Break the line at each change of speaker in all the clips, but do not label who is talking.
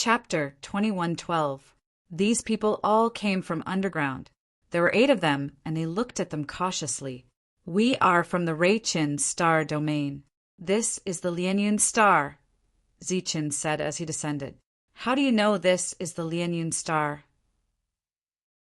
Chapter 21:12. These people all came from underground. There were 8 of them, and they looked at them cautiously. We are from the Reichin star domain. This is the Lianyun star, Zichin said as he descended. How do you know this is the Lianyun star?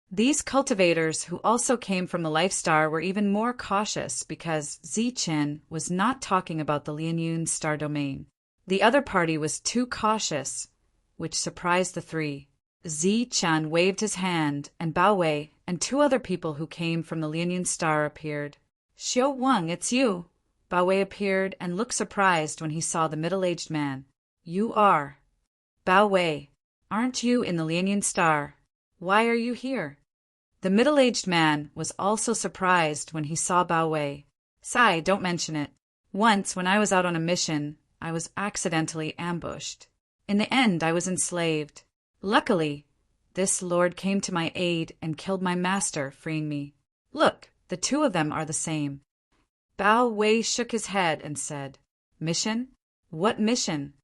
These cultivators, who also came from the Life Star, were even more cautious because Zichin was not talking about the Lianyun star domain. The other party was too cautious, which surprised the 3. Zichin waved his hand, and Bao Wei and 2 other people who came from the Lianyun star appeared. Xiao Wang, it's you. Bao Wei appeared and looked surprised when he saw the middle-aged man. You are. Bao Wei, aren't you in the Lianyun star? Why are you here? The middle-aged man was also surprised when he saw Bao Wei. Sai, don't mention it. Once, when I was out on a mission, I was accidentally ambushed. In the end, I was enslaved. Luckily, this lord came to my aid and killed my master, freeing me. Look, the 2 of them are the same. Bao Wei shook his head and said, Mission? What mission?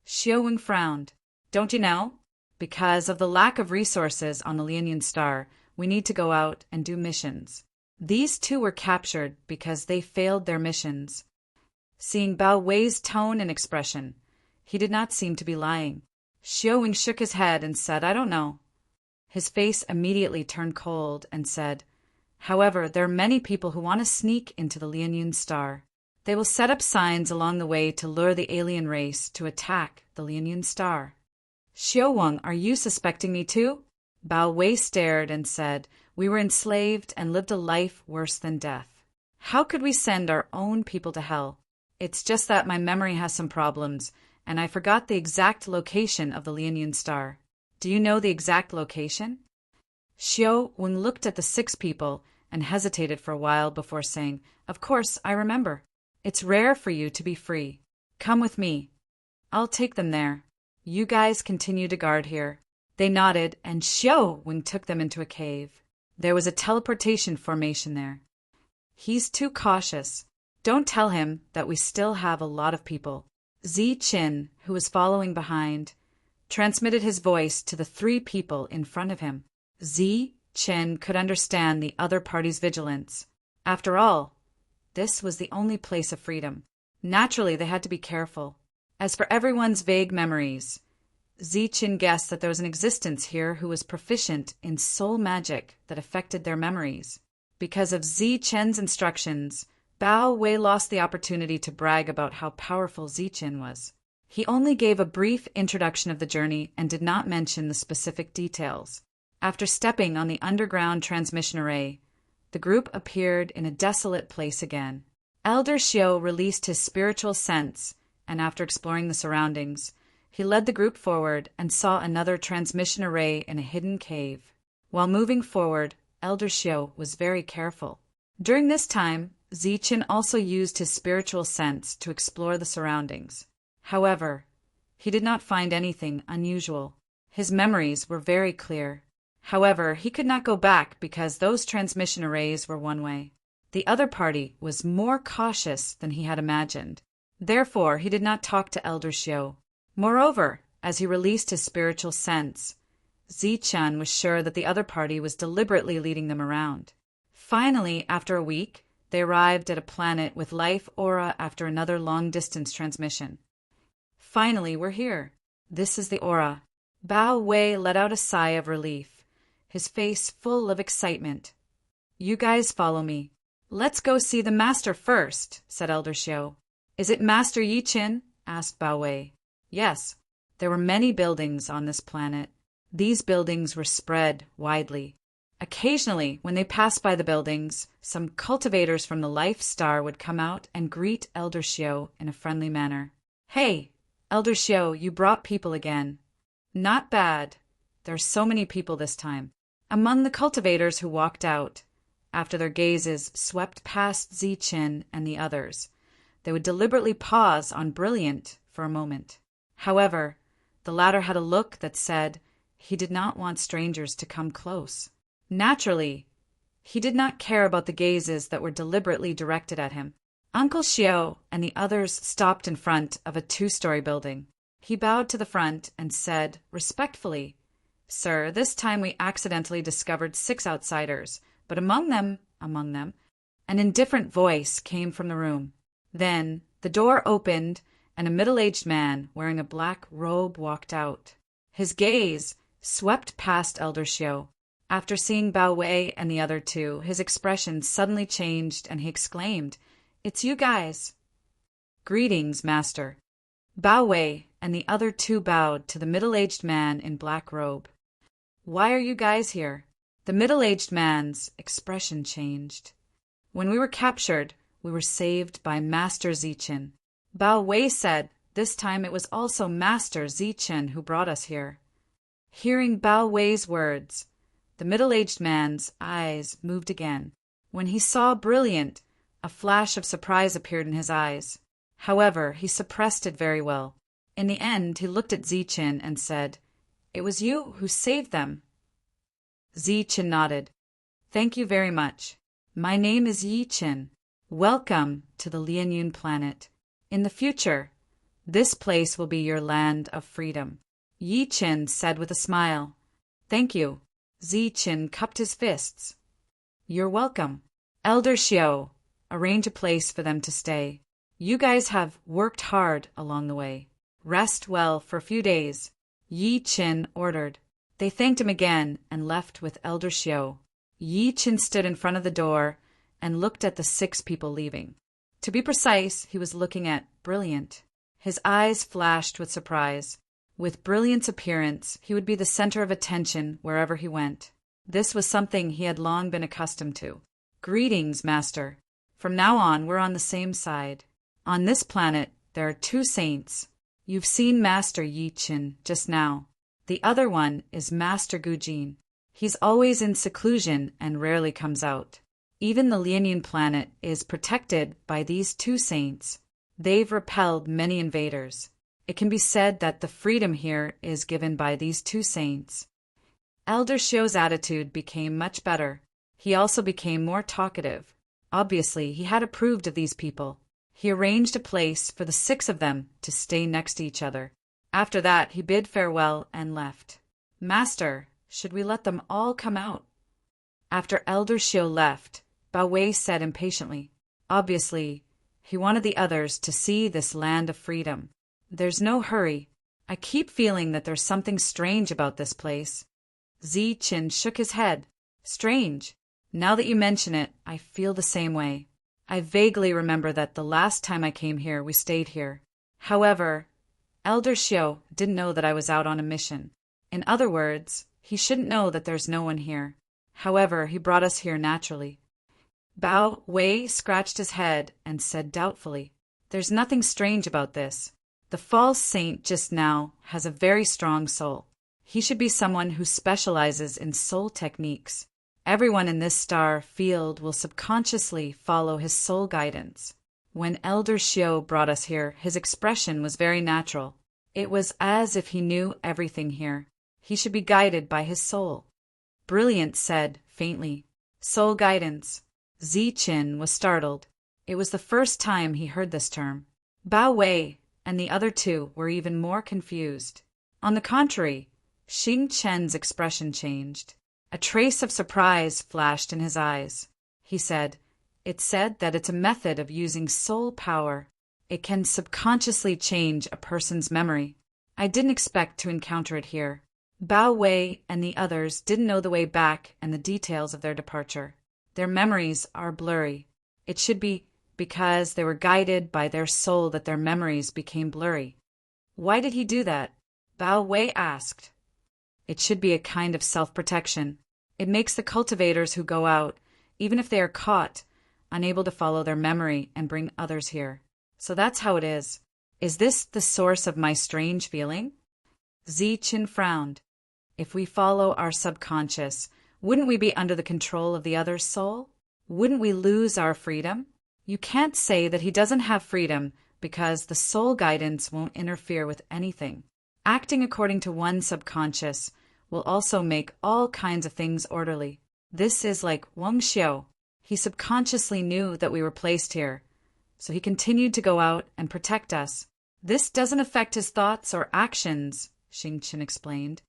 Xiaowing frowned. Don't you know? Because of the lack of resources on the Lianyun star, we need to go out and do missions. These 2 were captured because they failed their missions. Seeing Bao Wei's tone and expression, he did not seem to be lying. Xiaowing shook his head and said, I don't know. His face immediately turned cold and said, However, there are many people who want to sneak into the Lianyun star. They will set up signs along the way to lure the alien race to attack the Lianyun star. Xiao Wang, are you suspecting me too? Bao Wei stared and said, We were enslaved and lived a life worse than death. How could we send our own people to hell? It's just that my memory has some problems, and I forgot the exact location of the Lianyun star. Do you know the exact location? Xiao Wang looked at the 6 people and hesitated for a while before saying, Of course, I remember. It's rare for you to be free. Come with me. I'll take them there. You guys continue to guard here. They nodded, and Xiao Wang took them into a cave. There was a teleportation formation there. He's too cautious. Don't tell him that we still have a lot of people. Zichin, who was following behind, transmitted his voice to the 3 people in front of him. Zichin could understand the other party's vigilance. After all, this was the only place of freedom. Naturally, they had to be careful. As for everyone's vague memories, Zichin guessed that there was an existence here who was proficient in soul magic that affected their memories. Because of Zichin's instructions, Bao Wei lost the opportunity to brag about how powerful Zichin was. He only gave a brief introduction of the journey and did not mention the specific details. After stepping on the underground transmission array, the group appeared in a desolate place again. Elder Xiao released his spiritual sense, and after exploring the surroundings, he led the group forward and saw another transmission array in a hidden cave. While moving forward, Elder Xiao was very careful. During this time, Zichin also used his spiritual sense to explore the surroundings. However, he did not find anything unusual. His memories were very clear. However, he could not go back because those transmission arrays were one way. The other party was more cautious than he had imagined. Therefore, he did not talk to Elder Xiao. Moreover, as he released his spiritual sense, Zichin was sure that the other party was deliberately leading them around. Finally, after a week, they arrived at a planet with life aura after another long-distance transmission. Finally, we're here. This is the aura. Bao Wei let out a sigh of relief, his face full of excitement. You guys follow me. Let's go see the master first, said Elder Xiao. Is it Master Yichin? Asked Bao Wei. Yes. There were many buildings on this planet. These buildings were spread widely. Occasionally, when they passed by the buildings, some cultivators from the Life Star would come out and greet Elder Xiao in a friendly manner. Hey, Elder Xiao, you brought people again. Not bad. There are so many people this time. Among the cultivators who walked out, after their gazes swept past Zichin and the others, they would deliberately pause on Brilliant for a moment. However, the latter had a look that said he did not want strangers to come close. Naturally, he did not care about the gazes that were deliberately directed at him. Uncle Xiao and the others stopped in front of a 2-story building. He bowed to the front and said, respectfully, "Sir, this time we accidentally discovered 6 outsiders, but among them, an indifferent voice came from the room. Then the door opened and a middle-aged man wearing a black robe walked out. His gaze swept past Elder Xiao. After seeing Bao Wei and the other two, his expression suddenly changed and he exclaimed, "It's you guys." "Greetings, Master." Bao Wei and the other two bowed to the middle-aged man in black robe. "Why are you guys here?" The middle-aged man's expression changed. "When we were captured, we were saved by Master Zichen." Bao Wei said this time it was also Master Zichen who brought us here. Hearing Bao Wei's words, the middle-aged man's eyes moved again. When he saw Brilliant, a flash of surprise appeared in his eyes. However, he suppressed it very well. In the end, he looked at Zichen and said, "It was you who saved them." Zichen nodded. "Thank you very much. My name is Yichen. Welcome to the Lianyun planet. In the future, this place will be your land of freedom." Yichen said with a smile. "Thank you." Zichen cupped his fists. "You're welcome. Elder Xiao, arrange a place for them to stay. You guys have worked hard along the way. Rest well for a few days," Yichen ordered. They thanked him again and left with Elder Xiao. Yichen stood in front of the door and looked at the 6 people leaving. To be precise, he was looking at Brilliant. His eyes flashed with surprise. With Brilliant's appearance, he would be the center of attention wherever he went. This was something he had long been accustomed to. "Greetings, Master. From now on, we're on the same side. On this planet, there are 2 saints. You've seen Master Yichen just now. The other one is Master Gujin. He's always in seclusion and rarely comes out. Even the Lianyun planet is protected by these 2 saints. They've repelled many invaders. It can be said that the freedom here is given by these 2 saints." Elder Xiao's attitude became much better. He also became more talkative. Obviously, he had approved of these people. He arranged a place for the 6 of them to stay next to each other. After that, he bid farewell and left. "Master, should we let them all come out?" After Elder Xiao left, Bao Wei said impatiently. Obviously, he wanted the others to see this land of freedom. "There's no hurry. I keep feeling that there's something strange about this place." Zichen shook his head. "Strange? Now that you mention it, I feel the same way. I vaguely remember that the last time I came here, we stayed here. However, Elder Xiao didn't know that I was out on a mission. In other words, he shouldn't know that there's no one here. However, he brought us here naturally." Bao Wei scratched his head and said doubtfully, "There's nothing strange about this. The false saint just now has a very strong soul. He should be someone who specializes in soul techniques. Everyone in this star field will subconsciously follow his soul guidance. When Elder Xiao brought us here, his expression was very natural. It was as if he knew everything here. He should be guided by his soul." Brilliant said faintly, "Soul guidance." Zichen was startled. It was the first time he heard this term. Bao Wei and the other 2 were even more confused. On the contrary, Xing Chen's expression changed. A trace of surprise flashed in his eyes. He said, "It's said that it's a method of using soul power. It can subconsciously change a person's memory. I didn't expect to encounter it here." Bao Wei and the others didn't know the way back and the details of their departure. Their memories are blurry. It should be because they were guided by their soul that their memories became blurry. "Why did he do that?" Bao Wei asked. "It should be a kind of self-protection. It makes the cultivators who go out, even if they are caught, unable to follow their memory and bring others here. So that's how it is. Is this the source of my strange feeling?" Zichen frowned. "If we follow our subconscious, wouldn't we be under the control of the other's soul? Wouldn't we lose our freedom? You can't say that he doesn't have freedom because the soul guidance won't interfere with anything. Acting according to one subconscious will also make all kinds of things orderly. This is like Wang Xiao. He subconsciously knew that we were placed here, so he continued to go out and protect us. This doesn't affect his thoughts or actions, Xingqian explained.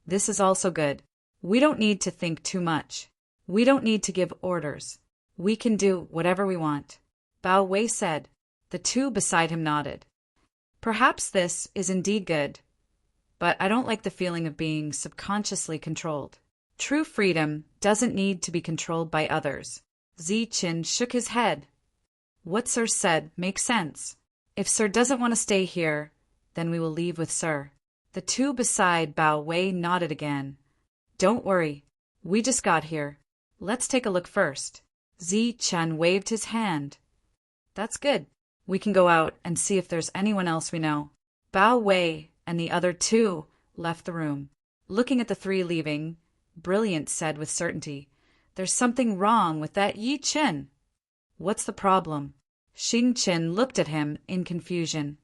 This is also good. We don't need to think too much. We don't need to give orders. We can do whatever we want. Bao Wei said. The two beside him nodded. Perhaps this is indeed good, but I don't like the feeling of being subconsciously controlled. True freedom doesn't need to be controlled by others. Ziqin shook his head. What Sir said makes sense. If Sir doesn't want to stay here, then we will leave with Sir. The two beside Bao Wei nodded again. Don't worry. We just got here. Let's take a look first. Ziqin waved his hand. That's good. We can go out and see if there's anyone else we know. Bao Wei and the other two left the room. Looking at the three leaving, Brilliant said with certainty, There's something wrong with that Yi Chen. What's the problem? Xingqian looked at him in confusion.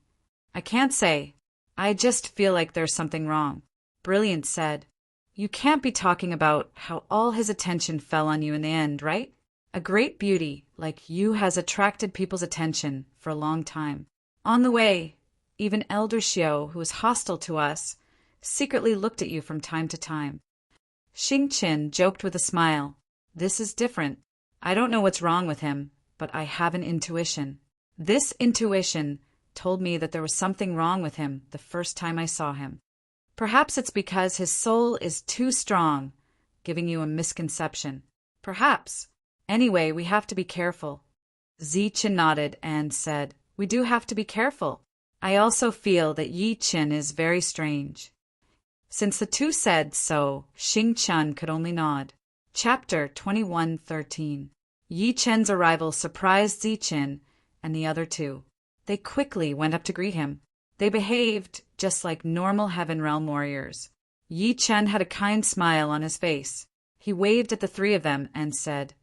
I can't say. I just feel like there's something wrong. Brilliant said. You can't be talking about how all his attention fell on you in the end, right? A great beauty like you has attracted people's attention for a long time. On the way, even Elder Xiao, who is hostile to us, secretly looked at you from time to time. Xingqian joked with a smile. This is different. I don't know what's wrong with him, but I have an intuition. This intuition told me that there was something wrong with him the first time I saw him. Perhaps it's because his soul is too strong, giving you a misconception. Perhaps. Anyway, we have to be careful. Ziqin nodded and said, We do have to be careful. I also feel that Yi Chen is very strange. Since the two said so, Xingqian could only nod. Chapter 21:13. Yi Chen's arrival surprised Ziqin and the other two. They quickly went up to greet him. They behaved just like normal Heaven Realm warriors. Yi Chen had a kind smile on his face. He waved at the three of them and said,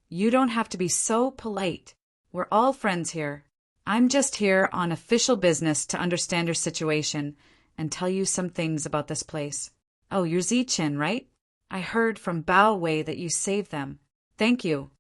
You don't have to be so polite. We're all friends here. I'm just here on official business to understand your situation and tell you some things about this place. Oh, you're Ziqin, right? I heard from Bao Wei that you saved them. Thank you.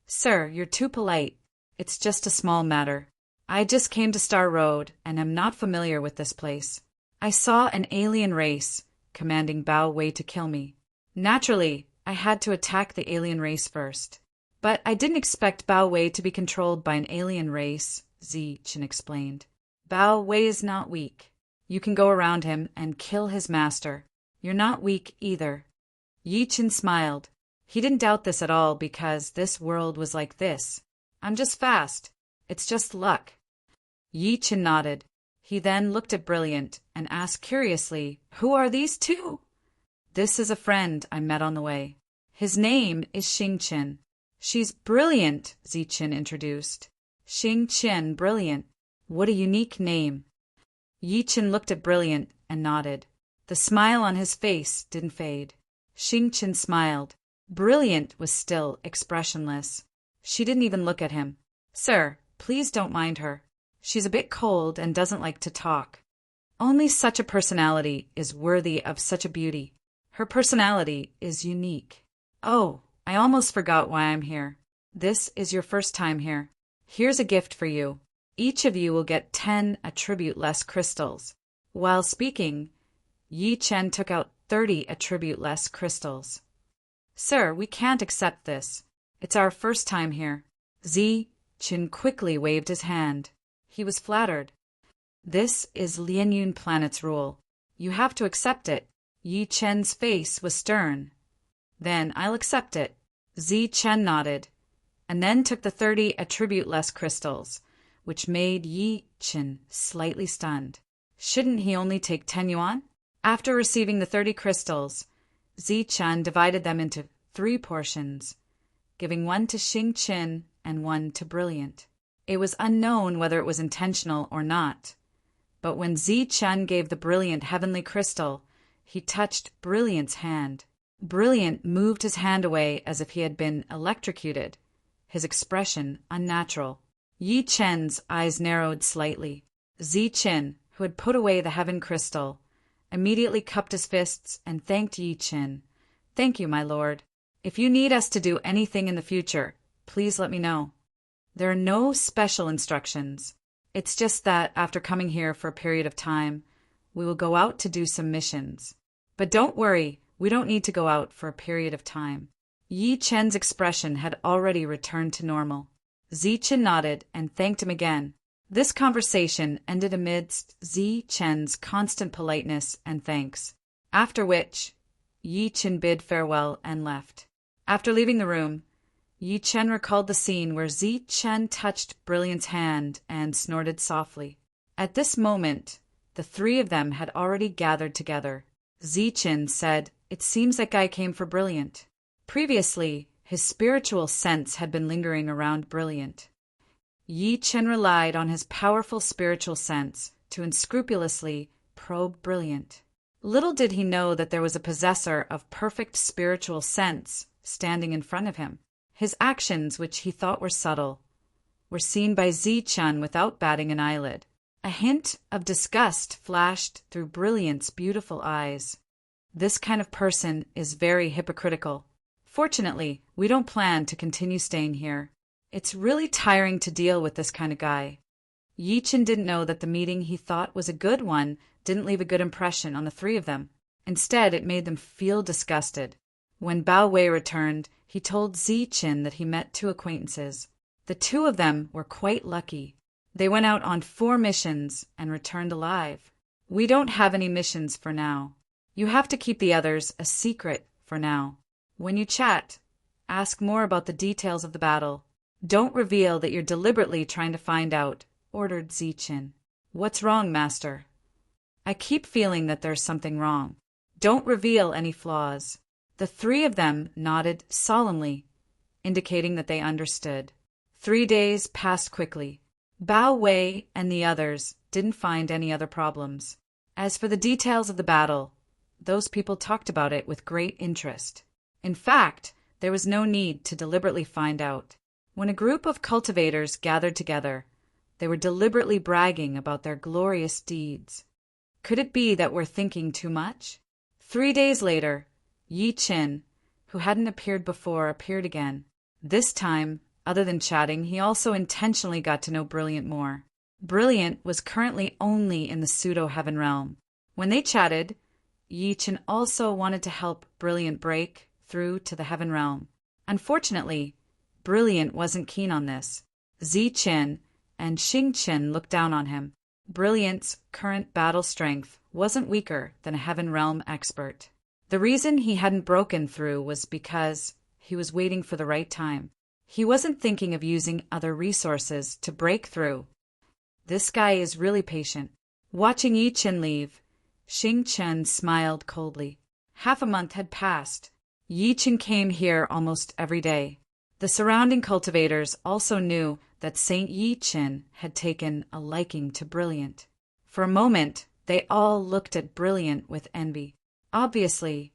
Sir, you're too polite. It's just a small matter. I just came to Star Road and am not familiar with this place. I saw an alien race commanding Bao Wei to kill me. Naturally, I had to attack the alien race first. But I didn't expect Bao Wei to be controlled by an alien race, Ziqin explained. Bao Wei is not weak. You can go around him and kill his master. You're not weak either. Yi Chen smiled. He didn't doubt this at all because this world was like this. I'm just fast. It's just luck. Yi Chen nodded. He then looked at Brilliant and asked curiously, Who are these two? This is a friend I met on the way. His name is Xingqian. She's Brilliant, Ziqin introduced. Xingqian Brilliant. What a unique name. Yi Chen looked at Brilliant and nodded. The smile on his face didn't fade. Xingqian smiled. Brilliant was still expressionless. She didn't even look at him. Sir, please don't mind her. She's a bit cold and doesn't like to talk. Only such a personality is worthy of such a beauty. Her personality is unique. Oh, I almost forgot why I'm here. This is your first time here. Here's a gift for you. Each of you will get 10 attribute-less crystals. While speaking, Yi Chen took out 30 attribute-less crystals. Sir, we can't accept this. It's our first time here. Ziqin quickly waved his hand. He was flattered. This is Lianyun Planet's rule. You have to accept it. Yi Chen's face was stern. Then I'll accept it. Ziqin nodded, and then took the 30 attribute-less crystals, which made Yi Chen slightly stunned. Shouldn't he only take 10 yuan? After receiving the 30 crystals, Ziqin divided them into 3 portions, giving one to Xingqian and one to Brilliant. It was unknown whether it was intentional or not, but when Ziqin gave the Brilliant heavenly crystal, he touched Brilliant's hand. Brilliant moved his hand away as if he had been electrocuted, his expression unnatural. Yi Chen's eyes narrowed slightly. Ziqin, who had put away the heaven crystal, immediately cupped his fists and thanked Yi Chen. Thank you, my lord. If you need us to do anything in the future, please let me know. There are no special instructions. It's just that after coming here for a period of time, we will go out to do some missions. But don't worry, we don't need to go out for a period of time. Yi Chen's expression had already returned to normal. Zichen nodded and thanked him again. This conversation ended amidst Zichen's constant politeness and thanks, after which Yi Chen bid farewell and left. After leaving the room, Yi Chen recalled the scene where Zichen touched Brilliant's hand and snorted softly. At this moment, the three of them had already gathered together. Zichen said, "It seems that guy came for Brilliant." Previously, his spiritual sense had been lingering around Brilliant. Yi Chen relied on his powerful spiritual sense to unscrupulously probe Brilliant. Little did he know that there was a possessor of perfect spiritual sense standing in front of him. His actions, which he thought were subtle, were seen by Zichen without batting an eyelid. A hint of disgust flashed through Brilliant's beautiful eyes. This kind of person is very hypocritical. Fortunately, we don't plan to continue staying here. It's really tiring to deal with this kind of guy. Yi Chen didn't know that the meeting he thought was a good one didn't leave a good impression on the three of them. Instead, it made them feel disgusted. When Bao Wei returned, he told Zichen that he met two acquaintances. The two of them were quite lucky. They went out on 4 missions and returned alive. We don't have any missions for now. You have to keep the others a secret for now. When you chat, ask more about the details of the battle. Don't reveal that you're deliberately trying to find out, ordered Zichen. What's wrong, Master? I keep feeling that there's something wrong. Don't reveal any flaws. The three of them nodded solemnly, indicating that they understood. 3 days passed quickly. Bao Wei and the others didn't find any other problems. As for the details of the battle, those people talked about it with great interest. In fact, there was no need to deliberately find out. When a group of cultivators gathered together, they were deliberately bragging about their glorious deeds. Could it be that we're thinking too much? 3 days later, Yi Chen, who hadn't appeared before, appeared again. This time, other than chatting, he also intentionally got to know Brilliant more. Brilliant was currently only in the pseudo-heaven realm. When they chatted, Yi Chen also wanted to help Brilliant break through to the heaven realm. Unfortunately, Brilliant wasn't keen on this. Zichen and Xingchen looked down on him. Brilliant's current battle strength wasn't weaker than a heaven realm expert. The reason he hadn't broken through was because he was waiting for the right time. He wasn't thinking of using other resources to break through. This guy is really patient. Watching Yi Chen leave, Xingchen smiled coldly. Half a month had passed. Yi Chen came here almost every day. The surrounding cultivators also knew that Saint Yi Chen had taken a liking to Brilliant. For a moment, they all looked at Brilliant with envy. Obviously,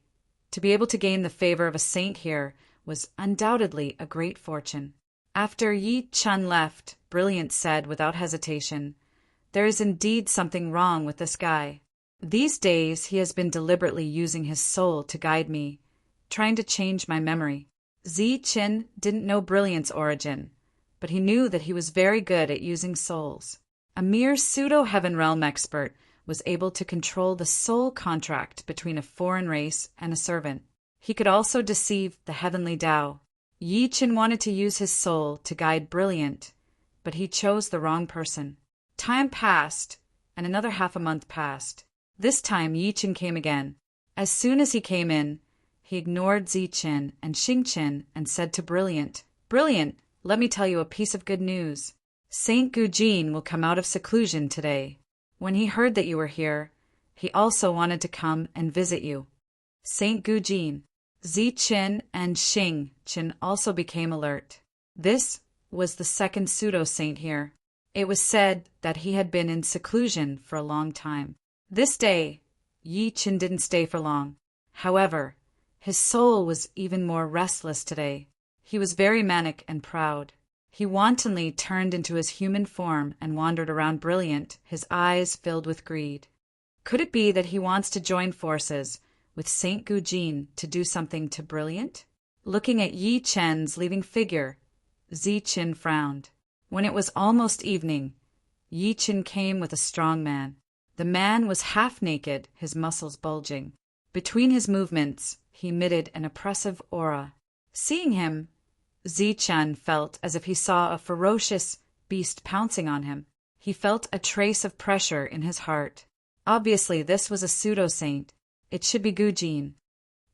to be able to gain the favor of a saint here was undoubtedly a great fortune. After Yi Chen left, Brilliant said without hesitation, "There is indeed something wrong with this guy. These days he has been deliberately using his soul to guide me, trying to change my memory." Zichen didn't know Brilliant's origin, but he knew that he was very good at using souls. A mere pseudo-heaven realm expert was able to control the soul contract between a foreign race and a servant. He could also deceive the heavenly Tao. Yi Chen wanted to use his soul to guide Brilliant, but he chose the wrong person. Time passed, and another half a month passed. This time Yi Chen came again. As soon as he came in, he ignored Zichen and Xingchen and said to Brilliant, "Brilliant, let me tell you a piece of good news. Saint Gujin will come out of seclusion today. When he heard that you were here, he also wanted to come and visit you." Saint Gujin. Zichen and Xingchen also became alert. This was the second pseudo-saint here. It was said that he had been in seclusion for a long time. This day, Yi Chen didn't stay for long. However, his soul was even more restless today. He was very manic and proud. He wantonly turned into his human form and wandered around Brilliant, his eyes filled with greed. Could it be that he wants to join forces with Saint Gujin to do something to Brilliant? Looking at Yi Chen's leaving figure, Zichen frowned. When it was almost evening, Yi Chen came with a strong man. The man was half naked, his muscles bulging. Between his movements, he emitted an oppressive aura. Seeing him, Zichen felt as if he saw a ferocious beast pouncing on him. He felt a trace of pressure in his heart. Obviously, this was a pseudo-saint. It should be Gujin.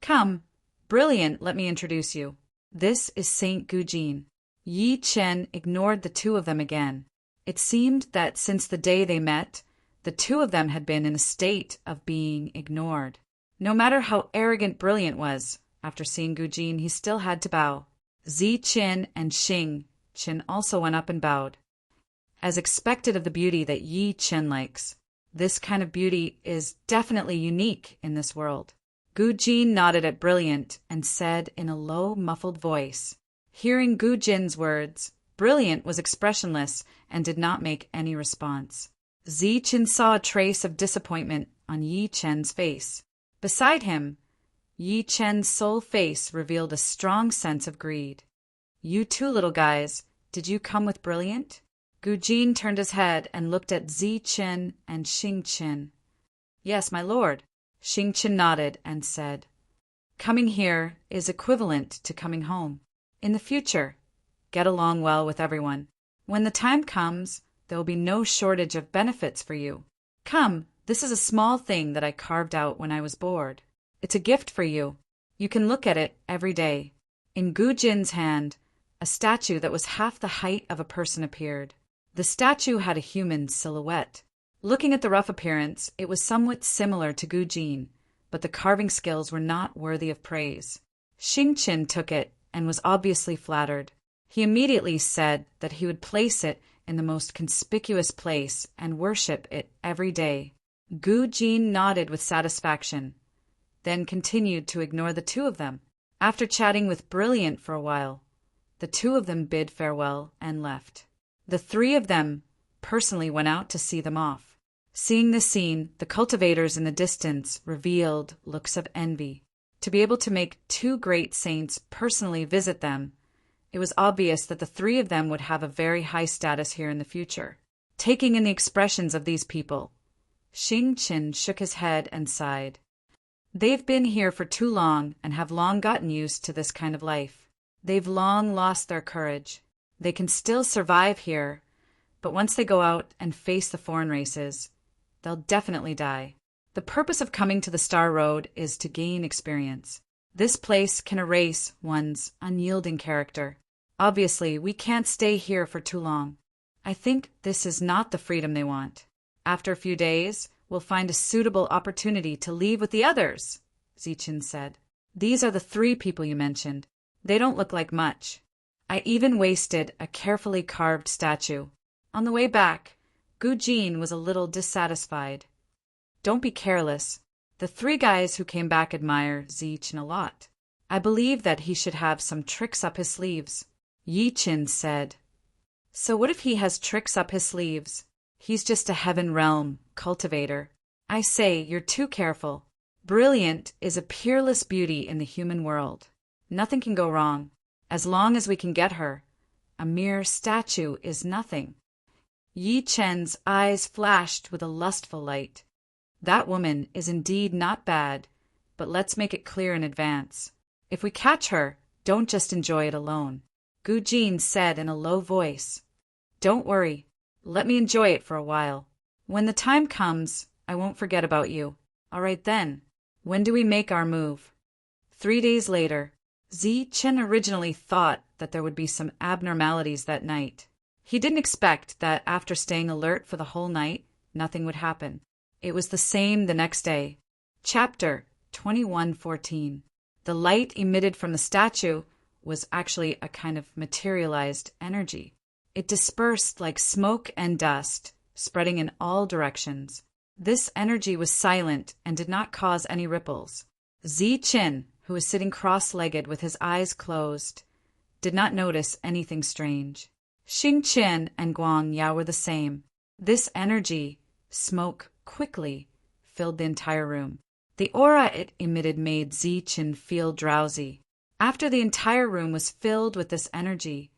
Come, Brilliant, let me introduce you. This is Saint Gujin. Yi Chen ignored the two of them again. It seemed that since the day they met, the two of them had been in a state of being ignored. No matter how arrogant Brilliant was, after seeing Gujin, he still had to bow. Zichen and Xing Chen also went up and bowed. As expected of the beauty that Yi Chen likes, this kind of beauty is definitely unique in this world. Gujin nodded at Brilliant and said in a low, muffled voice. Hearing Gujin's words, Brilliant was expressionless and did not make any response. Zichen saw a trace of disappointment on Yi Chen's face. Beside him, Yi Chen's sole face revealed a strong sense of greed. You two little guys, did you come with Brilliant? Gujin turned his head and looked at Zichen and Xing Chen. Yes, my lord. Xing Chen nodded and said, Coming here is equivalent to coming home. In the future, get along well with everyone. When the time comes, there will be no shortage of benefits for you. Come, this is a small thing that I carved out when I was bored. It's a gift for you. You can look at it every day. In Gujin's hand, a statue that was half the height of a person appeared. The statue had a human silhouette. Looking at the rough appearance, it was somewhat similar to Gujin, but the carving skills were not worthy of praise. Xing Chen took it and was obviously flattered. He immediately said that he would place it in the most conspicuous place and worship it every day. Gujin nodded with satisfaction, then continued to ignore the two of them. After chatting with Brilliant for a while, the two of them bid farewell and left. The three of them personally went out to see them off. Seeing this scene, the cultivators in the distance revealed looks of envy. To be able to make two great saints personally visit them, it was obvious that the three of them would have a very high status here in the future. Taking in the expressions of these people, Xing Chen shook his head and sighed. They've been here for too long and have long gotten used to this kind of life. They've long lost their courage. They can still survive here, but once they go out and face the foreign races, they'll definitely die. The purpose of coming to the Star Road is to gain experience. This place can erase one's unyielding character. Obviously, we can't stay here for too long. I think this is not the freedom they want. After a few days, we'll find a suitable opportunity to leave with the others, Zichen said. These are the three people you mentioned. They don't look like much. I even wasted a carefully carved statue. On the way back, Gujin was a little dissatisfied. Don't be careless. The three guys who came back admire Zichen a lot. I believe that he should have some tricks up his sleeves. Yi Chen said. So what if he has tricks up his sleeves? He's just a heaven realm cultivator. I say, you're too careful. Brilliant is a peerless beauty in the human world. Nothing can go wrong. As long as we can get her, a mere statue is nothing. Yi Chen's eyes flashed with a lustful light. That woman is indeed not bad, but let's make it clear in advance. If we catch her, don't just enjoy it alone. Gujin said in a low voice. Don't worry. Let me enjoy it for a while. When the time comes, I won't forget about you. All right then. When do we make our move? 3 days later. Zichen originally thought that there would be some abnormalities that night. He didn't expect that after staying alert for the whole night, nothing would happen. It was the same the next day. Chapter 21:14. The light emitted from the statue was actually a kind of materialized energy. It dispersed like smoke and dust, spreading in all directions. This energy was silent and did not cause any ripples. Zichen, who was sitting cross-legged with his eyes closed, did not notice anything strange. Xing Chen and Guang Yao were the same. This energy, smoke, quickly filled the entire room. The aura it emitted made Zichen feel drowsy. After the entire room was filled with this energy,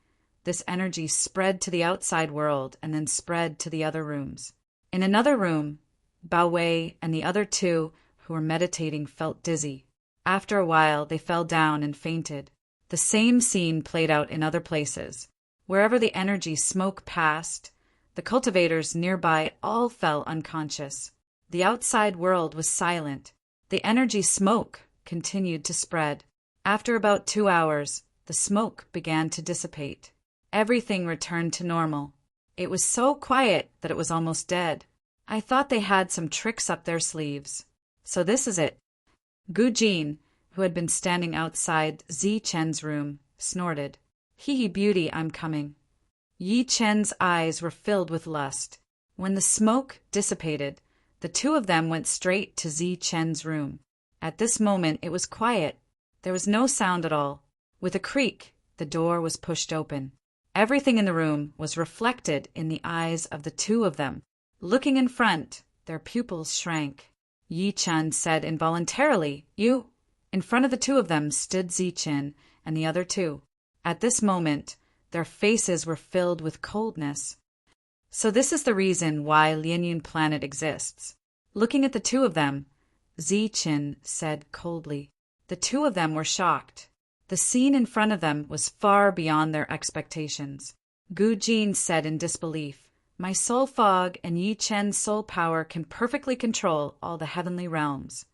this energy spread to the outside world and then spread to the other rooms. In another room, Bao Wei and the other two who were meditating felt dizzy. After a while, they fell down and fainted. The same scene played out in other places. Wherever the energy smoke passed, the cultivators nearby all fell unconscious. The outside world was silent. The energy smoke continued to spread. After about 2 hours, the smoke began to dissipate. Everything returned to normal. It was so quiet that it was almost dead. I thought they had some tricks up their sleeves. So this is it. Gu Jin, who had been standing outside Zi Chen's room, snorted. Hee beauty, I'm coming. Yi Chen's eyes were filled with lust. When the smoke dissipated, the two of them went straight to Zi Chen's room. At this moment it was quiet. There was no sound at all. With a creak, the door was pushed open. Everything in the room was reflected in the eyes of the two of them. Looking in front, their pupils shrank. Yi Chen said involuntarily, "You." In front of the two of them stood Zi Chen and the other two. At this moment, their faces were filled with coldness. So this is the reason why Lianyun planet exists. Looking at the two of them, Zi Chen said coldly. The two of them were shocked. The scene in front of them was far beyond their expectations. Gu Jin said in disbelief, "My soul fog and Yi Chen's soul power can perfectly control all the heavenly realms.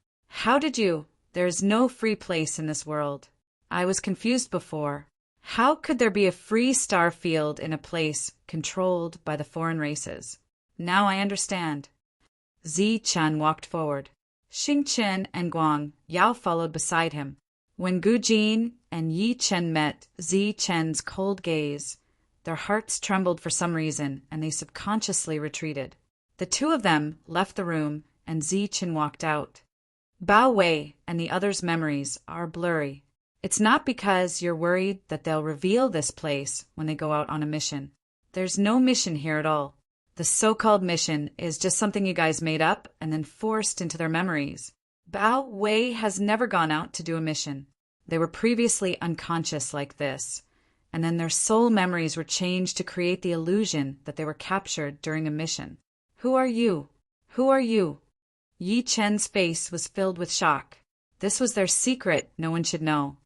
How did you? There is no free place in this world. I was confused before. How could there be a free star field in a place controlled by the foreign races? Now I understand." Zi Chen walked forward. Xing Chen and Guang Yao followed beside him. When Gu Jin and Yi Chen met Zi Chen's cold gaze, their hearts trembled for some reason, and they subconsciously retreated. The two of them left the room, and Zi Chen walked out. Bao Wei and the others' memories are blurry. It's not because you're worried that they'll reveal this place when they go out on a mission. There's no mission here at all. The so-called mission is just something you guys made up and then forced into their memories. Bao Wei has never gone out to do a mission. They were previously unconscious like this, and then their soul memories were changed to create the illusion that they were captured during a mission. Who are you? Who are you? Yi Chen's face was filled with shock. This was their secret no one should know.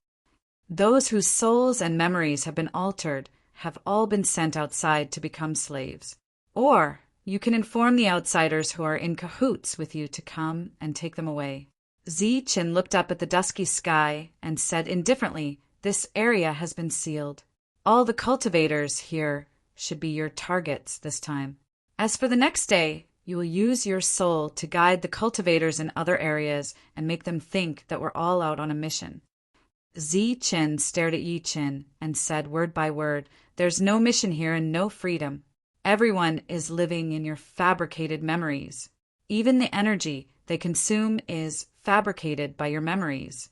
Those whose souls and memories have been altered have all been sent outside to become slaves. Or you can inform the outsiders who are in cahoots with you to come and take them away. Zi Chen looked up at the dusky sky and said indifferently, "This area has been sealed. All the cultivators here should be your targets this time. As for the next day, you will use your soul to guide the cultivators in other areas and make them think that we're all out on a mission." Zi Chen stared at Yi Chen and said word by word, "There's no mission here and no freedom. Everyone is living in your fabricated memories. Even the energy they consume is fabricated by your memories."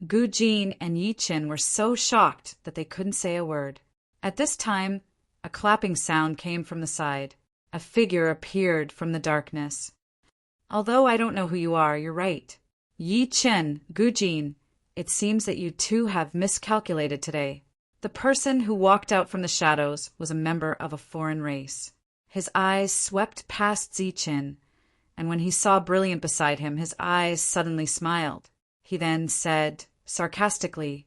Gu Jin and Yi Chen were so shocked that they couldn't say a word. At this time, a clapping sound came from the side. A figure appeared from the darkness. "Although I don't know who you are, you're right. Yi Chen, Gu Jin, it seems that you two have miscalculated today." The person who walked out from the shadows was a member of a foreign race. His eyes swept past Zi Chen, and when he saw Brilliant beside him, his eyes suddenly smiled. He then said, sarcastically,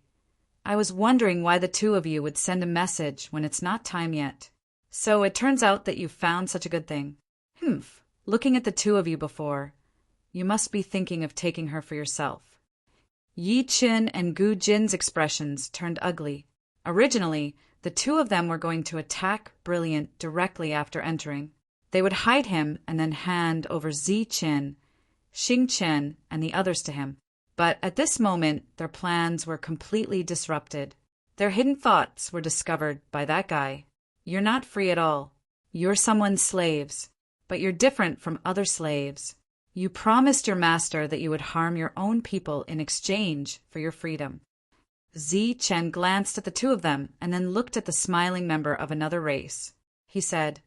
"I was wondering why the two of you would send a message when it's not time yet. So it turns out that you found such a good thing. Humph, looking at the two of you before, you must be thinking of taking her for yourself." Yi Chen and Gu Jin's expressions turned ugly. Originally, the two of them were going to attack Brilliant directly after entering. They would hide him and then hand over Zi Chen, Xing Chen, and the others to him. But at this moment, their plans were completely disrupted. Their hidden thoughts were discovered by that guy. You're not free at all. You're someone's slaves, but you're different from other slaves. You promised your master that you would harm your own people in exchange for your freedom. Zi Chen glanced at the two of them and then looked at the smiling member of another race. He said,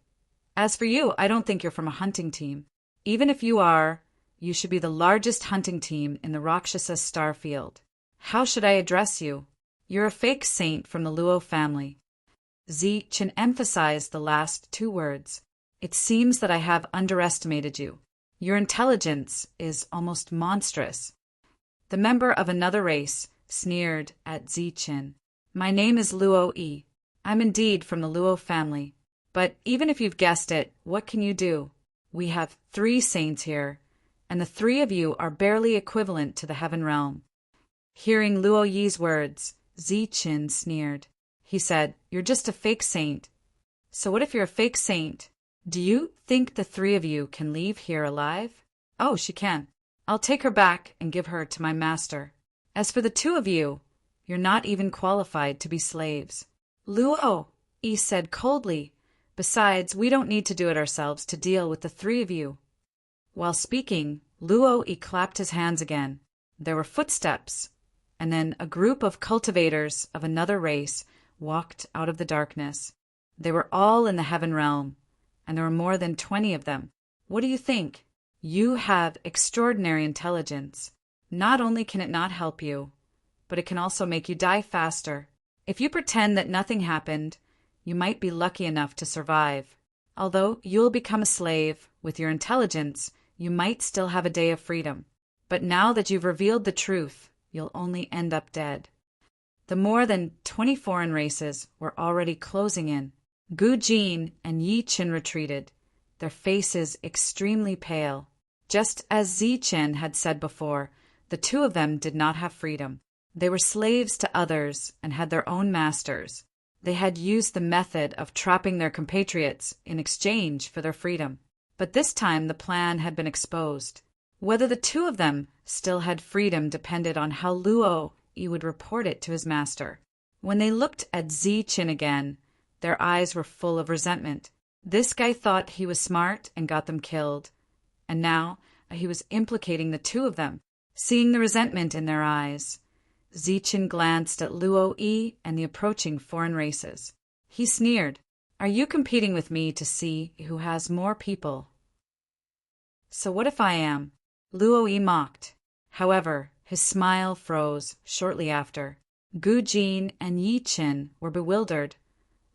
"As for you, I don't think you're from a hunting team. Even if you are, you should be the largest hunting team in the Rakshasa star field. How should I address you? You're a fake saint from the Luo family." Zichen emphasized the last two words. It seems that I have underestimated you. Your intelligence is almost monstrous. The member of another race sneered at Zichen. My name is Luo Yi. I'm indeed from the Luo family. But even if you've guessed it, what can you do? We have 3 saints here, and the 3 of you are barely equivalent to the heaven realm. Hearing Luo Yi's words, Zichen sneered. He said, You're just a fake saint. So what if you're a fake saint? Do you think the 3 of you can leave here alive? Oh, she can. I'll take her back and give her to my master. As for the 2 of you, you're not even qualified to be slaves. Luo, Yi said coldly. Besides, we don't need to do it ourselves to deal with the 3 of you. While speaking, Luo Yi clapped his hands again. There were footsteps, and then a group of cultivators of another race walked out of the darkness. They were all in the heaven realm, and there were more than 20 of them. What do you think? You have extraordinary intelligence. Not only can it not help you, but it can also make you die faster. If you pretend that nothing happened, you might be lucky enough to survive. Although you'll become a slave, with your intelligence, you might still have a day of freedom. But now that you've revealed the truth, you'll only end up dead. The more than 20 foreign races were already closing in. Gu Jin and Yi Chen retreated, their faces extremely pale. Just as Zichen had said before, the 2 of them did not have freedom. They were slaves to others and had their own masters. They had used the method of trapping their compatriots in exchange for their freedom. But this time the plan had been exposed. Whether the 2 of them still had freedom depended on how Luo Yi would report it to his master. When they looked at Zichen again, their eyes were full of resentment. This guy thought he was smart and got them killed. And now he was implicating the 2 of them. Seeing the resentment in their eyes, Zichen glanced at Luo Yi and the approaching foreign races. He sneered. Are you competing with me to see who has more people? So what if I am? Luo Yi mocked. However, his smile froze shortly after. Gu Jin and Yi Chen were bewildered,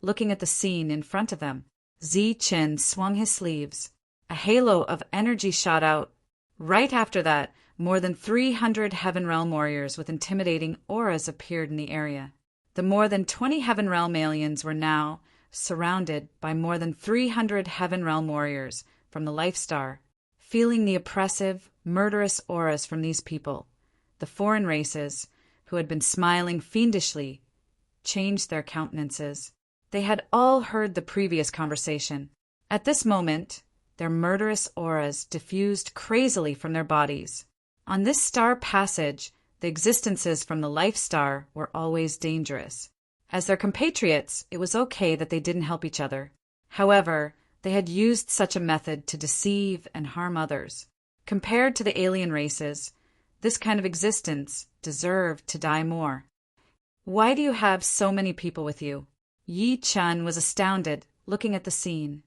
looking at the scene in front of them. Zichen swung his sleeves. A halo of energy shot out. Right after that, more than 300 Heaven Realm warriors with intimidating auras appeared in the area. The more than 20 Heaven Realm aliens were now surrounded by more than 300 Heaven Realm warriors from the Life Star. Feeling the oppressive, murderous auras from these people, the foreign races, who had been smiling fiendishly, changed their countenances. They had all heard the previous conversation. At this moment, their murderous auras diffused crazily from their bodies. On this star passage, the existences from the Life Star were always dangerous. As their compatriots, it was okay that they didn't help each other. However, they had used such a method to deceive and harm others. Compared to the alien races, this kind of existence deserved to die more. Why do you have so many people with you? Yi Chen was astounded, looking at the scene.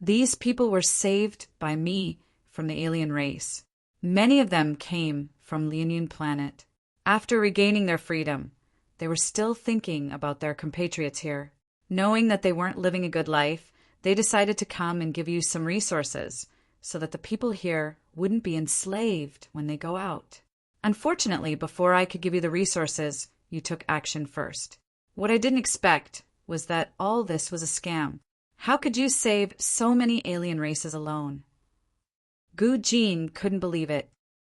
These people were saved by me from the alien race. Many of them came from Lianyun planet. After regaining their freedom, they were still thinking about their compatriots here. Knowing that they weren't living a good life, they decided to come and give you some resources so that the people here wouldn't be enslaved when they go out. Unfortunately, before I could give you the resources, you took action first. What I didn't expect was that all this was a scam. How could you save so many alien races alone? Gu Jin couldn't believe it.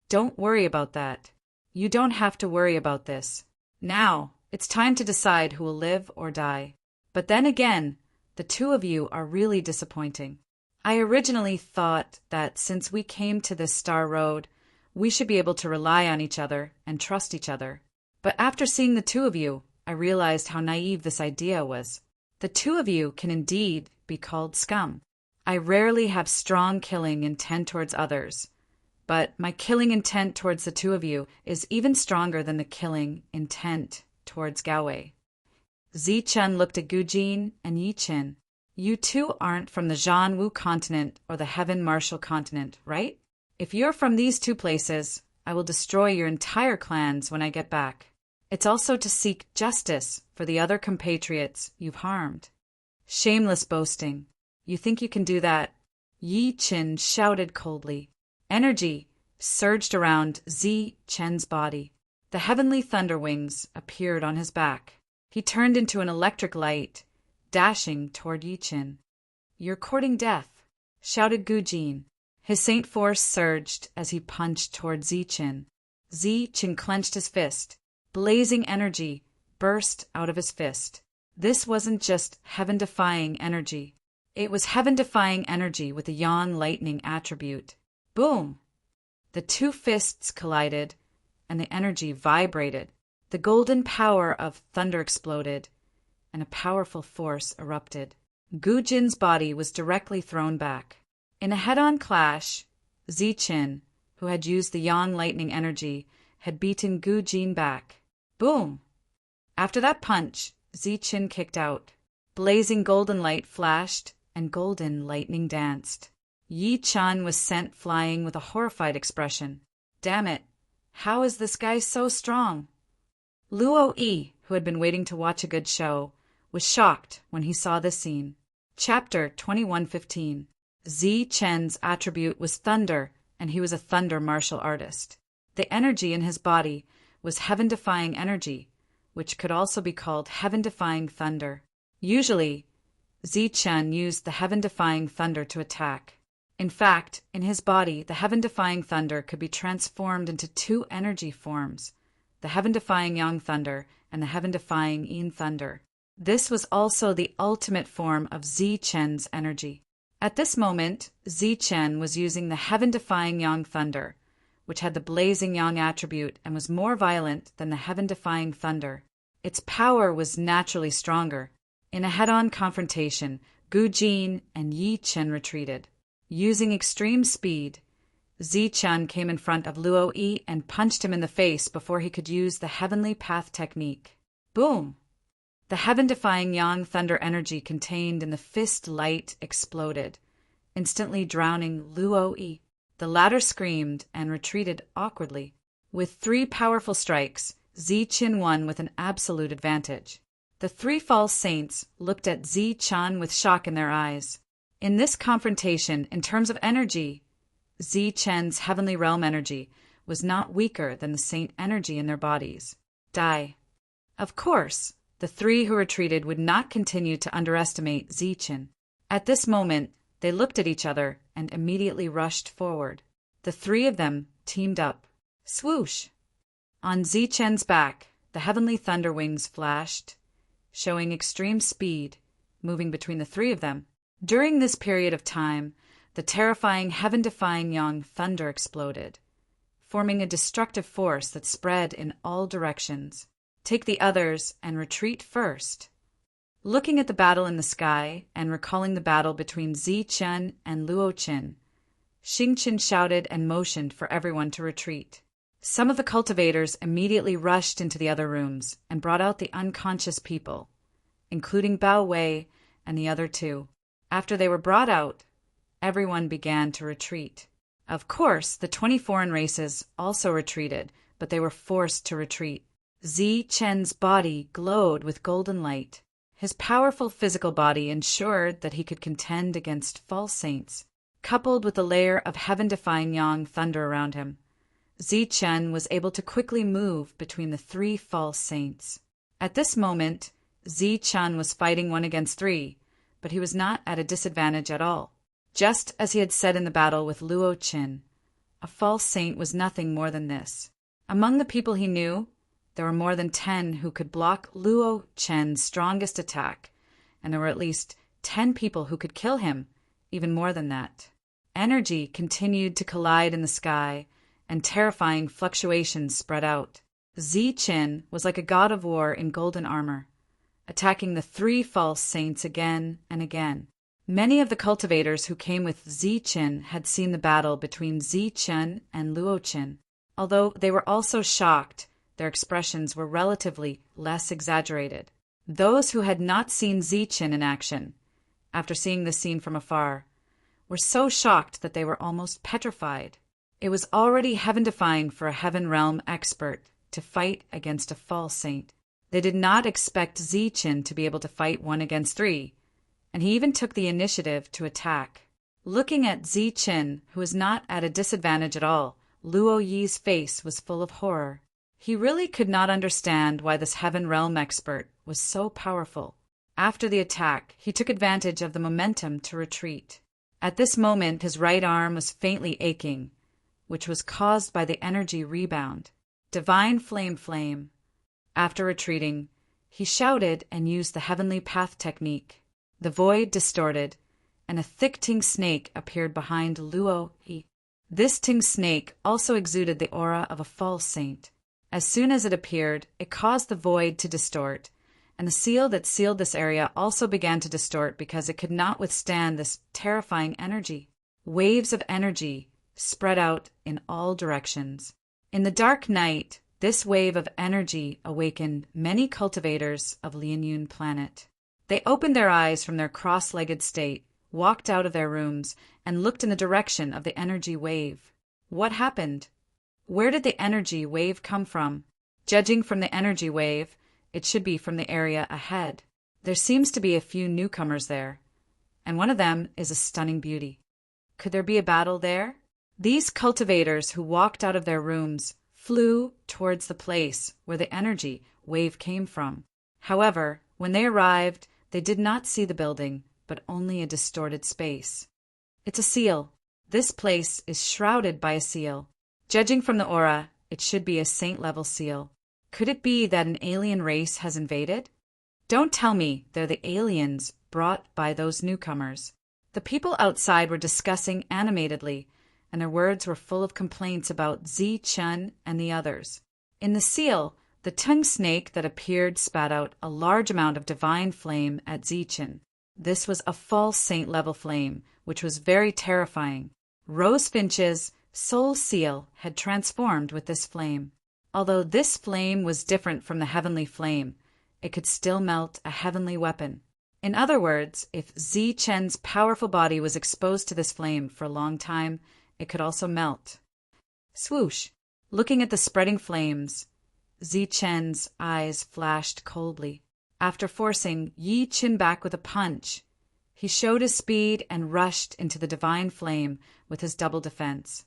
Don't worry about that. You don't have to worry about this. Now, it's time to decide who will live or die. But then again, the 2 of you are really disappointing. I originally thought that since we came to this star road, we should be able to rely on each other and trust each other. But after seeing the 2 of you, I realized how naive this idea was. The 2 of you can indeed be called scum. I rarely have strong killing intent towards others, but my killing intent towards the 2 of you is even stronger than the killing intent towards Gaowei. Zichen looked at Gu Jin and Yi Chen. You 2 aren't from the Zhan Wu continent or the Heaven Martial continent, right? If you're from these 2 places, I will destroy your entire clans when I get back. It's also to seek justice for the other compatriots you've harmed. Shameless boasting. You think you can do that? Yi Chen shouted coldly. Energy surged around Zi Chen's body. The heavenly thunder wings appeared on his back. He turned into an electric light, dashing toward Yi Chen. You're courting death, shouted Gu Jin. His saint force surged as he punched toward Zi Chen. Zi Chen clenched his fist. Blazing energy burst out of his fist. This wasn't just heaven-defying energy. It was heaven-defying energy with a yang lightning attribute. Boom! The two fists collided, and the energy vibrated. The golden power of thunder exploded, and a powerful force erupted. Gu Jin's body was directly thrown back. In a head-on clash, Zi Chen, who had used the yang lightning energy, had beaten Gu Jin back. Boom! After that punch, Zi Chen kicked out. Blazing golden light flashed, and golden lightning danced. Yi Chen was sent flying with a horrified expression. Damn it! How is this guy so strong? Luo Yi, who had been waiting to watch a good show, was shocked when he saw this scene. Chapter 21:15. Zi Chen's attribute was thunder, and he was a thunder martial artist. The energy in his body was heaven-defying energy, which could also be called heaven-defying thunder. Usually, Zi Chen used the heaven-defying thunder to attack. In fact, in his body, the heaven-defying thunder could be transformed into two energy forms, the heaven-defying yang thunder and the heaven-defying yin thunder. This was also the ultimate form of Zi Chen's energy. At this moment, Zi Chen was using the heaven-defying yang thunder, which had the blazing yang attribute and was more violent than the heaven-defying thunder. Its power was naturally stronger. In a head-on confrontation, Gu Jin and Yi Chen retreated. Using extreme speed, Zi Chen came in front of Luo Yi and punched him in the face before he could use the heavenly path technique. Boom! The heaven-defying yang thunder energy contained in the fist light exploded, instantly drowning Luo Yi. The latter screamed and retreated awkwardly. With three powerful strikes, Zi Chen won with an absolute advantage. The three false saints looked at Zi Chen with shock in their eyes. In this confrontation, in terms of energy, Zi Chen's heavenly realm energy was not weaker than the saint energy in their bodies. Die. Of course, the three who retreated would not continue to underestimate Zi Chen. At this moment, they looked at each other and immediately rushed forward. The three of them teamed up. Swoosh! On Zi Chen's back, the heavenly thunder wings flashed, showing extreme speed, moving between the three of them. During this period of time, the terrifying heaven-defying yang thunder exploded, forming a destructive force that spread in all directions. Take the others and retreat first. Looking at the battle in the sky and recalling the battle between Zi Chen and Luo Chen, Xing Chen shouted and motioned for everyone to retreat. Some of the cultivators immediately rushed into the other rooms and brought out the unconscious people, including Bao Wei and the other two. After they were brought out, everyone began to retreat. Of course, the 20 foreign races also retreated, but they were forced to retreat. Zi Chen's body glowed with golden light. His powerful physical body ensured that he could contend against false saints. Coupled with a layer of heaven-defying yang thunder around him, Zi Chen was able to quickly move between the three false saints. At this moment, Zi Chen was fighting 1 against 3, but he was not at a disadvantage at all. Just as he had said in the battle with Luo Chen, a false saint was nothing more than this. Among the people he knew, there were more than 10 who could block Luo Chen's strongest attack, and there were at least 10 people who could kill him, even more than that. Energy continued to collide in the sky, and terrifying fluctuations spread out. Zi Chen was like a god of war in golden armor, attacking the 3 false saints again and again. Many of the cultivators who came with Zi Chen had seen the battle between Zi Chen and Luo Chen. Although they were also shocked, their expressions were relatively less exaggerated. Those who had not seen Zi Chen in action, after seeing the scene from afar, were so shocked that they were almost petrified. It was already heaven-defying for a heaven realm expert to fight against a false saint. They did not expect Zi Chen to be able to fight 1 against 3, and he even took the initiative to attack. Looking at Zichen, who was not at a disadvantage at all, Luo Yi's face was full of horror. He really could not understand why this Heaven Realm expert was so powerful. After the attack, he took advantage of the momentum to retreat. At this moment, his right arm was faintly aching, which was caused by the energy rebound. Divine flame. After retreating, he shouted and used the heavenly path technique. The void distorted, and a thick Ting snake appeared behind Luo Yi. This Ting snake also exuded the aura of a false saint. As soon as it appeared, it caused the void to distort, and the seal that sealed this area also began to distort because it could not withstand this terrifying energy. Waves of energy spread out in all directions. In the dark night, this wave of energy awakened many cultivators of Lianyun planet. They opened their eyes from their cross-legged state, walked out of their rooms, and looked in the direction of the energy wave. What happened? Where did the energy wave come from? Judging from the energy wave, it should be from the area ahead. There seems to be a few newcomers there, and one of them is a stunning beauty. Could there be a battle there? These cultivators who walked out of their rooms flew towards the place where the energy wave came from. However, when they arrived, they did not see the building, but only a distorted space. It's a seal. This place is shrouded by a seal. Judging from the aura, it should be a saint-level seal. Could it be that an alien race has invaded? Don't tell me they're the aliens brought by those newcomers. The people outside were discussing animatedly, and their words were full of complaints about Zichen and the others. In the seal, the tongue snake that appeared spat out a large amount of divine flame at Zichen. This was a false saint-level flame, which was very terrifying. Rose Finch's soul seal had transformed with this flame. Although this flame was different from the heavenly flame, it could still melt a heavenly weapon. In other words, if Zichen's powerful body was exposed to this flame for a long time, it could also melt. Swoosh! Looking at the spreading flames, Zichen's eyes flashed coldly. After forcing Yi Qin back with a punch, he showed his speed and rushed into the divine flame with his double defense.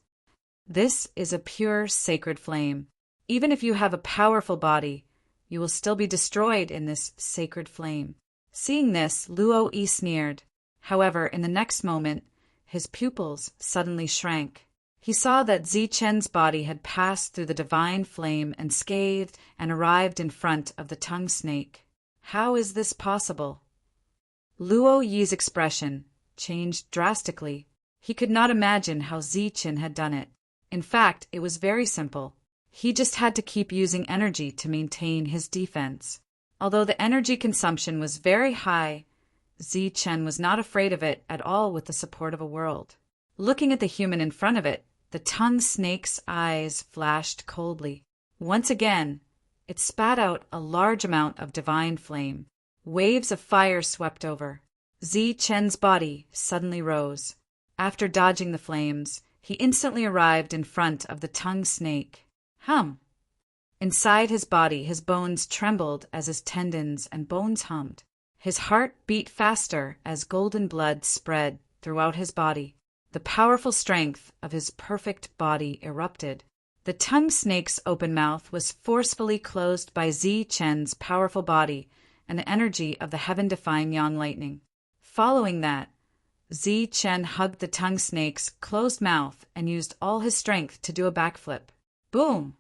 This is a pure sacred flame. Even if you have a powerful body, you will still be destroyed in this sacred flame. Seeing this, Luo Yi sneered. However, in the next moment, his pupils suddenly shrank. He saw that Zichen's body had passed through the divine flame and scathed and arrived in front of the tongue snake. How is this possible? Luo Yi's expression changed drastically. He could not imagine how Zichen had done it. In fact, it was very simple. He just had to keep using energy to maintain his defense. Although the energy consumption was very high, Zichen was not afraid of it at all with the support of a world. Looking at the human in front of it, the tongue snake's eyes flashed coldly. Once again, it spat out a large amount of divine flame. Waves of fire swept over. Zichen's body suddenly rose. After dodging the flames, he instantly arrived in front of the tongue snake. Hum! Inside his body, his bones trembled as his tendons and bones hummed. His heart beat faster as golden blood spread throughout his body. The powerful strength of his perfect body erupted. The tongue snake's open mouth was forcefully closed by Zichen's powerful body and the energy of the heaven-defying yang lightning. Following that, Zichen hugged the tongue snake's closed mouth and used all his strength to do a backflip. Boom!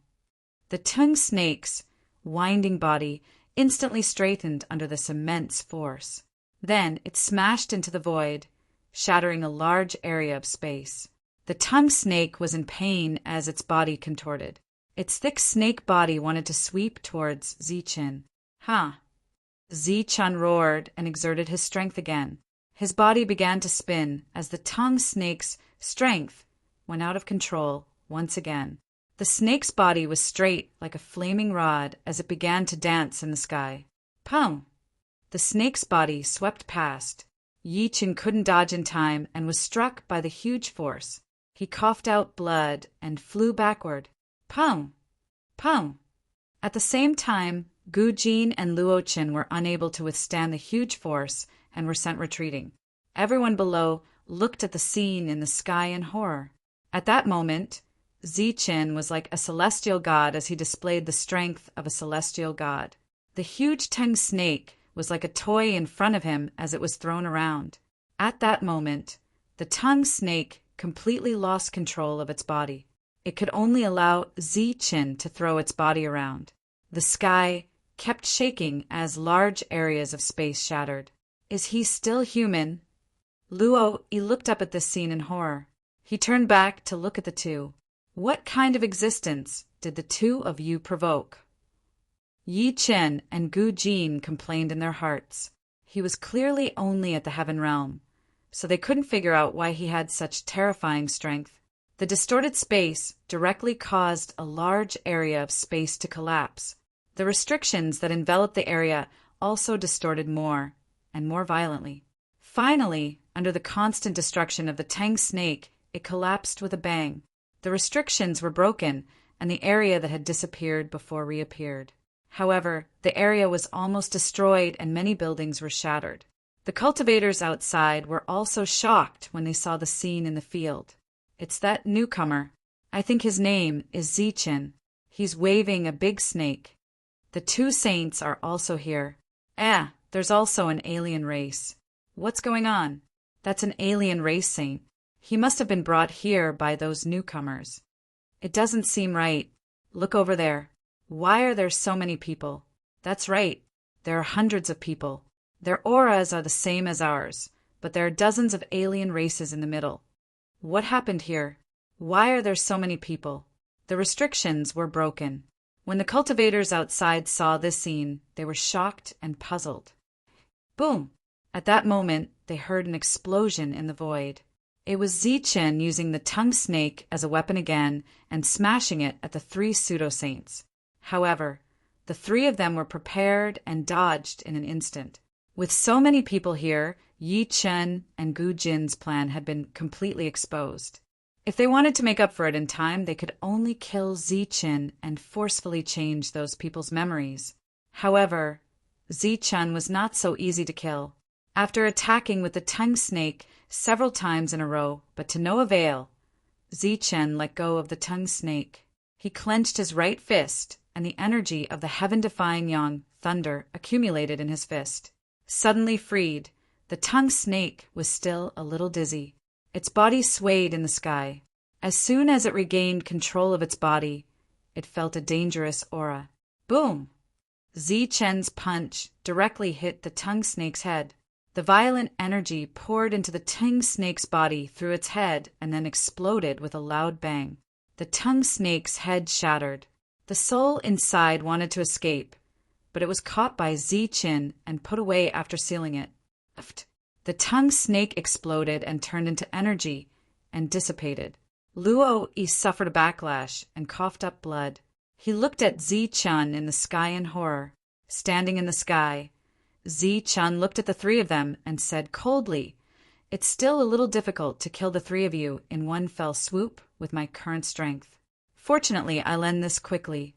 The tongue snake's winding body instantly straightened under this immense force. Then it smashed into the void, shattering a large area of space. The tongue snake was in pain as its body contorted. Its thick snake body wanted to sweep towards Zichen. Ha! Zichen roared and exerted his strength again. His body began to spin as the tongue snake's strength went out of control once again. The snake's body was straight like a flaming rod as it began to dance in the sky. Pum! The snake's body swept past. Yi Qin couldn't dodge in time and was struck by the huge force. He coughed out blood and flew backward. Pum! Pum! At the same time, Gu Jin and Luo Qin were unable to withstand the huge force and were sent retreating. Everyone below looked at the scene in the sky in horror. At that moment, Zichen was like a celestial god as he displayed the strength of a celestial god. The huge tongue snake was like a toy in front of him as it was thrown around. At that moment, the tongue snake completely lost control of its body. It could only allow Zichen to throw its body around. The sky kept shaking as large areas of space shattered. Is he still human? Luo Yi looked up at this scene in horror. He turned back to look at the two. What kind of existence did the two of you provoke? Yi Chen and Gu Jin complained in their hearts. He was clearly only at the heaven realm, so they couldn't figure out why he had such terrifying strength. The distorted space directly caused a large area of space to collapse. The restrictions that enveloped the area also distorted more and more violently. Finally, under the constant destruction of the Tang snake, it collapsed with a bang. The restrictions were broken, and the area that had disappeared before reappeared. However, the area was almost destroyed and many buildings were shattered. The cultivators outside were also shocked when they saw the scene in the field. It's that newcomer. I think his name is Zichen. He's waving a big snake. The two saints are also here. There's also an alien race. What's going on? That's an alien race saint. He must have been brought here by those newcomers. It doesn't seem right. Look over there. Why are there so many people? That's right. There are hundreds of people. Their auras are the same as ours, but there are dozens of alien races in the middle. What happened here? Why are there so many people? The restrictions were broken. When the cultivators outside saw this scene, they were shocked and puzzled. Boom! At that moment, they heard an explosion in the void. It was Zichen using the tongue snake as a weapon again and smashing it at the three pseudo-saints. However, the three of them were prepared and dodged in an instant. With so many people here, Yi Chen and Gu Jin's plan had been completely exposed. If they wanted to make up for it in time, they could only kill Zichen and forcefully change those people's memories. However, Zichen was not so easy to kill. After attacking with the tongue snake several times in a row, but to no avail, Zichen let go of the tongue snake. He clenched his right fist, and the energy of the heaven-defying yang thunder accumulated in his fist. Suddenly freed, the tongue snake was still a little dizzy. Its body swayed in the sky. As soon as it regained control of its body, it felt a dangerous aura. Boom! Zichen's punch directly hit the tongue snake's head. The violent energy poured into the tongue snake's body through its head and then exploded with a loud bang. The tongue snake's head shattered. The soul inside wanted to escape, but it was caught by Zichen and put away after sealing it. The tongue snake exploded and turned into energy and dissipated. Luo Yi suffered a backlash and coughed up blood. He looked at Zichen in the sky in horror. Standing in the sky, Zichen looked at the three of them and said coldly, "It's still a little difficult to kill the three of you in one fell swoop with my current strength. Fortunately, I'll end this quickly."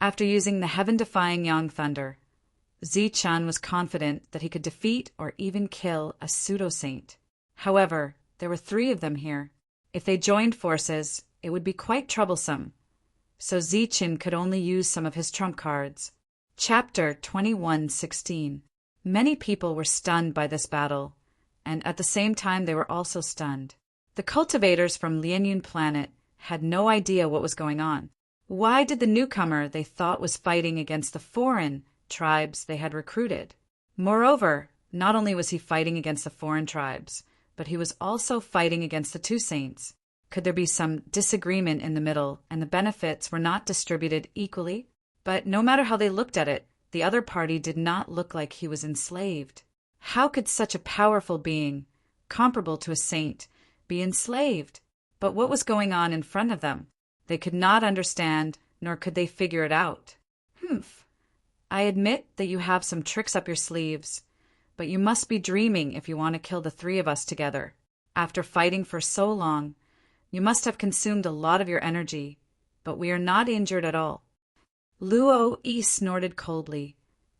After using the heaven-defying yang thunder, Zichen was confident that he could defeat or even kill a pseudo-saint. However, there were three of them here. If they joined forces, it would be quite troublesome. So Zichen could only use some of his trump cards. Chapter 21:16. Many people were stunned by this battle, and at the same time they were also stunned. The cultivators from Lianyun planet had no idea what was going on. Why did the newcomer they thought was fighting against the foreign tribes they had recruited? Moreover, not only was he fighting against the foreign tribes, but he was also fighting against the two saints. Could there be some disagreement in the middle and the benefits were not distributed equally? But no matter how they looked at it, the other party did not look like he was enslaved. How could such a powerful being, comparable to a saint, be enslaved? But what was going on in front of them? They could not understand, nor could they figure it out. I admit that you have some tricks up your sleeves, but you must be dreaming if you want to kill the three of us together. After fighting for so long, you must have consumed a lot of your energy, but we are not injured at all. Luo Yi snorted coldly,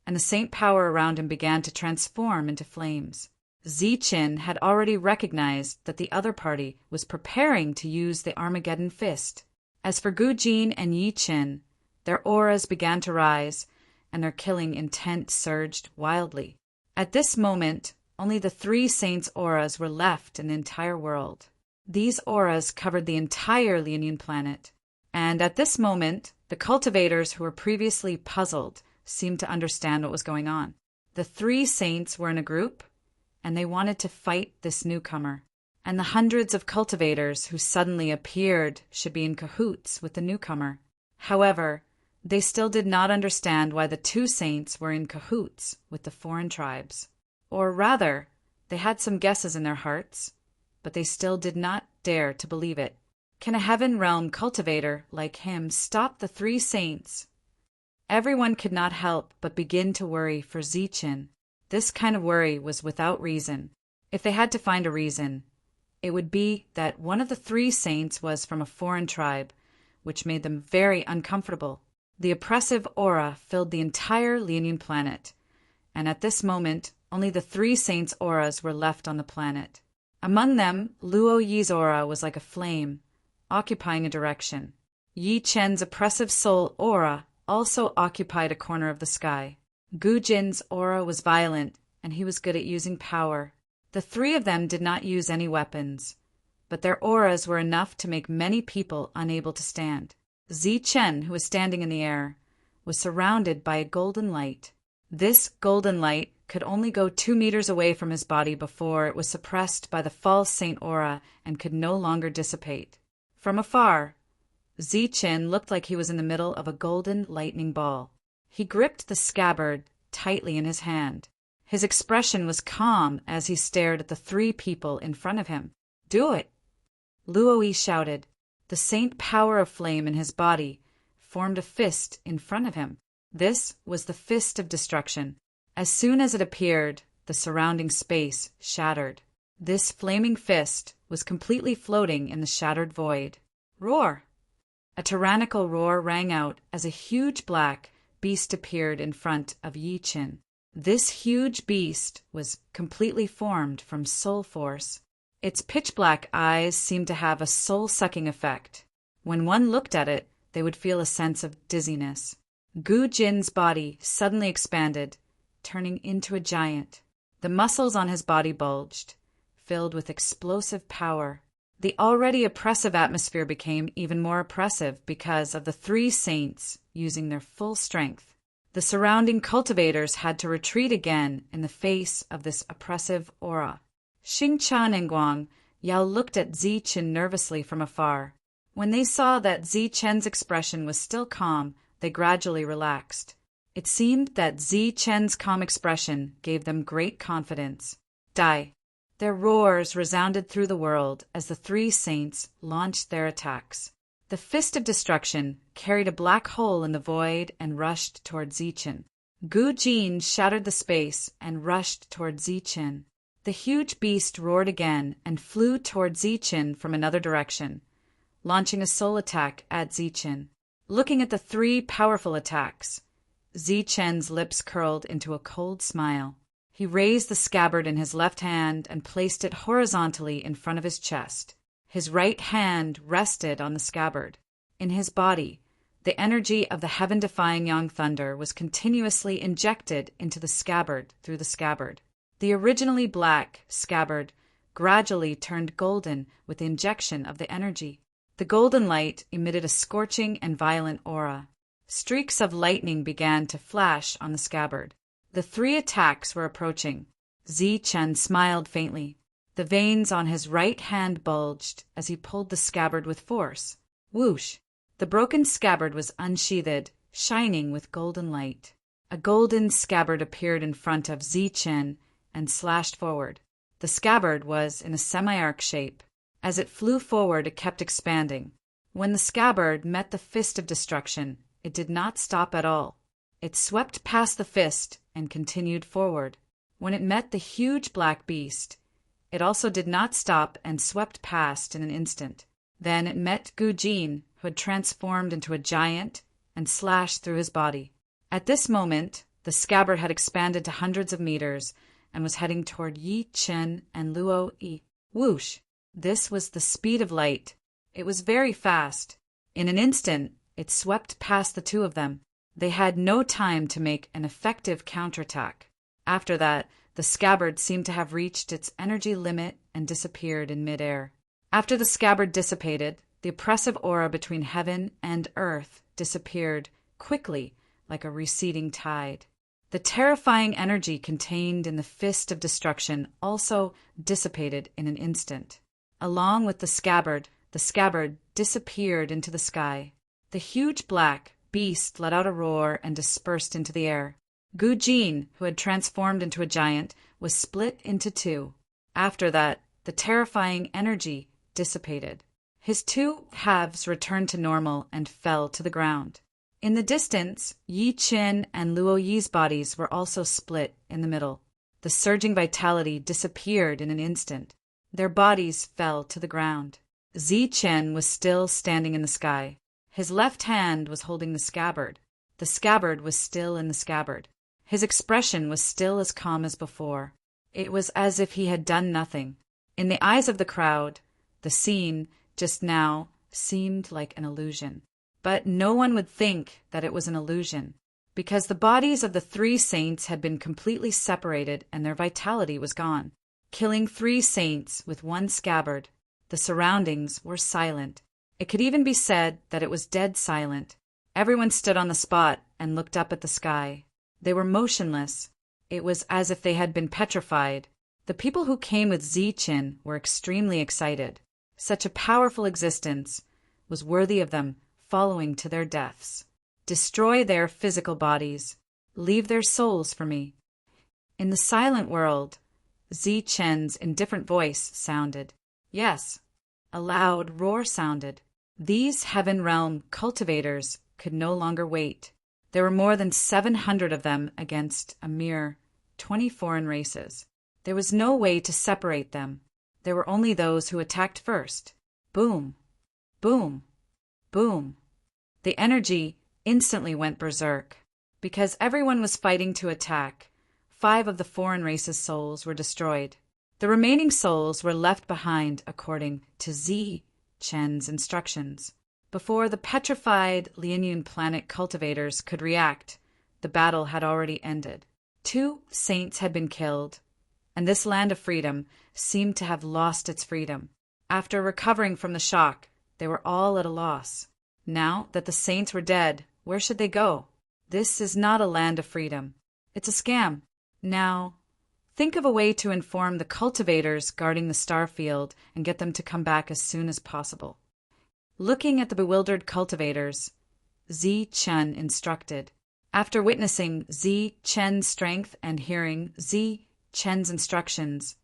and the saint power around him began to transform into flames. Zichen had already recognized that the other party was preparing to use the Armageddon fist. As for Gu Jin and Yi Chen, their auras began to rise, and their killing intent surged wildly. At this moment, only the three saints' auras were left in the entire world. These auras covered the entire Lianian planet, and at this moment, the cultivators who were previously puzzled seemed to understand what was going on. The three saints were in a group, and they wanted to fight this newcomer. And the hundreds of cultivators who suddenly appeared should be in cahoots with the newcomer. However, they still did not understand why the two saints were in cahoots with the foreign tribes. Or rather, they had some guesses in their hearts, but they still did not dare to believe it. Can a heaven realm cultivator like him stop the three saints? Everyone could not help but begin to worry for Zichen. This kind of worry was without reason. If they had to find a reason, it would be that one of the three saints was from a foreign tribe, which made them very uncomfortable. The oppressive aura filled the entire Lianian planet, and at this moment, only the three saints' auras were left on the planet. Among them, Luo Yi's aura was like a flame, occupying a direction. Yi Chen's oppressive soul aura also occupied a corner of the sky. Gu Jin's aura was violent, and he was good at using power. The three of them did not use any weapons, but their auras were enough to make many people unable to stand. Zichen, who was standing in the air, was surrounded by a golden light. This golden light could only go 2 meters away from his body before it was suppressed by the false saint aura and could no longer dissipate. From afar, Zichen looked like he was in the middle of a golden lightning ball. He gripped the scabbard tightly in his hand. His expression was calm as he stared at the three people in front of him. "Do it!" Luo Yi shouted. The saint power of flame in his body formed a fist in front of him. This was the fist of destruction. As soon as it appeared, the surrounding space shattered. This flaming fist was completely floating in the shattered void. Roar! A tyrannical roar rang out as a huge black beast appeared in front of Yi Chen. This huge beast was completely formed from soul force. Its pitch-black eyes seemed to have a soul-sucking effect. When one looked at it, they would feel a sense of dizziness. Gu Jin's body suddenly expanded, turning into a giant. The muscles on his body bulged, filled with explosive power. The already oppressive atmosphere became even more oppressive because of the three saints using their full strength. The surrounding cultivators had to retreat again in the face of this oppressive aura. Xingqian and Guang Yao looked at Zichen nervously from afar. When they saw that Zichen's expression was still calm, they gradually relaxed. It seemed that Zichen's calm expression gave them great confidence. Die! Their roars resounded through the world as the three saints launched their attacks. The fist of destruction carried a black hole in the void and rushed toward Zichen. Gu Jin shattered the space and rushed toward Zichen. The huge beast roared again and flew toward Zichen from another direction, launching a soul attack at Zichen. Looking at the three powerful attacks, Zichen's lips curled into a cold smile. He raised the scabbard in his left hand and placed it horizontally in front of his chest. His right hand rested on the scabbard. In his body, the energy of the heaven-defying Yang Thunder was continuously injected into the scabbard through the scabbard. The originally black scabbard gradually turned golden with the injection of the energy. The golden light emitted a scorching and violent aura. Streaks of lightning began to flash on the scabbard. The three attacks were approaching. Zichen smiled faintly. The veins on his right hand bulged as he pulled the scabbard with force. Whoosh! The broken scabbard was unsheathed, shining with golden light. A golden scabbard appeared in front of Zichen and slashed forward. The scabbard was in a semi-arc shape. As it flew forward, it kept expanding. When the scabbard met the fist of destruction, it did not stop at all. It swept past the fist and continued forward. When it met the huge black beast, it also did not stop and swept past in an instant. Then it met Gu Jin, who had transformed into a giant, and slashed through his body. At this moment, the scabbard had expanded to hundreds of meters, and was heading toward Yi Chen and Luo Yi. Whoosh! This was the speed of light. It was very fast. In an instant, it swept past the two of them. They had no time to make an effective counterattack. After that, the scabbard seemed to have reached its energy limit and disappeared in midair. After the scabbard dissipated, the oppressive aura between heaven and earth disappeared quickly like a receding tide. The terrifying energy contained in the fist of destruction also dissipated in an instant. Along with the scabbard disappeared into the sky. The huge black beast let out a roar and dispersed into the air. Gu Jin, who had transformed into a giant, was split into two. After that, the terrifying energy dissipated. His two halves returned to normal and fell to the ground. In the distance, Yi Chen and Luo Yi's bodies were also split in the middle. The surging vitality disappeared in an instant. Their bodies fell to the ground. Zi Chen was still standing in the sky. His left hand was holding the scabbard. The scabbard was still in the scabbard. His expression was still as calm as before. It was as if he had done nothing. In the eyes of the crowd, the scene just now seemed like an illusion. But no one would think that it was an illusion, because the bodies of the three saints had been completely separated and their vitality was gone. Killing three saints with one scabbard, the surroundings were silent. It could even be said that it was dead silent. Everyone stood on the spot and looked up at the sky. They were motionless. It was as if they had been petrified. The people who came with Zichen were extremely excited. Such a powerful existence was worthy of them following to their deaths. Destroy their physical bodies. Leave their souls for me. In the silent world, Zichen's indifferent voice sounded. Yes. A loud roar sounded. These heaven realm cultivators could no longer wait. There were more than 700 of them against a mere 20 foreign races. There was no way to separate them. There were only those who attacked first. Boom, boom, boom. The energy instantly went berserk. Because everyone was fighting to attack, 5 of the foreign race's souls were destroyed. The remaining souls were left behind according to Zi Chen's instructions. Before the petrified Lianyun planet cultivators could react, the battle had already ended. 2 saints had been killed, and this land of freedom seemed to have lost its freedom. After recovering from the shock, they were all at a loss. Now that the saints were dead, where should they go? This is not a land of freedom. It's a scam. Now, think of a way to inform the cultivators guarding the star field and get them to come back as soon as possible. Looking at the bewildered cultivators, Zi Chen instructed. After witnessing Zi Chen's strength and hearing Zi Chen's instructions,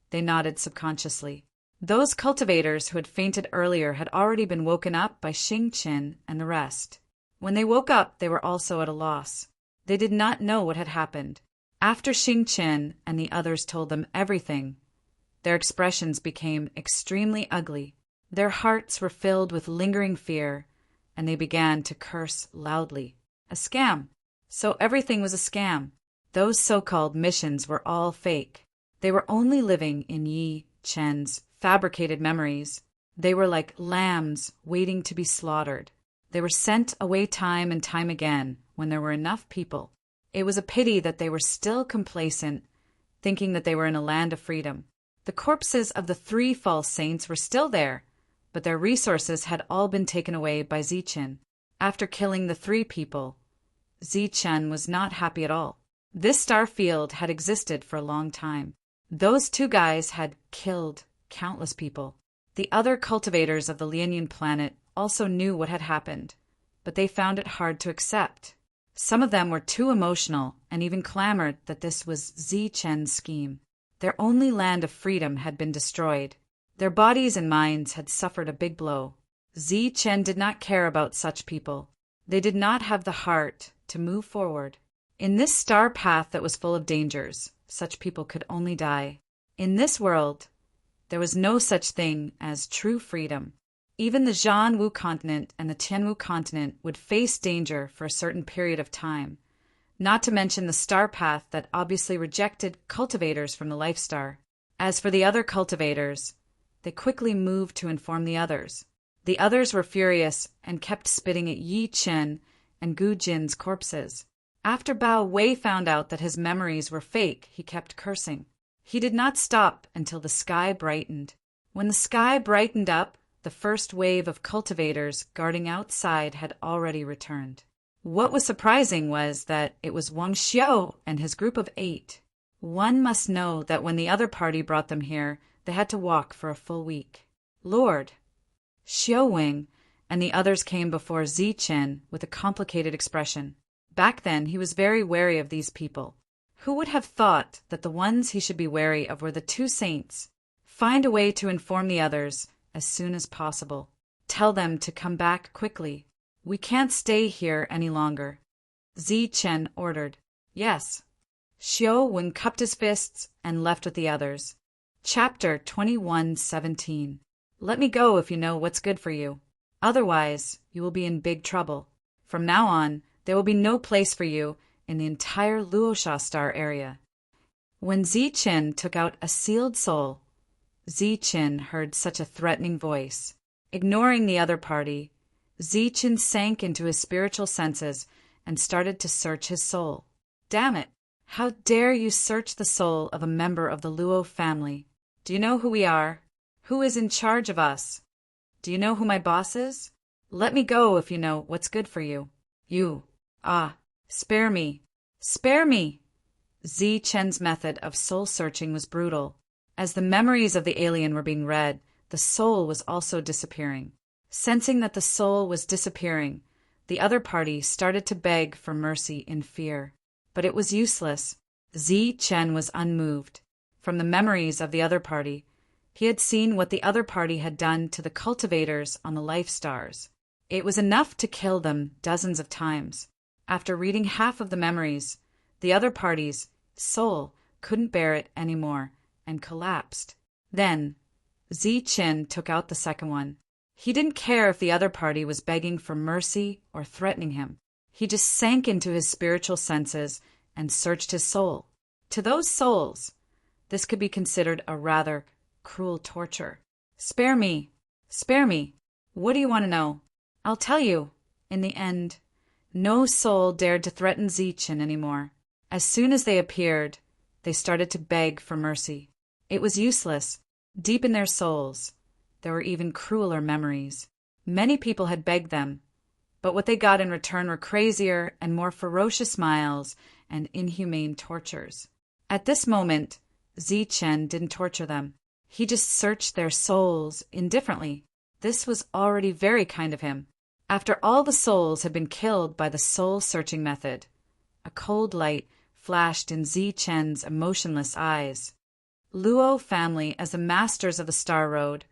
they nodded subconsciously. Those cultivators who had fainted earlier had already been woken up by Xing Qin and the rest. When they woke up, they were also at a loss. They did not know what had happened. After Xing Qin and the others told them everything, their expressions became extremely ugly. Their hearts were filled with lingering fear, and they began to curse loudly. A scam. So everything was a scam. Those so-called missions were all fake. They were only living in Yi Chen's fabricated memories. They were like lambs waiting to be slaughtered. They were sent away time and time again when there were enough people. It was a pity that they were still complacent, thinking that they were in a land of freedom. The corpses of the 3 false saints were still there, but their resources had all been taken away by Zichen. After killing the 3 people, Zichen was not happy at all. This star field had existed for a long time. Those 2 guys had killed countless people. The other cultivators of the Lianyun planet also knew what had happened, but they found it hard to accept. Some of them were too emotional and even clamored that this was Zi Chen's scheme. Their only land of freedom had been destroyed. Their bodies and minds had suffered a big blow. Zi Chen did not care about such people. They did not have the heart to move forward. In this star path that was full of dangers, such people could only die. In this world, there was no such thing as true freedom. Even the Zhanwu continent and the Tianwu continent would face danger for a certain period of time. not to mention the star path that obviously rejected cultivators from the life star. As for the other cultivators, they quickly moved to inform the others. The others were furious and kept spitting at Yi Chen and Gu Jin's corpses. After Bao Wei found out that his memories were fake, he kept cursing. He did not stop until the sky brightened. When the sky brightened up, the first wave of cultivators guarding outside had already returned. What was surprising was that it was Wang Xiao and his group of 8. One must know that when the other party brought them here, they had to walk for a full week. Lord Xiao Wing and the others came before Zi Chen with a complicated expression. Back then, he was very wary of these people. Who would have thought that the ones he should be wary of were the 2 saints? Find a way to inform the others as soon as possible. Tell them to come back quickly. We can't stay here any longer. Zi Chen ordered. Yes. Xiao Wen cupped his fists and left with the others. Chapter 21:17. Let me go if you know what's good for you. Otherwise, you will be in big trouble. From now on, there will be no place for you in the entire Luosha Star area. When Zi Chen took out a sealed soul, Zi Chen heard such a threatening voice. Ignoring the other party, Zi Chen sank into his spiritual senses and started to search his soul. Damn it! How dare you search the soul of a member of the Luo family? Do you know who we are? Who is in charge of us? Do you know who my boss is? Let me go if you know what's good for you. You. Spare me. Spare me! Zi Chen's method of soul-searching was brutal. As the memories of the alien were being read, the soul was also disappearing. Sensing that the soul was disappearing, the other party started to beg for mercy in fear. But it was useless. Zi Chen was unmoved. From the memories of the other party, he had seen what the other party had done to the cultivators on the life stars. It was enough to kill them dozens of times. After reading half of the memories, the other party's soul couldn't bear it anymore and collapsed. Then, Zi Chen took out the second one. He didn't care if the other party was begging for mercy or threatening him. He just sank into his spiritual senses and searched his soul. To those souls, this could be considered a rather cruel torture. Spare me. Spare me. What do you want to know? I'll tell you. In the end, no soul dared to threaten Zi Chen anymore. As soon as they appeared, they started to beg for mercy. It was useless. Deep in their souls, there were even crueler memories. Many people had begged them, but what they got in return were crazier and more ferocious smiles and inhumane tortures. At this moment, Zi Chen didn't torture them. He just searched their souls indifferently. This was already very kind of him. After all the souls had been killed by the soul-searching method, a cold light flashed in Zi Chen's emotionless eyes. Luo family, as the masters of the Star Road,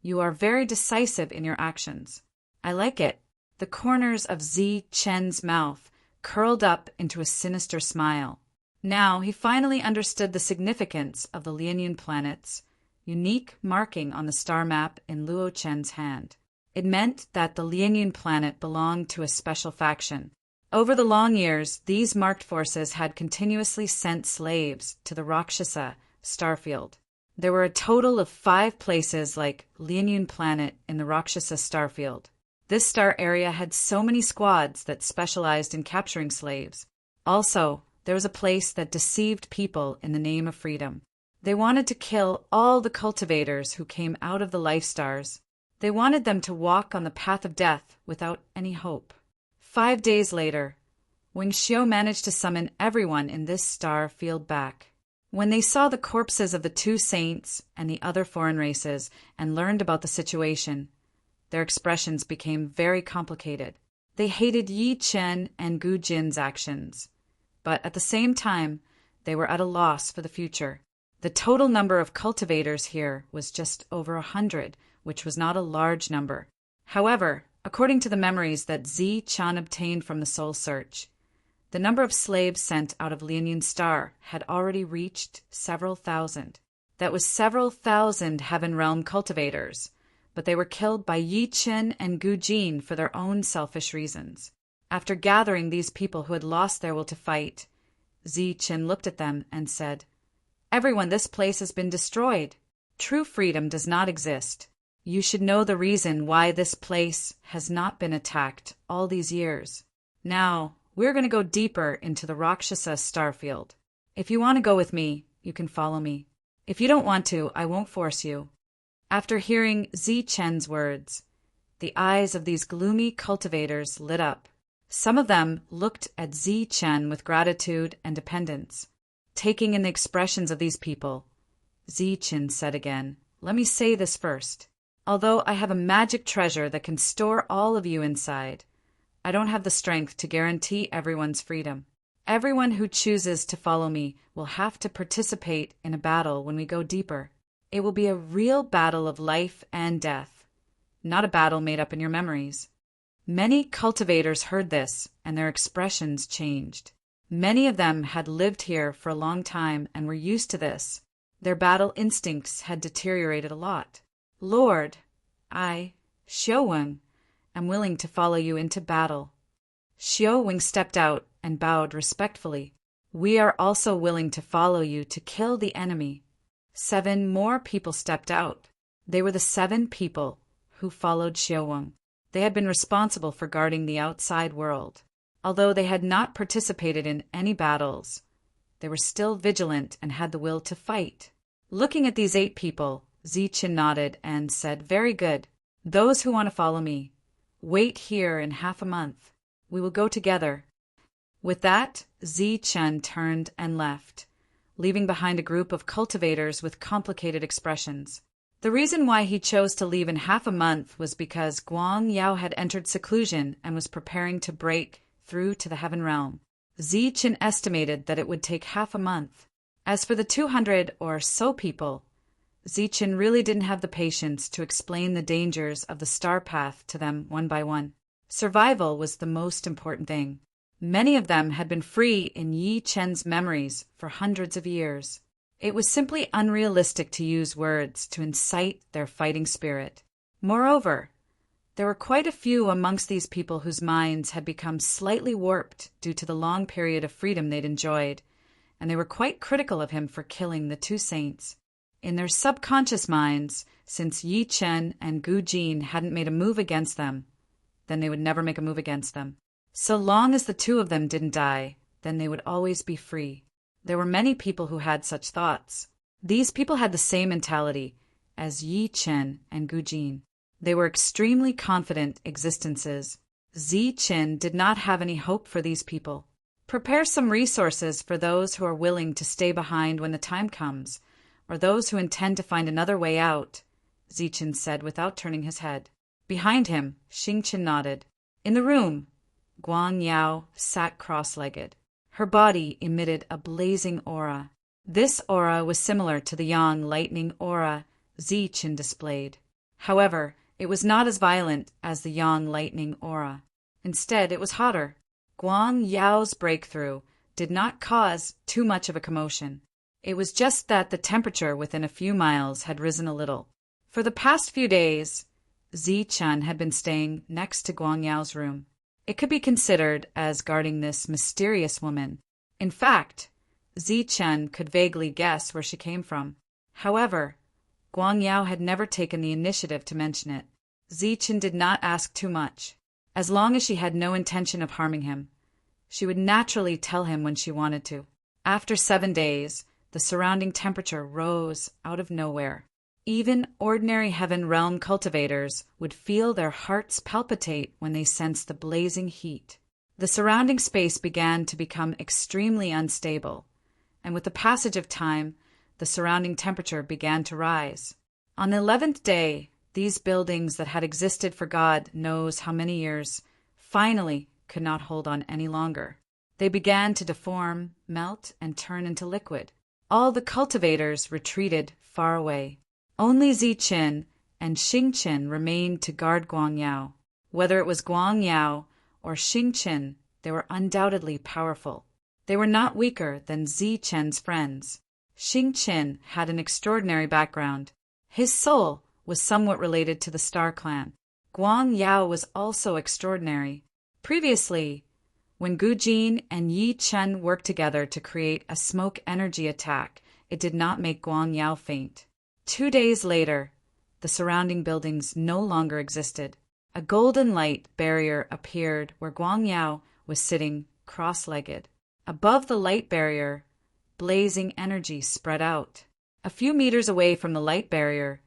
you are very decisive in your actions. I like it. The corners of Zi Chen's mouth curled up into a sinister smile. Now he finally understood the significance of the Lianyun planet's unique marking on the star map in Luo Chen's hand. It meant that the Lianyun planet belonged to a special faction. Over the long years, these marked forces had continuously sent slaves to the Rakshasa starfield. There were a total of 5 places like Lianyun planet in the Rakshasa starfield. This star area had so many squads that specialized in capturing slaves. Also, there was a place that deceived people in the name of freedom. They wanted to kill all the cultivators who came out of the life stars. They wanted them to walk on the path of death without any hope. 5 days later, Wing Xiu managed to summon everyone in this star field back. When they saw the corpses of the 2 saints and the other foreign races and learned about the situation, their expressions became very complicated. They hated Yi Chen and Gu Jin's actions, but at the same time, they were at a loss for the future. The total number of cultivators here was just over 100, which was not a large number. However, according to the memories that Zi Chen obtained from the soul search, the number of slaves sent out of Lianyun Star had already reached several thousand. That was several thousand Heaven Realm cultivators, but they were killed by Yi Chen and Gu Jin for their own selfish reasons. After gathering these people who had lost their will to fight, Zichen looked at them and said, "Everyone, this place has been destroyed. True freedom does not exist. You should know the reason why this place has not been attacked all these years. Now, we're going to go deeper into the Rakshasa starfield. If you want to go with me, you can follow me. If you don't want to, I won't force you." After hearing Zichen's words, the eyes of these gloomy cultivators lit up. Some of them looked at Zichen with gratitude and dependence. Taking in the expressions of these people, Zichen said again, "Let me say this first. Although I have a magic treasure that can store all of you inside, I don't have the strength to guarantee everyone's freedom. Everyone who chooses to follow me will have to participate in a battle when we go deeper. It will be a real battle of life and death, not a battle made up in your memories." Many cultivators heard this, and their expressions changed. Many of them had lived here for a long time and were used to this. Their battle instincts had deteriorated a lot. "Lord, I, Xiaoweng, am willing to follow you into battle." Xiaoweng stepped out and bowed respectfully. "We are also willing to follow you to kill the enemy." 7 more people stepped out. They were the 7 people who followed Xiaoweng. They had been responsible for guarding the outside world. Although they had not participated in any battles, they were still vigilant and had the will to fight. Looking at these 8 people, Zichen nodded and said, "Very good. Those who want to follow me, wait here in half a month. We will go together." With that, Zichen turned and left, leaving behind a group of cultivators with complicated expressions. The reason why he chose to leave in half a month was because Guang Yao had entered seclusion and was preparing to break through to the heaven realm. Zichen estimated that it would take half a month. As for the 200 or so people, Zichen really didn't have the patience to explain the dangers of the star path to them one by one. Survival was the most important thing. Many of them had been free in Yi Chen's memories for hundreds of years. It was simply unrealistic to use words to incite their fighting spirit. Moreover, there were quite a few amongst these people whose minds had become slightly warped due to the long period of freedom they'd enjoyed, and they were quite critical of him for killing the 2 saints. In their subconscious minds, since Yi Chen and Gu Jin hadn't made a move against them, then they would never make a move against them. So long as the 2 of them didn't die, then they would always be free. There were many people who had such thoughts. These people had the same mentality as Yi Chen and Gu Jin. They were extremely confident existences. Zichen did not have any hope for these people. "Prepare some resources for those who are willing to stay behind when the time comes, or those who intend to find another way out," Zichen said without turning his head. Behind him, Xingchen nodded. In the room, Guang Yao sat cross-legged. Her body emitted a blazing aura. This aura was similar to the yang lightning aura Zichen displayed. However, it was not as violent as the yang lightning aura. Instead, it was hotter. Guang Yao's breakthrough did not cause too much of a commotion. It was just that the temperature within a few miles had risen a little. For the past few days, Zichen had been staying next to Guang Yao's room. It could be considered as guarding this mysterious woman. In fact, Zichen could vaguely guess where she came from. However, Guang Yao had never taken the initiative to mention it. Zichen did not ask too much. As long as she had no intention of harming him, she would naturally tell him when she wanted to. After 7 days, the surrounding temperature rose out of nowhere. Even ordinary heaven realm cultivators would feel their hearts palpitate when they sensed the blazing heat. The surrounding space began to become extremely unstable, and with the passage of time, the surrounding temperature began to rise. On the 11th day, these buildings that had existed for God knows how many years finally could not hold on any longer. They began to deform, melt, and turn into liquid. All the cultivators retreated far away. Only Zichen and Xingchen remained to guard Guang Yao. Whether it was Guang Yao or Xingchen, they were undoubtedly powerful. They were not weaker than Zichen's friends. Xingchen had an extraordinary background. His soul was somewhat related to the Star Clan. Guang Yao was also extraordinary. Previously, when Gu Jin and Yi Chen worked together to create a smoke energy attack, it did not make Guang Yao faint. 2 days later, the surrounding buildings no longer existed. A golden light barrier appeared where Guang Yao was sitting cross-legged. Above the light barrier, blazing energy spread out. A few meters away from the light barrier,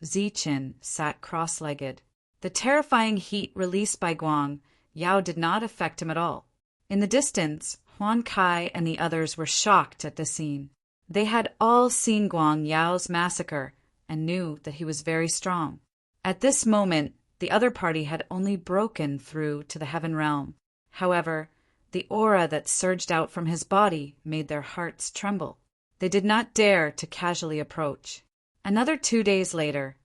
Ziqin sat cross-legged. The terrifying heat released by Guang Yao did not affect him at all. In the distance, Huan Kai and the others were shocked at the scene. They had all seen Guang Yao's massacre and knew that he was very strong. At this moment, the other party had only broken through to the heaven realm. However, the aura that surged out from his body made their hearts tremble. They did not dare to casually approach. Another 2 days later,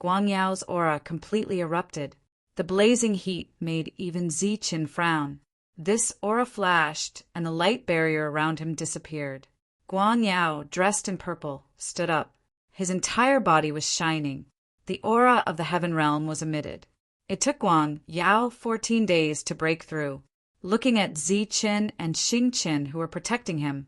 Guang Yao's aura completely erupted. The blazing heat made even Ziqin frown. This aura flashed, and the light barrier around him disappeared. Guang Yao, dressed in purple, stood up. His entire body was shining. The aura of the heaven realm was emitted. It took Guang Yao 14 days to break through. Looking at Ziqin and Xingqin, who were protecting him,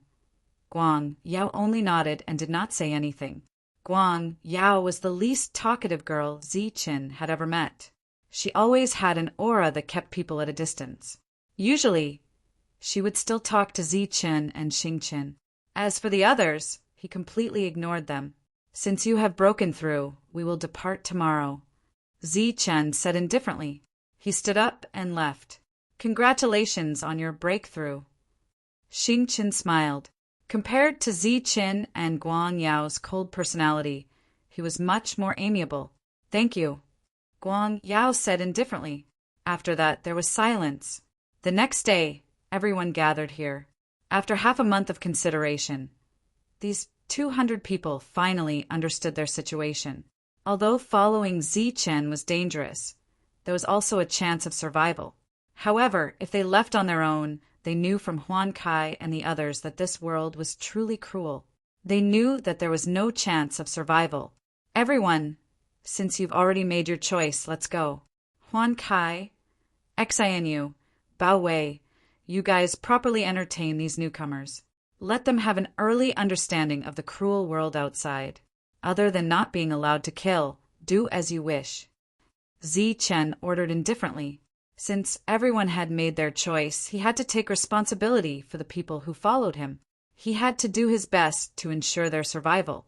Guang Yao only nodded and did not say anything. Guang Yao was the least talkative girl Ziqin had ever met. She always had an aura that kept people at a distance. Usually, she would still talk to Ziqin and Xingqin. As for the others, he completely ignored them. "Since you have broken through, we will depart tomorrow," Ziqin said indifferently. He stood up and left. "Congratulations on your breakthrough." Xingqin smiled. Compared to Ziqin and Guang Yao's cold personality, he was much more amiable. "Thank you," Guang Yao said indifferently. After that, there was silence. The next day, everyone gathered here. After half a month of consideration, these 200 people finally understood their situation. Although following Ziqin was dangerous, there was also a chance of survival. However, if they left on their own, they knew from Huan Kai and the others that this world was truly cruel. They knew that there was no chance of survival. "Everyone, since you've already made your choice, let's go." Huan Kai, Xinu, Bao Wei, you guys properly entertain these newcomers. Let them have an early understanding of the cruel world outside. Other than not being allowed to kill, do as you wish. Ziqin ordered indifferently. Since everyone had made their choice, he had to take responsibility for the people who followed him. He had to do his best to ensure their survival.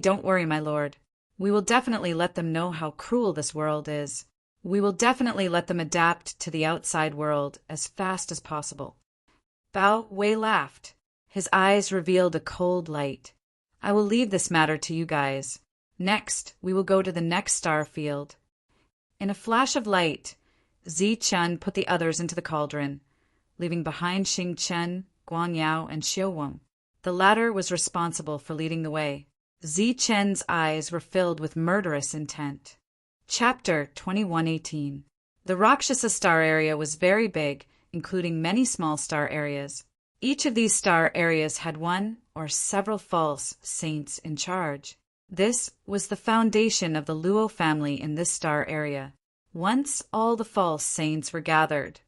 "Don't worry, my lord. We will definitely let them know how cruel this world is. We will definitely let them adapt to the outside world as fast as possible." Bao Wei laughed. His eyes revealed a cold light. "I will leave this matter to you guys. Next, we will go to the next star field." In a flash of light, Ziqin put the others into the cauldron, leaving behind Xingqin, Guang Yao, and Xiuweng. The latter was responsible for leading the way. Ziqin's eyes were filled with murderous intent. Chapter 2118. The Rakshasa star area was very big, including many small star areas. Each of these star areas had one or several false saints in charge. This was the foundation of the Luo family in this star area. Once all the false saints were gathered,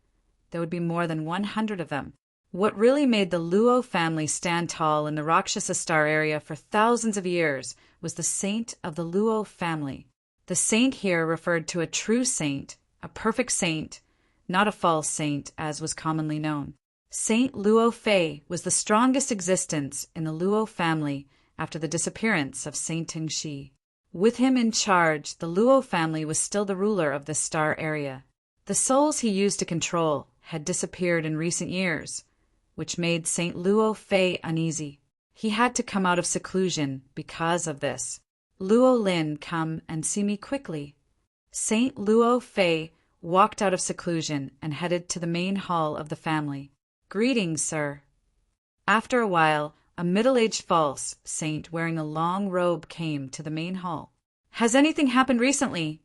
there would be more than 100 of them. What really made the Luo family stand tall in the Rakshasa star area for thousands of years was the saint of the Luo family. The saint here referred to a true saint, a perfect saint, not a false saint as was commonly known. Saint Luo Fei was the strongest existence in the Luo family after the disappearance of Saint Tingxi. With him in charge, the Luo family was still the ruler of this star area. The souls he used to control had disappeared in recent years, which made Saint Luo Fei uneasy. He had to come out of seclusion because of this. "Luo Lin, come and see me quickly." Saint Luo Fei walked out of seclusion and headed to the main hall of the family. "Greetings, sir." After a while, a middle-aged false saint wearing a long robe came to the main hall. "Has anything happened recently?"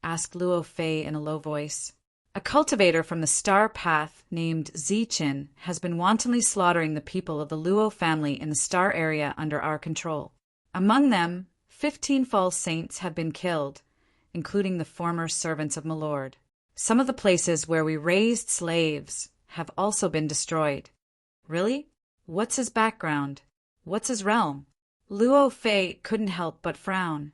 asked Luo Fei in a low voice. "A cultivator from the star path named Ziqin has been wantonly slaughtering the people of the Luo family in the star area under our control. Among them, 15 false saints have been killed, including the former servants of my lord." Some of the places where we raised slaves have also been destroyed. Really? What's his background? What's his realm? Luo Fei couldn't help but frown.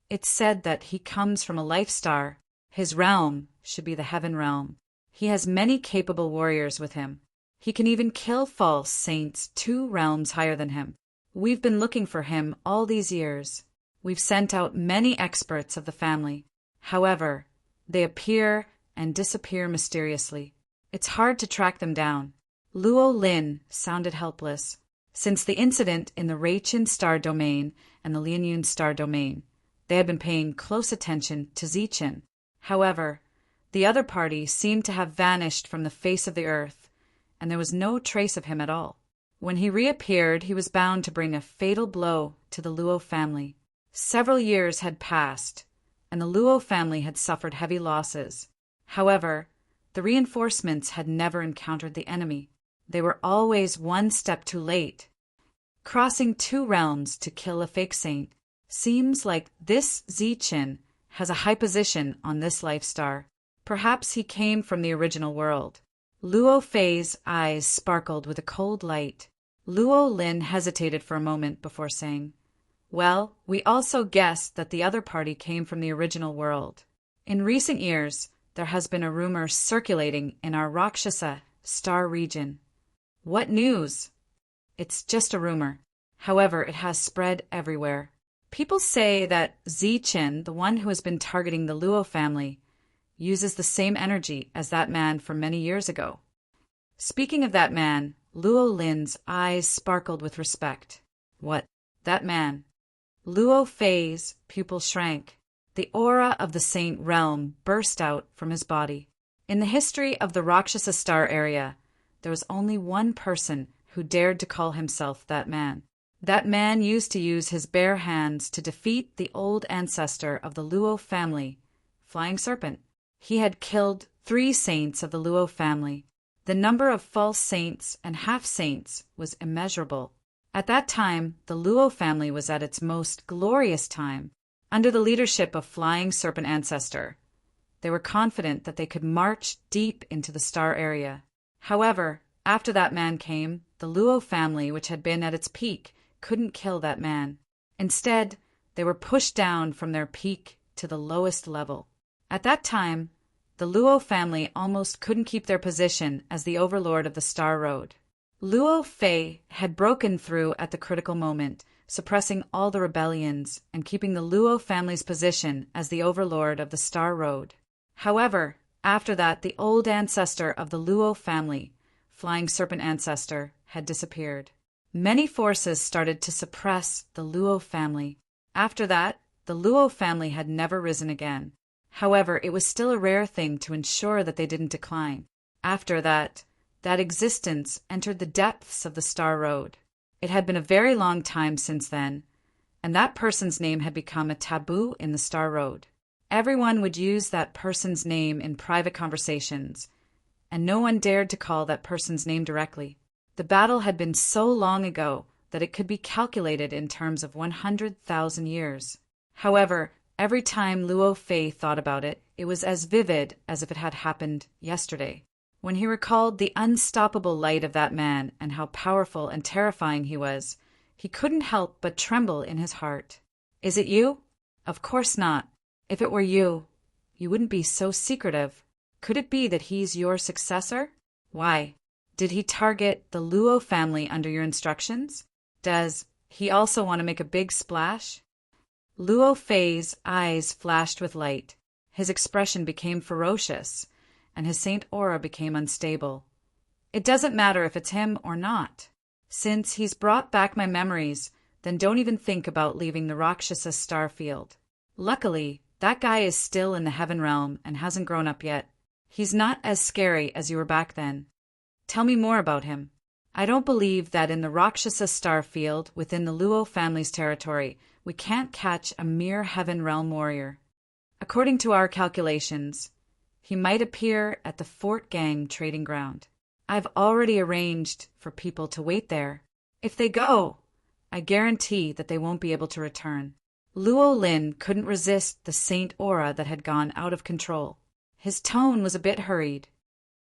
It's said that he comes from a life star. His realm should be the heaven realm. He has many capable warriors with him. He can even kill false saints 2 realms higher than him. We've been looking for him all these years. We've sent out many experts of the family. However, they appear and disappear mysteriously. It's hard to track them down. Luo Lin sounded helpless. Since the incident in the Reichen star domain and the Lianyun star domain, they had been paying close attention to Zichen. However, the other party seemed to have vanished from the face of the earth, and there was no trace of him at all. When he reappeared, he was bound to bring a fatal blow to the Luo family. Several years had passed, and the Luo family had suffered heavy losses. However, the reinforcements had never encountered the enemy. They were always one step too late. Crossing 2 realms to kill a fake saint. Seems like this Zichen has a high position on this life star. Perhaps he came from the original world. Luo Fei's eyes sparkled with a cold light. Luo Lin hesitated for a moment before saying, "Well, we also guessed that the other party came from the original world. In recent years, there has been a rumor circulating in our Rakshasa star region." "What news?" "It's just a rumor. However, it has spread everywhere. People say that Zichen, the one who has been targeting the Luo family, uses the same energy as that man from many years ago." Speaking of that man, Luo Lin's eyes sparkled with respect. "What? That man?" Luo Fei's pupil shrank. The aura of the saint realm burst out from his body. In the history of the Rakshasa star area, there was only one person who dared to call himself that man. That man used to use his bare hands to defeat the old ancestor of the Luo family, Flying Serpent. He had killed 3 saints of the Luo family. The number of false saints and half-saints was immeasurable. At that time, the Luo family was at its most glorious time, under the leadership of Flying Serpent Ancestor. They were confident that they could march deep into the star area. However, after that man came, the Luo family, which had been at its peak, couldn't kill that man. Instead, they were pushed down from their peak to the lowest level. At that time, the Luo family almost couldn't keep their position as the overlord of the Star Road. Luo Fei had broken through at the critical moment, suppressing all the rebellions and keeping the Luo family's position as the overlord of the Star Road. However, after that, the old ancestor of the Luo family, Flying Serpent Ancestor, had disappeared. Many forces started to suppress the Luo family. After that, the Luo family had never risen again. However, it was still a rare thing to ensure that they didn't decline. After that, that existence entered the depths of the Star Road. It had been a very long time since then, and that person's name had become a taboo in the Star Road. Everyone would use that person's name in private conversations, and no one dared to call that person's name directly. The battle had been so long ago that it could be calculated in terms of 100,000 years. However, every time Luo Fei thought about it, it was as vivid as if it had happened yesterday. When he recalled the unstoppable light of that man and how powerful and terrifying he was, he couldn't help but tremble in his heart. "Is it you?" "Of course not. If it were you, you wouldn't be so secretive. Could it be that he's your successor?" "Why? Did he target the Luo family under your instructions? Does he also want to make a big splash?" Luo Fei's eyes flashed with light. His expression became ferocious, and his saint aura became unstable. "It doesn't matter if it's him or not. Since he's brought back my memories, then don't even think about leaving the Rakshasa star field. Luckily, that guy is still in the heaven realm and hasn't grown up yet. He's not as scary as you were back then. Tell me more about him." "I don't believe that in the Rakshasa star field within the Luo family's territory, we can't catch a mere heaven realm warrior. According to our calculations, he might appear at the Fort Gang trading ground. I've already arranged for people to wait there. If they go, I guarantee that they won't be able to return." Luo Lin couldn't resist the saint aura that had gone out of control. His tone was a bit hurried.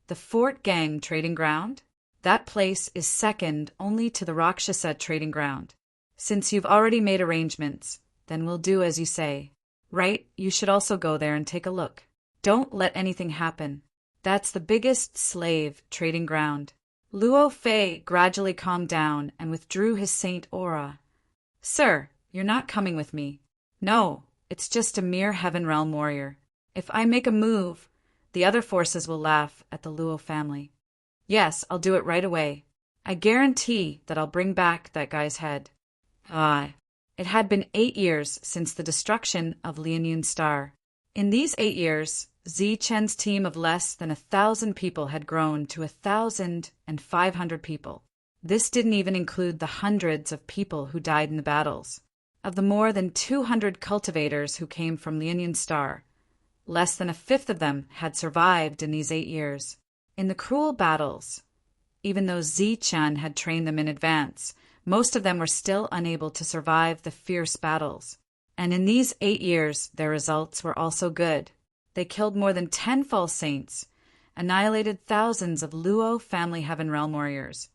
The Fort Gang trading ground? That place is second only to the Rakshasa trading ground. Since you've already made arrangements, then we'll do as you say. Right, you should also go there and take a look. Don't let anything happen. That's the biggest slave trading ground. Luo Fei gradually calmed down and withdrew his saint aura. Sir, you're not coming with me. No, it's just a mere heaven realm warrior. If I make a move, the other forces will laugh at the Luo family. Yes, I'll do it right away. I guarantee that I'll bring back that guy's head. It had been 8 years since the destruction of Lianyun Star. In these 8 years, Zichen's team of less than 1,000 people had grown to 1,500 people. This didn't even include the hundreds of people who died in the battles. Of the more than 200 cultivators who came from Lianyun Star, less than a fifth of them had survived in these 8 years. In the cruel battles, even though Zichen had trained them in advance, most of them were still unable to survive the fierce battles. And in these 8 years, their results were also good. They killed more than 10 false saints, annihilated thousands of Luo family heaven realm warriors,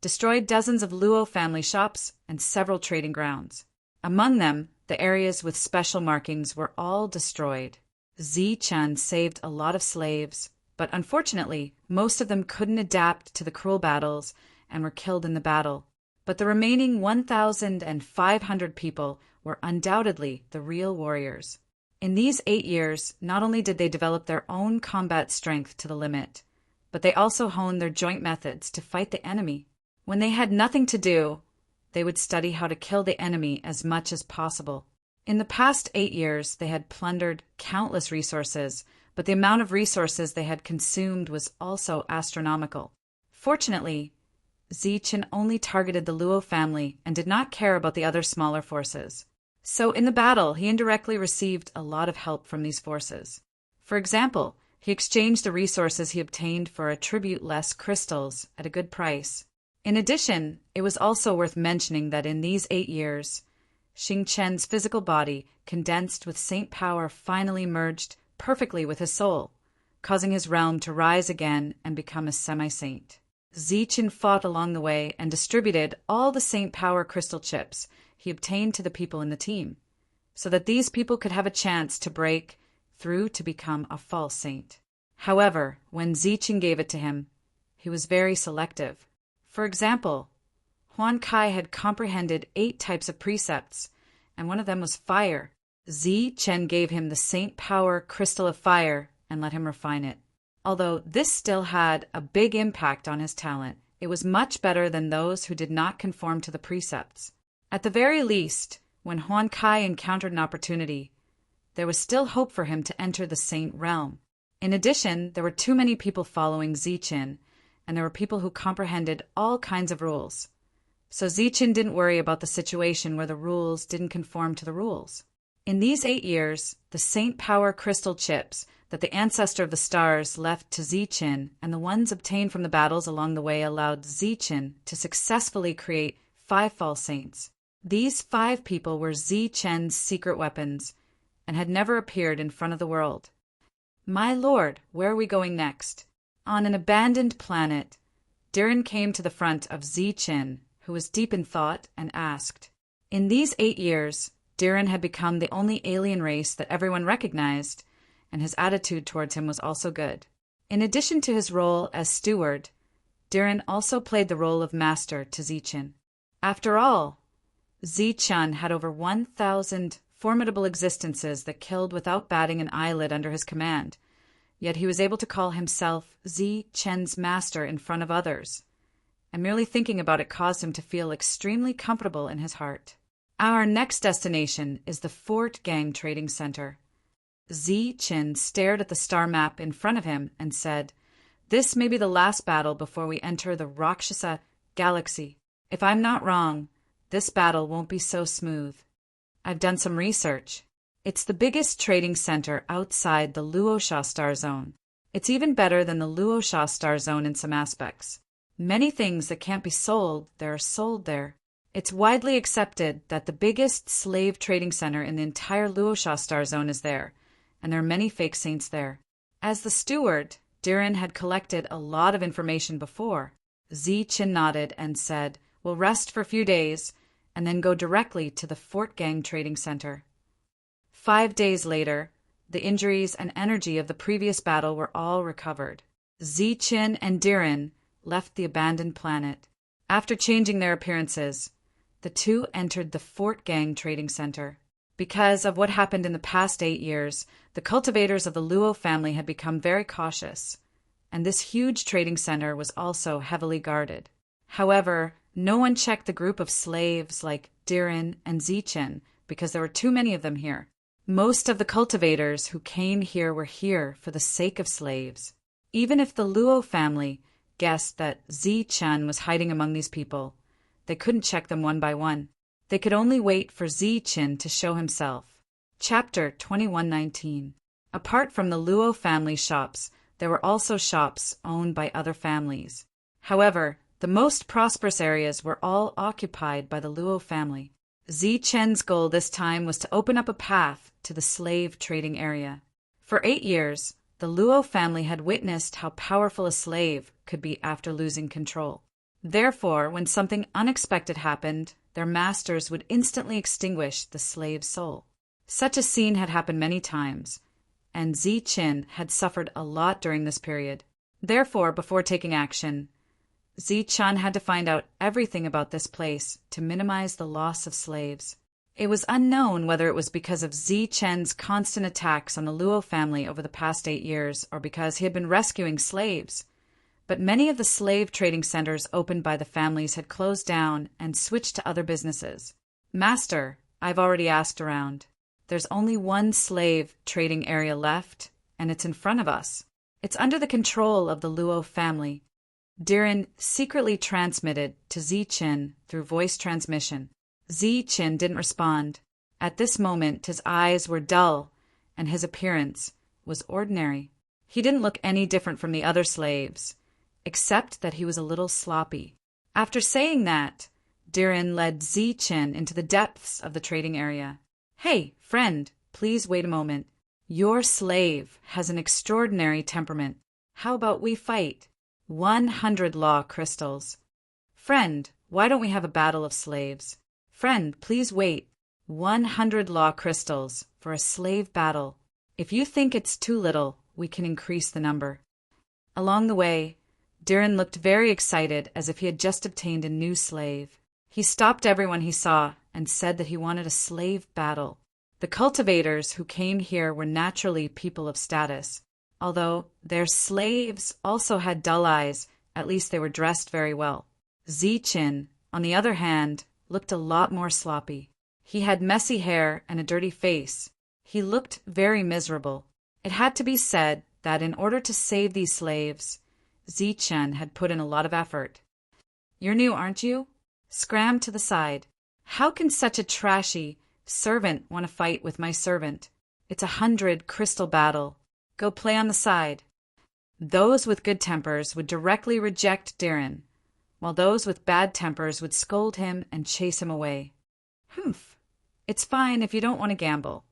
destroyed dozens of Luo family shops and several trading grounds. Among them, the areas with special markings were all destroyed. Zichen saved a lot of slaves, but unfortunately, most of them couldn't adapt to the cruel battles and were killed in the battle. But the remaining 1,500 people were undoubtedly the real warriors. In these 8 years, not only did they develop their own combat strength to the limit, but they also honed their joint methods to fight the enemy. When they had nothing to do, they would study how to kill the enemy as much as possible. In the past 8 years, they had plundered countless resources, but the amount of resources they had consumed was also astronomical. Fortunately, Zichen only targeted the Luo family and did not care about the other smaller forces. So in the battle, he indirectly received a lot of help from these forces. For example, he exchanged the resources he obtained for attribute-less crystals at a good price. In addition, it was also worth mentioning that in these 8 years, Xing Chen's physical body, condensed with saint power, finally merged perfectly with his soul, causing his realm to rise again and become a semi-saint. Zichen fought along the way and distributed all the saint power crystal chips he obtained to the people in the team, so that these people could have a chance to break through to become a false saint. However, when Zichen gave it to him, he was very selective. For example, Huan Kai had comprehended 8 types of precepts, and one of them was fire. Zichen gave him the saint power crystal of fire and let him refine it. Although this still had a big impact on his talent, it was much better than those who did not conform to the precepts. At the very least, when Huan Kai encountered an opportunity, there was still hope for him to enter the saint realm. In addition, there were too many people following Zichen, and there were people who comprehended all kinds of rules. So Zichen didn't worry about the situation where the rules didn't conform to the rules. In these 8 years, the saint power crystal chips that the ancestor of the stars left to Zichen and the ones obtained from the battles along the way allowed Zichen to successfully create 5 false saints. These 5 people were Zichen's secret weapons and had never appeared in front of the world. My lord, where are we going next? On an abandoned planet, Diren came to the front of Zichen, who was deep in thought, and asked. In these 8 years, Diren had become the only alien race that everyone recognized, and his attitude towards him was also good. In addition to his role as steward, Diren also played the role of master to Zichen. After all, Zichen had over 1,000 formidable existences that killed without batting an eyelid under his command, yet he was able to call himself Zichen's master in front of others, and merely thinking about it caused him to feel extremely comfortable in his heart. Our next destination is the Fort Gang Trading Center. Zichen stared at the star map in front of him and said, "This may be the last battle before we enter the Rakshasa galaxy. If I'm not wrong, this battle won't be so smooth. I've done some research. It's the biggest trading center outside the Luosha Star Zone. It's even better than the Luosha Star Zone in some aspects. Many things that can't be sold there are sold there. It's widely accepted that the biggest slave trading center in the entire Luosha Star Zone is there, and there are many fake saints there. As the steward, Dirin had collected a lot of information before. Zichen nodded and said, "We'll rest for a few days and then go directly to the Fort Gang Trading Center." 5 days later, the injuries and energy of the previous battle were all recovered. Zichen and Dirin left the abandoned planet. After changing their appearances, the two entered the Fort Gang Trading Center. Because of what happened in the past 8 years, the cultivators of the Luo family had become very cautious, and this huge trading center was also heavily guarded. However, no one checked the group of slaves like Dirin and Zichen because there were too many of them here. Most of the cultivators who came here were here for the sake of slaves. Even if the Luo family guessed that Zichen was hiding among these people, they couldn't check them one by one. They could only wait for Zichen to show himself. Chapter 2119. Apart from the Luo family shops, there were also shops owned by other families. However, the most prosperous areas were all occupied by the Luo family. Zichen's goal this time was to open up a path to the slave trading area. For 8 years, the Luo family had witnessed how powerful a slave could be after losing control. Therefore, when something unexpected happened, their masters would instantly extinguish the slave's soul. Such a scene had happened many times, and Zichen had suffered a lot during this period. Therefore, before taking action, Zichen had to find out everything about this place to minimize the loss of slaves. It was unknown whether it was because of Zichen's constant attacks on the Luo family over the past 8 years or because he had been rescuing slaves. But many of the slave trading centers opened by the families had closed down and switched to other businesses. "Master, I've already asked around. There's only one slave trading area left, and it's in front of us. It's under the control of the Luo family." Dirin secretly transmitted to Zichen through voice transmission. Zichen didn't respond. At this moment, his eyes were dull, and his appearance was ordinary. He didn't look any different from the other slaves, except that he was a little sloppy. After saying that, Dirin led Zichen into the depths of the trading area. "Hey, friend, please wait a moment. Your slave has an extraordinary temperament. How about we fight? 100 law crystals. Friend, why don't we have a battle of slaves? Friend, please wait. 100 law crystals for a slave battle. If you think it's too little, we can increase the number." Along the way, Dirin looked very excited as if he had just obtained a new slave. He stopped everyone he saw and said that he wanted a slave battle. The cultivators who came here were naturally people of status. Although their slaves also had dull eyes, at least they were dressed very well. Zichen, on the other hand, looked a lot more sloppy. He had messy hair and a dirty face. He looked very miserable. It had to be said that in order to save these slaves, Zichen had put in a lot of effort. "You're new, aren't you? Scram to the side. How can such a trashy servant want to fight with my servant? It's 100 crystal battle. Go play on the side." Those with good tempers would directly reject Dirin, while those with bad tempers would scold him and chase him away. "Humph. It's fine if you don't want to gamble,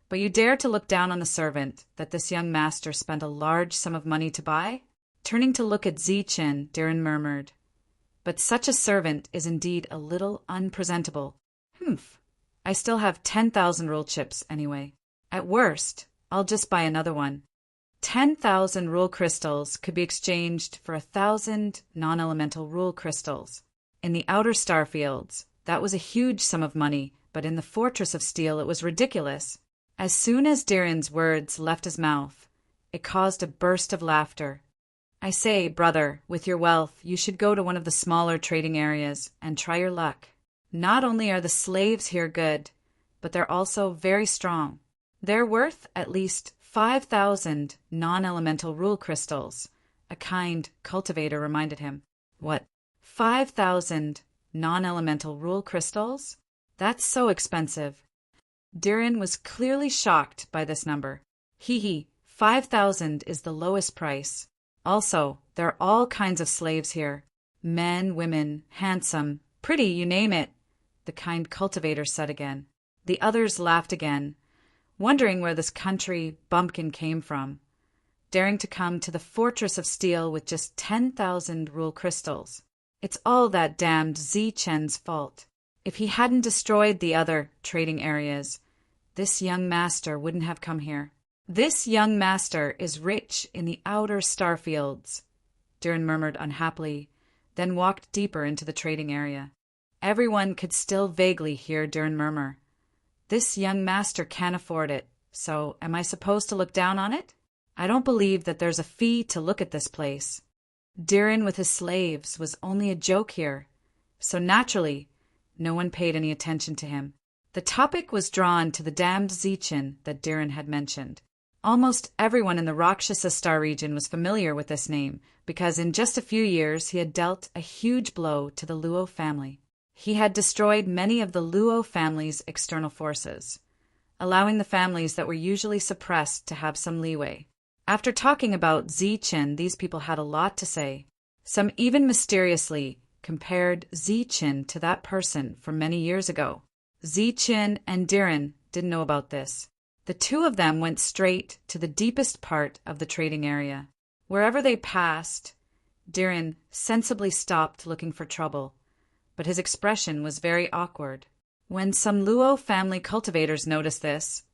but you dare to look down on the servant that this young master spent a large sum of money to buy?" Turning to look at Zichen, Dirin murmured, "But such a servant is indeed a little unpresentable. Humph. I still have 10,000 rule chips anyway. At worst, I'll just buy another one." 10,000 rule crystals could be exchanged for 1,000 non-elemental rule crystals. In the outer star fields, that was a huge sum of money, but in the Fortress of Steel it was ridiculous. As soon as Dirin's words left his mouth, it caused a burst of laughter. "I say, brother, with your wealth, you should go to one of the smaller trading areas and try your luck. Not only are the slaves here good, but they're also very strong. They're worth at least 5,000 non-elemental rule crystals," a kind cultivator reminded him. "What? 5,000 non-elemental rule crystals? That's so expensive." Dirin was clearly shocked by this number. Hee, 5,000 is the lowest price. Also, there are all kinds of slaves here. Men, women, handsome, pretty, you name it, the kind cultivator said again. The others laughed again, wondering where this country bumpkin came from. daring to come to the fortress of steel with just 10,000 rule crystals. It's all that damned Zichen's fault. If he hadn't destroyed the other trading areas, this young master wouldn't have come here. This young master is rich in the outer starfields, Diren murmured unhappily, then walked deeper into the trading area. Everyone could still vaguely hear Diren murmur. This young master can't afford it, so am I supposed to look down on it? I don't believe that there's a fee to look at this place. Diren with his slaves was only a joke here, so naturally, no one paid any attention to him. The topic was drawn to the damned Zichen that Diren had mentioned. Almost everyone in the Rakshasa Star region was familiar with this name, because in just a few years he had dealt a huge blow to the Luo family. He had destroyed many of the Luo family's external forces, allowing the families that were usually suppressed to have some leeway. After talking about Zichen, these people had a lot to say. Some even mysteriously compared Zichen to that person from many years ago. Zichen and Diren didn't know about this. The two of them went straight to the deepest part of the trading area. Wherever they passed, Diren sensibly stopped looking for trouble, but his expression was very awkward. When some Luo family cultivators noticed this,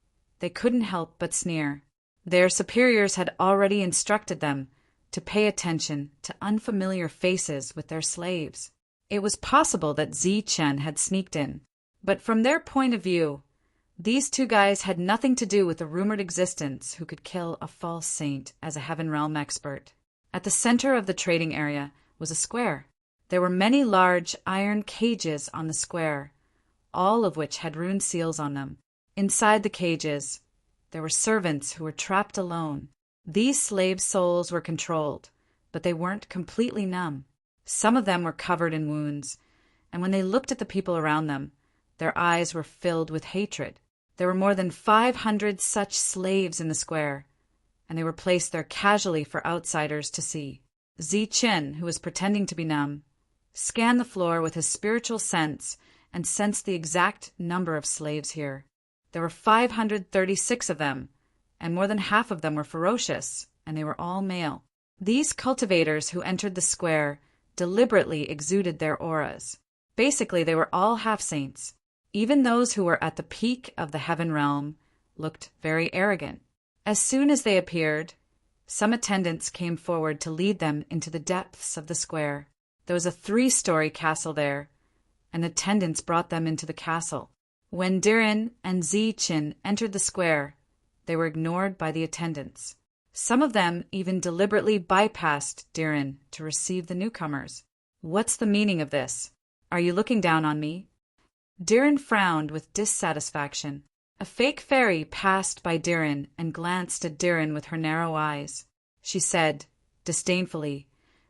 they couldn't help but sneer. Their superiors had already instructed them to pay attention to unfamiliar faces with their slaves. It was possible that Zichen had sneaked in, but from their point of view, these two guys had nothing to do with the rumored existence who could kill a false saint as a Heaven Realm expert. At the center of the trading area was a square. There were many large iron cages on the square, all of which had rune seals on them. Inside the cages, there were servants who were trapped alone. These slave souls were controlled, but they weren't completely numb. Some of them were covered in wounds, and when they looked at the people around them, their eyes were filled with hatred. There were more than 500 such slaves in the square, and they were placed there casually for outsiders to see. Zichen, who was pretending to be numb, scanned the floor with his spiritual sense and sensed the exact number of slaves here. There were 536 of them, and more than half of them were ferocious, and they were all male. These cultivators who entered the square deliberately exuded their auras. Basically, they were all half-saints. Even those who were at the peak of the Heaven Realm looked very arrogant. As soon as they appeared, some attendants came forward to lead them into the depths of the square. There was a 3-story castle there, and attendants brought them into the castle. When Diren and Zichen entered the square, they were ignored by the attendants. Some of them even deliberately bypassed Diren to receive the newcomers. What's the meaning of this? Are you looking down on me? Diren frowned with dissatisfaction. A fake fairy passed by Diren and glanced at Diren with her narrow eyes. She said, disdainfully,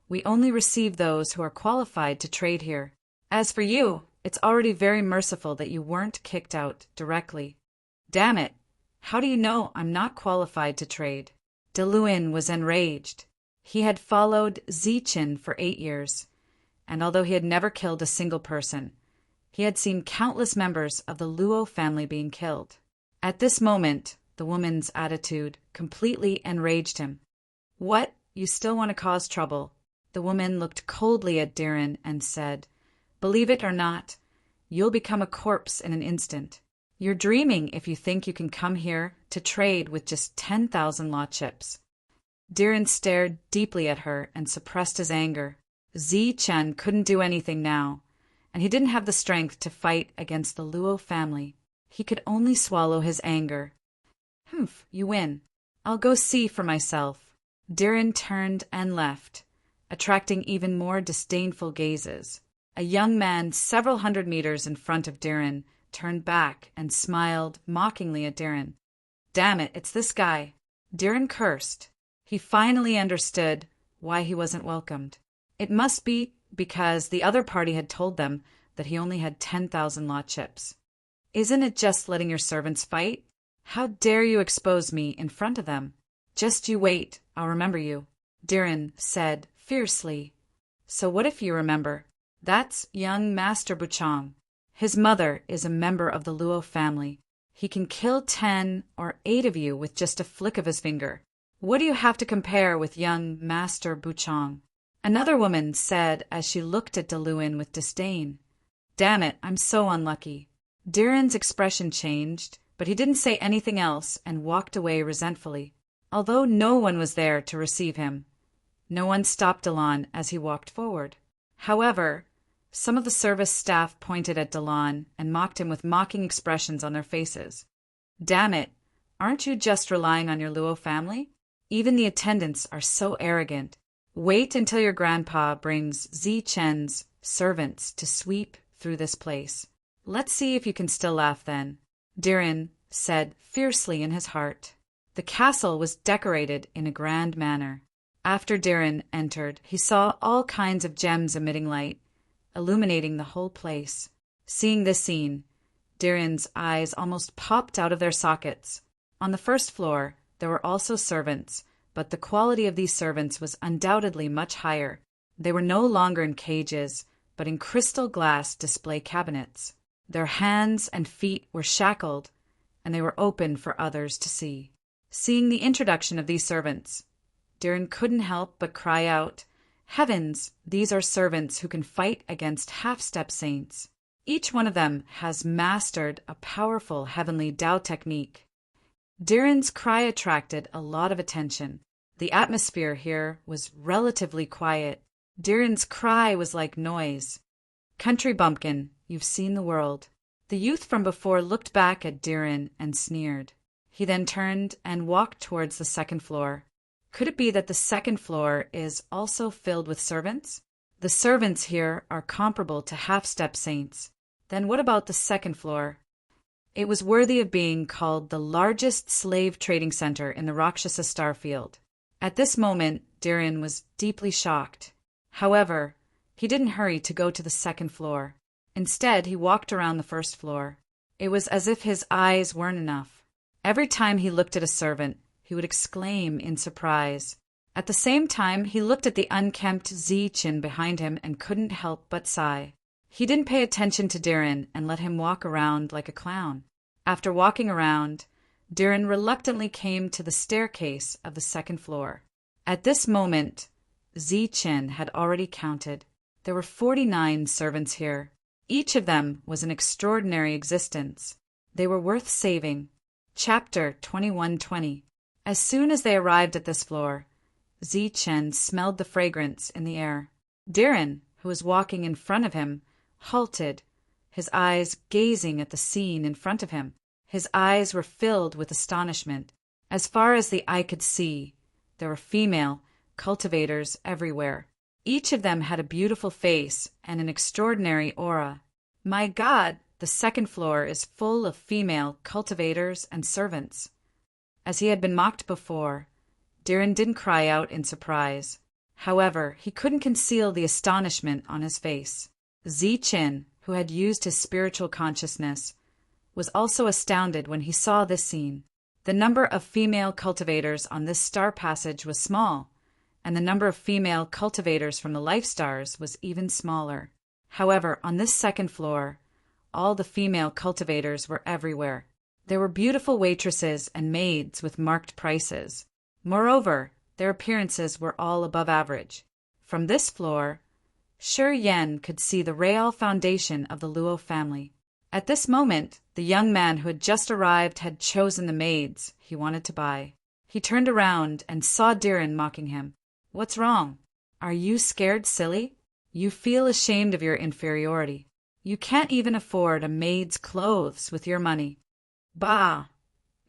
"We only receive those who are qualified to trade here. As for you, it's already very merciful that you weren't kicked out directly." "Damn it! How do you know I'm not qualified to trade?" Diluin was enraged. He had followed Zichen for 8 years, and although he had never killed a single person, he had seen countless members of the Luo family being killed. At this moment, the woman's attitude completely enraged him. "What? You still want to cause trouble?" The woman looked coldly at Diren and said, "Believe it or not, you'll become a corpse in an instant. You're dreaming if you think you can come here to trade with just 10,000 law chips." Diren stared deeply at her and suppressed his anger. Zichen couldn't do anything now, and he didn't have the strength to fight against the Luo family. He could only swallow his anger. "Humph, you win. I'll go see for myself." Diren turned and left, attracting even more disdainful gazes. A young man several hundred meters in front of Diren turned back and smiled mockingly at Diren. "Damn it, it's this guy." Diren cursed. He finally understood why he wasn't welcomed. It must be because the other party had told them that he only had 10,000 law chips. "Isn't it just letting your servants fight? How dare you expose me in front of them? Just you wait, I'll remember you," Diren said fiercely. "So what if you remember? That's young Master Buchang. His mother is a member of the Luo family. He can kill 10 or 8 of you with just a flick of his finger. What do you have to compare with young Master Buchong? Another woman said as she looked at Deluan with disdain. Damn it, I'm so unlucky. Diren's expression changed, but he didn't say anything else and walked away resentfully, although no one was there to receive him. No one stopped Delon as he walked forward. However, some of the service staff pointed at Delon and mocked him with mocking expressions on their faces. Damn it, aren't you just relying on your Luo family? Even the attendants are so arrogant. Wait until your grandpa brings Zi Chen's servants to sweep through this place. Let's see if you can still laugh then, Diren said fiercely in his heart. The castle was decorated in a grand manner. After Diren entered, he saw all kinds of gems emitting light, illuminating the whole place. Seeing this scene, Diren's eyes almost popped out of their sockets. On the first floor, there were also servants, but the quality of these servants was undoubtedly much higher. They were no longer in cages, but in crystal glass display cabinets. Their hands and feet were shackled, and they were open for others to see. Seeing the introduction of these servants, Diren couldn't help but cry out, Heavens, these are servants who can fight against half-step saints. Each one of them has mastered a powerful heavenly Tao technique. Diren's cry attracted a lot of attention. The atmosphere here was relatively quiet. Diren's cry was like noise. Country bumpkin, you've seen the world. The youth from before looked back at Diren and sneered. He then turned and walked towards the second floor. Could it be that the second floor is also filled with servants? The servants here are comparable to half-step saints. Then what about the second floor? It was worthy of being called the largest slave trading center in the Rakshasa Starfield. At this moment, Diren was deeply shocked. However, he didn't hurry to go to the second floor. Instead, he walked around the first floor. It was as if his eyes weren't enough. Every time he looked at a servant, he would exclaim in surprise. At the same time, he looked at the unkempt Zi Chin behind him and couldn't help but sigh. He didn't pay attention to Diren and let him walk around like a clown. After walking around, Diren reluctantly came to the staircase of the second floor. At this moment, Zi Chin had already counted. There were 49 servants here. Each of them was an extraordinary existence. They were worth saving. Chapter 2120. As soon as they arrived at this floor, Zi Chen smelled the fragrance in the air. Diren, who was walking in front of him, halted, his eyes gazing at the scene in front of him. His eyes were filled with astonishment. As far as the eye could see, there were female cultivators everywhere. Each of them had a beautiful face and an extraordinary aura. My God, the second floor is full of female cultivators and servants. As he had been mocked before, Diren didn't cry out in surprise. However, he couldn't conceal the astonishment on his face. Zi Chin, who had used his spiritual consciousness, was also astounded when he saw this scene. The number of female cultivators on this star passage was small, and the number of female cultivators from the life stars was even smaller. However, on this second floor, all the female cultivators were everywhere. There were beautiful waitresses and maids with marked prices. Moreover, their appearances were all above average. From this floor, Shi Yan could see the real foundation of the Luo family. At this moment, the young man who had just arrived had chosen the maids he wanted to buy. He turned around and saw Diren mocking him. What's wrong? Are you scared silly? You feel ashamed of your inferiority. You can't even afford a maid's clothes with your money. Bah!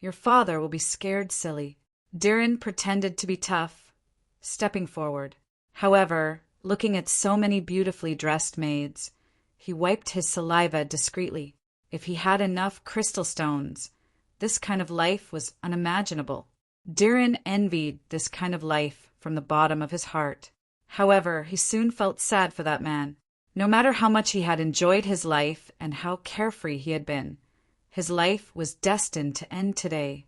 Your father will be scared silly. Diren pretended to be tough, stepping forward. However, looking at so many beautifully dressed maids, he wiped his saliva discreetly. If he had enough crystal stones, this kind of life was unimaginable. Diren envied this kind of life from the bottom of his heart. However, he soon felt sad for that man. No matter how much he had enjoyed his life and how carefree he had been, his life was destined to end today.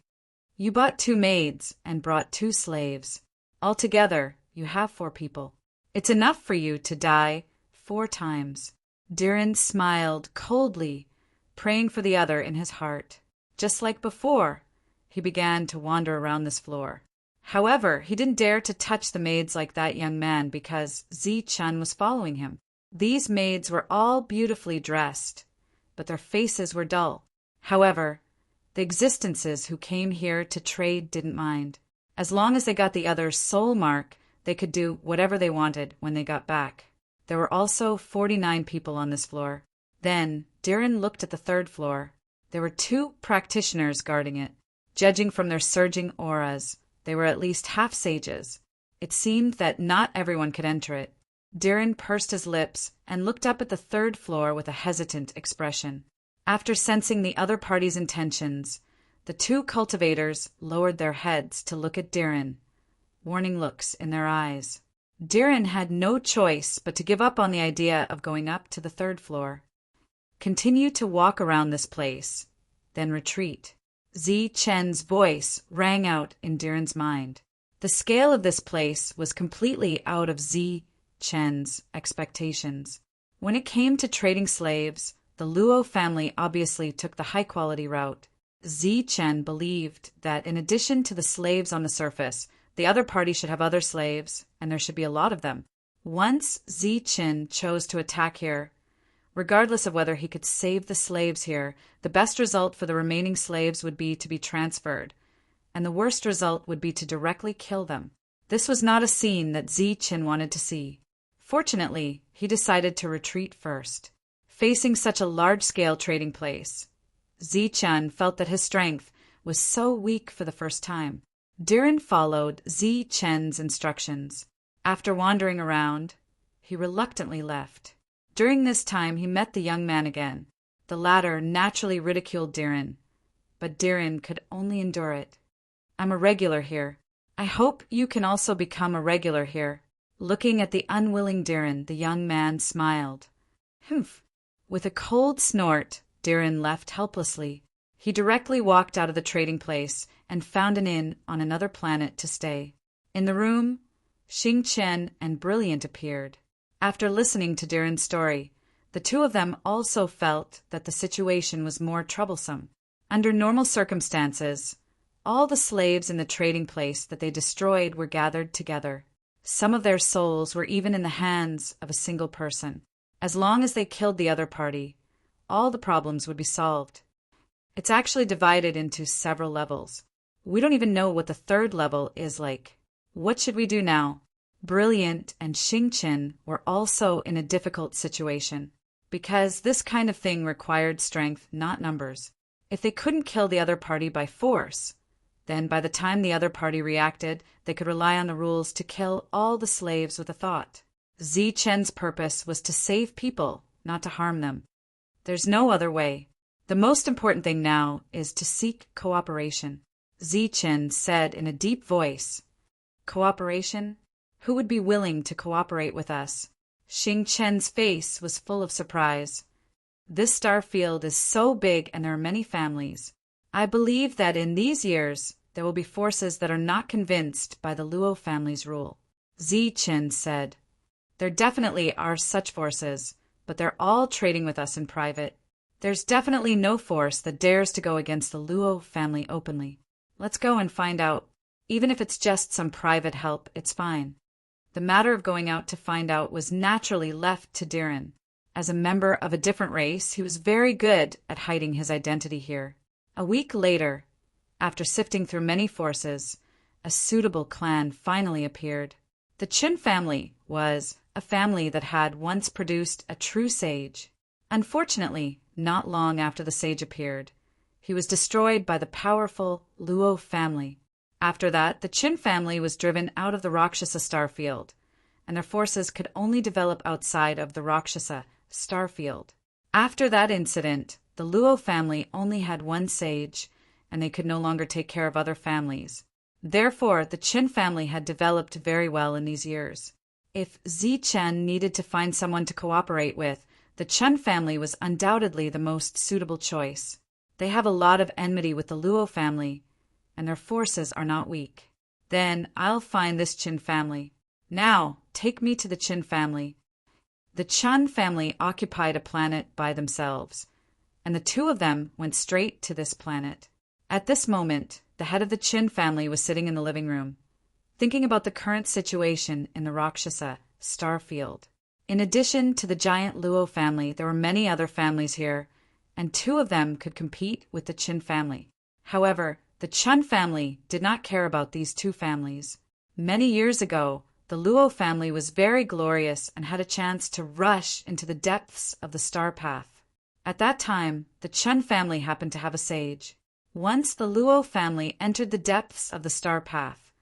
You bought 2 maids and brought 2 slaves. Altogether, you have 4 people. It's enough for you to die 4 times. Diren smiled coldly, praying for the other in his heart. Just like before, he began to wander around this floor. However, he didn't dare to touch the maids like that young man because Zi-Chun was following him. These maids were all beautifully dressed, but their faces were dull. However, the existences who came here to trade didn't mind. As long as they got the other's soul mark, they could do whatever they wanted when they got back. There were also 49 people on this floor. Then, Diren looked at the third floor. There were 2 practitioners guarding it. Judging from their surging auras, they were at least half sages. It seemed that not everyone could enter it. Diren pursed his lips and looked up at the third floor with a hesitant expression. After sensing the other party's intentions, the 2 cultivators lowered their heads to look at Diren, warning looks in their eyes. Diren had no choice but to give up on the idea of going up to the third floor. Continue to walk around this place, then retreat. Zi-Chen's voice rang out in Diren's mind. The scale of this place was completely out of Zi-Chen's expectations. When it came to trading slaves, the Luo family obviously took the high-quality route. Zi-Chen believed that in addition to the slaves on the surface, the other party should have other slaves, and there should be a lot of them. Once Zi-Chen chose to attack here, regardless of whether he could save the slaves here, the best result for the remaining slaves would be to be transferred, and the worst result would be to directly kill them. This was not a scene that Zi-Chen wanted to see. Fortunately, he decided to retreat first. Facing such a large-scale trading place, Zi-Chen felt that his strength was so weak for the first time. Diren followed Zi-Chen's instructions. After wandering around, he reluctantly left. During this time, he met the young man again. The latter naturally ridiculed Diren, but Diren could only endure it. "I'm a regular here. I hope you can also become a regular here." Looking at the unwilling Diren, the young man smiled. "Humph." With a cold snort, Diren left helplessly. He directly walked out of the trading place and found an inn on another planet to stay. In the room, Xing Chen and Brilliant appeared. After listening to Diren's story, the 2 of them also felt that the situation was more troublesome. Under normal circumstances, all the slaves in the trading place that they destroyed were gathered together. Some of their souls were even in the hands of a single person. As long as they killed the other party, all the problems would be solved. It's actually divided into several levels. We don't even know what the 3rd level is like. What should we do now? Brilliant and Xing Chen were also in a difficult situation, because this kind of thing required strength, not numbers. If they couldn't kill the other party by force, then by the time the other party reacted, they could rely on the rules to kill all the slaves with a thought. Zi-Chen's purpose was to save people, not to harm them. There's no other way. The most important thing now is to seek cooperation. Zi-Chen said in a deep voice. "Cooperation? Who would be willing to cooperate with us?" Xing Chen's face was full of surprise. "This star field is so big and there are many families. I believe that in these years there will be forces that are not convinced by the Luo family's rule." Zi-Chen said. "There definitely are such forces, but they're all trading with us in private. There's definitely no force that dares to go against the Luo family openly. Let's go and find out. Even if it's just some private help, it's fine." The matter of going out to find out was naturally left to Diren. As a member of a different race, he was very good at hiding his identity here. A week later, after sifting through many forces, a suitable clan finally appeared. The Qin family was a family that had once produced a true sage. Unfortunately, not long after the sage appeared, he was destroyed by the powerful Luo family. After that, the Qin family was driven out of the Rakshasa star field, and their forces could only develop outside of the Rakshasa star field. After that incident, the Luo family only had one sage, and they could no longer take care of other families. Therefore, the Qin family had developed very well in these years. If Zi-Chen needed to find someone to cooperate with, the Chen family was undoubtedly the most suitable choice. They have a lot of enmity with the Luo family, and their forces are not weak. Then I'll find this Qin family. Now, take me to the Qin family. The Chen family occupied a planet by themselves, and the 2 of them went straight to this planet. At this moment, the head of the Qin family was sitting in the living room. thinking about the current situation in the Rakshasa star field. In addition to the giant Luo family, there were many other families here, and two of them could compete with the Qin family. However, the Chun family did not care about these two families. Many years ago, the Luo family was very glorious and had a chance to rush into the depths of the star path. At that time, the Chun family happened to have a sage. Once the Luo family entered the depths of the star path,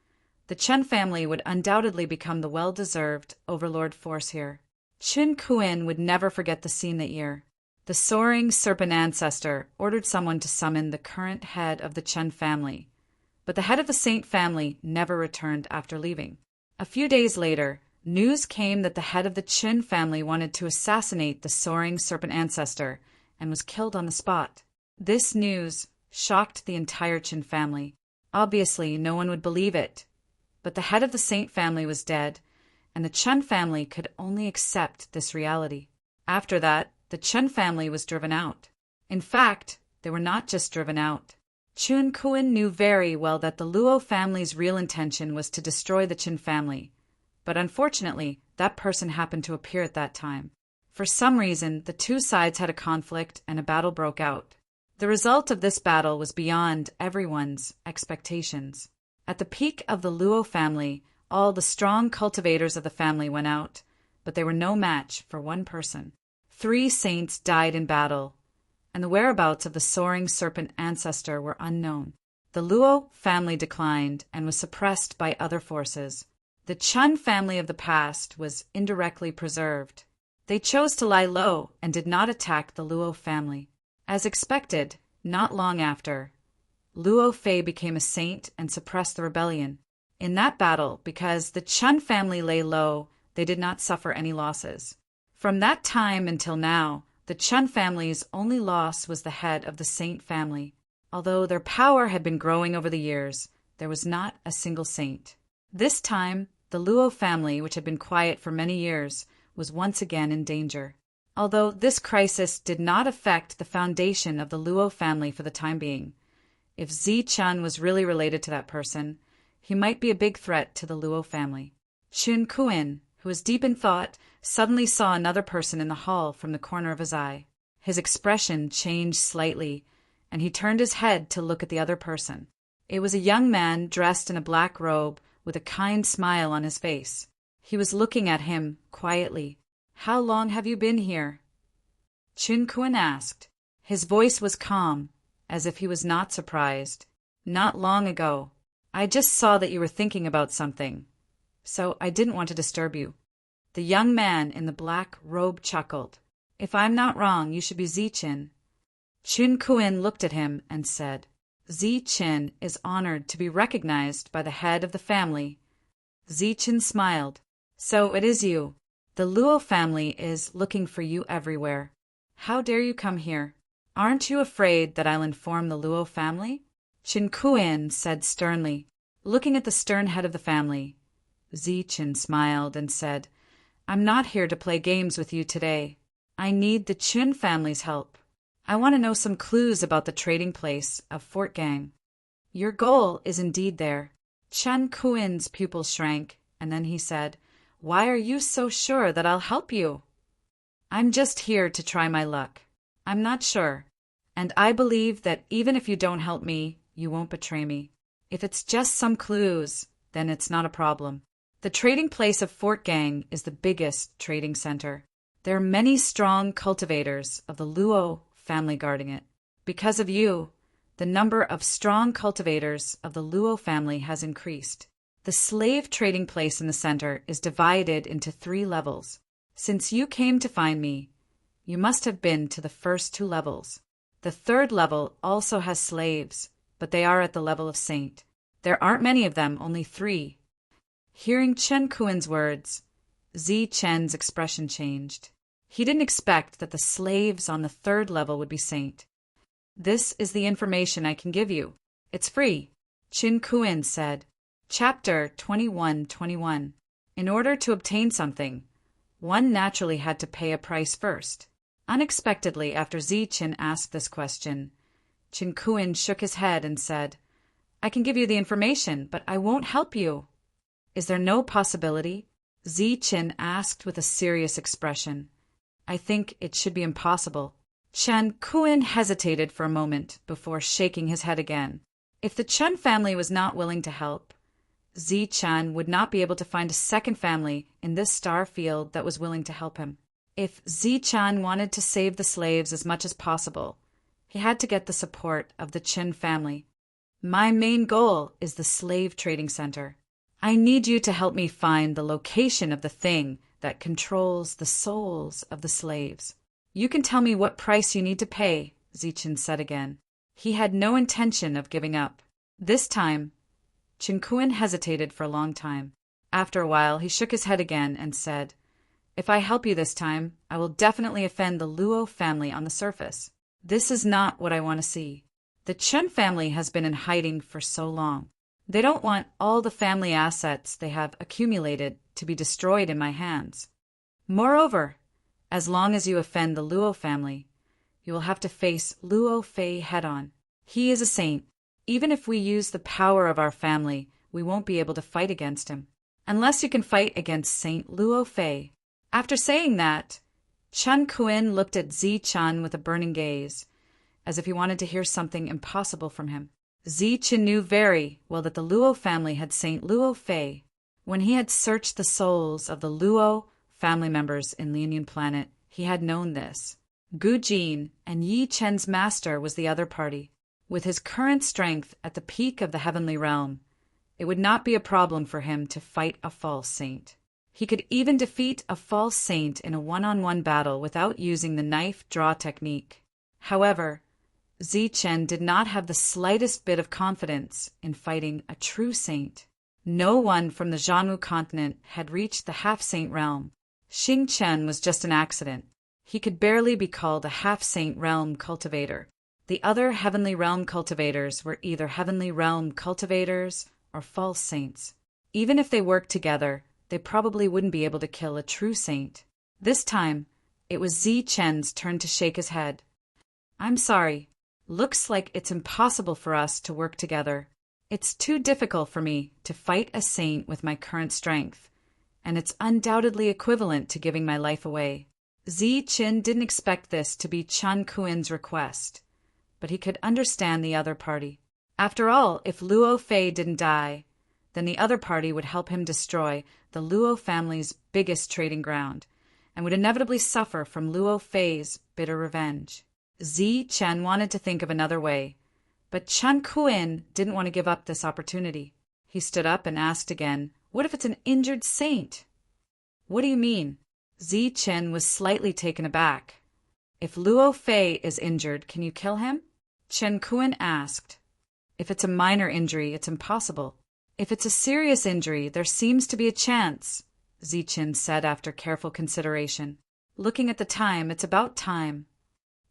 the Chun family would undoubtedly become the well-deserved overlord force here. Qin Kuan would never forget the scene that year. The soaring serpent ancestor ordered someone to summon the current head of the Chun family, but the head of the saint family never returned after leaving. A few days later, news came that the head of the Qin family wanted to assassinate the soaring serpent ancestor and was killed on the spot. This news shocked the entire Qin family. Obviously, no one would believe it, but the head of the saint family was dead, and the Chun family could only accept this reality. After that, the Chun family was driven out. In fact, they were not just driven out. Qin Kuan knew very well that the Luo family's real intention was to destroy the Qin family, but unfortunately, that person happened to appear at that time. For some reason, the two sides had a conflict and a battle broke out. The result of this battle was beyond everyone's expectations. At the peak of the Luo family, all the strong cultivators of the family went out, but they were no match for one person. 3 saints died in battle, and the whereabouts of the soaring serpent ancestor were unknown. The Luo family declined and was suppressed by other forces. The Chun family of the past was indirectly preserved. They chose to lie low and did not attack the Luo family. As expected, not long after, Luo Fei became a saint and suppressed the rebellion. In that battle, because the Chun family lay low, they did not suffer any losses. From that time until now, the Chun family's only loss was the head of the saint family. Although their power had been growing over the years, there was not a single saint. This time, the Luo family, which had been quiet for many years, was once again in danger. Although this crisis did not affect the foundation of the Luo family for the time being. If Zichun was really related to that person, he might be a big threat to the Luo family. Qin Kuan, who was deep in thought, suddenly saw another person in the hall from the corner of his eye. His expression changed slightly, and he turned his head to look at the other person. It was a young man dressed in a black robe with a kind smile on his face. He was looking at him quietly. "How long have you been here?" Qin Kuan asked. His voice was calm, as if he was not surprised. "Not long ago. I just saw that you were thinking about something, so I didn't want to disturb you." The young man in the black robe chuckled. "If I'm not wrong, you should be Zichun." Qin Kuan looked at him and said, "Zichun is honored to be recognized by the head of the family." Zichun smiled. "So it is you. The Luo family is looking for you everywhere. How dare you come here? Aren't you afraid that I'll inform the Luo family?" Qin Kuan said sternly, looking at the stern head of the family. Zichun smiled and said, "I'm not here to play games with you today. I need the Qin family's help. I want to know some clues about the trading place of Fort Gang." "Your goal is indeed there." Qin Kuan's pupils shrank, and then he said, "Why are you so sure that I'll help you?" "I'm just here to try my luck. I'm not sure. And I believe that even if you don't help me, you won't betray me. If it's just some clues, then it's not a problem. The trading place of Fort Gang is the biggest trading center. There are many strong cultivators of the Luo family guarding it. Because of you, the number of strong cultivators of the Luo family has increased. The slave trading place in the center is divided into 3 levels. Since you came to find me, you must have been to the first 2 levels. The 3rd level also has slaves, but they are at the level of saint. There aren't many of them, only 3. Hearing Qin Kuan's words, Zichen's expression changed. He didn't expect that the slaves on the 3rd level would be saint. "This is the information I can give you. It's free," Qin Kuan said. Chapter 21:21. In order to obtain something, one naturally had to pay a price first. Unexpectedly, after Zichen asked this question, Qin Kuan shook his head and said, "I can give you the information, but I won't help you." Is there no possibility? Zichen asked with a serious expression. I think it should be impossible. Chen Kuan hesitated for a moment before shaking his head again. If the Chen family was not willing to help, Zichen would not be able to find a second family in this star field that was willing to help him. If Zichen wanted to save the slaves as much as possible, he had to get the support of the Chen family. My main goal is the slave trading center. I need you to help me find the location of the thing that controls the souls of the slaves. You can tell me what price you need to pay, Zichen said again. He had no intention of giving up. This time, Chen Kuan hesitated for a long time. After a while, he shook his head again and said, If I help you this time, I will definitely offend the Luo family on the surface. This is not what I want to see. The Chen family has been in hiding for so long. They don't want all the family assets they have accumulated to be destroyed in my hands. Moreover, as long as you offend the Luo family, you will have to face Luo Fei head-on. He is a saint. Even if we use the power of our family, we won't be able to fight against him. Unless you can fight against Saint Luo Fei. After saying that, Chen Kuan looked at Zichen with a burning gaze, as if he wanted to hear something impossible from him. Zichen knew very well that the Luo family had Saint Luo Fei. When he had searched the souls of the Luo family members in Lianyan Planet, he had known this. Gu Jin and Yi Chen's master was the other party. With his current strength at the peak of the heavenly realm, it would not be a problem for him to fight a false saint. He could even defeat a false saint in a one-on-one battle without using the knife draw technique. However, Zichen did not have the slightest bit of confidence in fighting a true saint. No one from the Jianwu continent had reached the half-saint realm. Xing Chen was just an accident. He could barely be called a half-saint realm cultivator. The other heavenly realm cultivators were either heavenly realm cultivators or false saints. Even if they worked together, they probably wouldn't be able to kill a true saint. This time, it was Zichen's turn to shake his head. I'm sorry. Looks like it's impossible for us to work together. It's too difficult for me to fight a saint with my current strength, and it's undoubtedly equivalent to giving my life away. Zichen didn't expect this to be Chen Kuan's request, but he could understand the other party. After all, if Luo Fei didn't die, then the other party would help him destroy the Luo family's biggest trading ground, and would inevitably suffer from Luo Fei's bitter revenge. Zichen wanted to think of another way, but Chen Kuan didn't want to give up this opportunity. He stood up and asked again, What if it's an injured saint? What do you mean? Zichen was slightly taken aback. If Luo Fei is injured, can you kill him? Chen Kuan asked. If it's a minor injury, it's impossible. If it's a serious injury, there seems to be a chance, Zichen said after careful consideration. Looking at the time, it's about time.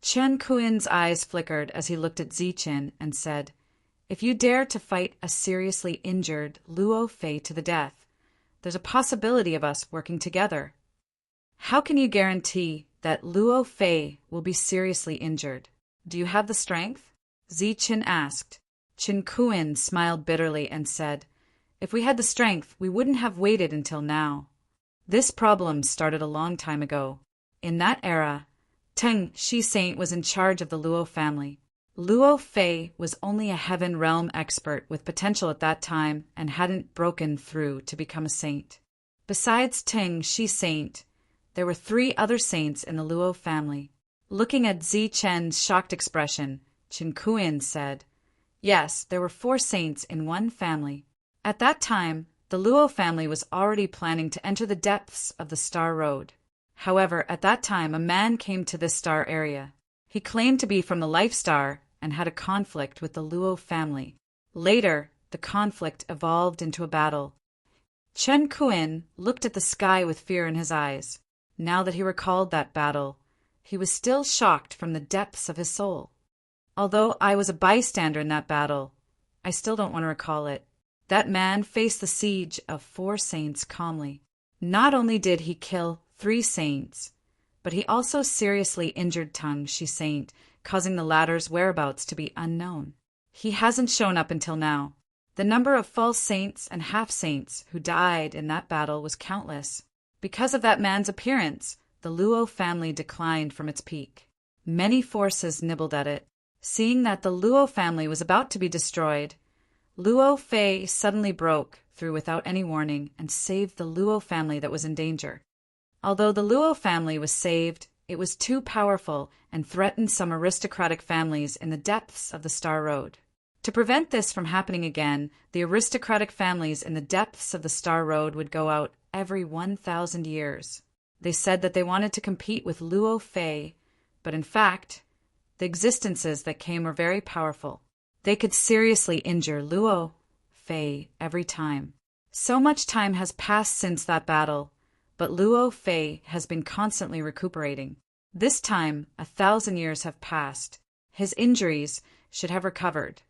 Chen Kuan's eyes flickered as he looked at Zichen and said, If you dare to fight a seriously injured Luo Fei to the death, there's a possibility of us working together. How can you guarantee that Luo Fei will be seriously injured? Do you have the strength? Zichen asked. Chen Kuan smiled bitterly and said, If we had the strength, we wouldn't have waited until now. This problem started a long time ago. In that era, Teng Shi Saint was in charge of the Luo family. Luo Fei was only a heaven realm expert with potential at that time and hadn't broken through to become a saint. Besides Teng Shi Saint, there were 3 other saints in the Luo family. Looking at Zichen's shocked expression, Chen Kuan said, Yes, there were 4 saints in one family. At that time, the Luo family was already planning to enter the depths of the Star Road. However, at that time, a man came to this star area. He claimed to be from the Life Star and had a conflict with the Luo family. Later, the conflict evolved into a battle. Chen Kuan looked at the sky with fear in his eyes. Now that he recalled that battle, he was still shocked from the depths of his soul. Although I was a bystander in that battle, I still don't want to recall it. That man faced the siege of 4 saints calmly. Not only did he kill 3 saints, but he also seriously injured Teng Shi Saint, causing the latter's whereabouts to be unknown. He hasn't shown up until now. The number of false saints and half-saints who died in that battle was countless. Because of that man's appearance, the Luo family declined from its peak. Many forces nibbled at it. Seeing that the Luo family was about to be destroyed, Luo Fei suddenly broke through without any warning and saved the Luo family that was in danger. Although the Luo family was saved, it was too powerful and threatened some aristocratic families in the depths of the Star Road. To prevent this from happening again, the aristocratic families in the depths of the Star Road would go out every 1,000 years. They said that they wanted to compete with Luo Fei, but in fact, the existences that came were very powerful. They could seriously injure Luo Fei every time. So much time has passed since that battle, but Luo Fei has been constantly recuperating. This time, 1,000 years have passed. His injuries should have recovered,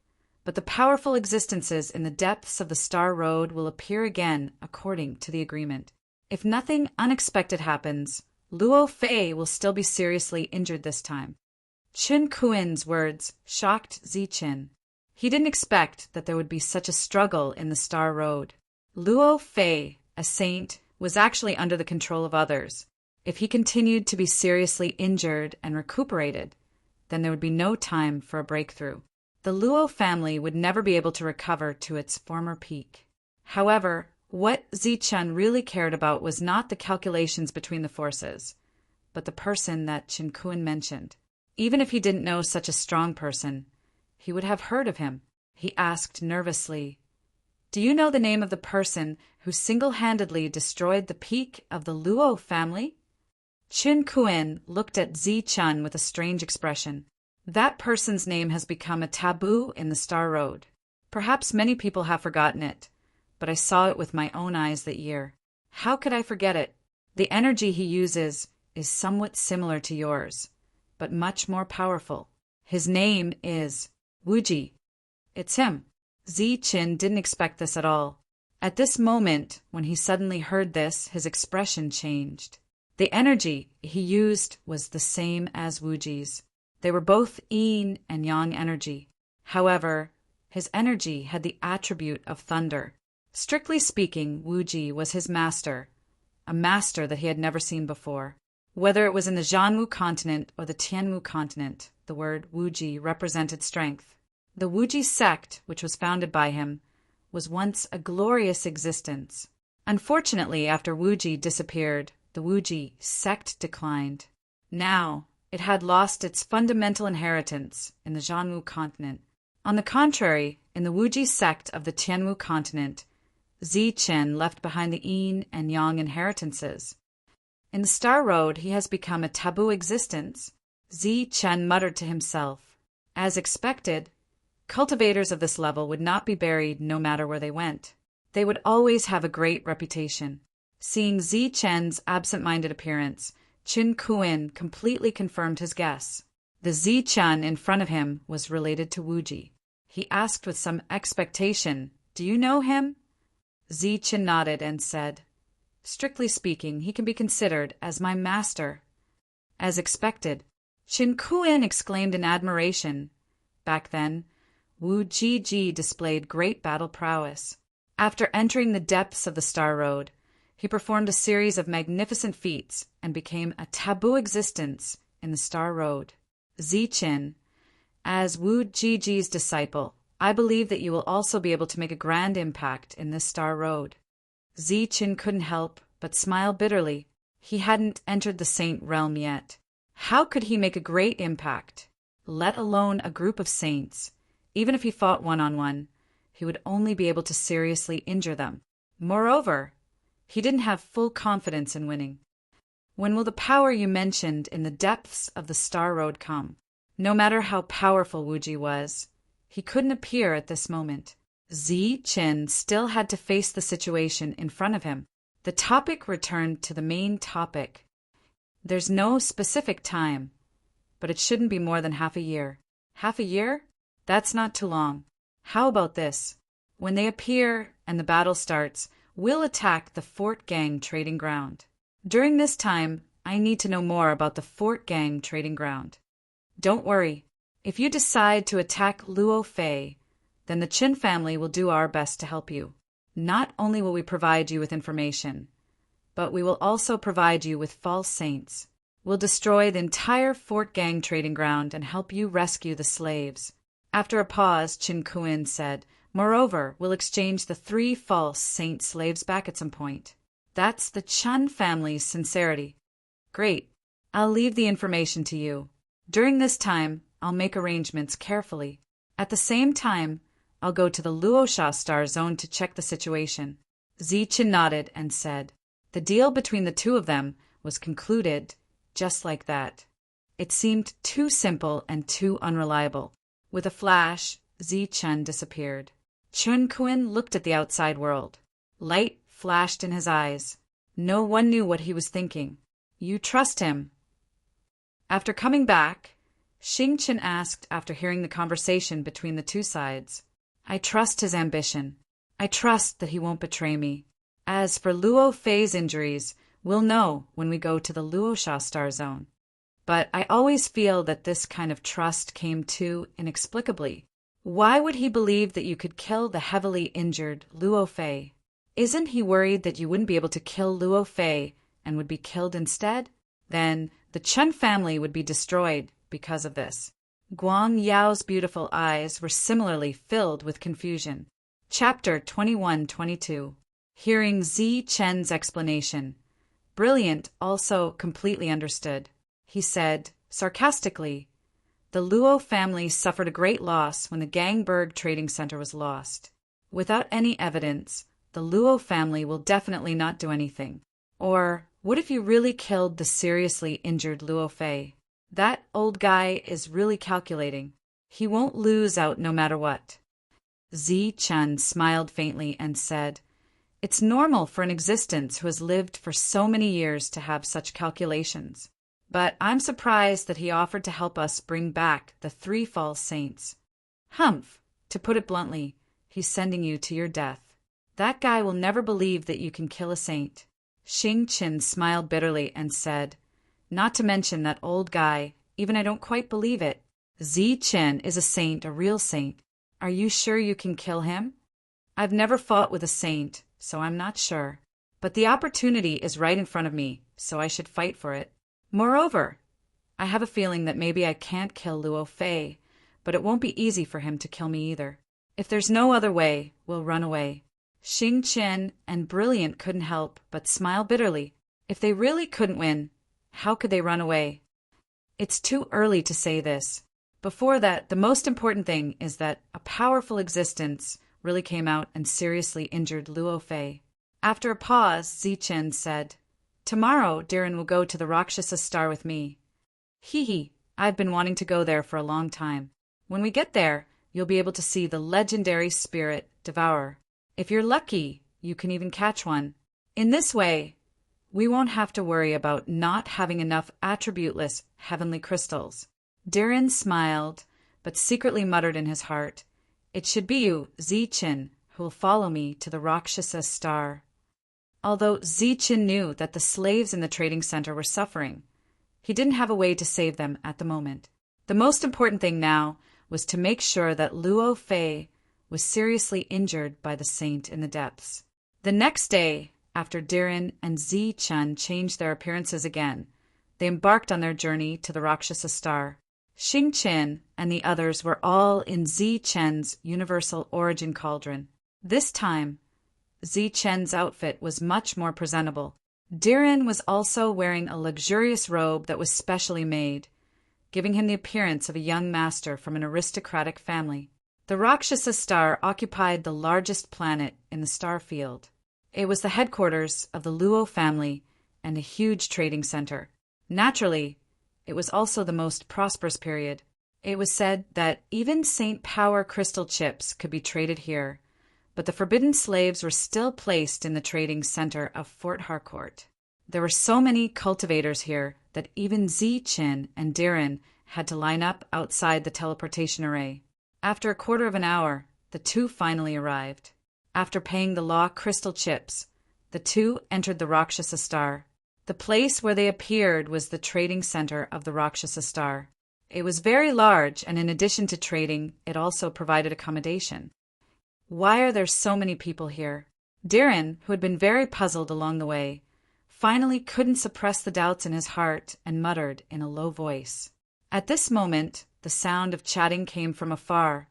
but the powerful existences in the depths of the Star Road will appear again according to the agreement. If nothing unexpected happens, Luo Fei will still be seriously injured this time. Qin Kuin's words shocked Ziqin. He didn't expect that there would be such a struggle in the Star Road. Luo Fei, a saint, was actually under the control of others. If he continued to be seriously injured and recuperated, then there would be no time for a breakthrough. The Luo family would never be able to recover to its former peak. However, what Ziqin really cared about was not the calculations between the forces, but the person that Qin Kun mentioned. Even if he didn't know such a strong person, he would have heard of him. He asked nervously, "Do you know the name of the person who single-handedly destroyed the peak of the Luo family?" Qin Kun looked at Ziqin with a strange expression. That person's name has become a taboo in the Star Road. Perhaps many people have forgotten it, but I saw it with my own eyes that year. How could I forget it? The energy he uses is somewhat similar to yours, but much more powerful. His name is Wuji. It's him. Ziqin didn't expect this at all. At this moment, when he suddenly heard this, his expression changed. The energy he used was the same as Wuji's. They were both yin and yang energy. However, his energy had the attribute of thunder. Strictly speaking, Wuji was his master, a master that he had never seen before. Whether it was in the Zhanwu continent or the Tianwu continent, the word Wuji represented strength. The Wuji sect, which was founded by him, was once a glorious existence. Unfortunately, after Wuji disappeared, the Wuji sect declined. Now, it had lost its fundamental inheritance in the Zhanwu continent. On the contrary, in the Wuji sect of the Tianwu continent, Ziqin left behind the yin and yang inheritances. In the Star Road, he has become a taboo existence. Ziqin muttered to himself. As expected, cultivators of this level would not be buried no matter where they went. They would always have a great reputation. Seeing Ziqin's absent-minded appearance, Qin Kun completely confirmed his guess. The Ziqin in front of him was related to Wuji. He asked with some expectation, "Do you know him?" Ziqin nodded and said, "Strictly speaking, he can be considered as my master." As expected, Qin Kun exclaimed in admiration. Back then, Wu Jiji displayed great battle prowess. After entering the depths of the Star Road, he performed a series of magnificent feats and became a taboo existence in the Star Road. Ziqin, as Wu Jiji's disciple, I believe that you will also be able to make a grand impact in this Star Road. Ziqin couldn't help but smile bitterly. He hadn't entered the saint realm yet. How could he make a great impact? Let alone a group of saints. Even if he fought one-on-one, he would only be able to seriously injure them. Moreover, he didn't have full confidence in winning. When will the power you mentioned in the depths of the Star Road come? No matter how powerful Wuji was, he couldn't appear at this moment. Ziqin still had to face the situation in front of him. The topic returned to the main topic. There's no specific time, but it shouldn't be more than half a year. Half a year? That's not too long. How about this? When they appear and the battle starts, we'll attack the Fort Gang trading ground. During this time, I need to know more about the Fort Gang trading ground. Don't worry. If you decide to attack Luo Fei, then the Chin family will do our best to help you. Not only will we provide you with information, but we will also provide you with false saints. We'll destroy the entire Fort Gang trading ground and help you rescue the slaves." After a pause, Chin Kuin said, "Moreover, we'll exchange the 3 false saint slaves back at some point." That's the Chun family's sincerity. Great. I'll leave the information to you. During this time, I'll make arrangements carefully. At the same time, I'll go to the Luosha Star Zone to check the situation. Zichen nodded and said, the deal between the two of them was concluded just like that. It seemed too simple and too unreliable. With a flash, Zichen disappeared. Chun Kuin looked at the outside world. Light flashed in his eyes. No one knew what he was thinking. "You trust him?" After coming back, Xingchen asked after hearing the conversation between the two sides. "I trust his ambition. I trust that he won't betray me. As for Luo Fei's injuries, we'll know when we go to the Luosha Star Zone. But I always feel that this kind of trust came too inexplicably. Why would he believe that you could kill the heavily injured Luo Fei? Isn't he worried that you wouldn't be able to kill Luo Fei and would be killed instead? Then the Chen family would be destroyed because of this." Guang Yao's beautiful eyes were similarly filled with confusion. Chapter 21-22. Hearing Zi Chen's explanation, Brilliant also completely understood. He said, sarcastically, "The Luo family suffered a great loss when the Gangberg Trading Center was lost. Without any evidence, the Luo family will definitely not do anything. Or what if you really killed the seriously injured Luo Fei? That old guy is really calculating. He won't lose out no matter what." Zi Chen smiled faintly and said, "It's normal for an existence who has lived for so many years to have such calculations. But I'm surprised that he offered to help us bring back the 3 false saints. Humph, to put it bluntly, he's sending you to your death. That guy will never believe that you can kill a saint." Xing Qin smiled bitterly and said, "Not to mention that old guy, even I don't quite believe it. Zi Chen is a saint, a real saint. Are you sure you can kill him?" "I've never fought with a saint, so I'm not sure. But the opportunity is right in front of me, so I should fight for it. Moreover, I have a feeling that maybe I can't kill Luo Fei, but it won't be easy for him to kill me either. If there's no other way, we'll run away." Xing Chen and Brilliant couldn't help but smile bitterly. If they really couldn't win, how could they run away? It's too early to say this. Before that, the most important thing is that a powerful existence really came out and seriously injured Luo Fei. After a pause, Zichen said, "Tomorrow, Diren will go to the Rakshasa Star with me. Hee, I've been wanting to go there for a long time. When we get there, you'll be able to see the legendary spirit Devourer. If you're lucky, you can even catch one. In this way, we won't have to worry about not having enough attributeless heavenly crystals." Diren smiled, but secretly muttered in his heart, "It should be you, Zichen, who will follow me to the Rakshasa Star." Although Zichen knew that the slaves in the trading center were suffering, he didn't have a way to save them at the moment. The most important thing now was to make sure that Luo Fei was seriously injured by the saint in the depths. The next day, after Diren and Zi Chen changed their appearances again, they embarked on their journey to the Rakshasa Star. Xing Chen and the others were all in Zi Chen's universal origin cauldron. This time, Zi Chen's outfit was much more presentable. Diren was also wearing a luxurious robe that was specially made, giving him the appearance of a young master from an aristocratic family. The Rakshasa Star occupied the largest planet in the star field. It was the headquarters of the Luo family and a huge trading center. Naturally, it was also the most prosperous period. It was said that even Saint Power crystal chips could be traded here, but the forbidden slaves were still placed in the trading center of Fort Harcourt. There were so many cultivators here that even Zi Chen and Diren had to line up outside the teleportation array. After a quarter of an hour, the two finally arrived. After paying the law crystal chips, the two entered the Rakshasa Star. The place where they appeared was the trading center of the Rakshasa Star. It was very large, and in addition to trading, it also provided accommodation. Why are there so many people here? Diren, who had been very puzzled along the way, finally couldn't suppress the doubts in his heart and muttered in a low voice. At this moment, the sound of chatting came from afar,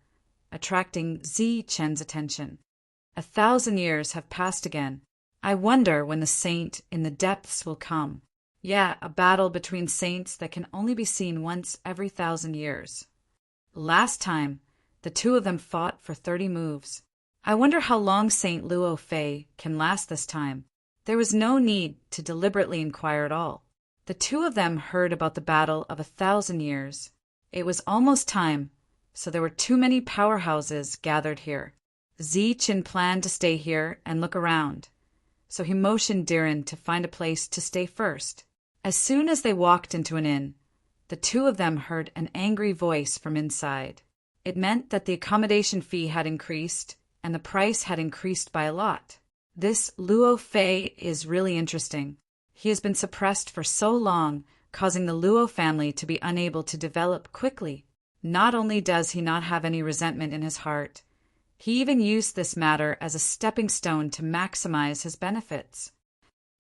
attracting Chen's attention. 1,000 years have passed again. I wonder when the saint in the depths will come. Yeah, a battle between saints that can only be seen once every 1,000 years. Last time, the two of them fought for 30 moves. I wonder how long Saint Luo Fei can last this time. There was no need to deliberately inquire at all. The two of them heard about the battle of 1,000 years. It was almost time, so there were too many powerhouses gathered here. Chen planned to stay here and look around, so he motioned Diren to find a place to stay first. As soon as they walked into an inn, the two of them heard an angry voice from inside. It meant that the accommodation fee had increased, and the price had increased by a lot. This Luo Fei is really interesting. He has been suppressed for so long, causing the Luo family to be unable to develop quickly. Not only does he not have any resentment in his heart, he even used this matter as a stepping stone to maximize his benefits.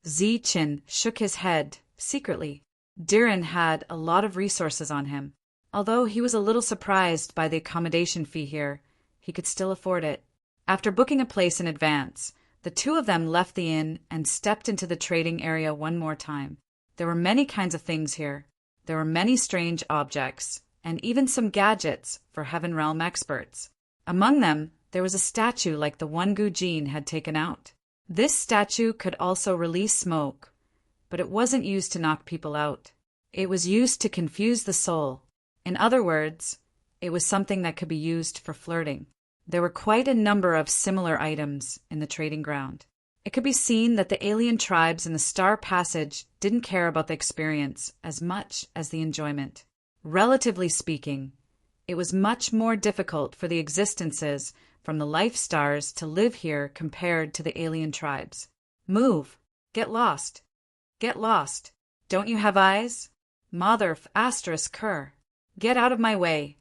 Chen shook his head secretly. Diren had a lot of resources on him. Although he was a little surprised by the accommodation fee here, he could still afford it. After booking a place in advance, the two of them left the inn and stepped into the trading area one more time. There were many kinds of things here. There were many strange objects, and even some gadgets for Heaven Realm experts. Among them, there was a statue like the one Gu Jin had taken out. This statue could also release smoke, but it wasn't used to knock people out. It was used to confuse the soul. In other words, it was something that could be used for flirting. There were quite a number of similar items in the trading ground. It could be seen that the alien tribes in the Star Passage didn't care about the experience as much as the enjoyment. Relatively speaking, it was much more difficult for the existences from the life stars to live here compared to the alien tribes. Move! Get lost! Get lost! Don't you have eyes? Mother asterisk cur! Get out of my way!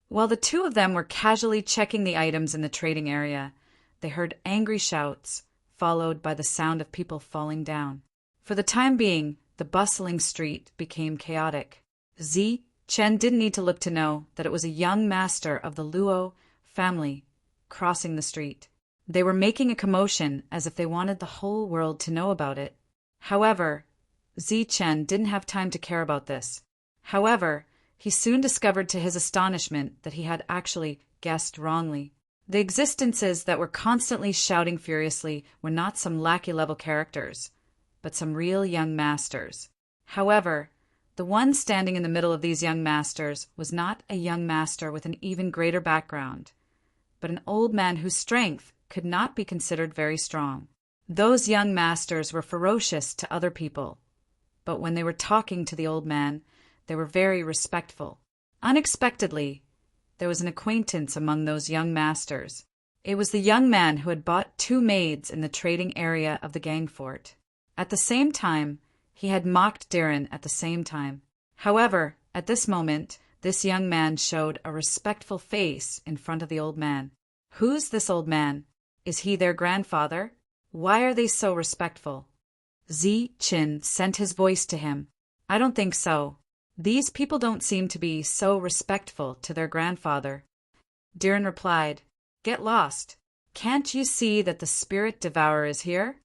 While the two of them were casually checking the items in the trading area, they heard angry shouts, followed by the sound of people falling down. For the time being, the bustling street became chaotic. Chen didn't need to look to know that it was a young master of the Luo family crossing the street. They were making a commotion as if they wanted the whole world to know about it. However, Chen didn't have time to care about this. However, he soon discovered to his astonishment that he had actually guessed wrongly. The existences that were constantly shouting furiously were not some lackey-level characters, but some real young masters. However, the one standing in the middle of these young masters was not a young master with an even greater background, but an old man whose strength could not be considered very strong. Those young masters were ferocious to other people, but when they were talking to the old man, they were very respectful. Unexpectedly, there was an acquaintance among those young masters. It was the young man who had bought 2 maids in the trading area of the gang fort. At the same time, he had mocked Diren at the same time. However, at this moment, this young man showed a respectful face in front of the old man. Who's this old man? Is he their grandfather? Why are they so respectful? Chen sent his voice to him. I don't think so. These people don't seem to be so respectful to their grandfather. Diren replied, Get lost. Can't you see that the spirit devourer is here?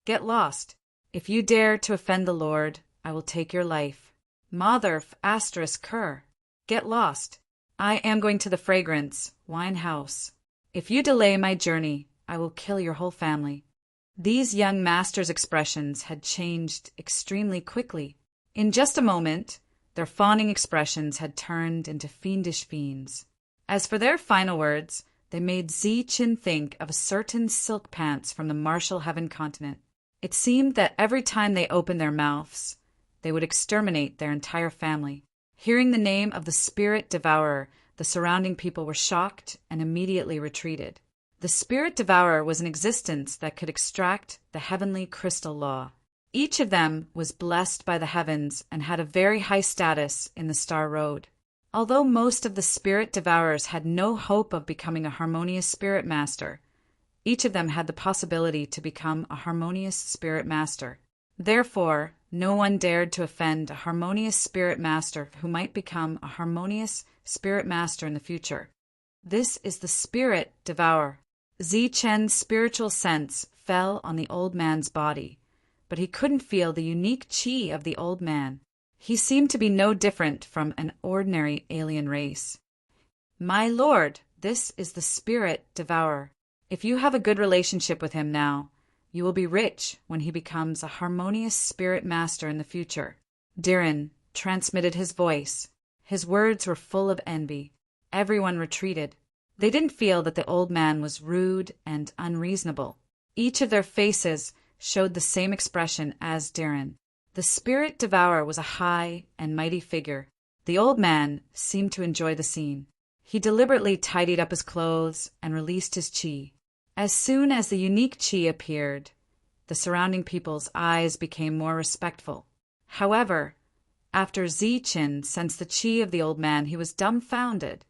Get lost. If you dare to offend the Lord, I will take your life. Mother asterisk cur. Get lost. I am going to the fragrance wine house. If you delay my journey, I will kill your whole family. These young masters' expressions had changed extremely quickly. In just a moment, their fawning expressions had turned into fiendish fiends. As for their final words, they made Chen think of a certain silk pants from the Martial Heaven continent. It seemed that every time they opened their mouths, they would exterminate their entire family. Hearing the name of the spirit devourer, the surrounding people were shocked and immediately retreated. The spirit devourer was an existence that could extract the heavenly crystal law. Each of them was blessed by the heavens and had a very high status in the Star Road. Although most of the spirit devourers had no hope of becoming a harmonious spirit master, Each of them had the possibility to become a harmonious spirit master. Therefore, no one dared to offend a harmonious spirit master who might become a harmonious spirit master in the future. This is the spirit devourer. Zichen's spiritual sense fell on the old man's body, but he couldn't feel the unique qi of the old man. He seemed to be no different from an ordinary alien race. My lord, this is the spirit devourer. If you have a good relationship with him now, you will be rich when he becomes a harmonious spirit master in the future. Diren transmitted his voice. His words were full of envy. Everyone retreated. They didn't feel that the old man was rude and unreasonable. Each of their faces showed the same expression as Diren. The spirit devourer was a high and mighty figure. The old man seemed to enjoy the scene. He deliberately tidied up his clothes and released his qi. As soon as the unique qi appeared, the surrounding people's eyes became more respectful. However, after Zichen sensed the qi of the old man, he was dumbfounded.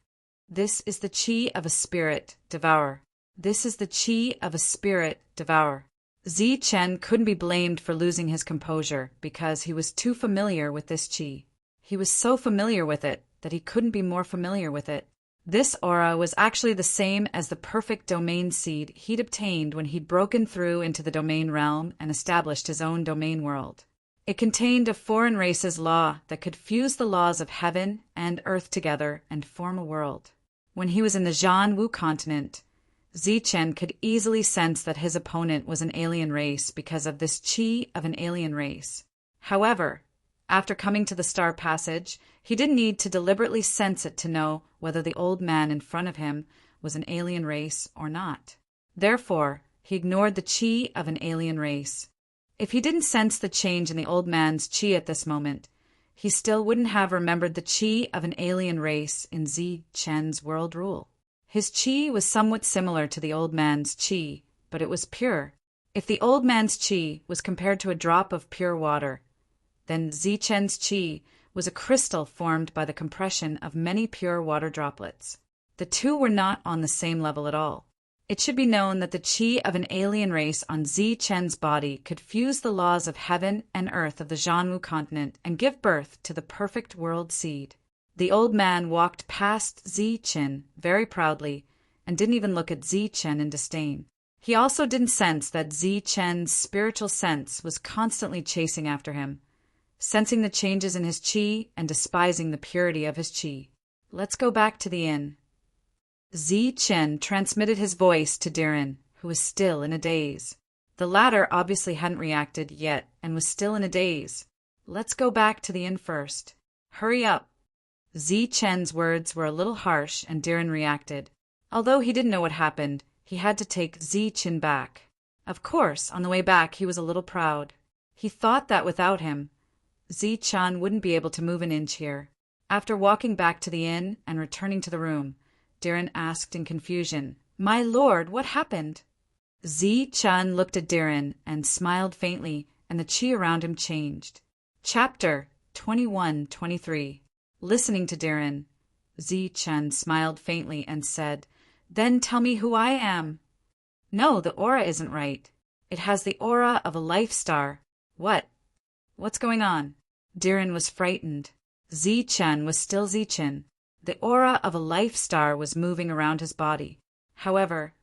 This is the qi of a spirit devourer. This is the qi of a spirit devourer. Zichen couldn't be blamed for losing his composure because he was too familiar with this qi. He was so familiar with it that he couldn't be more familiar with it. This aura was actually the same as the perfect domain seed he'd obtained when he'd broken through into the domain realm and established his own domain world. It contained a foreign race's law that could fuse the laws of heaven and earth together and form a world. When he was in the Zhanwu continent, Zichen could easily sense that his opponent was an alien race because of this qi of an alien race. However, after coming to the Star Passage, he didn't need to deliberately sense it to know whether the old man in front of him was an alien race or not. Therefore, he ignored the qi of an alien race. If he didn't sense the change in the old man's qi at this moment, he still wouldn't have remembered the qi of an alien race in Zichen's world rule. His qi was somewhat similar to the old man's qi, but it was pure. If the old man's qi was compared to a drop of pure water, then Zichen's qi was a crystal formed by the compression of many pure water droplets. The two were not on the same level at all. It should be known that the qi of an alien race on Zichen's body could fuse the laws of heaven and earth of the Zhanwu continent and give birth to the perfect world seed. The old man walked past Zichen very proudly and didn't even look at Zichen in disdain. He also didn't sense that Zichen's spiritual sense was constantly chasing after him, sensing the changes in his qi and despising the purity of his qi. Let's go back to the inn. Zichen transmitted his voice to Diren, who was still in a daze. The latter obviously hadn't reacted yet and was still in a daze. Let's go back to the inn first. Hurry up. Zichen's words were a little harsh and Diren reacted. Although he didn't know what happened, he had to take Zichen back. Of course, on the way back he was a little proud. He thought that without him, Zichen wouldn't be able to move an inch here. After walking back to the inn and returning to the room, Diren asked in confusion, "My lord, what happened?" Zichen looked at Diren and smiled faintly, and the qi around him changed. Chapter 21-23. Listening to Diren, Zichen smiled faintly and said, "Then tell me who I am." "No, the aura isn't right. It has the aura of a life star." "What? What's going on?" Diren was frightened. Zichen was still Zichen. The aura of a life star was moving around his body. However,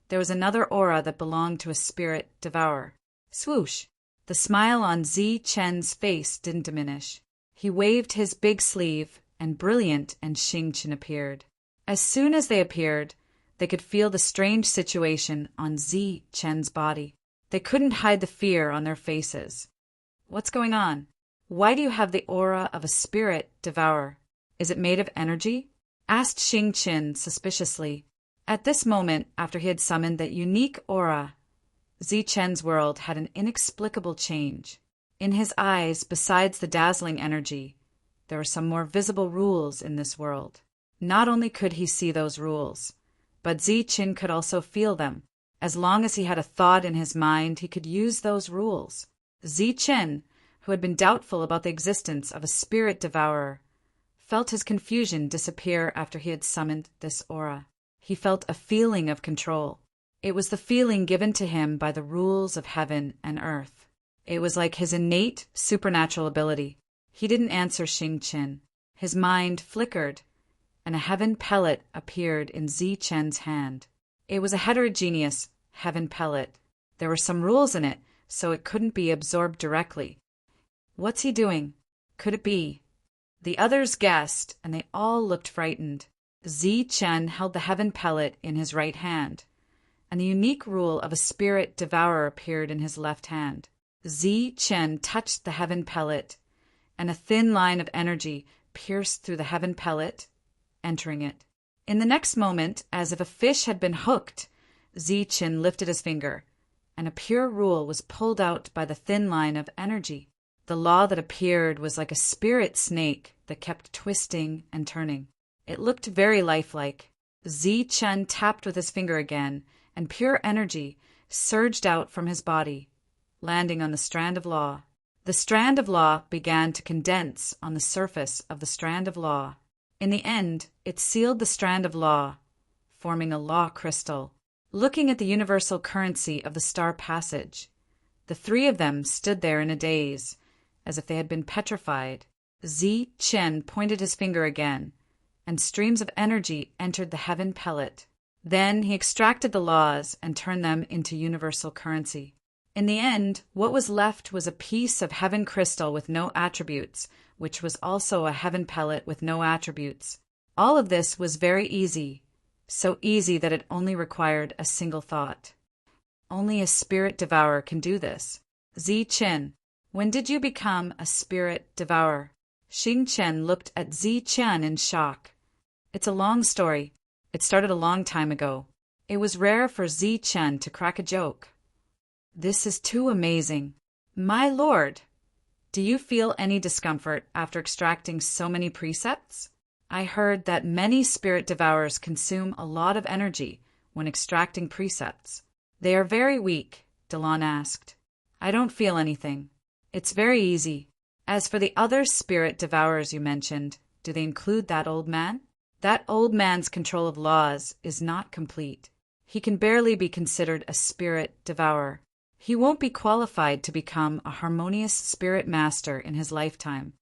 there was another aura that belonged to a spirit devourer. Swoosh! The smile on Zichen's face didn't diminish. He waved his big sleeve, and Brilliant and Xingqian appeared. As soon as they appeared, they could feel the strange situation on Zichen's body. They couldn't hide the fear on their faces. "What's going on? Why do you have the aura of a spirit devourer? Is it made of energy?" asked Xingqian suspiciously. At this moment, after he had summoned that unique aura, Zichen's world had an inexplicable change. In his eyes, besides the dazzling energy, there were some more visible rules in this world. Not only could he see those rules, but Zichen could also feel them. As long as he had a thought in his mind, he could use those rules. Zichen, who had been doubtful about the existence of a spirit devourer, felt his confusion disappear after he had summoned this aura. He felt a feeling of control. It was the feeling given to him by the rules of heaven and earth. It was like his innate supernatural ability. He didn't answer Xing Qin. His mind flickered, and a heaven pellet appeared in Zi Chen's hand. It was a heterogeneous heaven pellet. There were some rules in it, so it couldn't be absorbed directly. What's he doing? Could it be? The others guessed, and they all looked frightened. Zi Chen held the heaven pellet in his right hand, and the unique rule of a spirit devourer appeared in his left hand. Zi Chen touched the heaven pellet, and a thin line of energy pierced through the heaven pellet, entering it. In the next moment, as if a fish had been hooked, Zi Chen lifted his finger, and a pure rule was pulled out by the thin line of energy. The law that appeared was like a spirit snake that kept twisting and turning. It looked very lifelike. Zi Chen tapped with his finger again, and pure energy surged out from his body, landing on the strand of law. The strand of law began to condense on the surface of the strand of law. In the end, it sealed the strand of law, forming a law crystal. Looking at the universal currency of the star passage, the three of them stood there in a daze, as if they had been petrified. Zi Chen pointed his finger again, and streams of energy entered the heaven pellet. Then he extracted the laws and turned them into universal currency. In the end, what was left was a piece of heaven crystal with no attributes, which was also a heaven pellet with no attributes. All of this was very easy, so easy that it only required a single thought. Only a spirit devourer can do this. Zi Chen, when did you become a spirit devourer? Xing Chen looked at Zi Chen in shock. It's a long story. It started a long time ago. It was rare for Zi Chen to crack a joke. This is too amazing. My lord, do you feel any discomfort after extracting so many precepts? I heard that many spirit devourers consume a lot of energy when extracting precepts. They are very weak, Delon asked. I don't feel anything. It's very easy. As for the other spirit devourers you mentioned, do they include that old man? That old man's control of laws is not complete. He can barely be considered a spirit devourer. He won't be qualified to become a harmonious spirit master in his lifetime.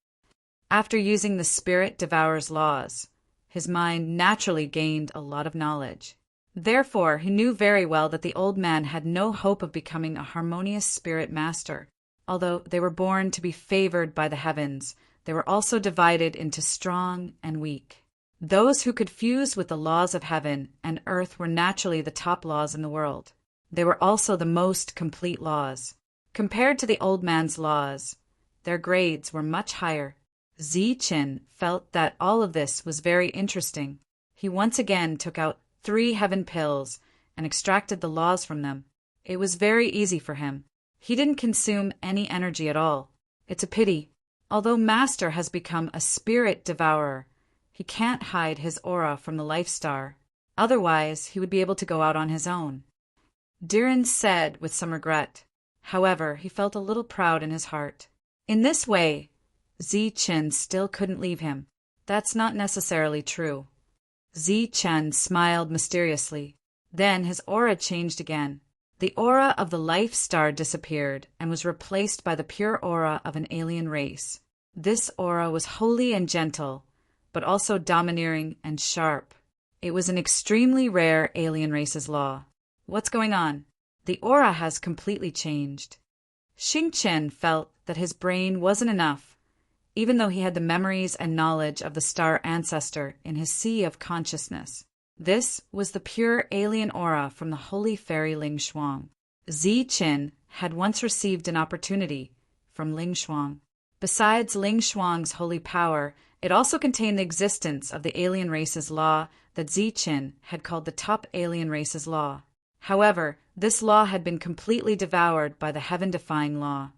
After using the spirit devourer's laws, his mind naturally gained a lot of knowledge. Therefore, he knew very well that the old man had no hope of becoming a harmonious spirit master. Although they were born to be favored by the heavens, they were also divided into strong and weak. Those who could fuse with the laws of heaven and earth were naturally the top laws in the world. They were also the most complete laws. Compared to the old man's laws, their grades were much higher. Zi Chen felt that all of this was very interesting. He once again took out 3 heaven pills and extracted the laws from them. It was very easy for him. He didn't consume any energy at all. It's a pity. Although Master has become a spirit devourer, he can't hide his aura from the life star. Otherwise, he would be able to go out on his own. Diren said with some regret. However, he felt a little proud in his heart. In this way, Zi Chen still couldn't leave him. That's not necessarily true. Zi Chen smiled mysteriously. Then his aura changed again. The aura of the life star disappeared and was replaced by the pure aura of an alien race. This aura was holy and gentle, but also domineering and sharp. It was an extremely rare alien race's law. What's going on? The aura has completely changed. Xing Chen felt that his brain wasn't enough, even though he had the memories and knowledge of the star ancestor in his sea of consciousness. This was the pure alien aura from the holy fairy Ling Shuang. Zi Chen had once received an opportunity from Ling Shuang. Besides Ling Shuang's holy power, it also contained the existence of the alien race's law that Zi Chen had called the top alien race's law. However, this law had been completely devoured by the heaven-defying law,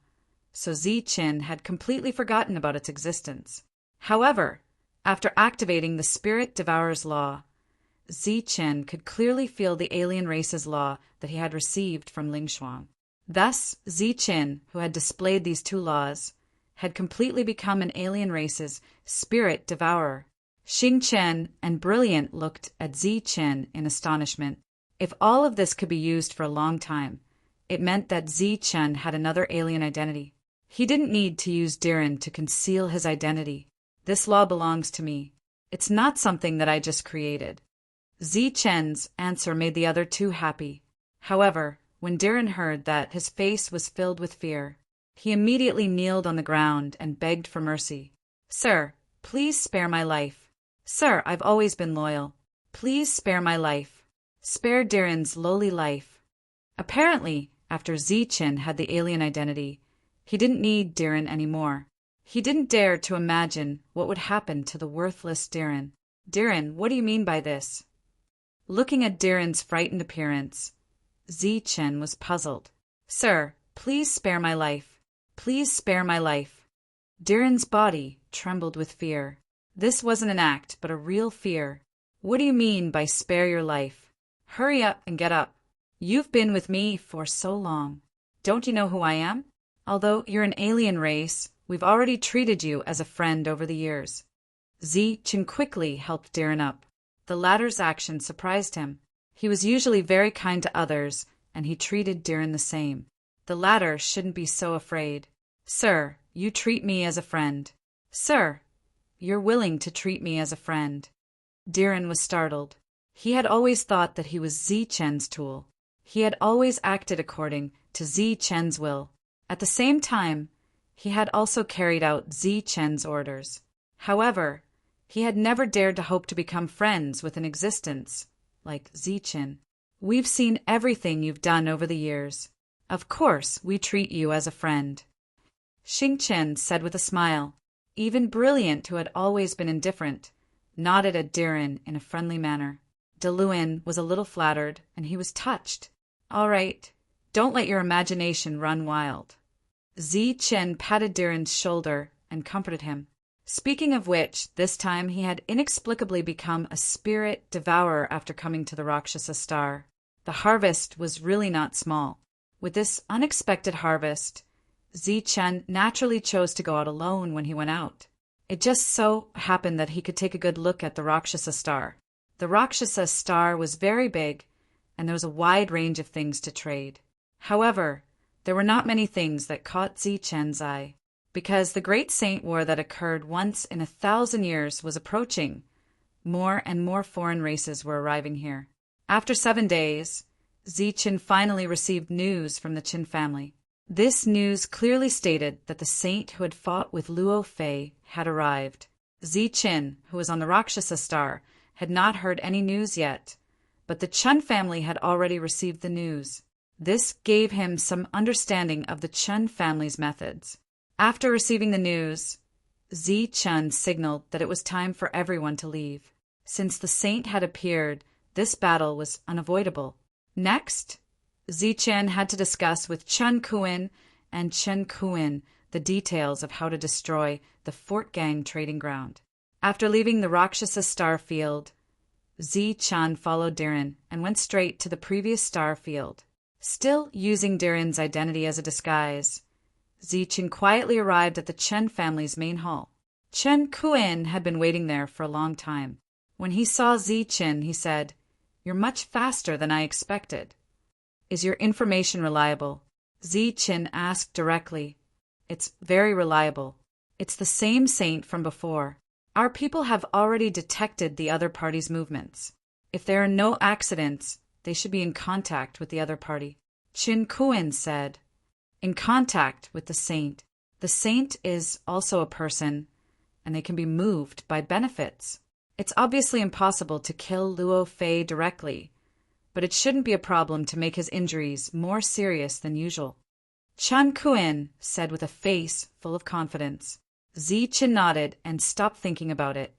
so Zi Chen had completely forgotten about its existence. However, after activating the spirit devourer's law, Zi Chen could clearly feel the alien race's law that he had received from Ling Shuang. Thus, Zi Chen, who had displayed these 2 laws, had completely become an alien race's spirit devourer. Xing Chen and Brilliant looked at Zi Chen in astonishment. If all of this could be used for a long time, it meant that Chen had another alien identity. He didn't need to use Diren to conceal his identity. This law belongs to me. It's not something that I just created. Chen's answer made the other two happy. However, when Diren heard that, his face was filled with fear. He immediately kneeled on the ground and begged for mercy. Sir, please spare my life. Sir, I've always been loyal. Please spare my life. Spare Diren's lowly life. Apparently, after Chen had the alien identity, he didn't need Diren anymore. He didn't dare to imagine what would happen to the worthless Diren. Diren, what do you mean by this? Looking at Diren's frightened appearance, Chen was puzzled. Sir, please spare my life. Please spare my life. Diren's body trembled with fear. This wasn't an act, but a real fear. What do you mean by spare your life? Hurry up and get up. You've been with me for so long. Don't you know who I am? Although you're an alien race, we've already treated you as a friend over the years. Chen quickly helped Diren up. The latter's action surprised him. He was usually very kind to others, and he treated Diren the same. The latter shouldn't be so afraid. Sir, you treat me as a friend. Sir, you're willing to treat me as a friend. Diren was startled. He had always thought that he was Chen's tool. He had always acted according to Chen's will. At the same time, he had also carried out Chen's orders. However, he had never dared to hope to become friends with an existence like Chen. We've seen everything you've done over the years. Of course, we treat you as a friend. Chen said with a smile. Even Brilliant, who had always been indifferent, nodded at Diren in a friendly manner. Deluan was a little flattered, and he was touched. All right, don't let your imagination run wild. Chen patted Diren's shoulder and comforted him. Speaking of which, this time he had inexplicably become a spirit devourer after coming to the Rakshasa star. The harvest was really not small. With this unexpected harvest, Chen naturally chose to go out alone when he went out. It just so happened that he could take a good look at the Rakshasa star. The Rakshasa star was very big, and there was a wide range of things to trade. However, there were not many things that caught Chen's eye. Because the great saint war that occurred once in 1,000 years was approaching, more and more foreign races were arriving here. After 7 days, Chen finally received news from the Qin family. This news clearly stated that the saint who had fought with Luo Fei had arrived. Chen, who was on the Rakshasa star, had not heard any news yet, but the Chun family had already received the news. This gave him some understanding of the Chun family's methods. After receiving the news, Chen signaled that it was time for everyone to leave. Since the saint had appeared, this battle was unavoidable. Next, Chen had to discuss with Chen Kuan and Chen Kuan the details of how to destroy the Fort Gang trading ground. After leaving the Rakshasa star field, Chen followed Diren and went straight to the previous star field. Still using Diren's identity as a disguise, Chen quietly arrived at the Chen family's main hall. Chen Kuan had been waiting there for a long time. When he saw Chen, he said, "You're much faster than I expected. Is your information reliable?" Chen asked directly. "It's very reliable. It's the same saint from before. Our people have already detected the other party's movements. If there are no accidents, they should be in contact with the other party." Chen Kuan said, "In contact with the saint. The saint is also a person, and they can be moved by benefits. It's obviously impossible to kill Luo Fei directly, but it shouldn't be a problem to make his injuries more serious than usual." Chen Kuan said with a face full of confidence. Chen nodded and stopped thinking about it.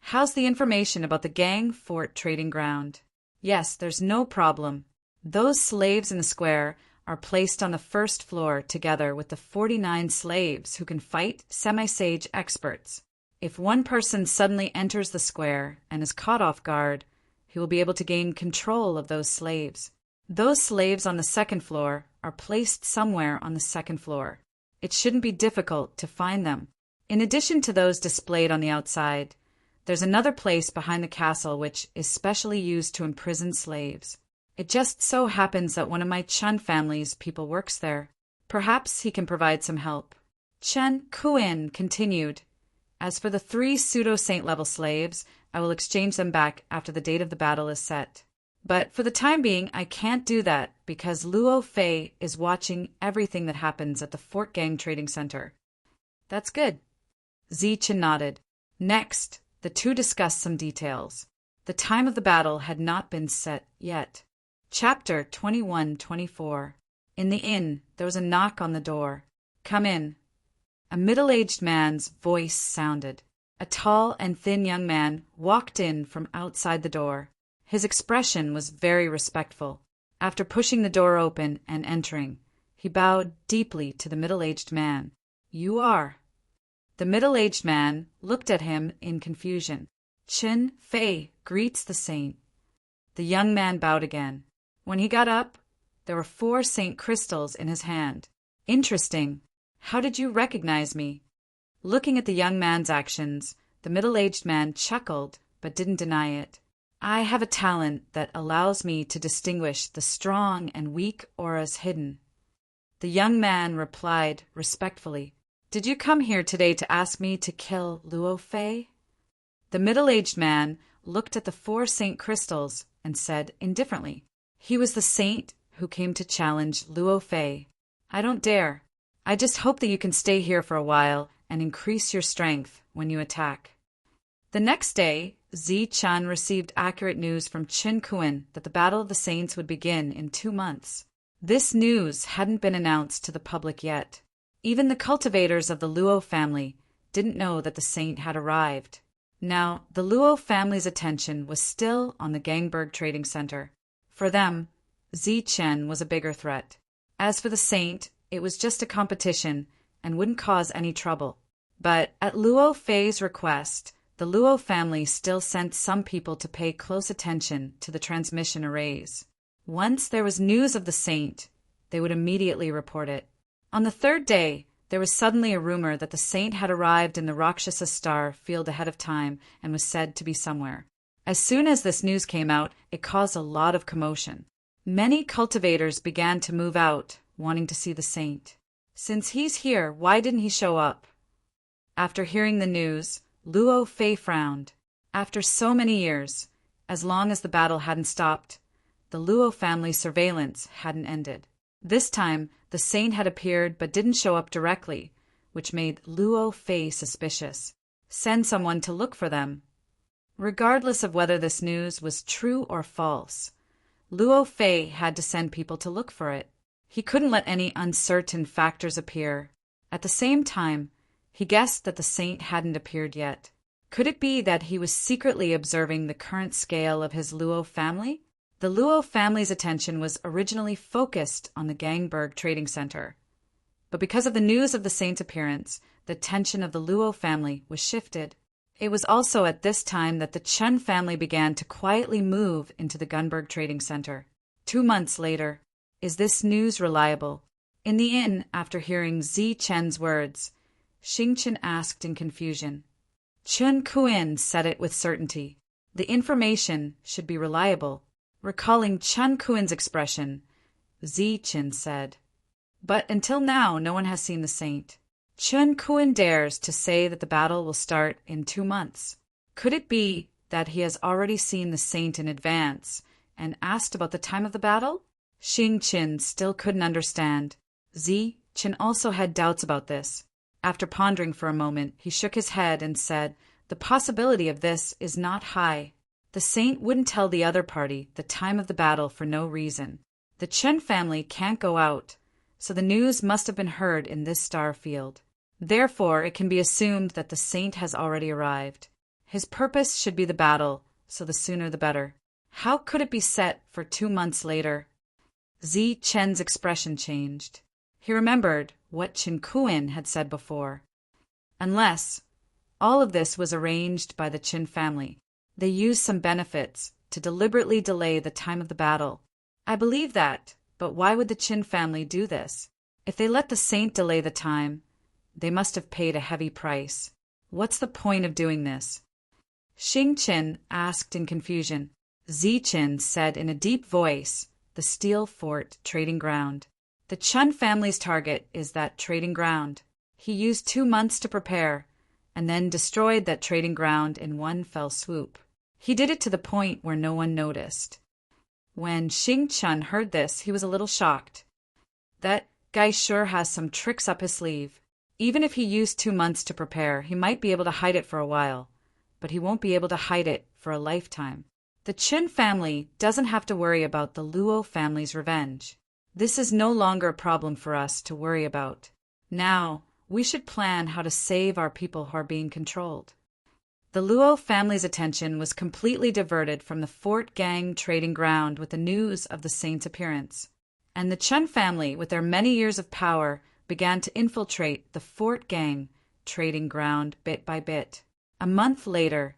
"How's the information about the gang fort trading ground?" "Yes, there's no problem. Those slaves in the square are placed on the first floor together with the 49 slaves who can fight semi-sage experts. If one person suddenly enters the square and is caught off guard, he will be able to gain control of those slaves. Those slaves on the second floor are placed somewhere on the second floor. It shouldn't be difficult to find them. In addition to those displayed on the outside, there's another place behind the castle which is specially used to imprison slaves. It just so happens that one of my Chun family's people works there. Perhaps he can provide some help. Chen Kuin continued. As for the 3 pseudo-saint level slaves, I will exchange them back after the date of the battle is set. But for the time being, I can't do that because Luo Fei is watching everything that happens at the Fort Gang Trading Center. That's good. Zichen nodded. Next, the two discussed some details. The time of the battle had not been set yet. Chapter 21-24. In the inn, there was a knock on the door. Come in. A middle-aged man's voice sounded. A tall and thin young man walked in from outside the door. His expression was very respectful. After pushing the door open and entering, he bowed deeply to the middle-aged man. You are. The middle-aged man looked at him in confusion. Qin Fei greets the saint. The young man bowed again. When he got up, there were 4 saint crystals in his hand. Interesting. How did you recognize me? Looking at the young man's actions, the middle-aged man chuckled but didn't deny it. I have a talent that allows me to distinguish the strong and weak auras hidden. The young man replied respectfully. Did you come here today to ask me to kill Luo Fei? The middle-aged man looked at the 4 saint crystals and said indifferently. He was the saint who came to challenge Luo Fei. I don't dare. I just hope that you can stay here for a while and increase your strength when you attack. The next day, Zi Chan received accurate news from Qin Kuan that the Battle of the Saints would begin in 2 months. This news hadn't been announced to the public yet. Even the cultivators of the Luo family didn't know that the saint had arrived. Now, the Luo family's attention was still on the Gangberg Trading Center. For them, Zi Chen was a bigger threat. As for the saint, it was just a competition and wouldn't cause any trouble. But at Luo Fei's request, the Luo family still sent some people to pay close attention to the transmission arrays. Once there was news of the saint, they would immediately report it. On the 3rd day, there was suddenly a rumor that the saint had arrived in the Rakshasa star field ahead of time and was said to be somewhere. As soon as this news came out, it caused a lot of commotion. Many cultivators began to move out, wanting to see the saint. Since he's here, why didn't he show up? After hearing the news, Luo Fei frowned. After so many years, as long as the battle hadn't stopped, the Luo family's surveillance hadn't ended. This time, the saint had appeared but didn't show up directly, which made Luo Fei suspicious. Send someone to look for them. Regardless of whether this news was true or false, Luo Fei had to send people to look for it. He couldn't let any uncertain factors appear. At the same time, he guessed that the saint hadn't appeared yet. Could it be that he was secretly observing the current scale of his Luo family? The Luo family's attention was originally focused on the Gangberg Trading Center. But because of the news of the saint's appearance, the attention of the Luo family was shifted. It was also at this time that the Chen family began to quietly move into the Gunberg Trading Center. 2 months later. Is this news reliable? In the inn, after hearing Zi Chen's words, Xingchen asked in confusion. Chen Kuan said it with certainty. The information should be reliable. Recalling Chen Kuan's expression, Zi Chen said, But until now, no one has seen the saint. Chen Kuan dares to say that the battle will start in 2 months. Could it be that he has already seen the saint in advance and asked about the time of the battle? Xing Qin still couldn't understand. Zi Chen also had doubts about this. After pondering for a moment, he shook his head and said, The possibility of this is not high. The saint wouldn't tell the other party the time of the battle for no reason. The Chen family can't go out, so the news must have been heard in this star field. Therefore, it can be assumed that the saint has already arrived. His purpose should be the battle, so the sooner the better. How could it be set for 2 months later? Zi Chen's expression changed. He remembered what Qin Kuan had said before. Unless all of this was arranged by the Qin family. They used some benefits to deliberately delay the time of the battle. I believe that, but why would the Qin family do this? If they let the saint delay the time, they must have paid a heavy price. What's the point of doing this? Xing Qin asked in confusion. Zichin said in a deep voice, the Steel Fort Trading Ground. The Chun family's target is that trading ground. He used 2 months to prepare, and then destroyed that trading ground in one fell swoop. He did it to the point where no one noticed. When Xing Chun heard this, he was a little shocked. That guy sure has some tricks up his sleeve. Even if he used 2 months to prepare, he might be able to hide it for a while, but he won't be able to hide it for a lifetime. The Qin family doesn't have to worry about the Luo family's revenge. This is no longer a problem for us to worry about. Now, we should plan how to save our people who are being controlled. The Luo family's attention was completely diverted from the Fort Gang trading ground with the news of the saint's appearance, and the Chun family, with their many years of power, began to infiltrate the Fort Gang trading ground bit by bit. A month later,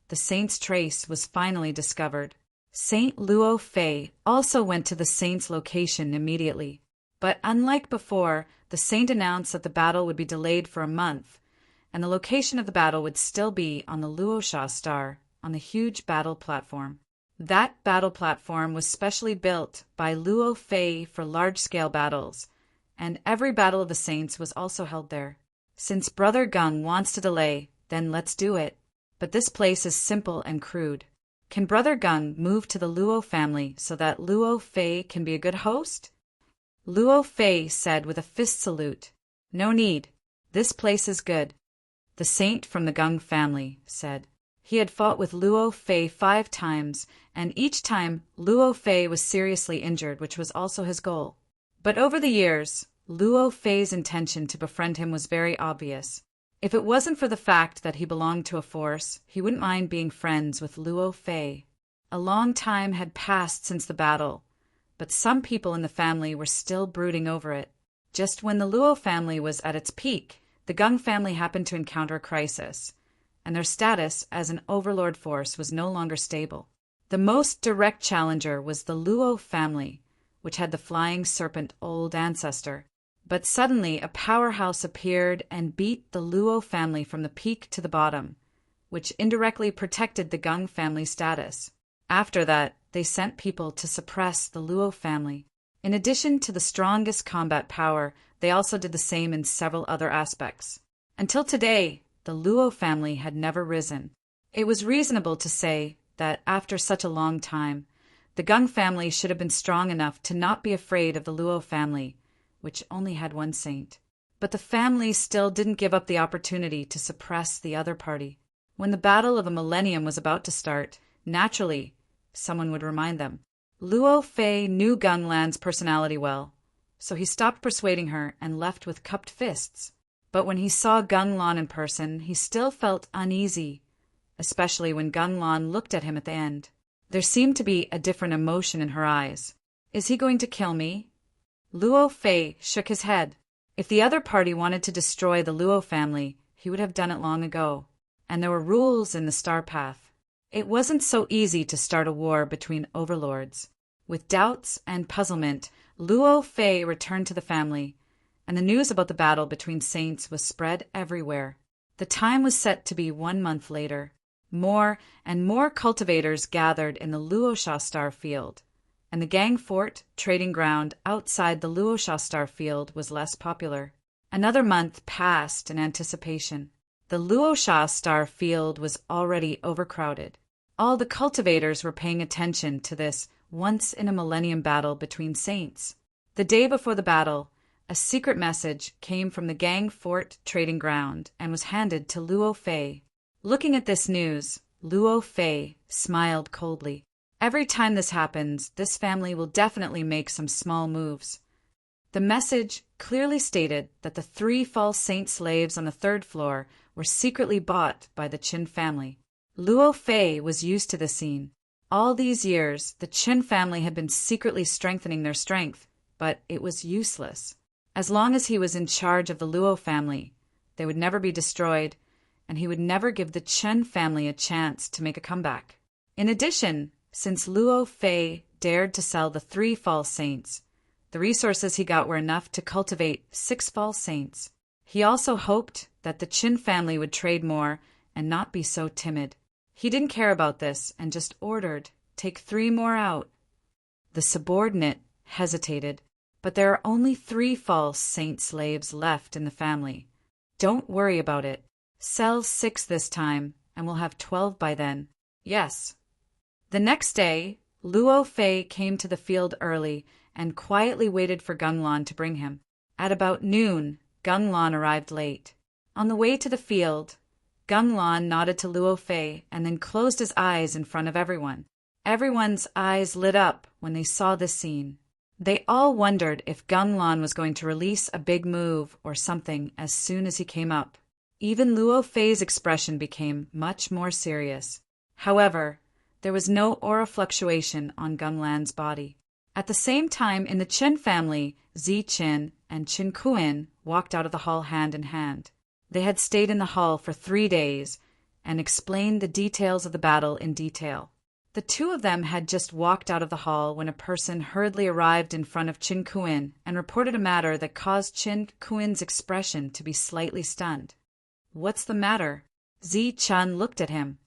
the saint's trace was finally discovered. Saint Luo Fei also went to the saint's location immediately. But unlike before, the saint announced that the battle would be delayed for a month, and the location of the battle would still be on the Luosha Star, on the huge battle platform. That battle platform was specially built by Luo Fei for large-scale battles, and every battle of the saints was also held there. Since Brother Gung wants to delay, then let's do it. But this place is simple and crude. Can Brother Gung move to the Luo family so that Luo Fei can be a good host? Luo Fei said with a fist salute, "No need. This place is good." The saint from the Gung family said. He had fought with Luo Fei 5 times, and each time Luo Fei was seriously injured, which was also his goal. But over the years, Luo Fei's intention to befriend him was very obvious. If it wasn't for the fact that he belonged to a force, he wouldn't mind being friends with Luo Fei. A long time had passed since the battle, but some people in the family were still brooding over it. Just when the Luo family was at its peak, the Gung family happened to encounter a crisis, and their status as an overlord force was no longer stable. The most direct challenger was the Luo family, which had the flying serpent old ancestor. But suddenly a powerhouse appeared and beat the Luo family from the peak to the bottom, which indirectly protected the Gung family's status. After that, they sent people to suppress the Luo family. In addition to the strongest combat power, they also did the same in several other aspects. Until today, the Luo family had never risen. It was reasonable to say that after such a long time, the Gung family should have been strong enough to not be afraid of the Luo family, which only had one saint. But the family still didn't give up the opportunity to suppress the other party. When the battle of a millennium was about to start, naturally, someone would remind them. Luo Fei knew Gung Lan's personality well, so he stopped persuading her and left with cupped fists. But when he saw Gung Lan in person, he still felt uneasy, especially when Gung Lan looked at him at the end. There seemed to be a different emotion in her eyes. "Is he going to kill me?" Luo Fei shook his head. If the other party wanted to destroy the Luo family, he would have done it long ago. And there were rules in the Star Path. It wasn't so easy to start a war between overlords. With doubts and puzzlement, Luo Fei returned to the family, and the news about the battle between saints was spread everywhere. The time was set to be 1 month later. More and more cultivators gathered in the Luosha Star Field, and the Gang Fort trading ground outside the Luosha Star Field was less popular. Another month passed in anticipation. The Luosha Star Field was already overcrowded. All the cultivators were paying attention to this once-in-a-millennium battle between saints. The day before the battle, a secret message came from the Gang Fort trading ground and was handed to Luo Fei. Looking at this news, Luo Fei smiled coldly. Every time this happens, this family will definitely make some small moves. The message clearly stated that the 3 false saint slaves on the 3rd floor were secretly bought by the Qin family. Luo Fei was used to the scene. All these years, the Qin family had been secretly strengthening their strength, but it was useless. As long as he was in charge of the Luo family, they would never be destroyed, and he would never give the Chen family a chance to make a comeback. In addition, since Luo Fei dared to sell the 3 false saints, the resources he got were enough to cultivate 6 false saints. He also hoped that the Qin family would trade more and not be so timid. He didn't care about this and just ordered take 3 more out." The subordinate hesitated. "But there are only 3 false saint slaves left in the family. Don't worry about it. Sell 6 this time, and we'll have 12 by then." "Yes." The next day, Luo Fei came to the field early and quietly waited for Gunlun to bring him. At about noon, Gunlun arrived late. On the way to the field, Gunlun nodded to Luo Fei and then closed his eyes in front of everyone. Everyone's eyes lit up when they saw this scene. They all wondered if Gunlun was going to release a big move or something as soon as he came up. Even Luo Fei's expression became much more serious. However, there was no aura fluctuation on Gunlan's body. At the same time, in the Chen family, Zi Qin and Qin Kuan walked out of the hall hand in hand. They had stayed in the hall for 3 days and explained the details of the battle in detail. The 2 of them had just walked out of the hall when a person hurriedly arrived in front of Qin Kuan and reported a matter that caused Qin Kuan's expression to be slightly stunned. "What's the matter?" Zi Chun looked at him.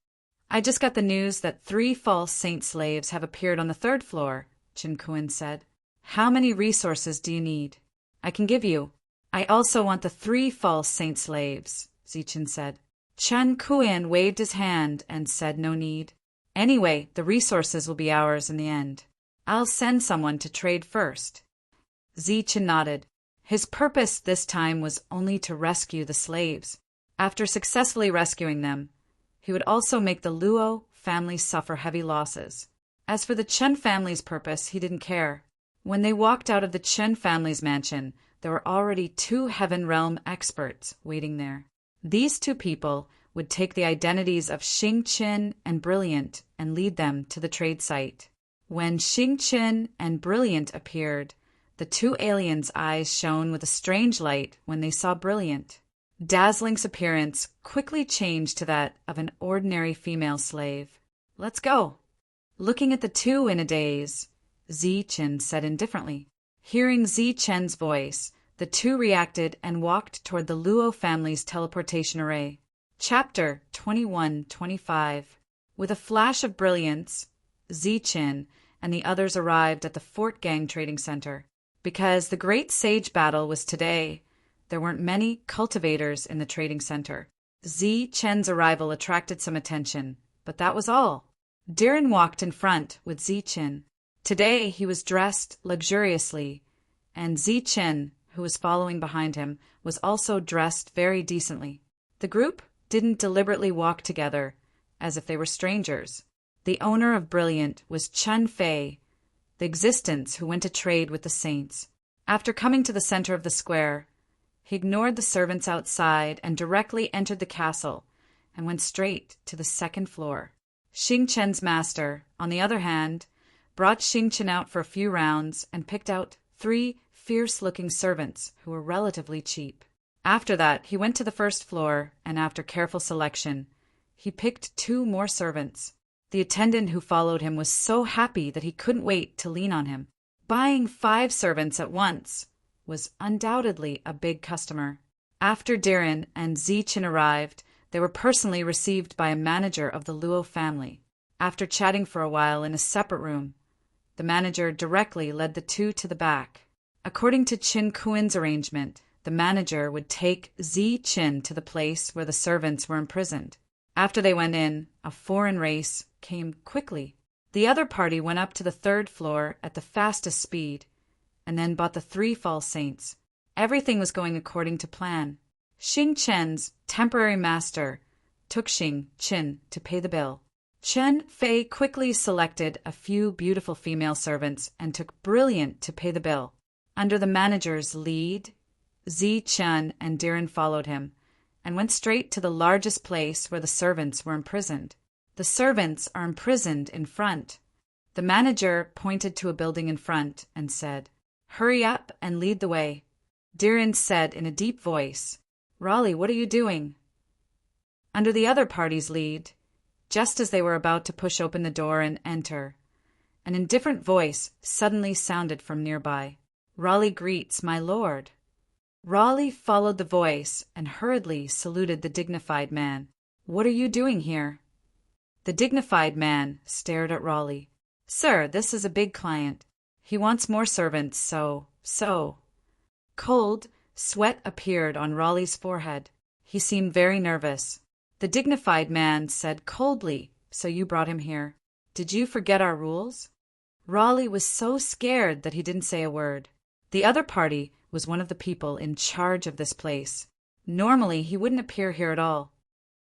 "I just got the news that 3 false saint slaves have appeared on the 3rd floor," Qin Kuan said. "How many resources do you need?" "I can give you." "I also want the 3 false saint slaves," Zichen said. Qin Kuan waved his hand and said no need. "Anyway, the resources will be ours in the end. I'll send someone to trade first." Zichen nodded. His purpose this time was only to rescue the slaves. After successfully rescuing them, he would also make the Luo family suffer heavy losses. As for the Chen family's purpose, he didn't care. When they walked out of the Chen family's mansion, there were already 2 Heaven Realm experts waiting there. These 2 people would take the identities of Xingqin and Brilliant and lead them to the trade site. When Xingqin and Brilliant appeared, the 2 aliens' eyes shone with a strange light when they saw Brilliant. Dazzling's appearance quickly changed to that of an ordinary female slave. "Let's go." Looking at the 2 in a daze, Zichen said indifferently. Hearing Zichen's voice, the 2 reacted and walked toward the Luo family's teleportation array. Chapter 21-25. With a flash of brilliance, Zichen and the others arrived at the Fort Gang Trading Center. Because the Great Sage Battle was today, there weren't many cultivators in the trading center. Zichen's arrival attracted some attention, but that was all. Diren walked in front with Zichen. Today he was dressed luxuriously, and Zichen, who was following behind him, was also dressed very decently. The group didn't deliberately walk together, as if they were strangers. The owner of Brilliant was Chen Fei, the existence who went to trade with the saints. After coming to the center of the square, he ignored the servants outside and directly entered the castle and went straight to the 2nd floor. Xingchen's master, on the other hand, brought Xingchen out for a few rounds and picked out 3 fierce-looking servants who were relatively cheap. After that, he went to the 1st floor, and after careful selection, he picked 2 more servants. The attendant who followed him was so happy that he couldn't wait to lean on him. Buying 5 servants at once was undoubtedly a big customer. After Diren and Zichen arrived, they were personally received by a manager of the Luo family. After chatting for a while in a separate room, the manager directly led the 2 to the back. According to Qin Kuan's arrangement, the manager would take Zi Qin to the place where the servants were imprisoned. After they went in, a foreign race came quickly. The other party went up to the 3rd floor at the fastest speed, and then bought the 3 false saints. Everything was going according to plan. Xing Chen's temporary master took Xing Qin to pay the bill. Chen Fei quickly selected a few beautiful female servants and took Brilliant to pay the bill. Under the manager's lead, Zi Chen and Diren followed him and went straight to the largest place where the servants were imprisoned. The servants are imprisoned in front. The manager pointed to a building in front and said, "Hurry up and lead the way." Diren said in a deep voice, "Raleigh, what are you doing?" Under the other party's lead, just as they were about to push open the door and enter, an indifferent voice suddenly sounded from nearby. "Raleigh greets my lord." Raleigh followed the voice and hurriedly saluted the dignified man. "What are you doing here?" The dignified man stared at Raleigh. Sir, this is a big client. He wants more servants, so. Cold sweat appeared on Raleigh's forehead. He seemed very nervous. The dignified man said coldly, "So you brought him here. Did you forget our rules?" Raleigh was so scared that he didn't say a word. The other party was one of the people in charge of this place. Normally, he wouldn't appear here at all.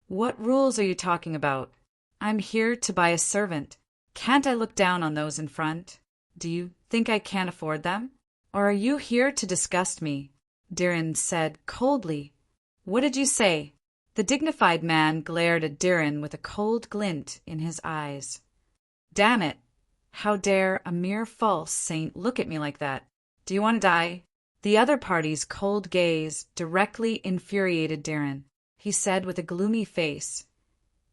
"What rules are you talking about? I'm here to buy a servant. Can't I look down on those in front? Do you think I can't afford them? Or are you here to disgust me?" Diran said coldly. "What did you say?" The dignified man glared at Diran with a cold glint in his eyes. "Damn it! How dare a mere false saint look at me like that? Do you want to die?" The other party's cold gaze directly infuriated Diran. He said with a gloomy face,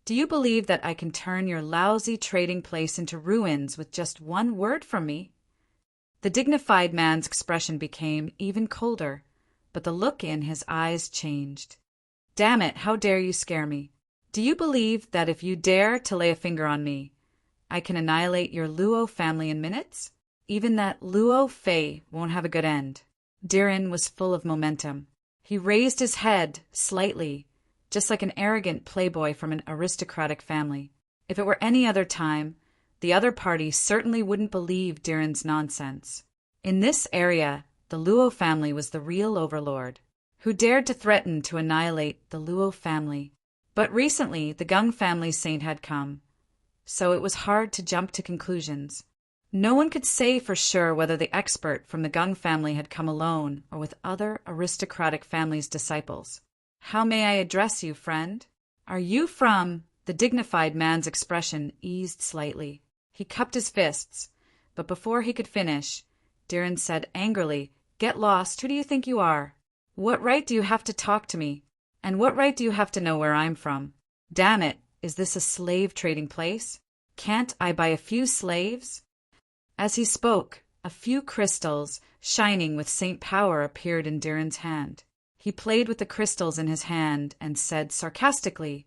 "Do you believe that I can turn your lousy trading place into ruins with just one word from me?" The dignified man's expression became even colder, but the look in his eyes changed. "Damn it, how dare you scare me? Do you believe that if you dare to lay a finger on me, I can annihilate your Luo family in minutes? Even that Luo Fei won't have a good end." Diran was full of momentum. He raised his head slightly, just like an arrogant playboy from an aristocratic family. If it were any other time, the other party certainly wouldn't believe Diran's nonsense. In this area, the Luo family was the real overlord, who dared to threaten to annihilate the Luo family. But recently, the Gung family saint had come, so it was hard to jump to conclusions. No one could say for sure whether the expert from the Gung family had come alone or with other aristocratic families' disciples. "How may I address you, friend? Are you from—" The dignified man's expression eased slightly. He cupped his fists, but before he could finish, Diran said angrily, "Get lost, who do you think you are? What right do you have to talk to me? And what right do you have to know where I'm from? Damn it, is this a slave trading place? Can't I buy a few slaves?" As he spoke, a few crystals, shining with saint power, appeared in Diran's hand. He played with the crystals in his hand and said sarcastically,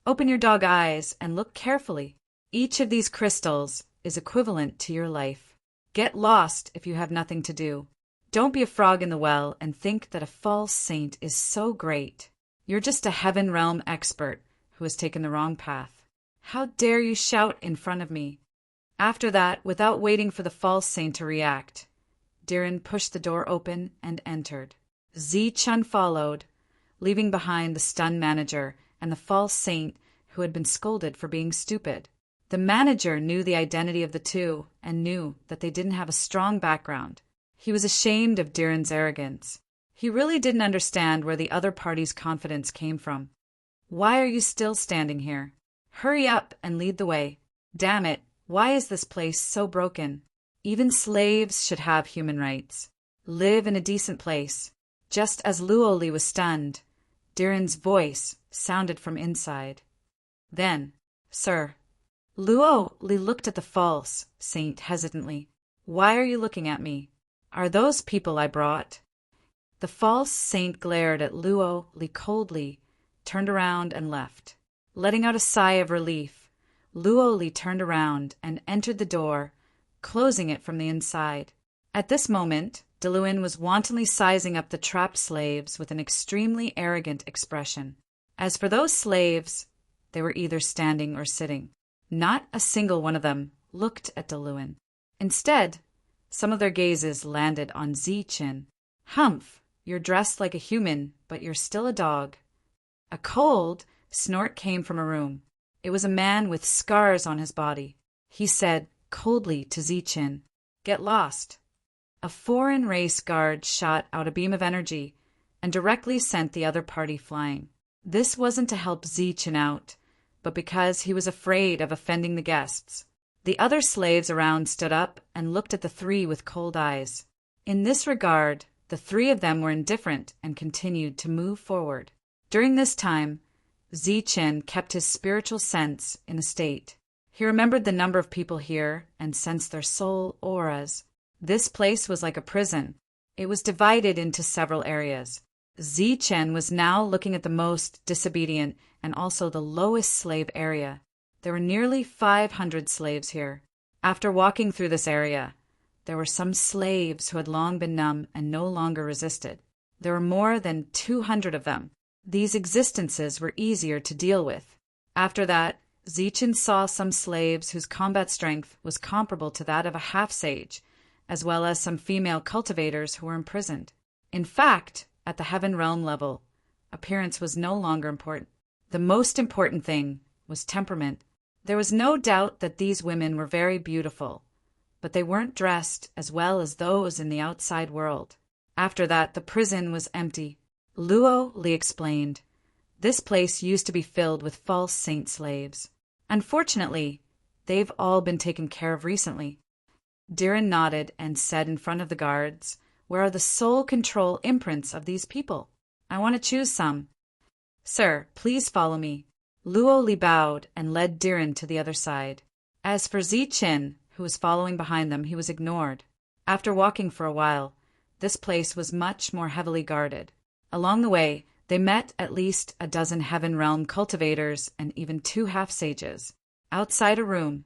"Open your dog eyes and look carefully. Each of these crystals is equivalent to your life. Get lost if you have nothing to do. Don't be a frog in the well and think that a false saint is so great. You're just a heaven realm expert who has taken the wrong path. How dare you shout in front of me?" After that, without waiting for the false saint to react, Diran pushed the door open and entered. Zichun followed, leaving behind the stunned manager and the false saint who had been scolded for being stupid. The manager knew the identity of the two and knew that they didn't have a strong background. He was ashamed of Diran's arrogance. He really didn't understand where the other party's confidence came from. "Why are you still standing here? Hurry up and lead the way. Damn it, why is this place so broken? Even slaves should have human rights. Live in a decent place." Just as Luoli was stunned, Diran's voice sounded from inside. "Then, sir." Luoli looked at the false saint hesitantly. "Why are you looking at me? Are those people I brought?" The false saint glared at Luoli coldly, turned around and left. Letting out a sigh of relief, Luoli turned around and entered the door, closing it from the inside. At this moment, Deluin was wantonly sizing up the trapped slaves with an extremely arrogant expression. As for those slaves, they were either standing or sitting. Not a single one of them looked at Deluin. Instead, some of their gazes landed on Zichun. "Humph, you're dressed like a human, but you're still a dog." A cold snort came from a room. It was a man with scars on his body. He said coldly to Zichun, "Get lost." A foreign race guard shot out a beam of energy and directly sent the other party flying. This wasn't to help Zichun out, but because he was afraid of offending the guests. The other slaves around stood up and looked at the three with cold eyes. In this regard, the three of them were indifferent and continued to move forward. During this time, Zichun kept his spiritual sense in a state. He remembered the number of people here and sensed their soul auras. This place was like a prison. It was divided into several areas. Zichun was now looking at the most disobedient and also the lowest slave area. There were nearly 500 slaves here. After walking through this area, there were some slaves who had long been numb and no longer resisted. There were more than 200 of them. These existences were easier to deal with. After that, Zichen saw some slaves whose combat strength was comparable to that of a half-sage, as well as some female cultivators who were imprisoned. In fact, at the heaven realm level, appearance was no longer important. The most important thing was temperament. There was no doubt that these women were very beautiful, but they weren't dressed as well as those in the outside world. After that, the prison was empty. Luo Li explained, "This place used to be filled with false saint slaves. Unfortunately, they've all been taken care of recently." Diren nodded and said in front of the guards, "Where are the soul control imprints of these people? I want to choose some." "Sir, please follow me." Luo Li bowed and led Diren to the other side. As for Zichen, who was following behind them, he was ignored. After walking for a while, this place was much more heavily guarded. Along the way, they met at least a dozen heaven realm cultivators and even 2 half-sages. Outside a room,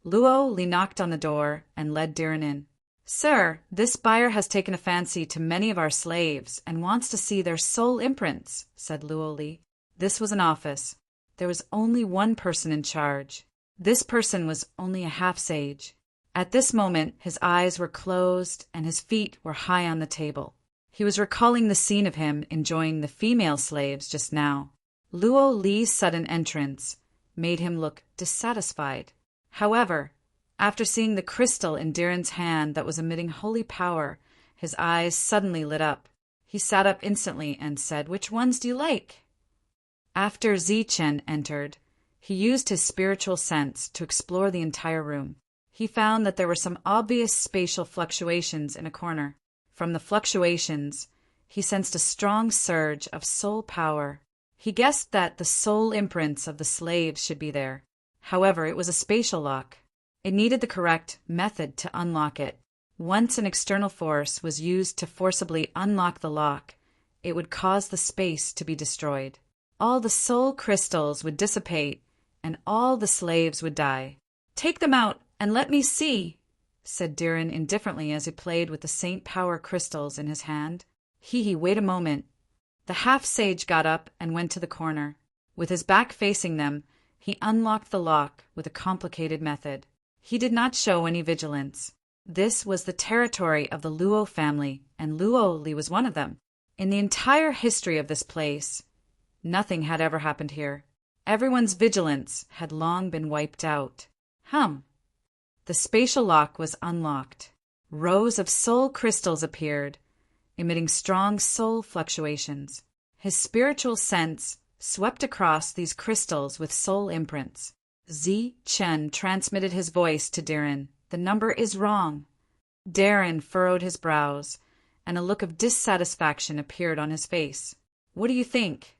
Luo Li knocked on the door and led Diren in. "Sir, this buyer has taken a fancy to many of our slaves and wants to see their soul imprints," said Luo Li. This was an office. There was only one person in charge. This person was only a half-sage. At this moment, his eyes were closed and his feet were high on the table. He was recalling the scene of him enjoying the female slaves just now. Luo Li's sudden entrance made him look dissatisfied. However, after seeing the crystal in Diren's hand that was emitting holy power, his eyes suddenly lit up. He sat up instantly and said, "Which ones do you like?" After Zichen entered, he used his spiritual sense to explore the entire room. He found that there were some obvious spatial fluctuations in a corner. From the fluctuations, he sensed a strong surge of soul power. He guessed that the soul imprints of the slaves should be there. However, it was a spatial lock. It needed the correct method to unlock it. Once an external force was used to forcibly unlock the lock, it would cause the space to be destroyed. All the soul crystals would dissipate, and all the slaves would die. "Take them out and let me see," said Diren indifferently as he played with the saint power crystals in his hand. Wait a moment." The half-sage got up and went to the corner. With his back facing them, he unlocked the lock with a complicated method. He did not show any vigilance. This was the territory of the Luo family, and Luo Li was one of them. In the entire history of this place, nothing had ever happened here. Everyone's vigilance had long been wiped out. The spatial lock was unlocked. Rows of soul crystals appeared, emitting strong soul fluctuations. His spiritual sense swept across these crystals with soul imprints. Zichen transmitted his voice to Diren. "The number is wrong." Diren furrowed his brows, and a look of dissatisfaction appeared on his face. "What do you think?"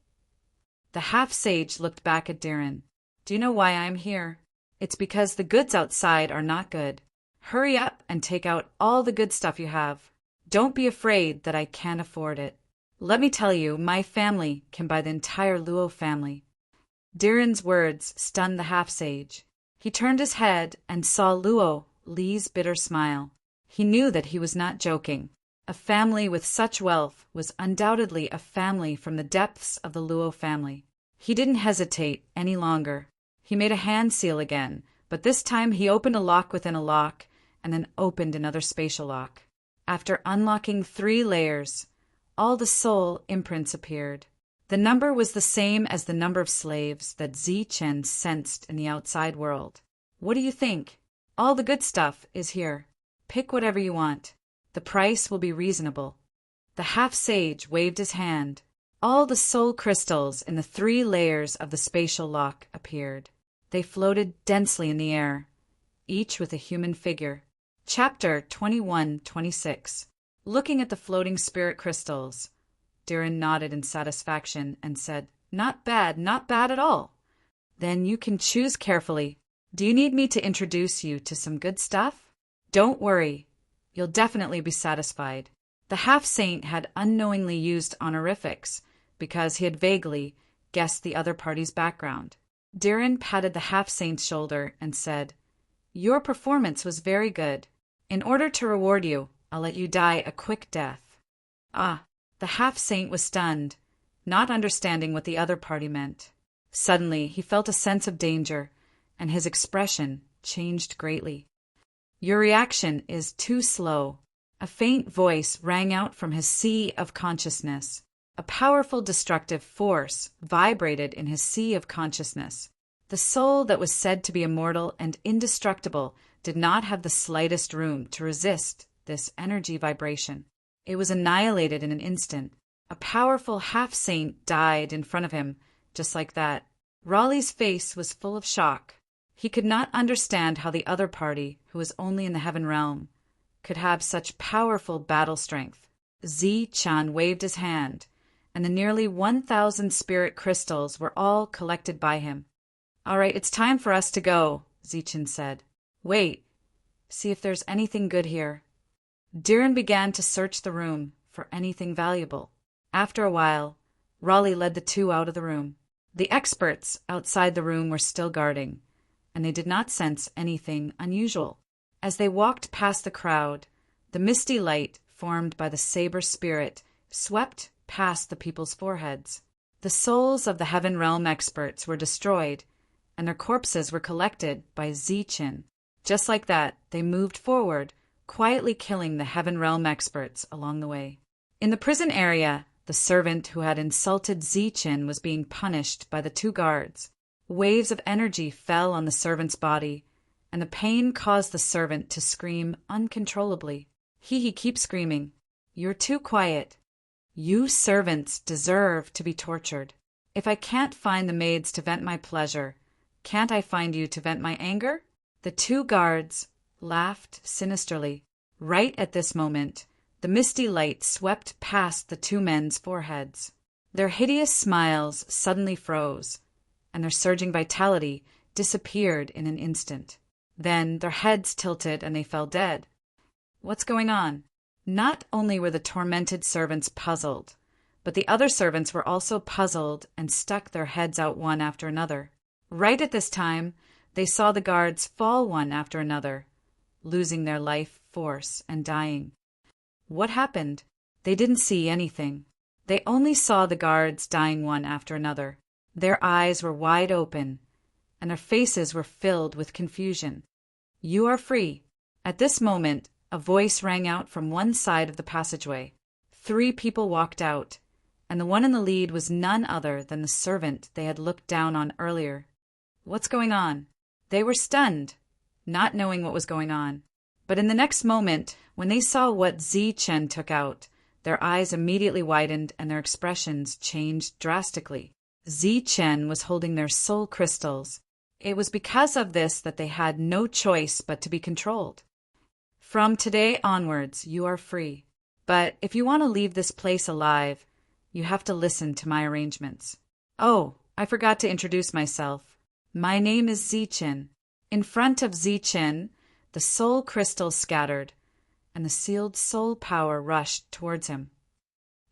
The half-sage looked back at Diren. "Do you know why I'm here? It's because the goods outside are not good. Hurry up and take out all the good stuff you have. Don't be afraid that I can't afford it. Let me tell you, my family can buy the entire Luo family." Diren's words stunned the half-sage. He turned his head and saw Luo Li's bitter smile. He knew that he was not joking. A family with such wealth was undoubtedly a family from the depths of the Luo family. He didn't hesitate any longer. He made a hand seal again, but this time he opened a lock within a lock and then opened another spatial lock. After unlocking 3 layers, all the soul imprints appeared. The number was the same as the number of slaves that Zichen sensed in the outside world. "What do you think? All the good stuff is here. Pick whatever you want. The price will be reasonable." The half-sage waved his hand. All the soul crystals in the 3 layers of the spatial lock appeared. They floated densely in the air, each with a human figure. Chapter 21-26. Looking at the floating spirit crystals, Diren nodded in satisfaction and said, not bad at all. Then you can choose carefully. Do you need me to introduce you to some good stuff? Don't worry, you'll definitely be satisfied." The half-saint had unknowingly used honorifics because he had vaguely guessed the other party's background. Diren patted the half-saint's shoulder and said, Your performance was very good. In order to reward you, I'll let you die a quick death." Ah, the half-saint was stunned, not understanding what the other party meant. Suddenly, he felt a sense of danger, and his expression changed greatly. "Your reaction is too slow." A faint voice rang out from his sea of consciousness. A powerful destructive force vibrated in his sea of consciousness. The soul that was said to be immortal and indestructible did not have the slightest room to resist this energy vibration. It was annihilated in an instant. A powerful half-saint died in front of him, just like that. Raleigh's face was full of shock. He could not understand how the other party, who was only in the heaven realm, could have such powerful battle strength. Zi-Chan waved his hand, and the nearly 1,000 spirit crystals were all collected by him. "All right, it's time for us to go," Zi-Chan said. "Wait, see if there's anything good here." Diran began to search the room for anything valuable. After a while, Raleigh led the two out of the room. The experts outside the room were still guarding, and they did not sense anything unusual. As they walked past the crowd, the misty light formed by the saber spirit swept past the people's foreheads. The souls of the heaven realm experts were destroyed, and their corpses were collected by Zi-Chan. Just like that, they moved forward, quietly killing the heaven realm experts along the way. In the prison area, the servant who had insulted Zi-Chan was being punished by the two guards. Waves of energy fell on the servant's body, and the pain caused the servant to scream uncontrollably. He keep screaming. "You're too quiet. You servants deserve to be tortured. If I can't find the maids to vent my pleasure, can't I find you to vent my anger?" The two guards laughed sinisterly. Right at this moment, the misty light swept past the two men's foreheads. Their hideous smiles suddenly froze, and their surging vitality disappeared in an instant. Then their heads tilted and they fell dead. What's going on? Not only were the tormented servants puzzled, but the other servants were also puzzled and stuck their heads out one after another. Right at this time, they saw the guards fall one after another, losing their life force and dying. What happened? They didn't see anything. They only saw the guards dying one after another. Their eyes were wide open, and their faces were filled with confusion. "You are free." At this moment, a voice rang out from one side of the passageway. 3 people walked out, and the one in the lead was none other than the servant they had looked down on earlier. What's going on? They were stunned, not knowing what was going on. But in the next moment, when they saw what Zi-Chan took out, their eyes immediately widened and their expressions changed drastically. Zi-Chan was holding their soul crystals. It was because of this that they had no choice but to be controlled. "From today onwards, you are free. But if you want to leave this place alive, you have to listen to my arrangements." "Oh, I forgot to introduce myself. My name is Zi-Chan." In front of Zi-Chan, the soul crystals scattered, and the sealed soul power rushed towards him.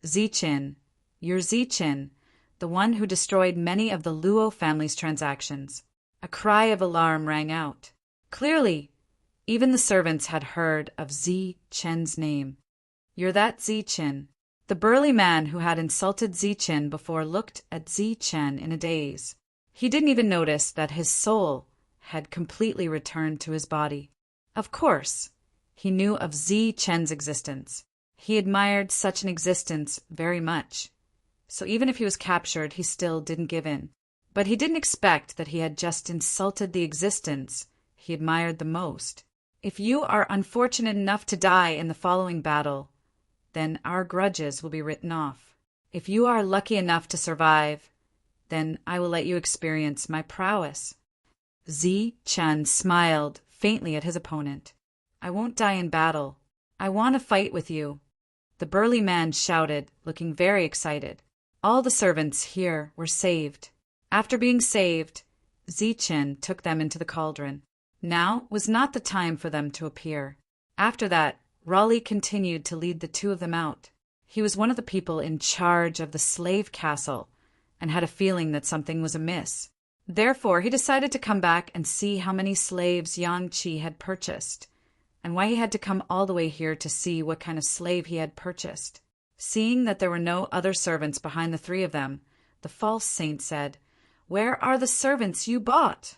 "Zi-Chan, you're Zi-Chan, the one who destroyed many of the Luo family's transactions." A cry of alarm rang out. Clearly, even the servants had heard of Zi-Chen's name. "You're that Zi-Chen." The burly man who had insulted Zi-Chen before looked at Zi-Chen in a daze. He didn't even notice that his soul had completely returned to his body. Of course, he knew of Zi-Chen's existence. He admired such an existence very much. So even if he was captured, he still didn't give in. But he didn't expect that he had just insulted the existence he admired the most. "If you are unfortunate enough to die in the following battle, then our grudges will be written off. If you are lucky enough to survive, then I will let you experience my prowess." Zi-Chan smiled faintly at his opponent. "I won't die in battle. I want to fight with you," the burly man shouted, looking very excited. All the servants here were saved. After being saved, Zi-Chan took them into the cauldron. Now was not the time for them to appear. After that, Raleigh continued to lead the two of them out. He was one of the people in charge of the slave castle and had a feeling that something was amiss. Therefore, he decided to come back and see how many slaves Yang Qi had purchased, and why he had to come all the way here to see what kind of slave he had purchased. Seeing that there were no other servants behind the three of them, the false saint said, "Where are the servants you bought?"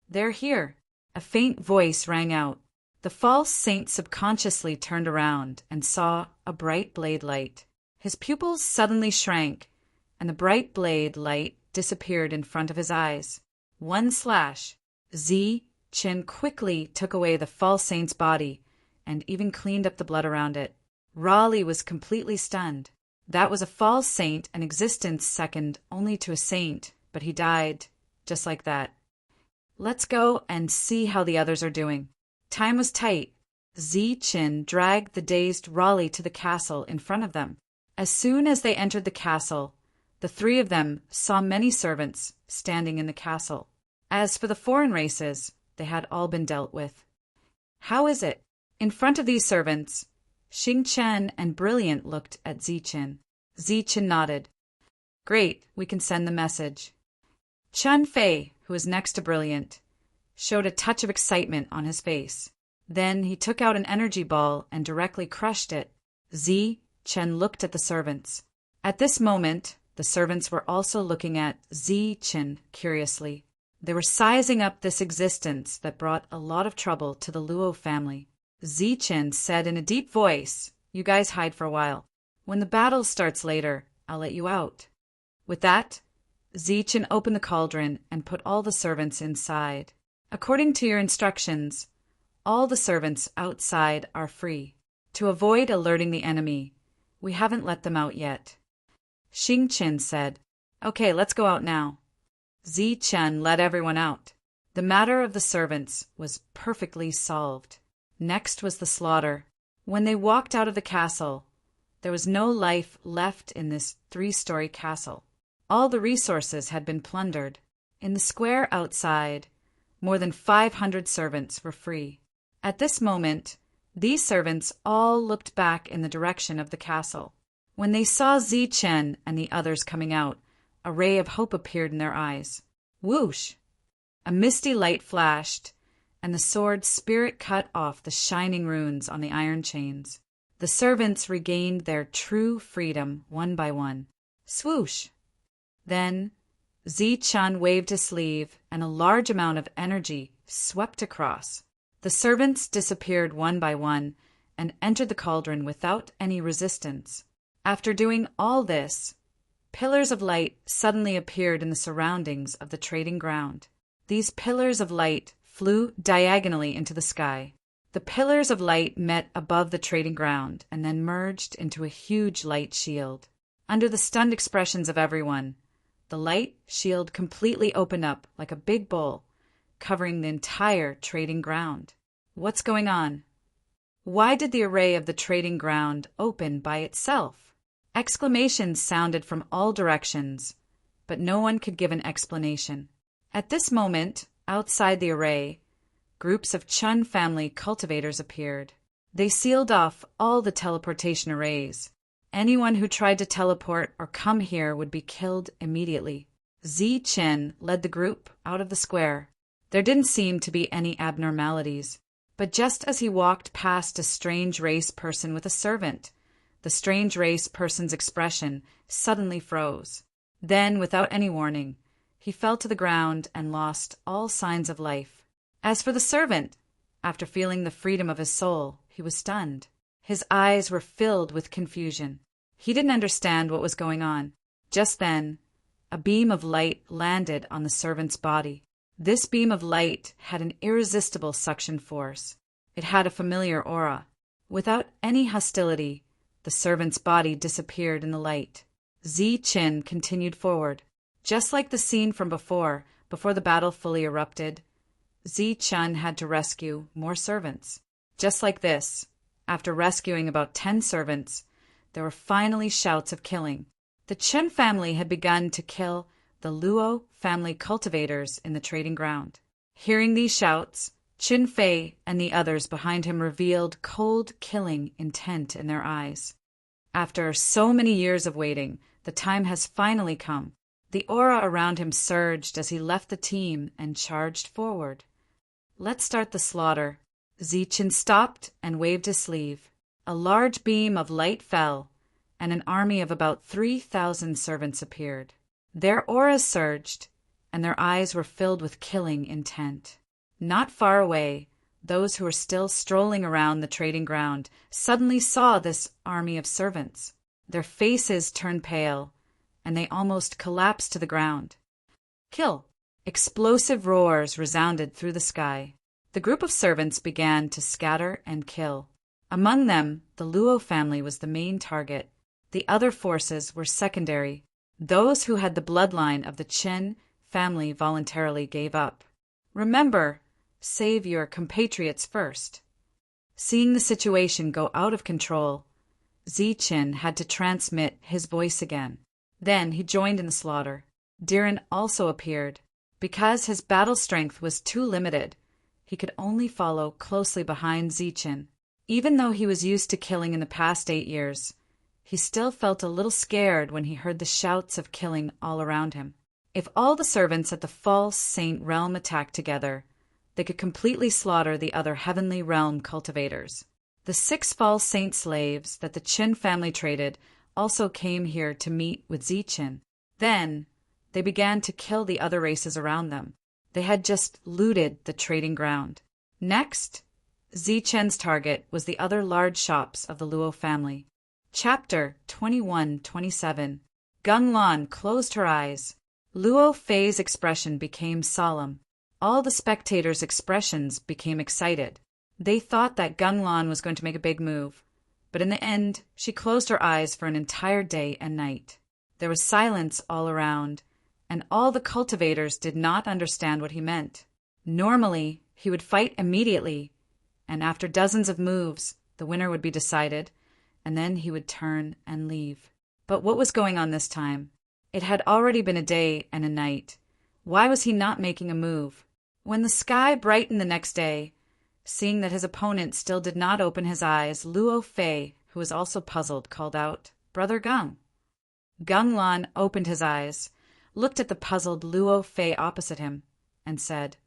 "They're here." A faint voice rang out. The false saint subconsciously turned around and saw a bright blade light. His pupils suddenly shrank, and the bright blade light disappeared in front of his eyes. One slash. Zi Qin quickly took away the false saint's body and even cleaned up the blood around it. Raleigh was completely stunned. That was a false saint, an existence second only to a saint, but he died just like that. Let's go and see how the others are doing. Time was tight. Zi Qin dragged the dazed Raleigh to the castle in front of them. As soon as they entered the castle, the three of them saw many servants standing in the castle. As for the foreign races, they had all been dealt with. How is it? In front of these servants, Xing Chen and Brilliant looked at Zi Qin. Zi Qin nodded. Great, we can send the message. Chun Fei, who was next to Brilliant, showed a touch of excitement on his face. Then he took out an energy ball and directly crushed it. Zi Chen looked at the servants. At this moment, the servants were also looking at Zi Qin curiously. They were sizing up this existence that brought a lot of trouble to the Luo family. Zi Qin said in a deep voice, "You guys hide for a while. When the battle starts later, I'll let you out." With that, Zi Qin opened the cauldron and put all the servants inside. According to your instructions, all the servants outside are free. To avoid alerting the enemy, we haven't let them out yet. Xing Qin said, "Okay, let's go out now." Zi Chen let everyone out. The matter of the servants was perfectly solved. Next was the slaughter. When they walked out of the castle, there was no life left in this 3-story castle. All the resources had been plundered. In the square outside, more than 500 servants were free. At this moment, these servants all looked back in the direction of the castle. When they saw Zi Chen and the others coming out, a ray of hope appeared in their eyes. Whoosh! A misty light flashed, and the sword spirit cut off the shining runes on the iron chains. The servants regained their true freedom one by one. Swoosh! Then Zi Chen waved his sleeve, and a large amount of energy swept across. The servants disappeared one by one and entered the cauldron without any resistance. After doing all this, pillars of light suddenly appeared in the surroundings of the trading ground. These pillars of light flew diagonally into the sky. The pillars of light met above the trading ground and then merged into a huge light shield. Under the stunned expressions of everyone, the light shield completely opened up like a big bowl, covering the entire trading ground. What's going on? Why did the array of the trading ground open by itself? Exclamations sounded from all directions, but no one could give an explanation. At this moment, outside the array, groups of Chun family cultivators appeared. They sealed off all the teleportation arrays. Anyone who tried to teleport or come here would be killed immediately. Zi Qin led the group out of the square. There didn't seem to be any abnormalities, but just as he walked past a strange race person with a servant, the strange race person's expression suddenly froze. Then, without any warning, he fell to the ground and lost all signs of life. As for the servant, after feeling the freedom of his soul, he was stunned. His eyes were filled with confusion. He didn't understand what was going on. Just then, a beam of light landed on the servant's body. This beam of light had an irresistible suction force. It had a familiar aura. Without any hostility, the servant's body disappeared in the light. Zi Qin continued forward. Just like the scene from before the battle fully erupted, Zi Chen had to rescue more servants. Just like this, after rescuing about 10 servants, there were finally shouts of killing. The Chen family had begun to kill the Luo family cultivators in the trading ground. Hearing these shouts, Qin Fei and the others behind him revealed cold, killing intent in their eyes. After so many years of waiting, the time has finally come. The aura around him surged as he left the team and charged forward. "Let's start the slaughter." Zichin stopped and waved his sleeve. A large beam of light fell, and an army of about 3,000 servants appeared. Their auras surged, and their eyes were filled with killing intent. Not far away, those who were still strolling around the trading ground suddenly saw this army of servants. Their faces turned pale, and they almost collapsed to the ground. "Kill!" Explosive roars resounded through the sky. The group of servants began to scatter and kill. Among them, the Luo family was the main target. The other forces were secondary. Those who had the bloodline of the Qin family voluntarily gave up. Remember, save your compatriots first. Seeing the situation go out of control, Zichin had to transmit his voice again. Then he joined in the slaughter. Diren also appeared. Because his battle strength was too limited, he could only follow closely behind Zichin. Even though he was used to killing in the past 8 years, he still felt a little scared when he heard the shouts of killing all around him. If all the servants at the false saint realm attacked together, they could completely slaughter the other heavenly realm cultivators. The 6 false saint slaves that the Qin family traded also came here to meet with Zichin. Then, they began to kill the other races around them. They had just looted the trading ground. Next, Zichen's target was the other large shops of the Luo family. Chapter 21-27. Gung Lan closed her eyes. Luo Fei's expression became solemn. All the spectators' expressions became excited. They thought that Gung Lan was going to make a big move, but in the end, she closed her eyes for an entire day and night. There was silence all around, and all the cultivators did not understand what he meant. Normally, he would fight immediately, and after dozens of moves, the winner would be decided, and then he would turn and leave. But what was going on this time? It had already been a day and a night. Why was he not making a move? When the sky brightened the next day, seeing that his opponent still did not open his eyes, Luo Fei, who was also puzzled, called out, "Brother Gung." Gung Lan opened his eyes, looked at the puzzled Luo Fei opposite him, and said,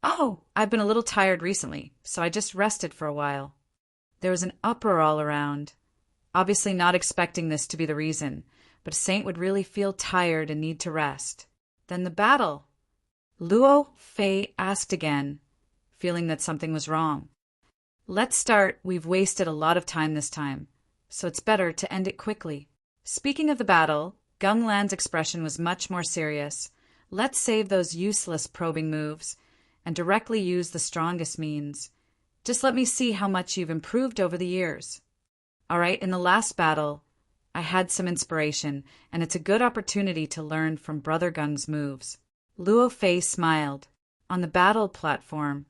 "Oh, I've been a little tired recently, so I just rested for a while." There was an uproar all around, obviously not expecting this to be the reason, but a saint would really feel tired and need to rest. Then the battle. Luo Fei asked again, feeling that something was wrong. "Let's start. We've wasted a lot of time this time, so it's better to end it quickly." Speaking of the battle, Gung Lan's expression was much more serious. "Let's save those useless probing moves and directly use the strongest means. Just let me see how much you've improved over the years. All right, in the last battle, I had some inspiration, and it's a good opportunity to learn from Brother Gung's moves." Luo Fei smiled. On the battle platform,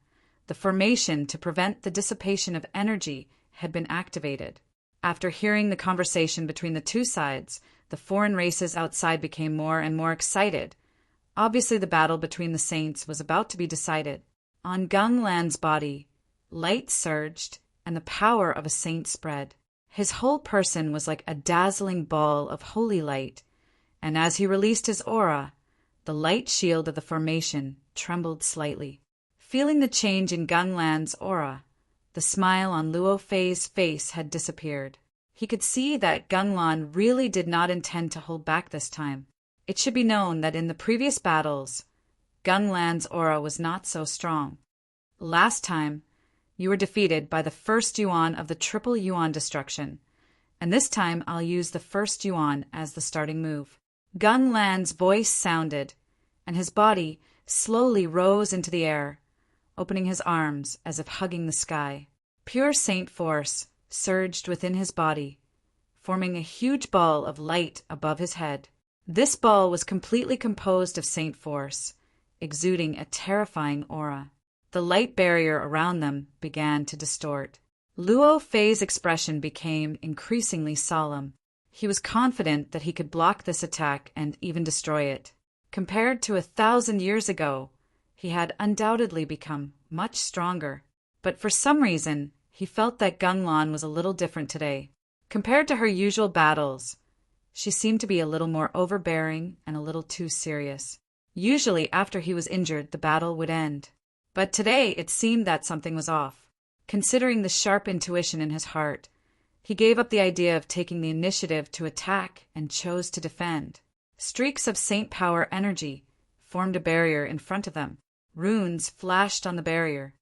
the formation to prevent the dissipation of energy had been activated. After hearing the conversation between the two sides, the foreign races outside became more and more excited. Obviously, the battle between the saints was about to be decided. On Gung Lan's body, light surged, and the power of a saint spread. His whole person was like a dazzling ball of holy light, and as he released his aura, the light shield of the formation trembled slightly. Feeling the change in Gung Lan's aura, the smile on Luo Fei's face had disappeared. He could see that Gung Lan really did not intend to hold back this time. It should be known that in the previous battles, Gung Lan's aura was not so strong. Last time, you were defeated by the first yuan of the triple yuan destruction, and this time I'll use the first yuan as the starting move. Gung Lan's voice sounded, and his body slowly rose into the air, opening his arms as if hugging the sky. Pure saint force surged within his body, forming a huge ball of light above his head. This ball was completely composed of saint force, exuding a terrifying aura. The light barrier around them began to distort. Luo Fei's expression became increasingly solemn. He was confident that he could block this attack and even destroy it. Compared to 1,000 years ago, he had undoubtedly become much stronger. But for some reason, he felt that Gung Lan was a little different today. Compared to her usual battles, She seemed to be a little more overbearing and a little too serious. Usually, after he was injured, the battle would end. But today it seemed that something was off. Considering the sharp intuition in his heart, he gave up the idea of taking the initiative to attack and chose to defend. Streaks of Saint Power energy formed a barrier in front of them. Runes flashed on the barrier.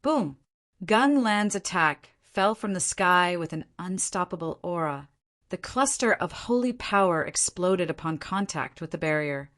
Boom! Gung Lan's attack fell from the sky with an unstoppable aura. The cluster of holy power exploded upon contact with the barrier,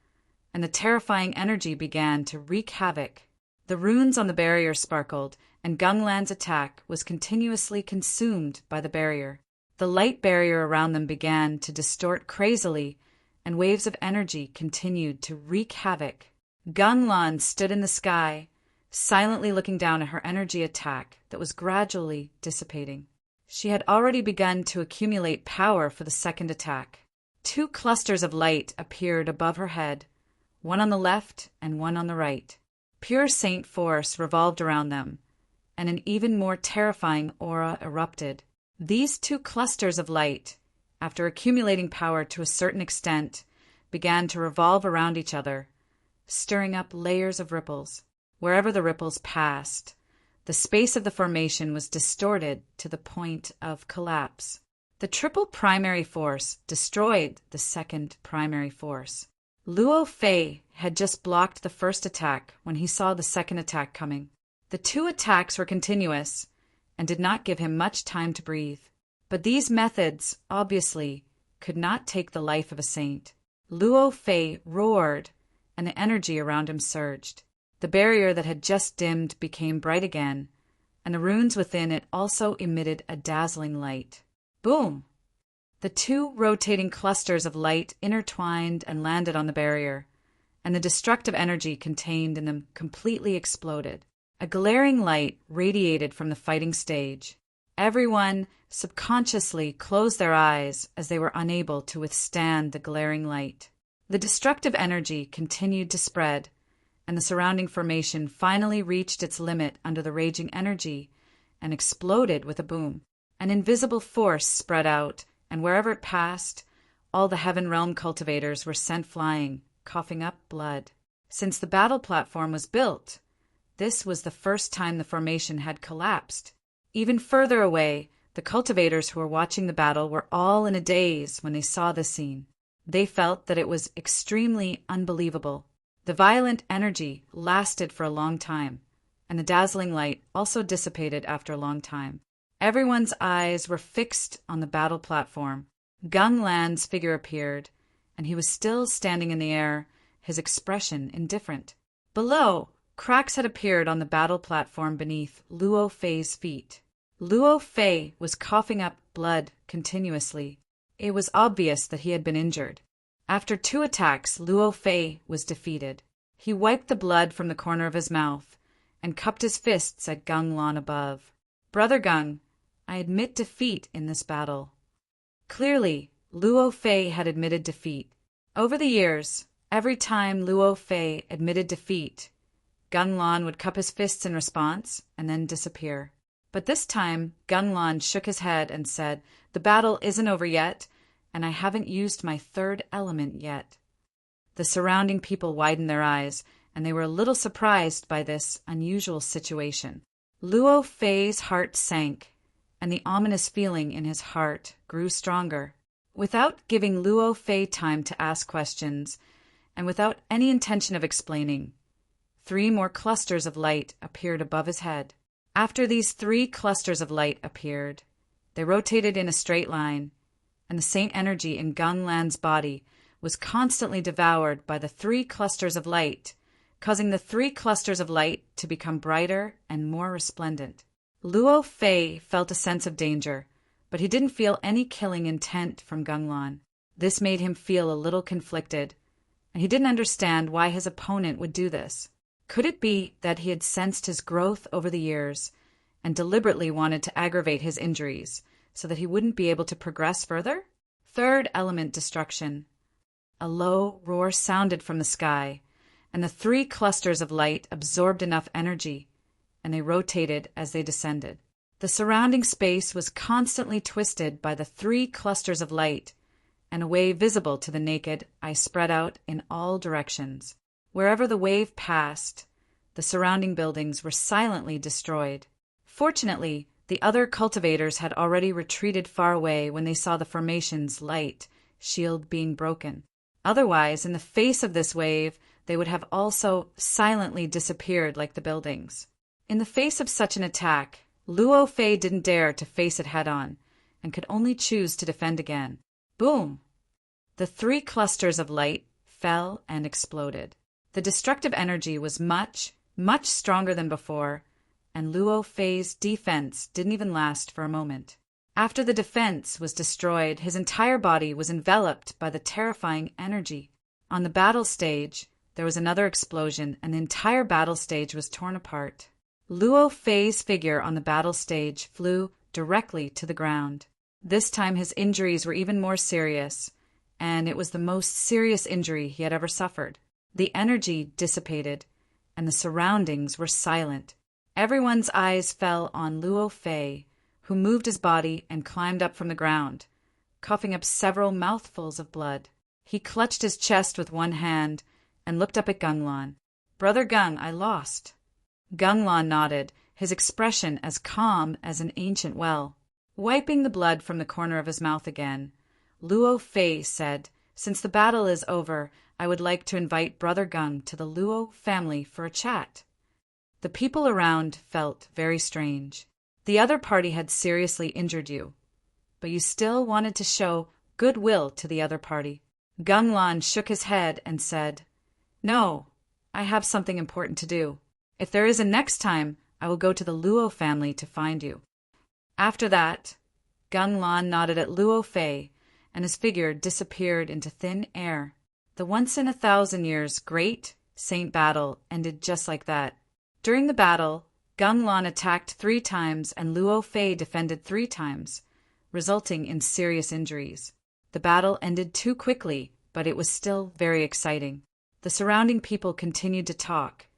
and the terrifying energy began to wreak havoc. The runes on the barrier sparkled, and Gung Lan's attack was continuously consumed by the barrier. The light barrier around them began to distort crazily, and waves of energy continued to wreak havoc. Gung Lan stood in the sky, silently looking down at her energy attack that was gradually dissipating. She had already begun to accumulate power for the second attack. 2 clusters of light appeared above her head, one on the left and one on the right. Pure saint force revolved around them, and an even more terrifying aura erupted. These 2 clusters of light, after accumulating power to a certain extent, began to revolve around each other, stirring up layers of ripples. Wherever the ripples passed, the space of the formation was distorted to the point of collapse. The triple primary force destroyed the second primary force. Luo Fei had just blocked the first attack when he saw the second attack coming. The 2 attacks were continuous and did not give him much time to breathe. But these methods, obviously, could not take the life of a saint. Luo Fei roared, and the energy around him surged. The barrier that had just dimmed became bright again, and the runes within it also emitted a dazzling light. Boom! The 2 rotating clusters of light intertwined and landed on the barrier, and the destructive energy contained in them completely exploded. A glaring light radiated from the fighting stage. Everyone subconsciously closed their eyes as they were unable to withstand the glaring light. The destructive energy continued to spread, and the surrounding formation finally reached its limit under the raging energy and exploded with a boom. An invisible force spread out, and wherever it passed, all the Heaven Realm cultivators were sent flying, coughing up blood. Since the battle platform was built, this was the first time the formation had collapsed. Even further away, the cultivators who were watching the battle were all in a daze when they saw this scene. They felt that it was extremely unbelievable. The violent energy lasted for a long time, and the dazzling light also dissipated after a long time. Everyone's eyes were fixed on the battle platform. Gung Lan's figure appeared, and he was still standing in the air, his expression indifferent. Below, cracks had appeared on the battle platform beneath Luo Fei's feet. Luo Fei was coughing up blood continuously. It was obvious that he had been injured. After 2 attacks, Luo Fei was defeated. He wiped the blood from the corner of his mouth and cupped his fists at Gung Lan above. Brother Gung, I admit defeat in this battle. Clearly, Luo Fei had admitted defeat. Over the years, every time Luo Fei admitted defeat, Gung Lan would cup his fists in response and then disappear. But this time, Gung Lan shook his head and said, "The battle isn't over yet, and I haven't used my 3rd element yet." The surrounding people widened their eyes, and they were a little surprised by this unusual situation. Luo Fei's heart sank, and the ominous feeling in his heart grew stronger. Without giving Luo Fei time to ask questions, and without any intention of explaining, 3 more clusters of light appeared above his head. After these 3 clusters of light appeared, they rotated in a straight line, and the saint energy in Gung Lan's body was constantly devoured by the 3 clusters of light, causing the 3 clusters of light to become brighter and more resplendent. Luo Fei felt a sense of danger, but he didn't feel any killing intent from Gung Lan. This made him feel a little conflicted, and he didn't understand why his opponent would do this. Could it be that he had sensed his growth over the years and deliberately wanted to aggravate his injuries so that he wouldn't be able to progress further? 3rd element destruction. A low roar sounded from the sky, and the 3 clusters of light absorbed enough energy, and they rotated as they descended. The surrounding space was constantly twisted by the 3 clusters of light and a way visible to the naked eye spread out in all directions. Wherever the wave passed, the surrounding buildings were silently destroyed. Fortunately, the other cultivators had already retreated far away when they saw the formation's light shield being broken. Otherwise, in the face of this wave, they would have also silently disappeared like the buildings. In the face of such an attack, Luo Fei didn't dare to face it head-on, and could only choose to defend again. Boom! The 3 clusters of light fell and exploded. The destructive energy was much, much stronger than before, and Luo Fei's defense didn't even last for a moment. After the defense was destroyed, his entire body was enveloped by the terrifying energy. On the battle stage, there was another explosion, and the entire battle stage was torn apart. Luo Fei's figure on the battle stage flew directly to the ground. This time his injuries were even more serious, and it was the most serious injury he had ever suffered. The energy dissipated, and the surroundings were silent. Everyone's eyes fell on Luo Fei, who moved his body and climbed up from the ground, coughing up several mouthfuls of blood. He clutched his chest with one hand and looked up at Ganglan. "Brother Gung, I lost." Ganglan nodded, his expression as calm as an ancient well. Wiping the blood from the corner of his mouth again, Luo Fei said, "Since the battle is over, I would like to invite Brother Gung to the Luo family for a chat." The people around felt very strange. The other party had seriously injured you, but you still wanted to show goodwill to the other party. Ganglan shook his head and said, "No, I have something important to do. If there is a next time, I will go to the Luo family to find you." After that, Ganglan nodded at Luo Fei, and his figure disappeared into thin air. The once-in-a-thousand-years great saint battle ended just like that. During the battle, Ganglan attacked 3 times and Luo Fei defended 3 times, resulting in serious injuries. The battle ended too quickly, but it was still very exciting. The surrounding people continued to talk,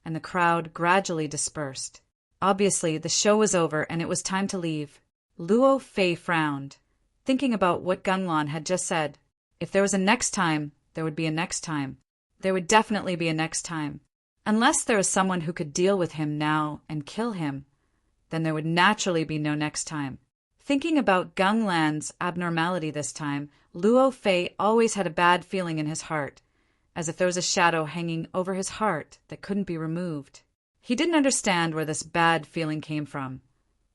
and the crowd gradually dispersed. Obviously, the show was over and it was time to leave. Luo Fei frowned, thinking about what Ganglan had just said. If there was a next time, there would be a next time. There would definitely be a next time. Unless there was someone who could deal with him now and kill him, then there would naturally be no next time. Thinking about Ganglan's abnormality this time, Luo Fei always had a bad feeling in his heart, as if there was a shadow hanging over his heart that couldn't be removed. He didn't understand where this bad feeling came from,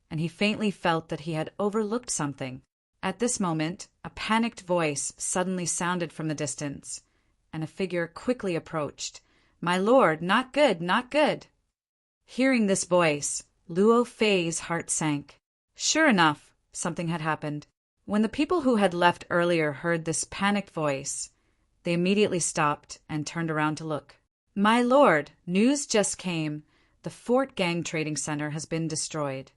and he faintly felt that he had overlooked something. At this moment, a panicked voice suddenly sounded from the distance, and a figure quickly approached. "My lord, not good, not good." Hearing this voice, Luo Fei's heart sank. Sure enough, something had happened. When the people who had left earlier heard this panicked voice, they immediately stopped and turned around to look. "My lord, news just came. The Fort Gang Trading Center has been destroyed."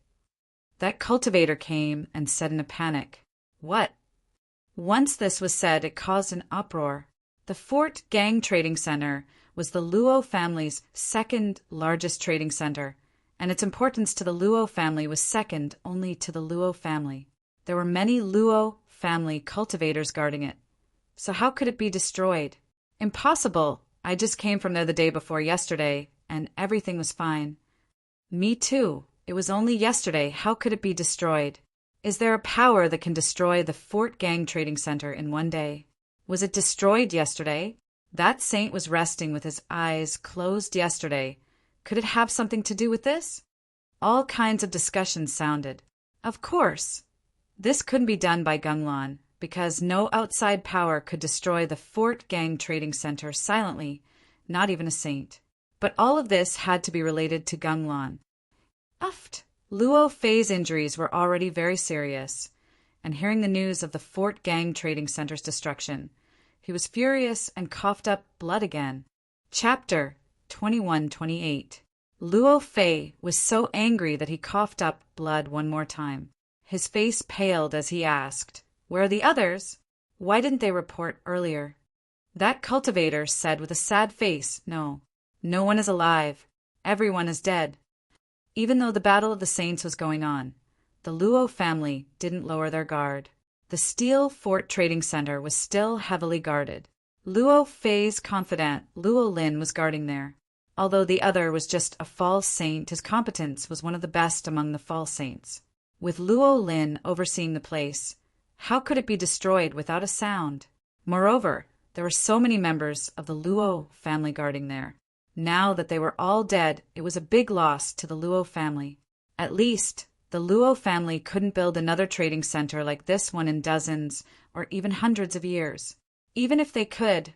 That cultivator came and said in a panic, "What?" Once this was said, it caused an uproar. The Fort Gang Trading Center was the Luo family's 2nd largest trading center, and its importance to the Luo family was second only to the Luo family. There were many Luo family cultivators guarding it. So how could it be destroyed? Impossible. I just came from there the day before yesterday, and everything was fine. Me too. It was only yesterday. How could it be destroyed? Is there a power that can destroy the Fort Gang Trading Center in one day? Was it destroyed yesterday? That saint was resting with his eyes closed yesterday. Could it have something to do with this? All kinds of discussions sounded. Of course, this couldn't be done by Ganglan, because no outside power could destroy the Fort Gang Trading Center silently, not even a saint. But all of this had to be related to Ganglan. Luo Fei's injuries were already very serious, and hearing the news of the Fort Gang Trading Center's destruction, he was furious and coughed up blood again. Chapter 21-28. Luo Fei was so angry that he coughed up blood one more time. His face paled as he asked, "Where are the others? Why didn't they report earlier?" That cultivator said with a sad face, "No one is alive. Everyone is dead." Even though the Battle of the Saints was going on, the Luo family didn't lower their guard. The The Steel Fort Trading Center was still heavily guarded. Luo Fei's confidant, Luo Lin, was guarding there. Although the other was just a false saint, his competence was one of the best among the false saints. With Luo Lin overseeing the place, how could it be destroyed without a sound? Moreover, there were so many members of the Luo family guarding there. Now that they were all dead, it was a big loss to the Luo family. At least, the Luo family couldn't build another trading center like this one in dozens or even hundreds of years. Even if they could,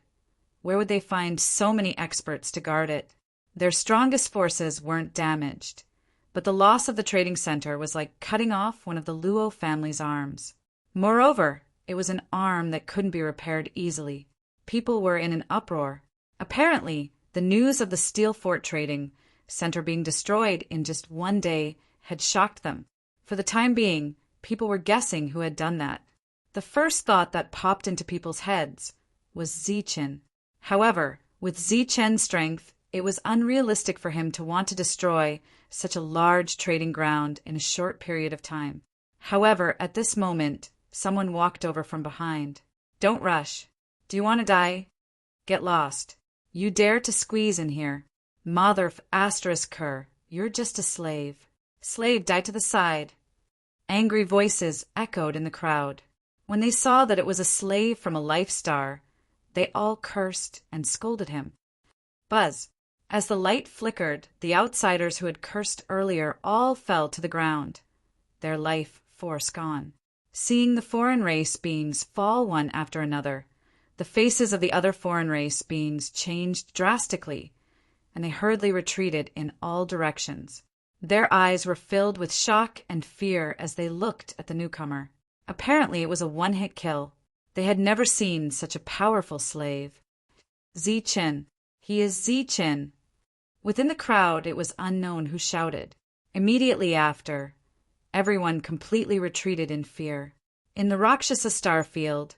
where would they find so many experts to guard it? Their strongest forces weren't damaged, but the loss of the trading center was like cutting off one of the Luo family's arms. Moreover, it was an arm that couldn't be repaired easily. People were in an uproar. Apparently, the news of the Steel Fort Trading Center being destroyed in just one day had shocked them. For the time being, people were guessing who had done that. The first thought that popped into people's heads was Zichen. However, with Zichen's strength, it was unrealistic for him to want to destroy such a large trading ground in a short period of time. However, at this moment, someone walked over from behind. "Don't rush. Do you want to die? Get lost. You dare to squeeze in here. Mother asterisk her, you're just a slave. Slave, die to the side." Angry voices echoed in the crowd. When they saw that it was a slave from a life star, they all cursed and scolded him. Buzz. As the light flickered, the outsiders who had cursed earlier all fell to the ground, their life force gone. Seeing the foreign race beings fall one after another, the faces of the other foreign race beings changed drastically, and they hurriedly retreated in all directions. Their eyes were filled with shock and fear as they looked at the newcomer. Apparently it was a one-hit kill. They had never seen such a powerful slave. Zichen. He is Zichen. Within the crowd, it was unknown who shouted. Immediately after, everyone completely retreated in fear. In the Rakshasa star field,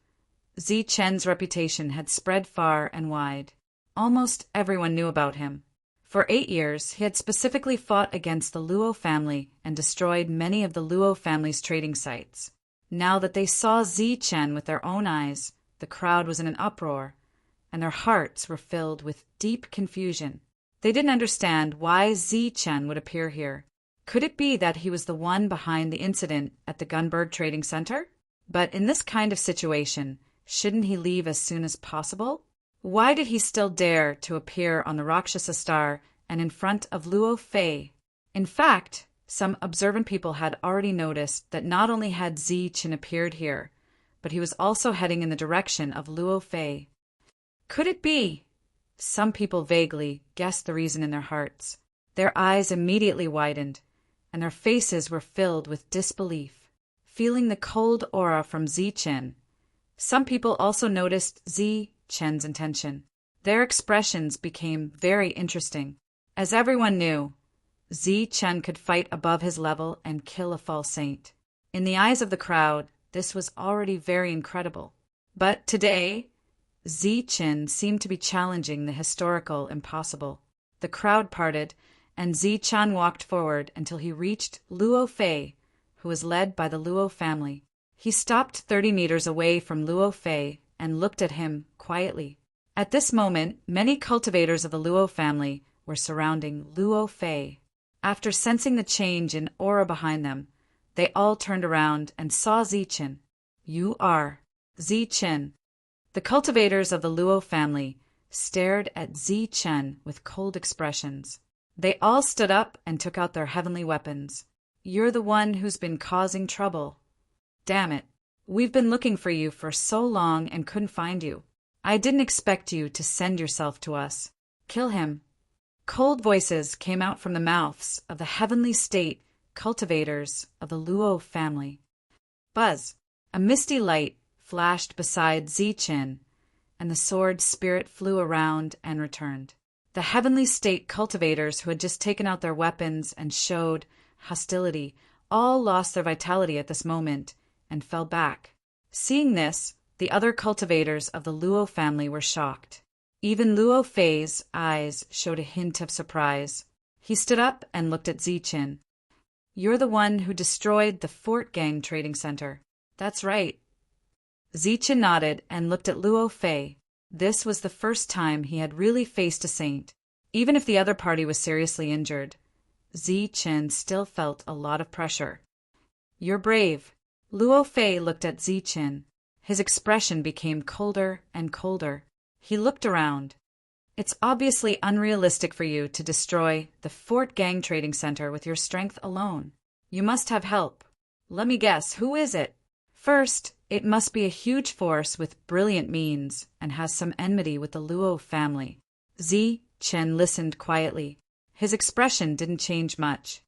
Zichen's reputation had spread far and wide. Almost everyone knew about him. For 8 years, he had specifically fought against the Luo family and destroyed many of the Luo family's trading sites. Now that they saw Zichen with their own eyes, the crowd was in an uproar, and their hearts were filled with deep confusion. They didn't understand why Zichen would appear here. Could it be that he was the one behind the incident at the Gunberg Trading Center? But in this kind of situation, shouldn't he leave as soon as possible? Why did he still dare to appear on the Rakshasa star and in front of Luo Fei? In fact, some observant people had already noticed that not only had Zichen appeared here, but he was also heading in the direction of Luo Fei. Could it be? Some people vaguely guessed the reason in their hearts. Their eyes immediately widened, and their faces were filled with disbelief. Feeling the cold aura from Zichen, some people also noticed Zichen's intention. Their expressions became very interesting. As everyone knew, Zichen could fight above his level and kill a false saint. In the eyes of the crowd, this was already very incredible. But today, Zichen seemed to be challenging the historical impossible. The crowd parted, and Zichen walked forward until he reached Luo Fei, who was led by the Luo family. He stopped 30 meters away from Luo Fei and looked at him quietly. At this moment, many cultivators of the Luo family were surrounding Luo Fei. After sensing the change in aura behind them, they all turned around and saw Zichen. "You are Zichen." The cultivators of the Luo family stared at Zichen with cold expressions. They all stood up and took out their heavenly weapons. "You're the one who's been causing trouble. Damn it. We've been looking for you for so long and couldn't find you. I didn't expect you to send yourself to us. Kill him." Cold voices came out from the mouths of the heavenly state cultivators of the Luo family. Buzz. A misty light flashed beside Zichen, and the sword spirit flew around and returned. The heavenly state cultivators who had just taken out their weapons and showed hostility all lost their vitality at this moment and fell back. Seeing this, the other cultivators of the Luo family were shocked. Even Luo Fei's eyes showed a hint of surprise. He stood up and looked at Zichen. "You're the one who destroyed the Fort Gang Trading Center." "That's right. Zichen nodded and looked at Luo Fei. This was the first time he had really faced a saint. Even if the other party was seriously injured, Zichen still felt a lot of pressure. "You're brave." Luo Fei looked at Zichen. His expression became colder and colder. He looked around. "It's obviously unrealistic for you to destroy the Fort Gang Trading Center with your strength alone. You must have help. Let me guess, who is it?" "First, it must be a huge force with brilliant means and has some enmity with the Luo family." Zichen listened quietly. His expression didn't change much.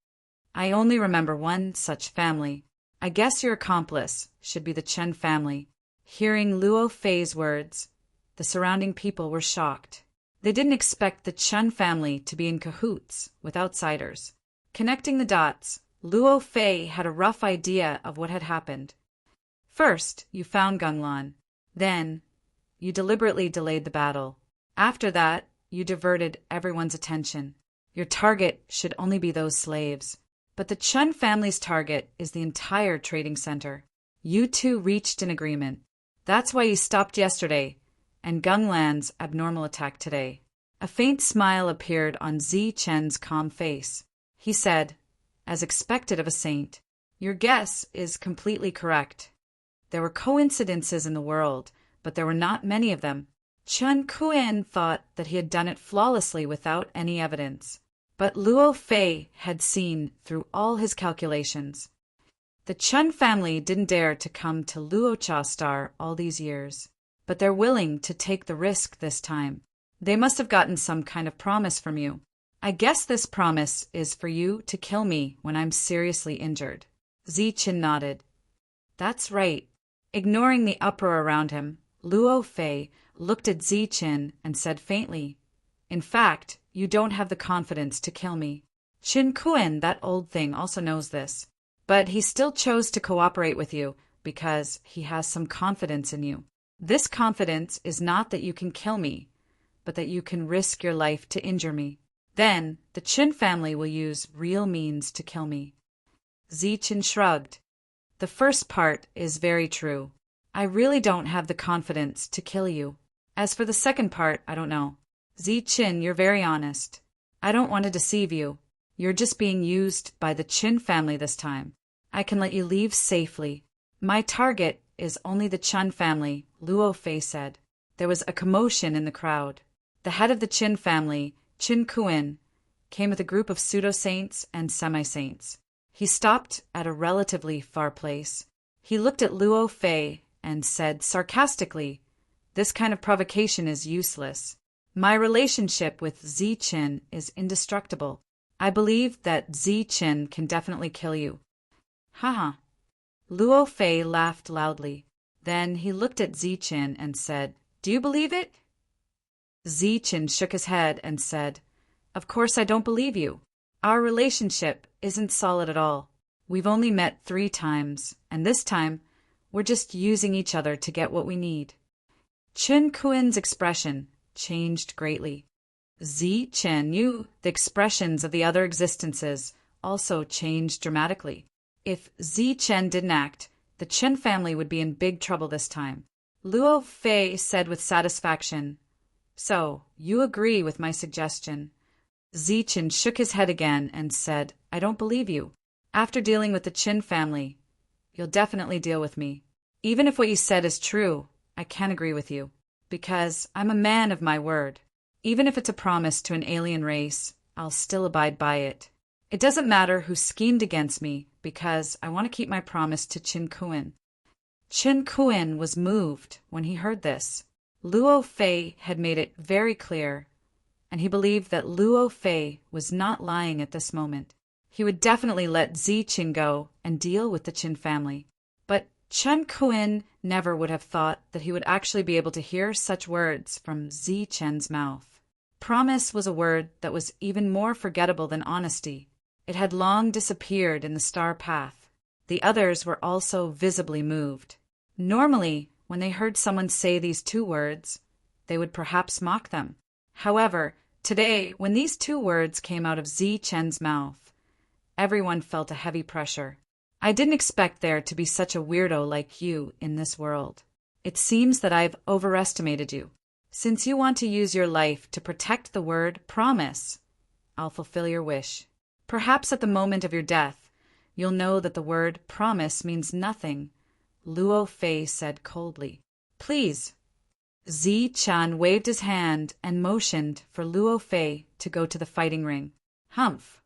"I only remember one such family. I guess your accomplice should be the Chen family." Hearing Luo Fei's words, the surrounding people were shocked. They didn't expect the Chen family to be in cahoots with outsiders. Connecting the dots, Luo Fei had a rough idea of what had happened. First, you found Ganglan. Then, you deliberately delayed the battle. After that, you diverted everyone's attention. Your target should only be those slaves. But the Chen family's target is the entire trading center. You two reached an agreement. That's why you stopped yesterday, and Ganglan's abnormal attack today. A faint smile appeared on Zichen's calm face. He said, as expected of a saint, "Your guess is completely correct. There were coincidences in the world, but there were not many of them." Chen Kuan thought that he had done it flawlessly without any evidence. But Luo Fei had seen through all his calculations. The Chen family didn't dare to come to Luocha Star all these years, but they're willing to take the risk this time. They must have gotten some kind of promise from you. I guess this promise is for you to kill me when I'm seriously injured. Zichen nodded. That's right. Ignoring the uproar around him, Luo Fei looked at Zichen and said faintly, "In fact, you don't have the confidence to kill me." Qin Kuan, that old thing, also knows this. But he still chose to cooperate with you because he has some confidence in you. This confidence is not that you can kill me, but that you can risk your life to injure me. Then the Qin family will use real means to kill me. Zichen shrugged. The first part is very true. I really don't have the confidence to kill you. As for the second part, I don't know. Zichen, you're very honest. I don't want to deceive you. You're just being used by the Qin family this time. I can let you leave safely. My target is only the Chen family, Luo Fei said. There was a commotion in the crowd. The head of the Qin family, Qin Kuan, came with a group of pseudo-saints and semi-saints. He stopped at a relatively far place. He looked at Luo Fei and said sarcastically, "This kind of provocation is useless. My relationship with Zichen is indestructible. I believe that Zichen can definitely kill you." Haha. Luo Fei laughed loudly. Then he looked at Zichen and said, "Do you believe it?" Zichen shook his head and said, "Of course I don't believe you. Our relationship isn't solid at all. We've only met 3 times, and this time we're just using each other to get what we need." Qin Kuan's expression changed greatly. Zichen knew the expressions of the other existences also changed dramatically. If Zichen didn't act, the Chen family would be in big trouble this time. Luo Fei said with satisfaction, "So, you agree with my suggestion?" Zichen shook his head again and said, "I don't believe you. After dealing with the Qin family, you'll definitely deal with me. Even if what you said is true, I can't agree with you, because I'm a man of my word. Even if it's a promise to an alien race, I'll still abide by it. It doesn't matter who schemed against me, because I want to keep my promise to Qin Kuan." Qin Kuan was moved when he heard this. Luo Fei had made it very clear, and he believed that Luo Fei was not lying at this moment. He would definitely let Zichen go and deal with the Qin family. But Qin Kuan never would have thought that he would actually be able to hear such words from Zichen's mouth. Promise was a word that was even more forgettable than honesty. It had long disappeared in the star path. The others were also visibly moved. Normally, when they heard someone say these 2 words, they would perhaps mock them. However, today, when these 2 words came out of Zichen's mouth, everyone felt a heavy pressure. "I didn't expect there to be such a weirdo like you in this world." It seems that I've overestimated you. Since you want to use your life to protect the word promise, I'll fulfill your wish. Perhaps at the moment of your death, you'll know that the word promise means nothing, Luo Fei said coldly. Please. Zi-chan waved his hand and motioned for Luo Fei to go to the fighting ring. Humph.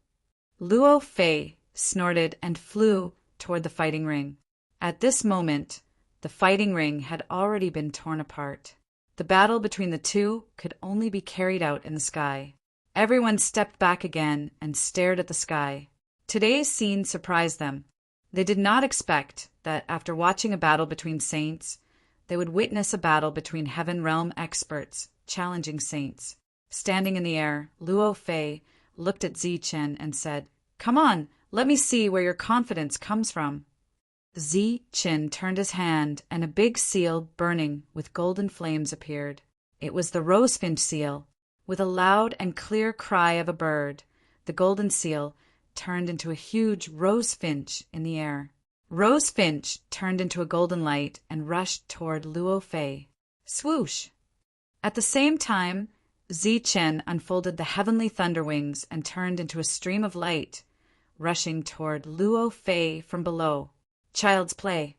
Luo Fei snorted and flew toward the fighting ring. At this moment, the fighting ring had already been torn apart. The battle between the two could only be carried out in the sky. Everyone stepped back again and stared at the sky. Today's scene surprised them. They did not expect that after watching a battle between saints, they would witness a battle between heaven realm experts challenging saints. Standing in the air, Luo Fei looked at Zi-chen and said, "Come on, let me see where your confidence comes from." Zi-chen turned his hand and a big seal burning with golden flames appeared. It was the rosefinch seal. With a loud and clear cry of a bird, the golden seal turned into a huge rosefinch in the air. Rosefinch turned into a golden light and rushed toward Luo Fei. Swoosh! At the same time, Zi-chen unfolded the heavenly thunder wings and turned into a stream of light, rushing toward Luo Fei from below. Child's play.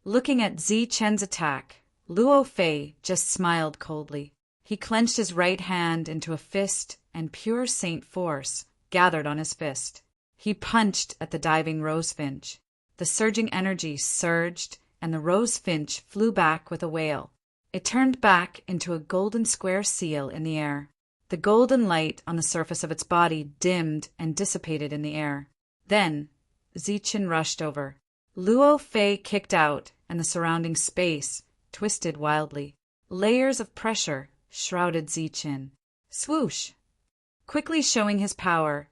Looking at Zi-chen's attack, Luo Fei just smiled coldly. He clenched his right hand into a fist and pure saint force gathered on his fist. He punched at the diving rosefinch. The surging energy surged, and the rosefinch flew back with a wail. It turned back into a golden square seal in the air. The golden light on the surface of its body dimmed and dissipated in the air. Then, Zi-chen rushed over. Luo Fei kicked out, and the surrounding space twisted wildly. Layers of pressure shrouded Zi-chen. Swoosh! Quickly showing his power,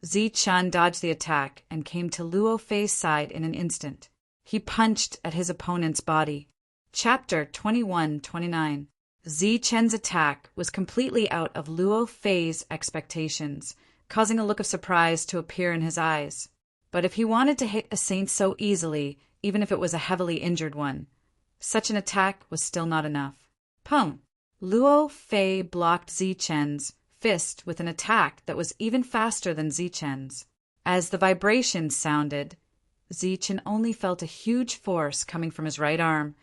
Zi-chan dodged the attack and came to Luo Fei's side in an instant. He punched at his opponent's body. Chapter 21-29. Zi-chen's attack was completely out of Luo Fei's expectations, causing a look of surprise to appear in his eyes. But if he wanted to hit a saint so easily, even if it was a heavily injured one, such an attack was still not enough. Pung! Luo Fei blocked Zi-chen's fist with an attack that was even faster than Zi-chen's. As the vibrations sounded, Zi-chen only felt a huge force coming from his right arm,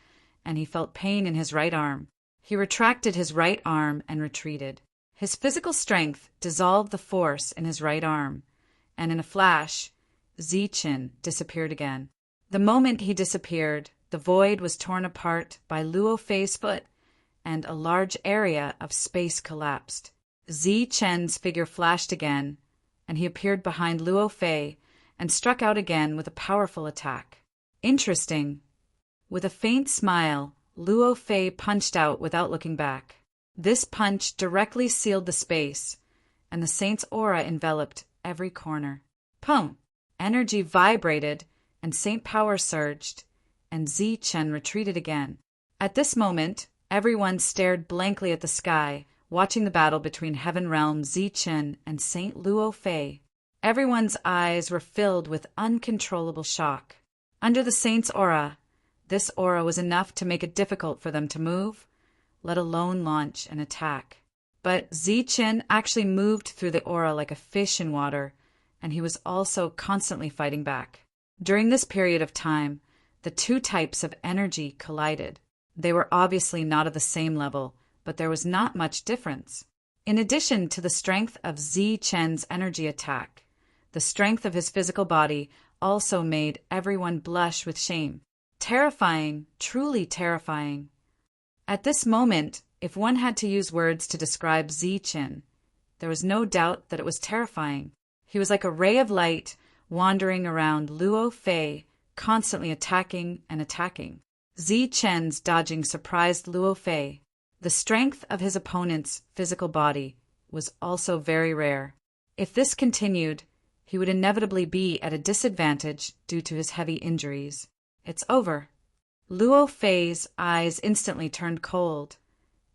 and he felt pain in his right arm. He retracted his right arm and retreated. His physical strength dissolved the force in his right arm, and in a flash, Zi-chen disappeared again. The moment he disappeared, the void was torn apart by Luo Fei's foot, and a large area of space collapsed. Zi-chen's figure flashed again, and he appeared behind Luo Fei and struck out again with a powerful attack. Interesting. With a faint smile, Luo Fei punched out without looking back. This punch directly sealed the space, and the saint's aura enveloped every corner. Pum! Energy vibrated, and saint power surged, and Zi-chen retreated again. At this moment, everyone stared blankly at the sky, watching the battle between Heaven Realm Zi-chen and Saint Luo Fei. Everyone's eyes were filled with uncontrollable shock. Under the saint's aura, this aura was enough to make it difficult for them to move, let alone launch an attack. But Zi-chen actually moved through the aura like a fish in water, and he was also constantly fighting back. During this period of time, the two types of energy collided. They were obviously not at the same level, but there was not much difference. In addition to the strength of Zi-chen's energy attack, the strength of his physical body also made everyone blush with shame. Terrifying, truly terrifying. At this moment, if one had to use words to describe Zi-chen, there was no doubt that it was terrifying. He was like a ray of light wandering around Luo Fei, constantly attacking and attacking. Zi-chen's dodging surprised Luo Fei. The strength of his opponent's physical body was also very rare. If this continued, he would inevitably be at a disadvantage due to his heavy injuries. It's over. Luo Fei's eyes instantly turned cold,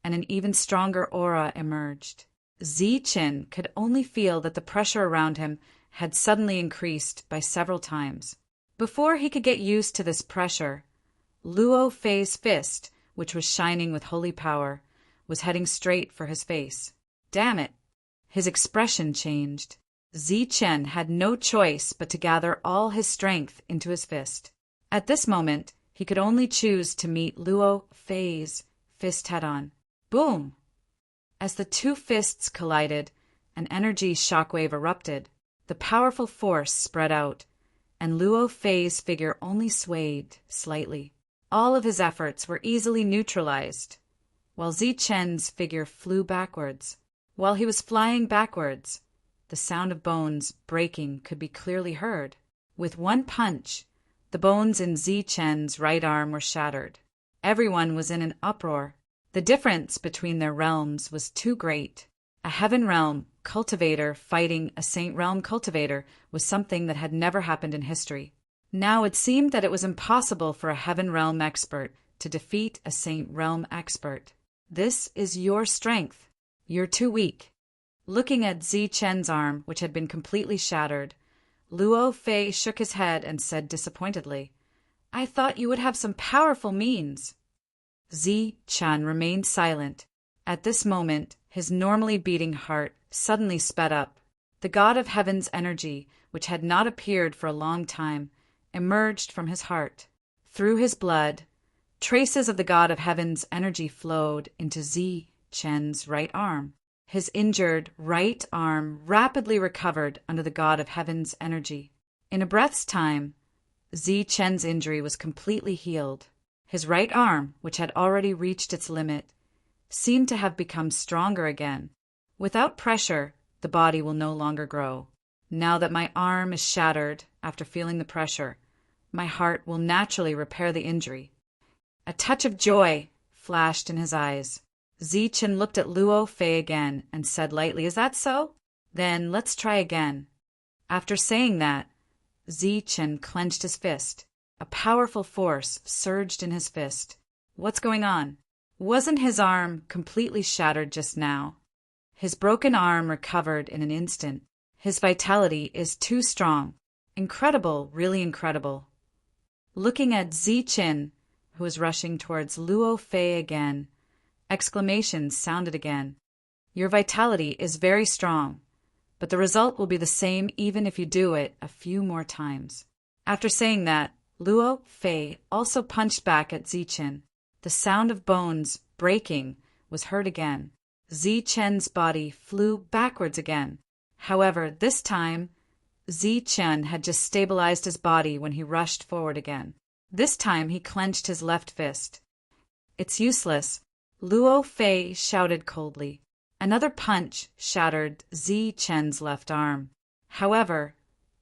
and an even stronger aura emerged. Zi-chen could only feel that the pressure around him had suddenly increased by several times. Before he could get used to this pressure, Luo Fei's fist which was shining with holy power, was heading straight for his face. Damn it! His expression changed. Zichen had no choice but to gather all his strength into his fist. At this moment, he could only choose to meet Luo Fei's fist head-on. Boom! As the two fists collided, an energy shockwave erupted. The powerful force spread out, and Luo Fei's figure only swayed slightly. All of his efforts were easily neutralized, while Zichen's figure flew backwards. While he was flying backwards, the sound of bones breaking could be clearly heard. With one punch, the bones in Zichen's right arm were shattered. Everyone was in an uproar. The difference between their realms was too great. A Heaven Realm cultivator fighting a Saint Realm cultivator was something that had never happened in history. Now it seemed that it was impossible for a Heaven Realm expert to defeat a Saint Realm expert. This is your strength. You're too weak. Looking at Zichen's arm, which had been completely shattered, Luo Fei shook his head and said disappointedly, "I thought you would have some powerful means." Zichen remained silent. At this moment, his normally beating heart suddenly sped up. The god of heaven's energy, which had not appeared for a long time, emerged from his heart. Through his blood, traces of the god of heaven's energy flowed into Zichen's right arm. His injured right arm rapidly recovered under the god of heaven's energy. In a breath's time, Zichen's injury was completely healed. His right arm, which had already reached its limit, seemed to have become stronger again. Without pressure, the body will no longer grow. Now that my arm is shattered after feeling the pressure, my heart will naturally repair the injury. A touch of joy flashed in his eyes. Zichen looked at Luo Fei again and said lightly, "Is that so? Then let's try again." After saying that, Zichen clenched his fist. A powerful force surged in his fist. What's going on? Wasn't his arm completely shattered just now? His broken arm recovered in an instant. His vitality is too strong. Incredible, really incredible. Looking at Zichen, who was rushing towards Luo Fei again, exclamations sounded again. Your vitality is very strong, but the result will be the same even if you do it a few more times. After saying that, Luo Fei also punched back at Zichen. The sound of bones breaking was heard again. Zichen's body flew backwards again. However, this time, Zichen had just stabilized his body when he rushed forward again. This time he clenched his left fist. "It's useless," Luo Fei shouted coldly. Another punch shattered Zichen's left arm. However,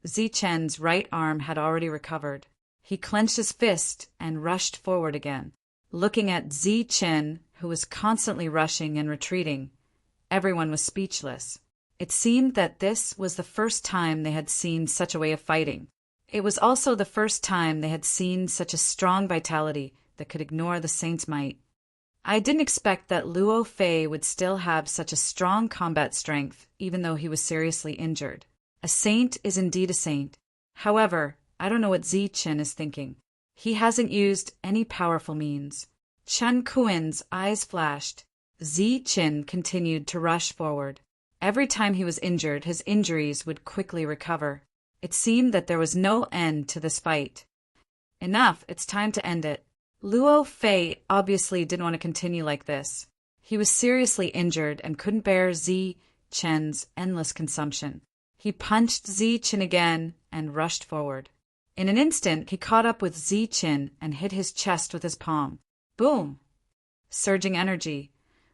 Zichen's right arm had already recovered. He clenched his fist and rushed forward again. Looking at Zichen, who was constantly rushing and retreating, everyone was speechless. It seemed that this was the first time they had seen such a way of fighting. It was also the first time they had seen such a strong vitality that could ignore the saint's might. I didn't expect that Luo Fei would still have such a strong combat strength, even though he was seriously injured. A saint is indeed a saint. However, I don't know what Zichen is thinking. He hasn't used any powerful means. Chen Kuin's eyes flashed. Zichen continued to rush forward. Every time he was injured, his injuries would quickly recover. It seemed that there was no end to this fight. Enough, it's time to end it. Luo Fei obviously didn't want to continue like this. He was seriously injured and couldn't bear Zichen's endless consumption. He punched Zichen again and rushed forward. In an instant, he caught up with Zichen and hit his chest with his palm. Boom! Surging energy,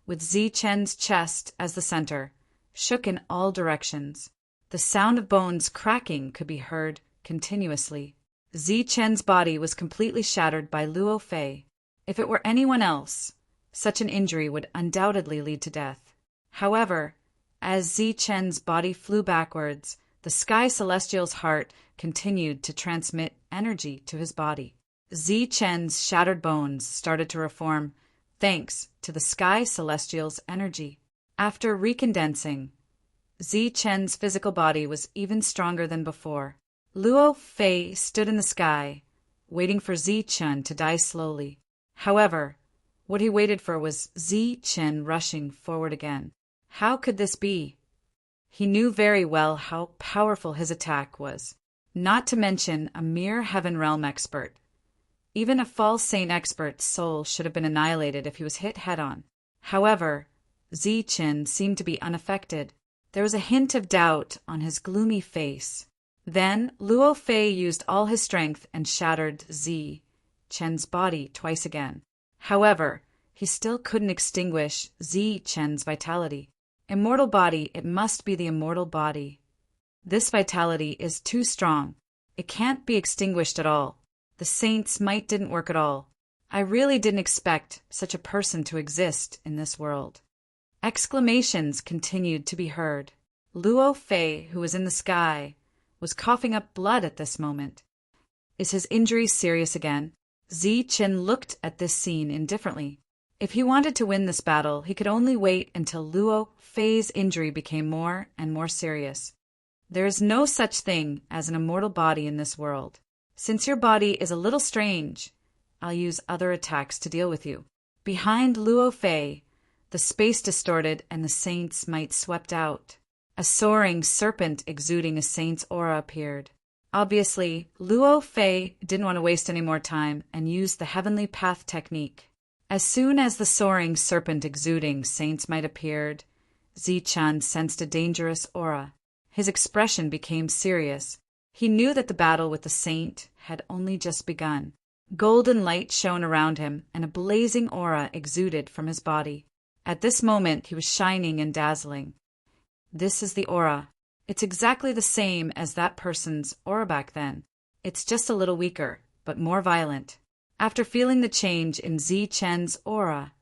with Zichen's chest as the center, shook in all directions. The sound of bones cracking could be heard continuously. Zichen's body was completely shattered by Luo Fei. If it were anyone else, such an injury would undoubtedly lead to death. However, as Zichen's body flew backwards, the Sky Celestial's heart continued to transmit energy to his body. Zichen's shattered bones started to reform thanks to the Sky Celestial's energy. After recondensing, Zichen's physical body was even stronger than before. Luo Fei stood in the sky, waiting for Zichen to die slowly. However, What he waited for was Zi Chen rushing forward again. How could this be? He knew very well how powerful his attack was, not to mention a mere Heaven Realm expert. Even a false saint expert's soul should have been annihilated if he was hit head-on. However, Zi Chen seemed to be unaffected. There was a hint of doubt on his gloomy face. Then Luo Fei used all his strength and shattered Zi Chen's body twice again. However, he still couldn't extinguish Zi Chen's vitality. Immortal body, it must be the immortal body. This vitality is too strong. It can't be extinguished at all. The saint's might didn't work at all. I really didn't expect such a person to exist in this world. Exclamations continued to be heard. Luo Fei, who was in the sky, was coughing up blood at this moment. Is his injury serious again? Zi Chen looked at this scene indifferently. If he wanted to win this battle, he could only wait until Luo Fei's injury became more and more serious. There is no such thing as an immortal body in this world. Since your body is a little strange, I'll use other attacks to deal with you. Behind Luo Fei, the space distorted and the saint's might swept out. A soaring serpent exuding a saint's aura appeared. Obviously, Luo Fei didn't want to waste any more time and used the heavenly path technique. As soon as the soaring serpent exuding saint's might appeared, Zi Chen sensed a dangerous aura. His expression became serious. He knew that the battle with the saint had only just begun. Golden light shone around him, and a blazing aura exuded from his body. At this moment, he was shining and dazzling. This is the aura. It's exactly the same as that person's aura back then. It's just a little weaker, but more violent. After feeling the change in Zi Chen's aura,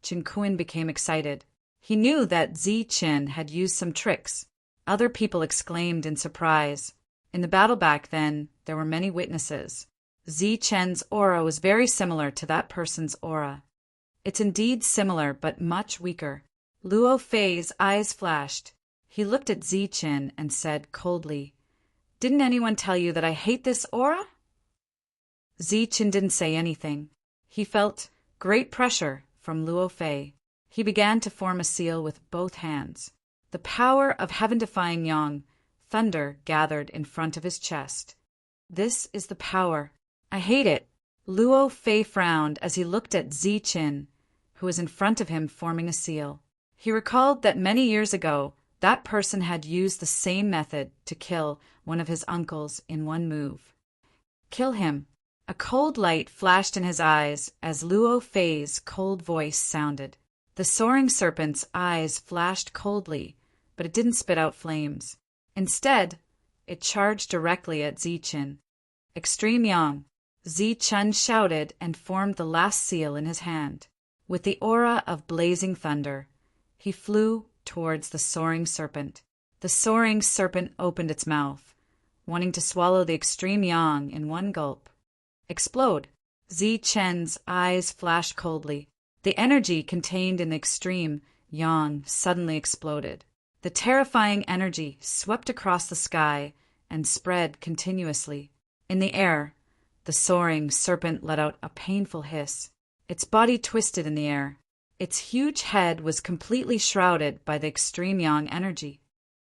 Chen Kun became excited. He knew that Zi Chen had used some tricks. Other people exclaimed in surprise. In the battle back then, there were many witnesses. Zi Chen's aura was very similar to that person's aura. It's indeed similar, but much weaker. Luo Fei's eyes flashed. He looked at Zi Chen and said coldly, "Didn't anyone tell you that I hate this aura?" Zi Chen didn't say anything. He felt great pressure from Luo Fei. He began to form a seal with both hands. The power of heaven-defying yang, thunder, gathered in front of his chest. This is the power. I hate it. Luo Fei frowned as he looked at Zi Chen, who was in front of him forming a seal. He recalled that many years ago, that person had used the same method to kill one of his uncles in one move. Kill him. A cold light flashed in his eyes as Luo Fei's cold voice sounded. The soaring serpent's eyes flashed coldly, but it didn't spit out flames. Instead, it charged directly at Zi Chen. Extreme Yang. Zi Chen shouted and formed the last seal in his hand. With the aura of blazing thunder, he flew towards the soaring serpent. The soaring serpent opened its mouth, wanting to swallow the extreme yang in one gulp. Explode! Zi Chen's eyes flashed coldly. The energy contained in the extreme yang suddenly exploded. The terrifying energy swept across the sky and spread continuously. In the air, the soaring serpent let out a painful hiss. Its body twisted in the air. Its huge head was completely shrouded by the extreme yang energy.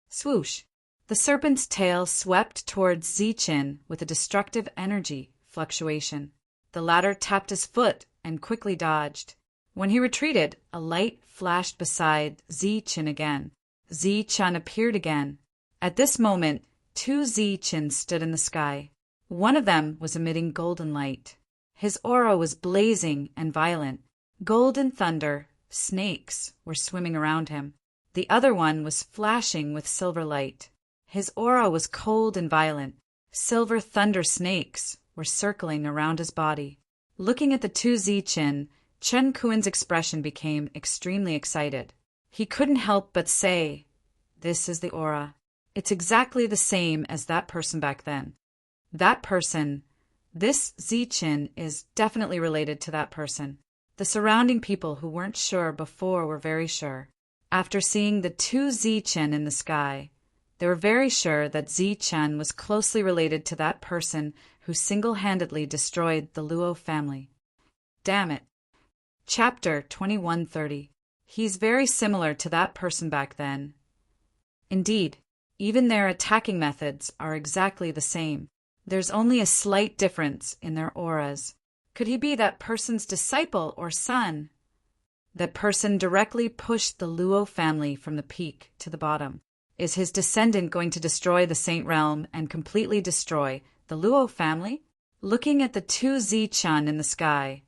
Swoosh! The serpent's tail swept towards Zi Chen with a destructive energy fluctuation. The latter tapped his foot and quickly dodged. When he retreated, a light flashed beside Zi Chen again. Zi Chen appeared again. At this moment, two Zi Chens stood in the sky. One of them was emitting golden light. His aura was blazing and violent. Golden thunder, snakes, were swimming around him. The other one was flashing with silver light. His aura was cold and violent. Silver thunder snakes were circling around his body. Looking at the two Zi Chen, Chen Kuen's expression became extremely excited. He couldn't help but say, "This is the aura. It's exactly the same as that person back then. That person, this Zi Chen, is definitely related to that person." The surrounding people who weren't sure before were very sure. After seeing the two Zi Chen in the sky, they were very sure that Zi Chen was closely related to that person who single-handedly destroyed the Luo family. Damn it. Chapter 2130. He's very similar to that person back then. Indeed, even their attacking methods are exactly the same. There's only a slight difference in their auras. Could he be that person's disciple or son? That person directly pushed the Luo family from the peak to the bottom. Is his descendant going to destroy the Saint Realm and completely destroy the Luo family? Looking at the two Zichun in the sky,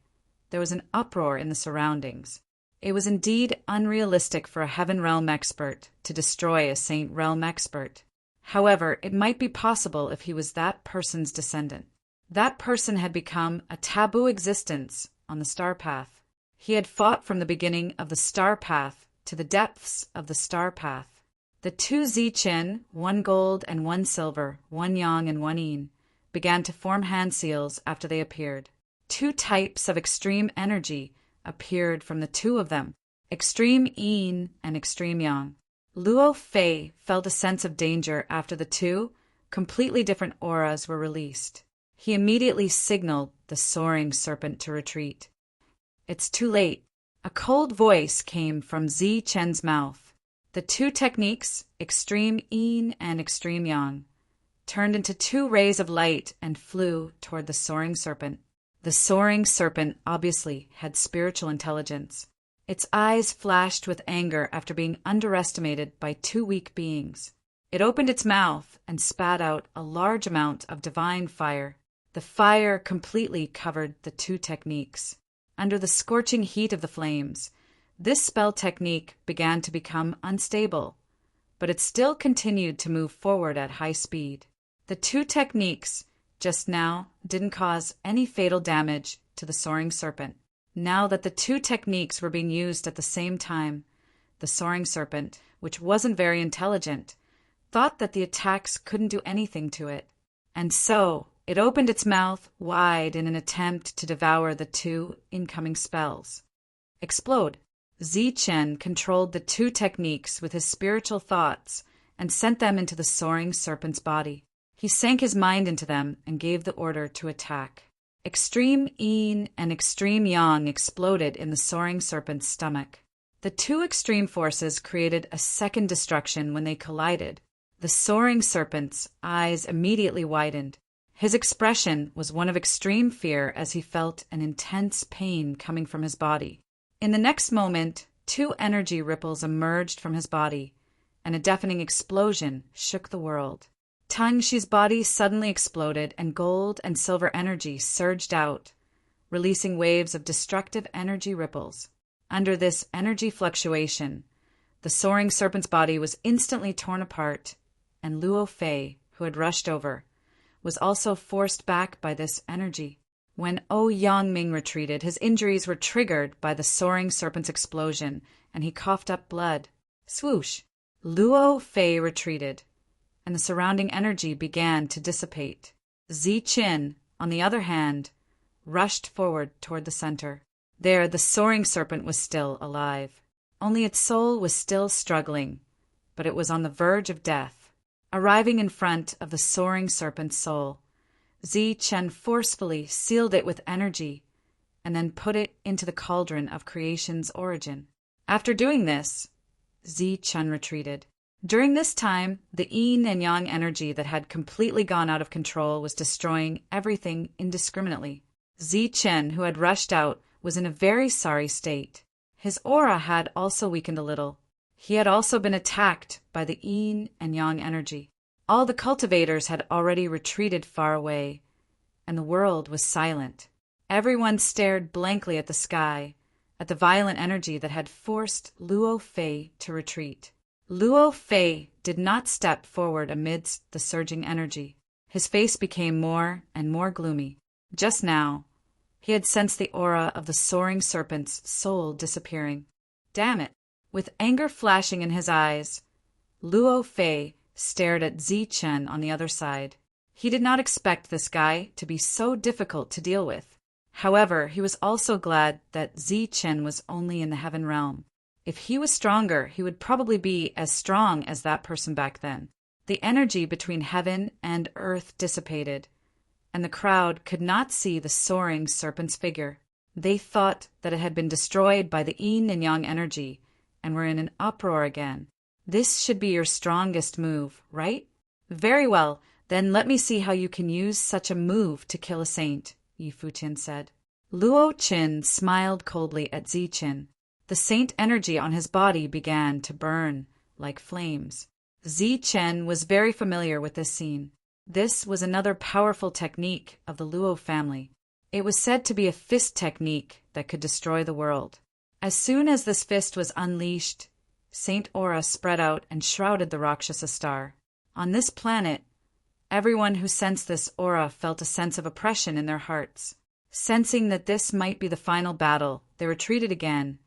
there was an uproar in the surroundings. It was indeed unrealistic for a Heaven Realm expert to destroy a Saint Realm expert. However, it might be possible if he was that person's descendant. That person had become a taboo existence on the star path. He had fought from the beginning of the star path to the depths of the star path. The two Zichun, one gold and one silver, one yang and one yin, began to form hand seals after they appeared. Two types of extreme energy appeared from the two of them, extreme yin and extreme yang. Luo Fei felt a sense of danger after the two completely different auras were released. He immediately signaled the soaring serpent to retreat. It's too late. A cold voice came from Zichen's mouth. The two techniques, extreme yin and extreme yang, turned into two rays of light and flew toward the soaring serpent. The soaring serpent obviously had spiritual intelligence. Its eyes flashed with anger after being underestimated by two weak beings. It opened its mouth and spat out a large amount of divine fire. The fire completely covered the two techniques. Under the scorching heat of the flames, this spell technique began to become unstable, but it still continued to move forward at high speed. The two techniques just now didn't cause any fatal damage to the soaring serpent. Now that the two techniques were being used at the same time, the soaring serpent, which wasn't very intelligent, thought that the attacks couldn't do anything to it. And so it opened its mouth wide in an attempt to devour the two incoming spells. Explode. Zichen controlled the two techniques with his spiritual thoughts and sent them into the soaring serpent's body. He sank his mind into them and gave the order to attack. Extreme yin and extreme yang exploded in the soaring serpent's stomach. The two extreme forces created a second destruction when they collided. The soaring serpent's eyes immediately widened. His expression was one of extreme fear as he felt an intense pain coming from his body. In the next moment, two energy ripples emerged from his body, and a deafening explosion shook the world. Tang Shi's body suddenly exploded, and gold and silver energy surged out, releasing waves of destructive energy ripples. Under this energy fluctuation, the soaring serpent's body was instantly torn apart, and Luo Fei, who had rushed over, was also forced back by this energy. When Yangming retreated, his injuries were triggered by the soaring serpent's explosion, and he coughed up blood. Swoosh! Luo Fei retreated, and the surrounding energy began to dissipate. Zichen, on the other hand, rushed forward toward the center. There, the soaring serpent was still alive. Only its soul was still struggling, but it was on the verge of death. Arriving in front of the soaring serpent's soul, Zichen forcefully sealed it with energy and then put it into the cauldron of creation's origin. After doing this, Zichen retreated. During this time, the yin and yang energy that had completely gone out of control was destroying everything indiscriminately. Zichen, who had rushed out, was in a very sorry state. His aura had also weakened a little. He had also been attacked by the yin and yang energy. All the cultivators had already retreated far away, and the world was silent. Everyone stared blankly at the sky, at the violent energy that had forced Luo Fei to retreat. Luo Fei did not step forward amidst the surging energy. His face became more and more gloomy. Just now, he had sensed the aura of the soaring serpent's soul disappearing. Damn it! With anger flashing in his eyes, Luo Fei stared at Zichen on the other side. He did not expect this guy to be so difficult to deal with. However, he was also glad that Zichen was only in the Heaven Realm. If he was stronger, he would probably be as strong as that person back then. The energy between heaven and earth dissipated, and the crowd could not see the soaring serpent's figure. They thought that it had been destroyed by the yin and yang energy and were in an uproar again. This should be your strongest move, right? Very well, then let me see how you can use such a move to kill a saint, Yi Fuqian said. Luo Qin smiled coldly at Zi Qin. The saint energy on his body began to burn like flames. Zi Qin was very familiar with this scene. This was another powerful technique of the Luo family. It was said to be a fist technique that could destroy the world. As soon as this fist was unleashed, Saint Aura spread out and shrouded the Rakshasa star. On this planet, everyone who sensed this aura felt a sense of oppression in their hearts. Sensing that this might be the final battle, they retreated again,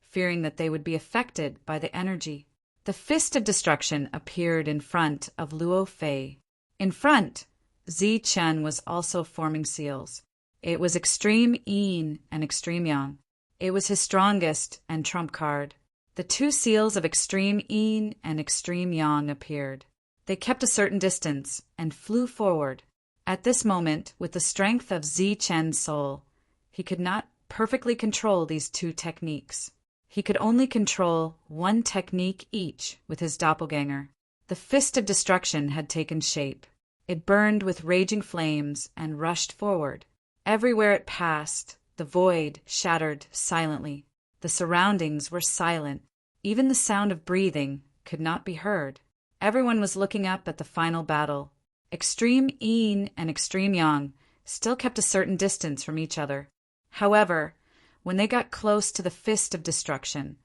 fearing that they would be affected by the energy. The fist of destruction appeared in front of Luo Fei. In front, Zi Chen was also forming seals. It was extreme yin and extreme yang. It was his strongest and trump card. The two seals of extreme yin and extreme yang appeared. They kept a certain distance and flew forward. At this moment, with the strength of Zi Chen's soul, he could not perfectly control these two techniques. He could only control one technique each with his doppelganger. The fist of destruction had taken shape. It burned with raging flames and rushed forward. Everywhere it passed, the void shattered silently. The surroundings were silent. Even the sound of breathing could not be heard. Everyone was looking up at the final battle. Extreme yin and extreme yang still kept a certain distance from each other. However, when they got close to the fist of destruction,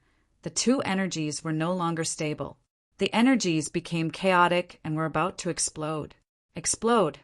the two energies were no longer stable. The energies became chaotic and were about to explode. Explode!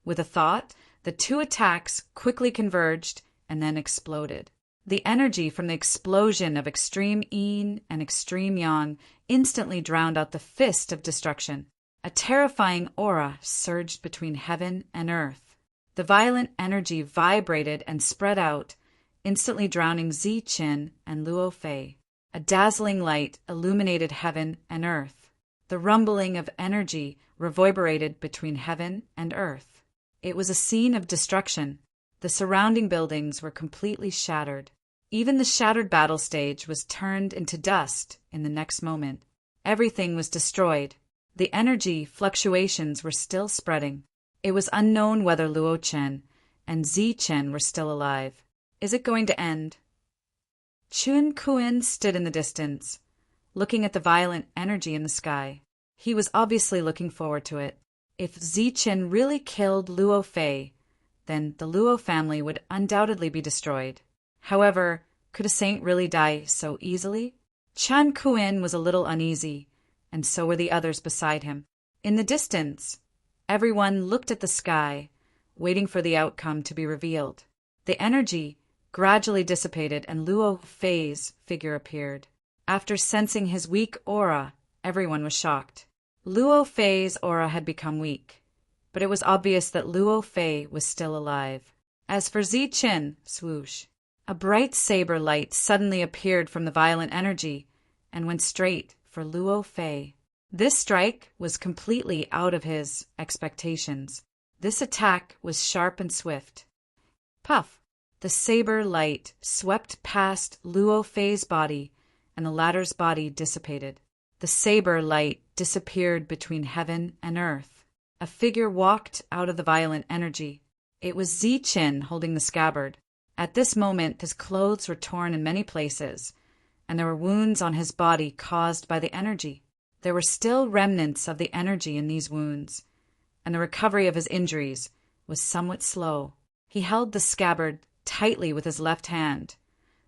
With a thought, the two attacks quickly converged and then exploded. The energy from the explosion of extreme yin and extreme yang instantly drowned out the fist of destruction. A terrifying aura surged between heaven and earth. The violent energy vibrated and spread out, instantly drowning Zi Qin and Luo Fei. A dazzling light illuminated heaven and earth. The rumbling of energy reverberated between heaven and earth. It was a scene of destruction. The surrounding buildings were completely shattered. Even the shattered battle stage was turned into dust in the next moment. Everything was destroyed. The energy fluctuations were still spreading. It was unknown whether Luo Chen and Zi Chen were still alive. Is it going to end? Chun Kuan stood in the distance, looking at the violent energy in the sky. He was obviously looking forward to it. If Zi Chen really killed Luo Fei, then the Luo family would undoubtedly be destroyed. However, could a saint really die so easily? Chun Kuan was a little uneasy, and so were the others beside him. In the distance, everyone looked at the sky, waiting for the outcome to be revealed. The energy gradually dissipated and Luo Fei's figure appeared. After sensing his weak aura, everyone was shocked. Luo Fei's aura had become weak, but it was obvious that Luo Fei was still alive. As for Zi Qin, swoosh, a bright saber light suddenly appeared from the violent energy and went straight for Luo Fei. This strike was completely out of his expectations. This attack was sharp and swift. Puff! The saber light swept past Luo Fei's body, and the latter's body dissipated. The saber light disappeared between heaven and earth. A figure walked out of the violent energy. It was Zi Qin holding the scabbard. At this moment, his clothes were torn in many places, and there were wounds on his body caused by the energy. There were still remnants of the energy in these wounds, and the recovery of his injuries was somewhat slow. He held the scabbard tightly with his left hand,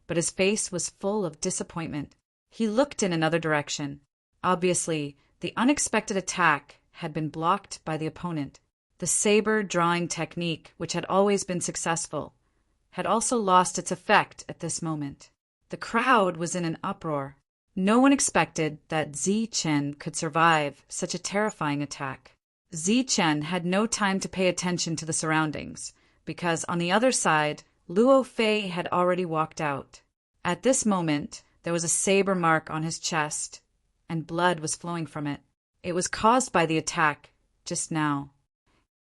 but his face was full of disappointment. He looked in another direction. Obviously, the unexpected attack had been blocked by the opponent. The saber drawing technique, which had always been successful, had also lost its effect at this moment. The crowd was in an uproar. No one expected that Zi Chen could survive such a terrifying attack. Zi Chen had no time to pay attention to the surroundings, because on the other side, Luo Fei had already walked out. At this moment, there was a saber mark on his chest, and blood was flowing from it. It was caused by the attack just now.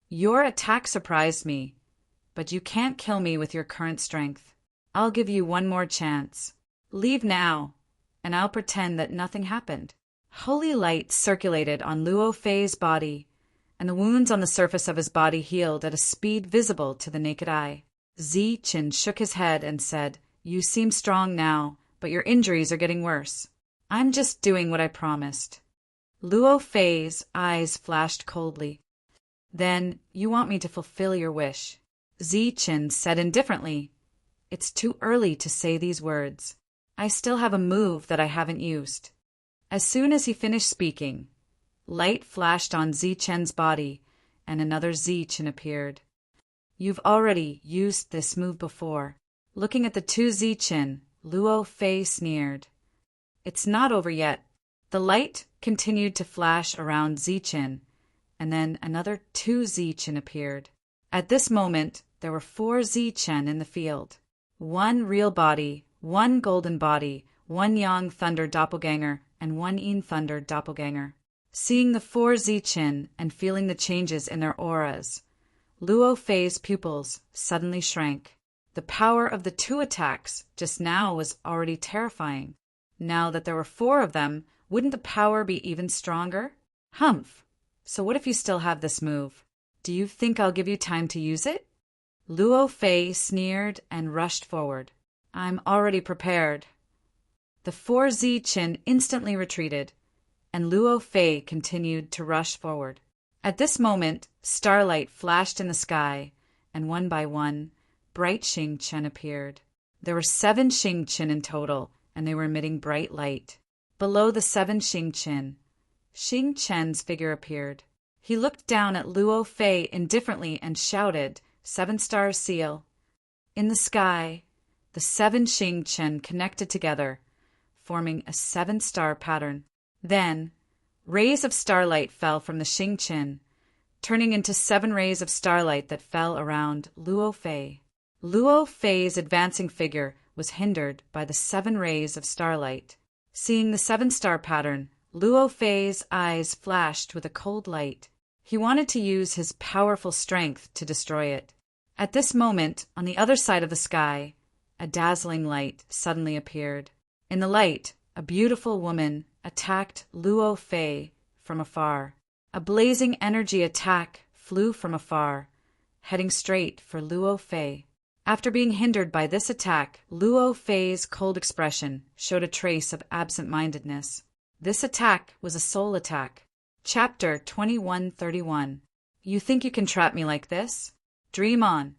Your attack surprised me, but you can't kill me with your current strength. I'll give you one more chance. Leave now, and I'll pretend that nothing happened." Holy light circulated on Luo Fei's body, and the wounds on the surface of his body healed at a speed visible to the naked eye. Zichen shook his head and said, "You seem strong now, but your injuries are getting worse." "I'm just doing what I promised." Luo Fei's eyes flashed coldly. "Then you want me to fulfill your wish." Zichen said indifferently, "It's too early to say these words. I still have a move that I haven't used." As soon as he finished speaking, light flashed on Zichen's body, and another Zichen appeared. "You've already used this move before." Looking at the two Zichen, Luo Fei sneered. "It's not over yet." The light continued to flash around Zichen, and then another two Zichen appeared. At this moment, there were 4 Zichen in the field. 1 real body, 1 golden body, 1 Yang Thunder doppelganger, and 1 Yin Thunder doppelganger. Seeing the 4 Zichen and feeling the changes in their auras, Luo Fei's pupils suddenly shrank. The power of the 2 attacks just now was already terrifying. Now that there were 4 of them, wouldn't the power be even stronger? Humph! So what if you still have this move? Do you think I'll give you time to use it? Luo Fei sneered and rushed forward. "I'm already prepared." The 4 Zichen instantly retreated, and Luo Fei continued to rush forward. At this moment, starlight flashed in the sky, and one by one, bright Xingchen appeared. There were 7 Xingchen in total, and they were emitting bright light. Below the 7 Xingchen, Xingchen's figure appeared. He looked down at Luo Fei indifferently and shouted, "7-star seal." In the sky, the 7 Xingchen connected together, forming a 7-star pattern. Then, rays of starlight fell from the Xingchen, turning into 7 rays of starlight that fell around Luo Fei. Luo Fei's advancing figure was hindered by the 7 rays of starlight. Seeing the 7-star pattern, Luo Fei's eyes flashed with a cold light. He wanted to use his powerful strength to destroy it. At this moment, on the other side of the sky, a dazzling light suddenly appeared. In the light, a beautiful woman attacked Luo Fei from afar. A blazing energy attack flew from afar, heading straight for Luo Fei. After being hindered by this attack, Luo Fei's cold expression showed a trace of absent-mindedness. This attack was a soul attack. Chapter 2131. You think you can trap me like this? Dream on.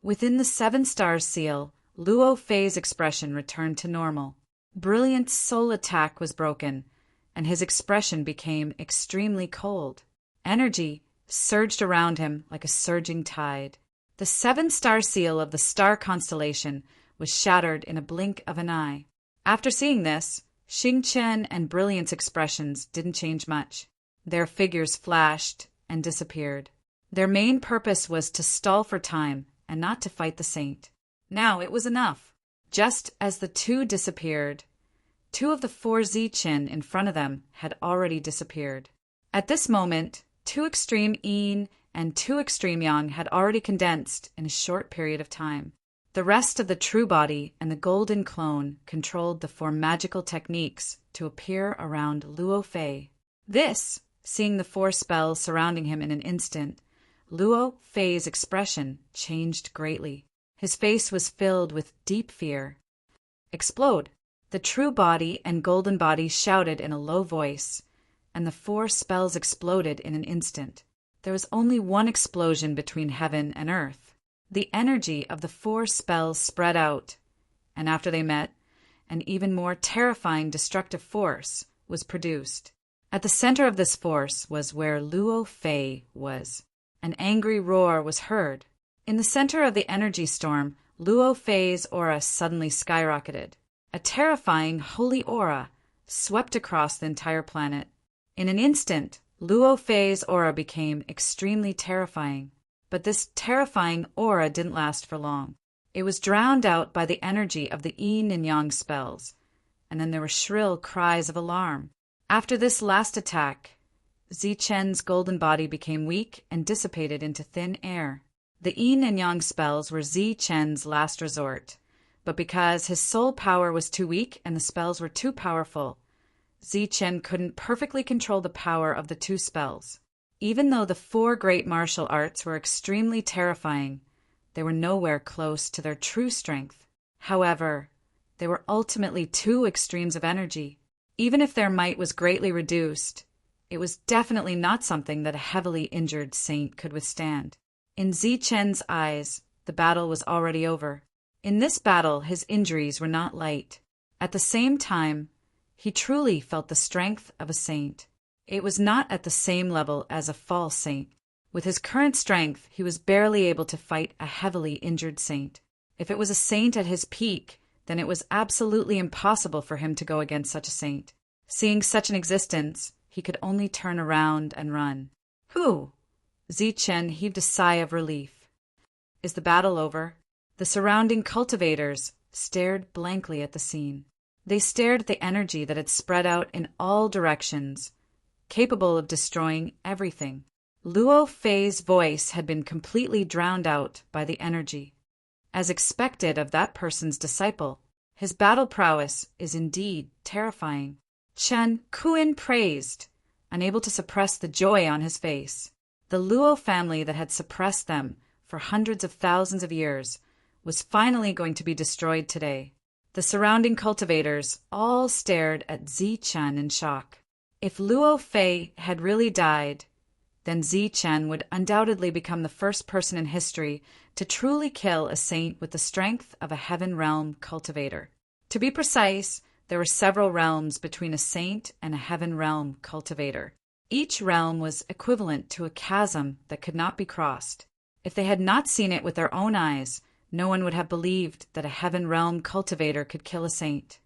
Within the 7-star seal, Luo Fei's expression returned to normal. Brilliant soul attack was broken, and his expression became extremely cold. Energy surged around him like a surging tide. The 7-star seal of the star constellation was shattered in a blink of an eye. After seeing this, Xingchen and Brilliant's expressions didn't change much. Their figures flashed and disappeared. Their main purpose was to stall for time and not to fight the saint. Now it was enough. Just as the 2 disappeared, 2 of the 4 Zichen in front of them had already disappeared. At this moment, 2 extreme Yin and 2 extreme Yang had already condensed in a short period of time. The rest of the true body and the golden clone controlled the 4 magical techniques to appear around Luo Fei. Seeing the 4 spells surrounding him in an instant, Luo Fei's expression changed greatly. His face was filled with deep fear. Explode! The true body and golden body shouted in a low voice, and the 4 spells exploded in an instant. There was only one explosion between heaven and earth. The energy of the 4 spells spread out, and after they met, an even more terrifying destructive force was produced. At the center of this force was where Luo Fei was. An angry roar was heard. In the center of the energy storm, Luo Fei's aura suddenly skyrocketed. A terrifying holy aura swept across the entire planet. In an instant, Luo Fei's aura became extremely terrifying. But this terrifying aura didn't last for long. It was drowned out by the energy of the Yin and Yang spells, and then there were shrill cries of alarm. After this last attack, Zichen's golden body became weak and dissipated into thin air. The Yin and Yang spells were Zichen's last resort, but because his soul power was too weak and the spells were too powerful, Zichen couldn't perfectly control the power of the two spells. Even though the four great martial arts were extremely terrifying, they were nowhere close to their true strength. However, they were ultimately two extremes of energy. Even if their might was greatly reduced, it was definitely not something that a heavily injured saint could withstand. In Zichen's eyes, the battle was already over. In this battle, his injuries were not light. At the same time, he truly felt the strength of a saint. It was not at the same level as a false saint. With his current strength, he was barely able to fight a heavily injured saint. If it was a saint at his peak, then it was absolutely impossible for him to go against such a saint. Seeing such an existence, he could only turn around and run. Whew! Zichen heaved a sigh of relief. Is the battle over? The surrounding cultivators stared blankly at the scene. They stared at the energy that had spread out in all directions, capable of destroying everything. Luo Fei's voice had been completely drowned out by the energy. As expected of that person's disciple, his battle prowess is indeed terrifying. Chen Kuan praised, unable to suppress the joy on his face. The Luo family that had suppressed them for hundreds of thousands of years was finally going to be destroyed today. The surrounding cultivators all stared at Zichen in shock. If Luo Fei had really died, then Zichen would undoubtedly become the first person in history to truly kill a saint with the strength of a heaven realm cultivator. To be precise, there were several realms between a saint and a heaven realm cultivator. Each realm was equivalent to a chasm that could not be crossed. If they had not seen it with their own eyes, no one would have believed that a heaven realm cultivator could kill a saint.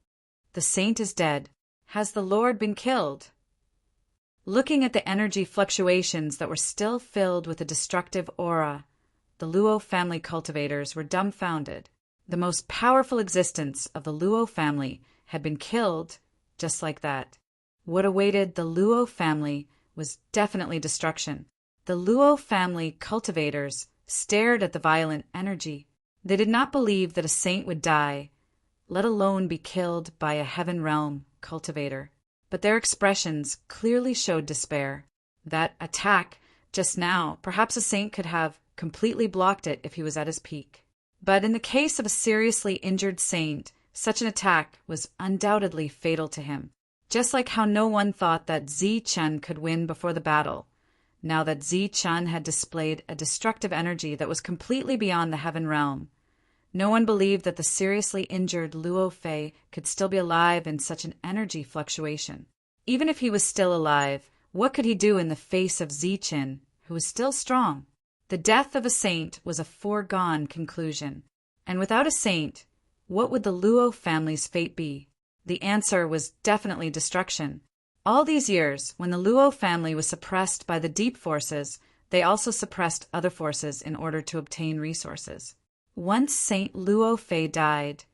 The saint is dead. Has the Lord been killed? Looking at the energy fluctuations that were still filled with a destructive aura, the Luo family cultivators were dumbfounded. The most powerful existence of the Luo family had been killed just like that. What awaited the Luo family was definitely destruction. The Luo family cultivators stared at the violent energy. They did not believe that a saint would die, let alone be killed by a heaven realm cultivator. But their expressions clearly showed despair. That attack just now, perhaps a saint could have completely blocked it if he was at his peak. But in the case of a seriously injured saint, such an attack was undoubtedly fatal to him. Just like how no one thought that Zichen could win before the battle, now that Zichen had displayed a destructive energy that was completely beyond the heaven realm, no one believed that the seriously injured Luo Fei could still be alive in such an energy fluctuation. Even if he was still alive, what could he do in the face of Zichen, who was still strong? The death of a saint was a foregone conclusion. And without a saint, what would the Luo family's fate be? The answer was definitely destruction. All these years, when the Luo family was suppressed by the deep forces, they also suppressed other forces in order to obtain resources. Once Saint Luo Fei died,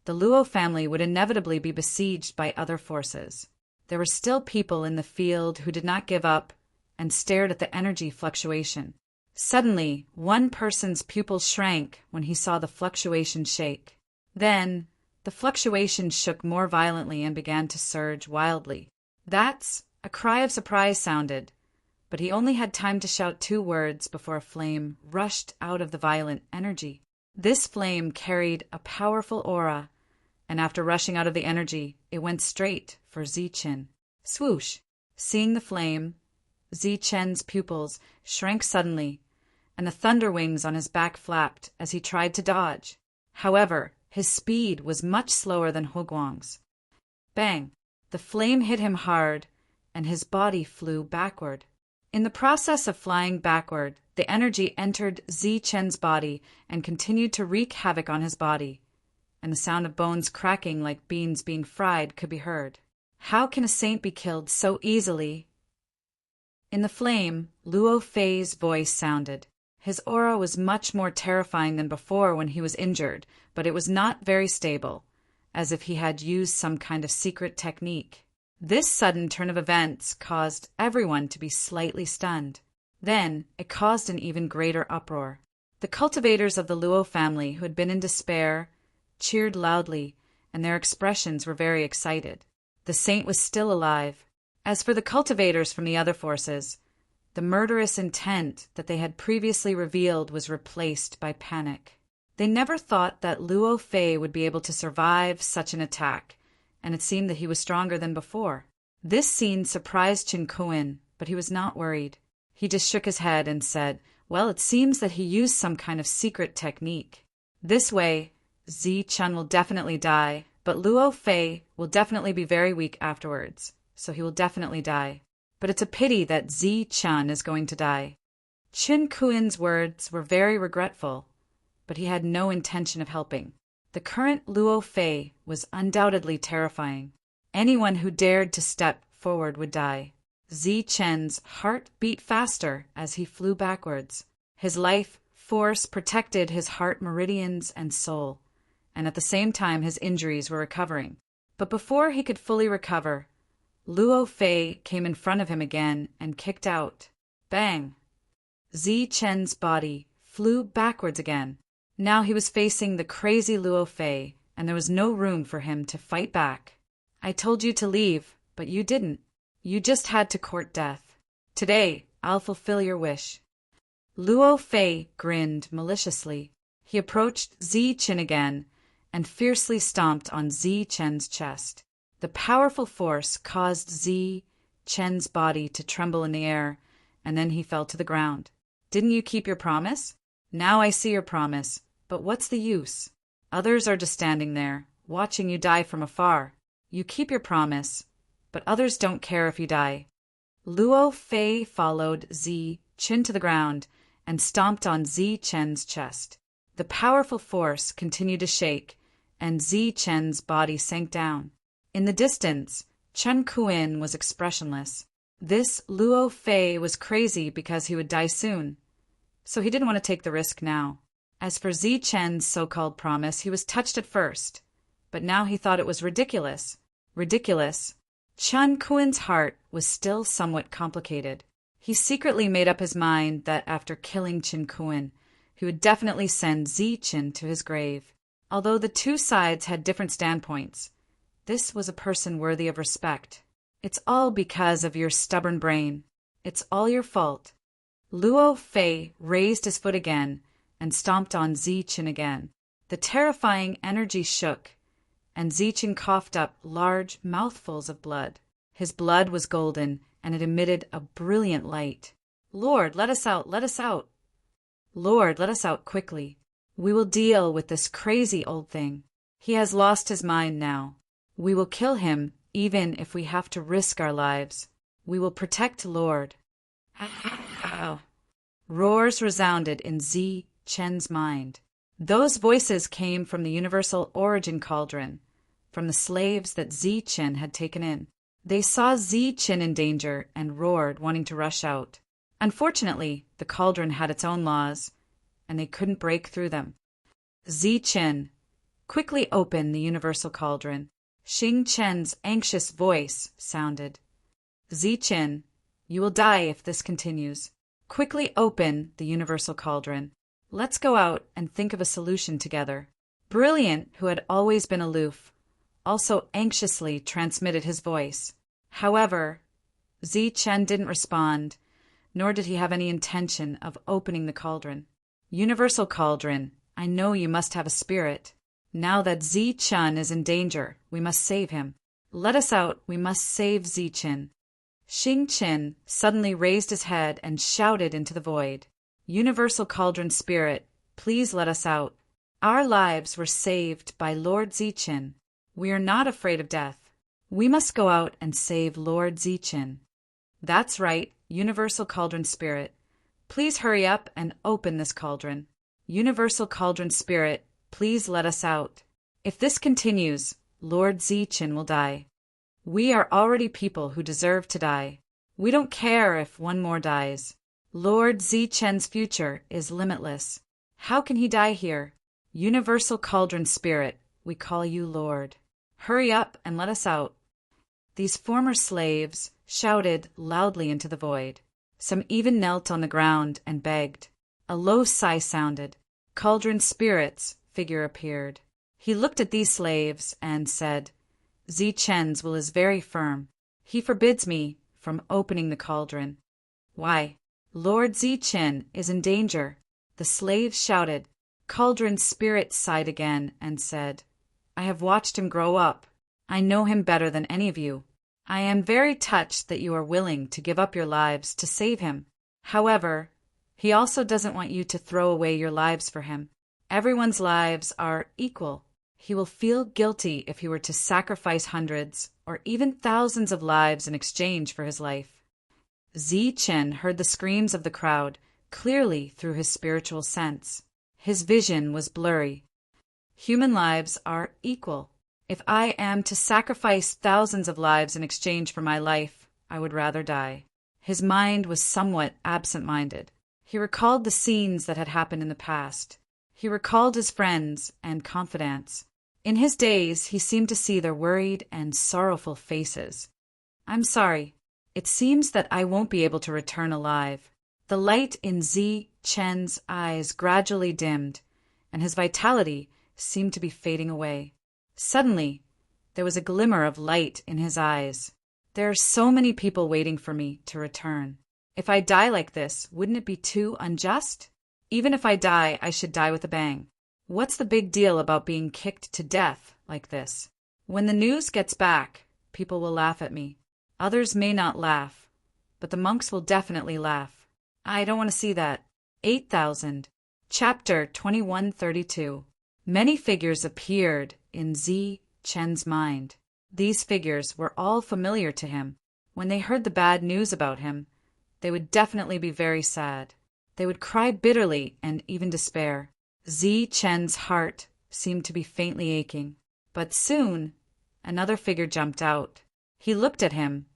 the Luo family would inevitably be besieged by other forces. There were still people in the field who did not give up and stared at the energy fluctuation. Suddenly, one person's pupils shrank when he saw the fluctuation shake. Then, the fluctuation shook more violently and began to surge wildly. That's a cry of surprise sounded, but he only had time to shout 2 words before a flame rushed out of the violent energy. This flame carried a powerful aura, and after rushing out of the energy, it went straight for Zichen. Swoosh! Seeing the flame, Zichen's pupils shrank suddenly, and the thunder wings on his back flapped as he tried to dodge. However, his speed was much slower than Huguang's. Bang! The flame hit him hard, and his body flew backward. In the process of flying backward, the energy entered Zichen's body and continued to wreak havoc on his body, and the sound of bones cracking like beans being fried could be heard. How can a saint be killed so easily? In the flame, Luo Fei's voice sounded. His aura was much more terrifying than before when he was injured, but it was not very stable, as if he had used some kind of secret technique. This sudden turn of events caused everyone to be slightly stunned. Then, it caused an even greater uproar. The cultivators of the Luo family, who had been in despair, cheered loudly, and their expressions were very excited. The saint was still alive. As for the cultivators from the other forces, the murderous intent that they had previously revealed was replaced by panic. They never thought that Luo Fei would be able to survive such an attack, and it seemed that he was stronger than before. This scene surprised Qin Kuan, but he was not worried. He just shook his head and said, "Well, it seems that he used some kind of secret technique. This way, Zi Chun will definitely die, but Luo Fei will definitely be very weak afterwards, so he will definitely die. But it's a pity that Zi Chun is going to die." Qin Kuan's words were very regretful, but he had no intention of helping. The current Luo Fei was undoubtedly terrifying. Anyone who dared to step forward would die. Zi Chen's heart beat faster as he flew backwards. His life force protected his heart meridians and soul, and at the same time his injuries were recovering. But before he could fully recover, Luo Fei came in front of him again and kicked out. Bang! Zi Chen's body flew backwards again. Now he was facing the crazy Luo Fei, and there was no room for him to fight back. "I told you to leave, but you didn't. You just had to court death. Today, I'll fulfill your wish." Luo Fei grinned maliciously. He approached Zi Chen again and fiercely stomped on Zi Chen's chest. The powerful force caused Zi Chen's body to tremble in the air, and then he fell to the ground. "Didn't you keep your promise? Now I see your promise, but what's the use? Others are just standing there, watching you die from afar. You keep your promise, but others don't care if you die." Luo Fei followed Zi Chen to the ground and stomped on Zi Chen's chest. The powerful force continued to shake, and Zi Chen's body sank down. In the distance, Qin Kuan was expressionless. This Luo Fei was crazy because he would die soon, so he didn't want to take the risk now. As for Zi Chen's so-called promise, he was touched at first, but now he thought it was ridiculous. Ridiculous. Qin Kuan's heart was still somewhat complicated. He secretly made up his mind that after killing Qin Kuan, he would definitely send Zi Chen to his grave. Although the two sides had different standpoints, this was a person worthy of respect. "It's all because of your stubborn brain. It's all your fault." Luo Fei raised his foot again and stomped on Zi Chen again. The terrifying energy shook, and Zi Chen coughed up large mouthfuls of blood. His blood was golden, and it emitted a brilliant light. "Lord, let us out! Let us out! Lord, let us out quickly. We will deal with this crazy old thing. He has lost his mind now. We will kill him, even if we have to risk our lives. We will protect Lord." Roars resounded in Zi Chen's mind. Those voices came from the universal origin cauldron, from the slaves that Zi Chen had taken in. They saw Zi Chen in danger and roared, wanting to rush out. Unfortunately, the cauldron had its own laws, and they couldn't break through them. Zi Chen, quickly open the universal cauldron. Xing Chen's anxious voice sounded. "Zi Chen, you will die if this continues. Quickly open the universal cauldron. Let's go out and think of a solution together." Brilliant, who had always been aloof, also anxiously transmitted his voice. However, Zi Chen didn't respond, nor did he have any intention of opening the cauldron. "Universal cauldron, I know you must have a spirit. Now that Zi Chen is in danger, we must save him. Let us out, we must save Zi Chen." Xing Chen suddenly raised his head and shouted into the void. "Universal cauldron spirit, please let us out. Our lives were saved by Lord Zi Chen. We are not afraid of death. We must go out and save Lord Zi Chen." "That's right, universal cauldron spirit. Please hurry up and open this cauldron. Universal cauldron spirit, please let us out. If this continues, Lord Zi Chen will die. We are already people who deserve to die. We don't care if one more dies. Lord Zi Chen's future is limitless. How can he die here? Universal cauldron spirit, we call you Lord. Hurry up and let us out." These former slaves shouted loudly into the void. Some even knelt on the ground and begged. A low sigh sounded. Cauldron spirit's figure appeared. He looked at these slaves and said, "Zi Chen's will is very firm. He forbids me from opening the cauldron." "Why, Lord Zi Chen is in danger," the slaves shouted. Cauldron's spirit sighed again and said, "I have watched him grow up. I know him better than any of you. I am very touched that you are willing to give up your lives to save him. However, he also doesn't want you to throw away your lives for him. Everyone's lives are equal. He will feel guilty if he were to sacrifice hundreds or even thousands of lives in exchange for his life." Zi Chen heard the screams of the crowd clearly through his spiritual sense. His vision was blurry. Human lives are equal. If I am to sacrifice thousands of lives in exchange for my life, I would rather die. His mind was somewhat absent-minded. He recalled the scenes that had happened in the past. He recalled his friends and confidants. In his days, he seemed to see their worried and sorrowful faces. "I'm sorry. It seems that I won't be able to return alive." The light in Zi Chen's eyes gradually dimmed, and his vitality seemed to be fading away. Suddenly, there was a glimmer of light in his eyes. "There are so many people waiting for me to return. If I die like this, wouldn't it be too unjust? Even if I die, I should die with a bang. What's the big deal about being kicked to death like this? When the news gets back, people will laugh at me. Others may not laugh, but the monks will definitely laugh. I don't want to see that." 8000. Chapter 2132. Many figures appeared in Zi Chen's mind. These figures were all familiar to him. When they heard the bad news about him, they would definitely be very sad. They would cry bitterly and even despair. Zi Chen's heart seemed to be faintly aching. But soon, another figure jumped out. He looked at him,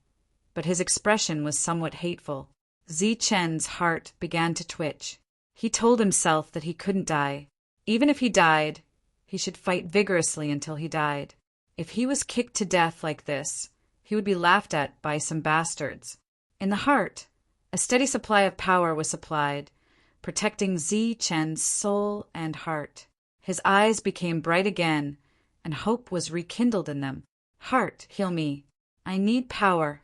but his expression was somewhat hateful. Zi Chen's heart began to twitch. He told himself that he couldn't die. Even if he died, he should fight vigorously until he died. If he was kicked to death like this, he would be laughed at by some bastards. In the heart, a steady supply of power was supplied, protecting Zi Chen's soul and heart. His eyes became bright again, and hope was rekindled in them. "Heart, heal me. I need power."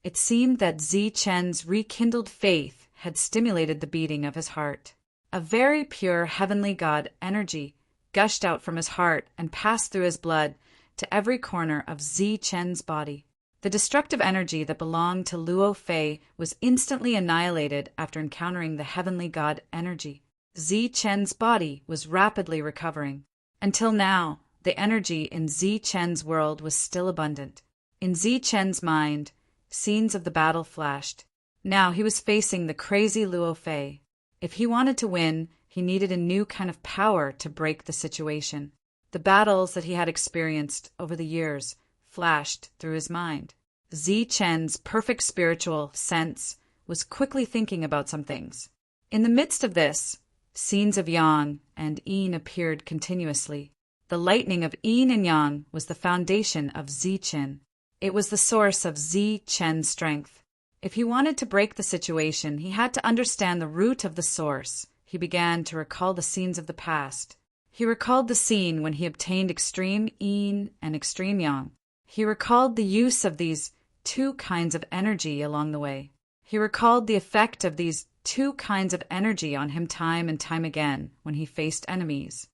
It seemed that Zi Chen's rekindled faith had stimulated the beating of his heart. A very pure heavenly god energy gushed out from his heart and passed through his blood to every corner of Zi Chen's body. The destructive energy that belonged to Luo Fei was instantly annihilated after encountering the heavenly god energy. Zi Chen's body was rapidly recovering. Until now, the energy in Zi Chen's world was still abundant. In Zi Chen's mind, scenes of the battle flashed. Now he was facing the crazy Luo Fei. If he wanted to win, he needed a new kind of power to break the situation. The battles that he had experienced over the years flashed through his mind. Zi Chen's perfect spiritual sense was quickly thinking about some things. In the midst of this, scenes of Yang and Yin appeared continuously. The lightning of Yin and Yang was the foundation of Zi Chen. It was the source of Zi Chen's strength. If he wanted to break the situation, he had to understand the root of the source. He began to recall the scenes of the past. He recalled the scene when he obtained extreme Yin and extreme Yang. He recalled the use of these two kinds of energy along the way. He recalled the effect of these two kinds of energy on him time and time again when he faced enemies.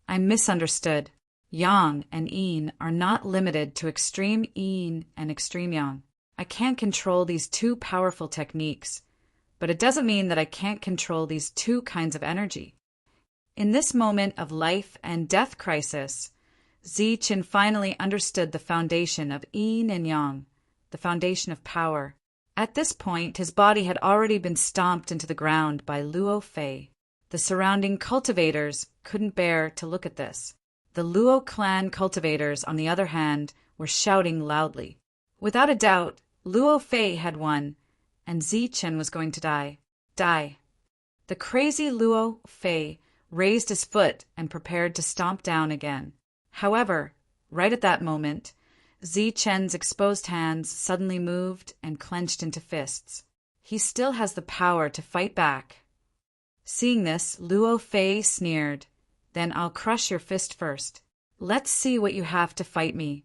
"I misunderstood. Yang and Yin are not limited to extreme Yin and extreme Yang. I can't control these two powerful techniques, but it doesn't mean that I can't control these two kinds of energy." In this moment of life and death crisis, Zi Chen finally understood the foundation of Yin and Yang, the foundation of power. At this point, his body had already been stomped into the ground by Luo Fei. The surrounding cultivators couldn't bear to look at this. The Luo clan cultivators, on the other hand, were shouting loudly. Without a doubt, Luo Fei had won, and Zi Chen was going to die. Die. The crazy Luo Fei raised his foot and prepared to stomp down again. However, right at that moment, Zi Chen's exposed hands suddenly moved and clenched into fists. He still has the power to fight back. Seeing this, Luo Fei sneered, "Then I'll crush your fist first." Let's see what you have to fight me."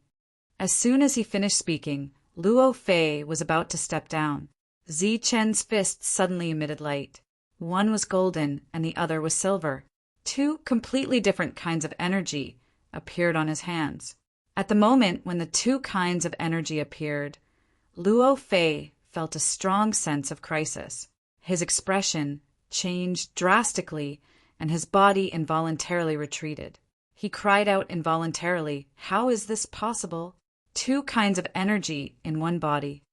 As soon as he finished speaking, Luo Fei was about to step down. Zi-Chen's fists suddenly emitted light. One was golden and the other was silver. Two completely different kinds of energy appeared on his hands. At the moment when the two kinds of energy appeared, Luo Fei felt a strong sense of crisis. His expression changed drastically and his body involuntarily retreated. He cried out involuntarily, "How is this possible? Two kinds of energy in one body."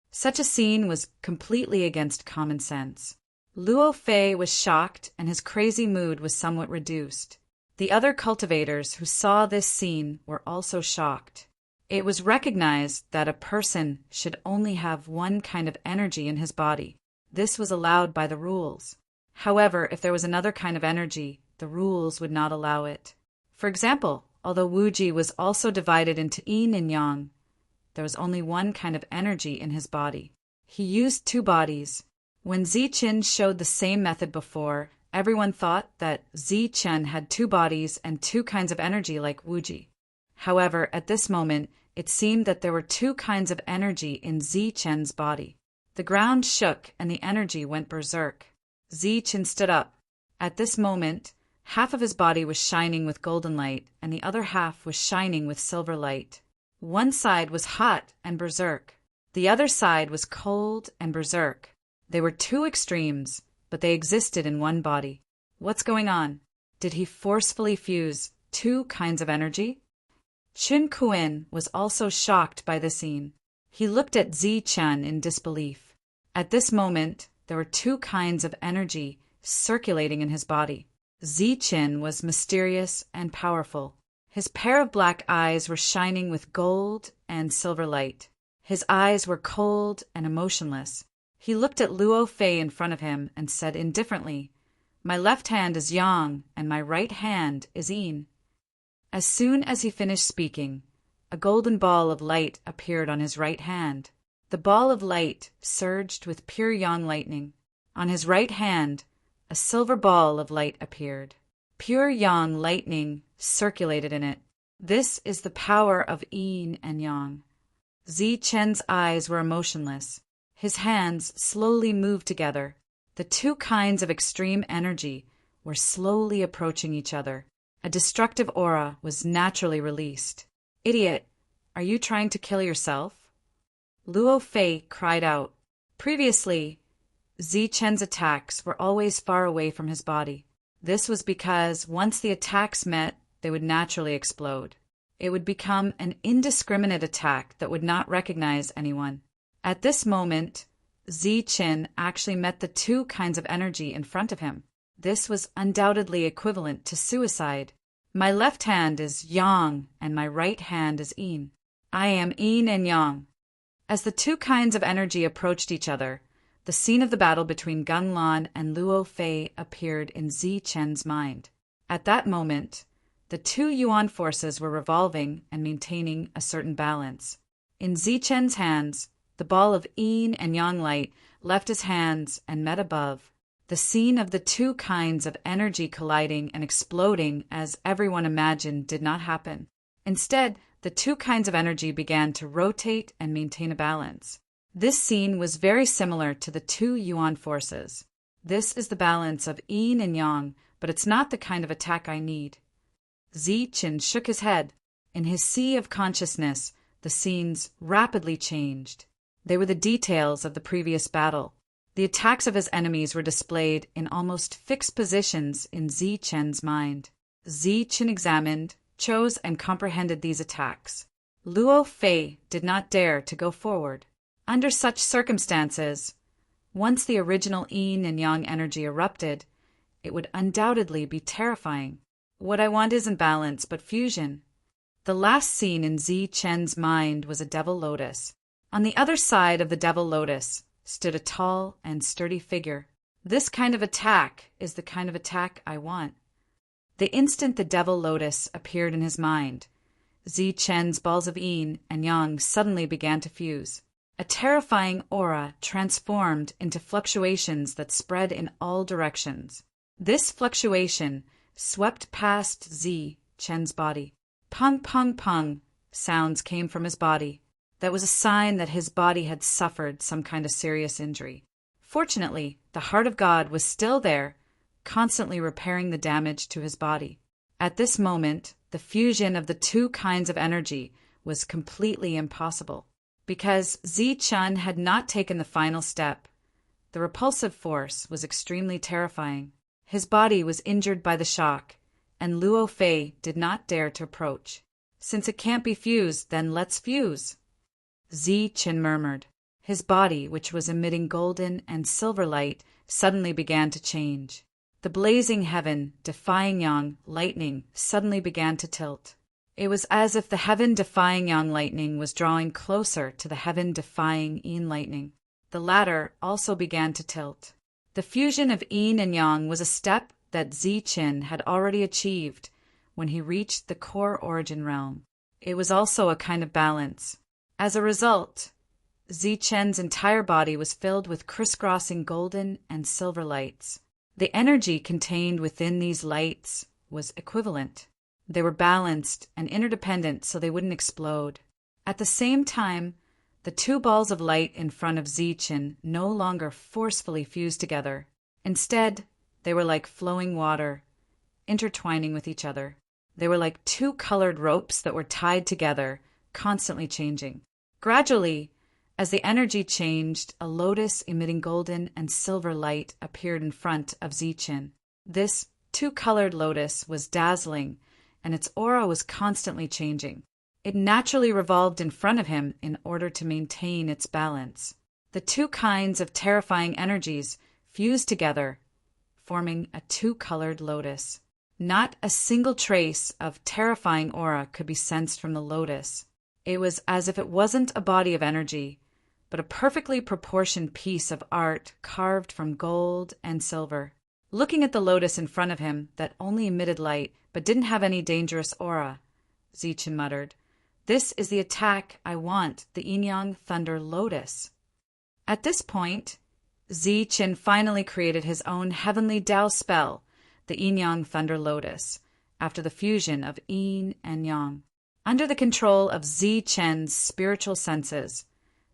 Such a scene was completely against common sense. Luo Fei was shocked and his crazy mood was somewhat reduced. The other cultivators who saw this scene were also shocked. It was recognized that a person should only have one kind of energy in his body. This was allowed by the rules. However, if there was another kind of energy, the rules would not allow it. For example, although Wuji was also divided into yin and yang, there was only one kind of energy in his body. He used two bodies. When Zi-Chen showed the same method before, everyone thought that Zi-Chen had two bodies and two kinds of energy like Wuji. However, at this moment, it seemed that there were two kinds of energy in Zi-Chen's body. The ground shook and the energy went berserk. Zi-Chen stood up. At this moment, half of his body was shining with golden light and the other half was shining with silver light. One side was hot and berserk. The other side was cold and berserk. They were two extremes, but they existed in one body. What's going on? Did he forcefully fuse two kinds of energy? Qin Kuan was also shocked by the scene. He looked at Zi-Chen in disbelief. At this moment, there were two kinds of energy circulating in his body. Zi-Chen was mysterious and powerful. His pair of black eyes were shining with gold and silver light. His eyes were cold and emotionless. He looked at Luo Fei in front of him and said indifferently, "My left hand is yang and my right hand is yin." As soon as he finished speaking, a golden ball of light appeared on his right hand. The ball of light surged with pure yang lightning. On his right hand, a silver ball of light appeared. Pure yang lightning circulated in it. This is the power of yin and yang. Zi-Chen's eyes were emotionless. His hands slowly moved together. The two kinds of extreme energy were slowly approaching each other. A destructive aura was naturally released. "Idiot, are you trying to kill yourself?" Luo Fei cried out. Previously, Zi-Chen's attacks were always far away from his body. This was because once the attacks met, they would naturally explode. It would become an indiscriminate attack that would not recognize anyone. At this moment, Zi-Chen actually met the two kinds of energy in front of him. This was undoubtedly equivalent to suicide. "My left hand is yang and my right hand is yin. I am yin and yang." As the two kinds of energy approached each other, the scene of the battle between Gan Lan and Luo Fei appeared in Zi-Chen's mind. At that moment, the two Yuan forces were revolving and maintaining a certain balance. In Zi-Chen's hands, the ball of yin and yang light left his hands and met above. The scene of the two kinds of energy colliding and exploding as everyone imagined did not happen. Instead, the two kinds of energy began to rotate and maintain a balance. This scene was very similar to the two Yuan forces. This is the balance of yin and yang, but it's not the kind of attack I need. Zi-Chen shook his head. In his sea of consciousness, the scenes rapidly changed. They were the details of the previous battle. The attacks of his enemies were displayed in almost fixed positions in Zi-Chen's mind. Zi-Chen examined, chose, and comprehended these attacks. Luo Fei did not dare to go forward. Under such circumstances, once the original yin and yang energy erupted, it would undoubtedly be terrifying. What I want isn't balance, but fusion. The last scene in Zi-Chen's mind was a devil lotus. On the other side of the devil lotus stood a tall and sturdy figure. This kind of attack is the kind of attack I want. The instant the devil lotus appeared in his mind, Zi-Chen's balls of yin and yang suddenly began to fuse. A terrifying aura transformed into fluctuations that spread in all directions. This fluctuation swept past Zi-Chen's body. Pung, pung, pung sounds came from his body. That was a sign that his body had suffered some kind of serious injury. Fortunately, the heart of God was still there, constantly repairing the damage to his body. At this moment, the fusion of the two kinds of energy was completely impossible. Because Zichun had not taken the final step, the repulsive force was extremely terrifying. His body was injured by the shock, and Luo Fei did not dare to approach. Since it can't be fused, then let's fuse, Zichun murmured. His body, which was emitting golden and silver light, suddenly began to change. The blazing heaven, defying yang lightning, suddenly began to tilt. It was as if the heaven-defying yang lightning was drawing closer to the heaven-defying yin lightning. The latter also began to tilt. The fusion of yin and yang was a step that Zichun had already achieved when he reached the core origin realm. It was also a kind of balance. As a result, Zichun's entire body was filled with crisscrossing golden and silver lights. The energy contained within these lights was equivalent. They were balanced and interdependent so they wouldn't explode. At the same time, the two balls of light in front of Zichun no longer forcefully fused together. Instead, they were like flowing water, intertwining with each other. They were like two colored ropes that were tied together, constantly changing. Gradually, as the energy changed, a lotus emitting golden and silver light appeared in front of Zichun. This two-colored lotus was dazzling, and its aura was constantly changing. It naturally revolved in front of him in order to maintain its balance. The two kinds of terrifying energies fused together, forming a two-colored lotus. Not a single trace of terrifying aura could be sensed from the lotus. It was as if it wasn't a body of energy, but a perfectly proportioned piece of art carved from gold and silver. Looking at the lotus in front of him that only emitted light but didn't have any dangerous aura, Zichun muttered, "This is the attack I want, the Yin-Yang Thunder Lotus." At this point, Zichun finally created his own heavenly Tao spell, the Yin-Yang Thunder Lotus, after the fusion of Yin and Yang. Under the control of Zichun's spiritual senses,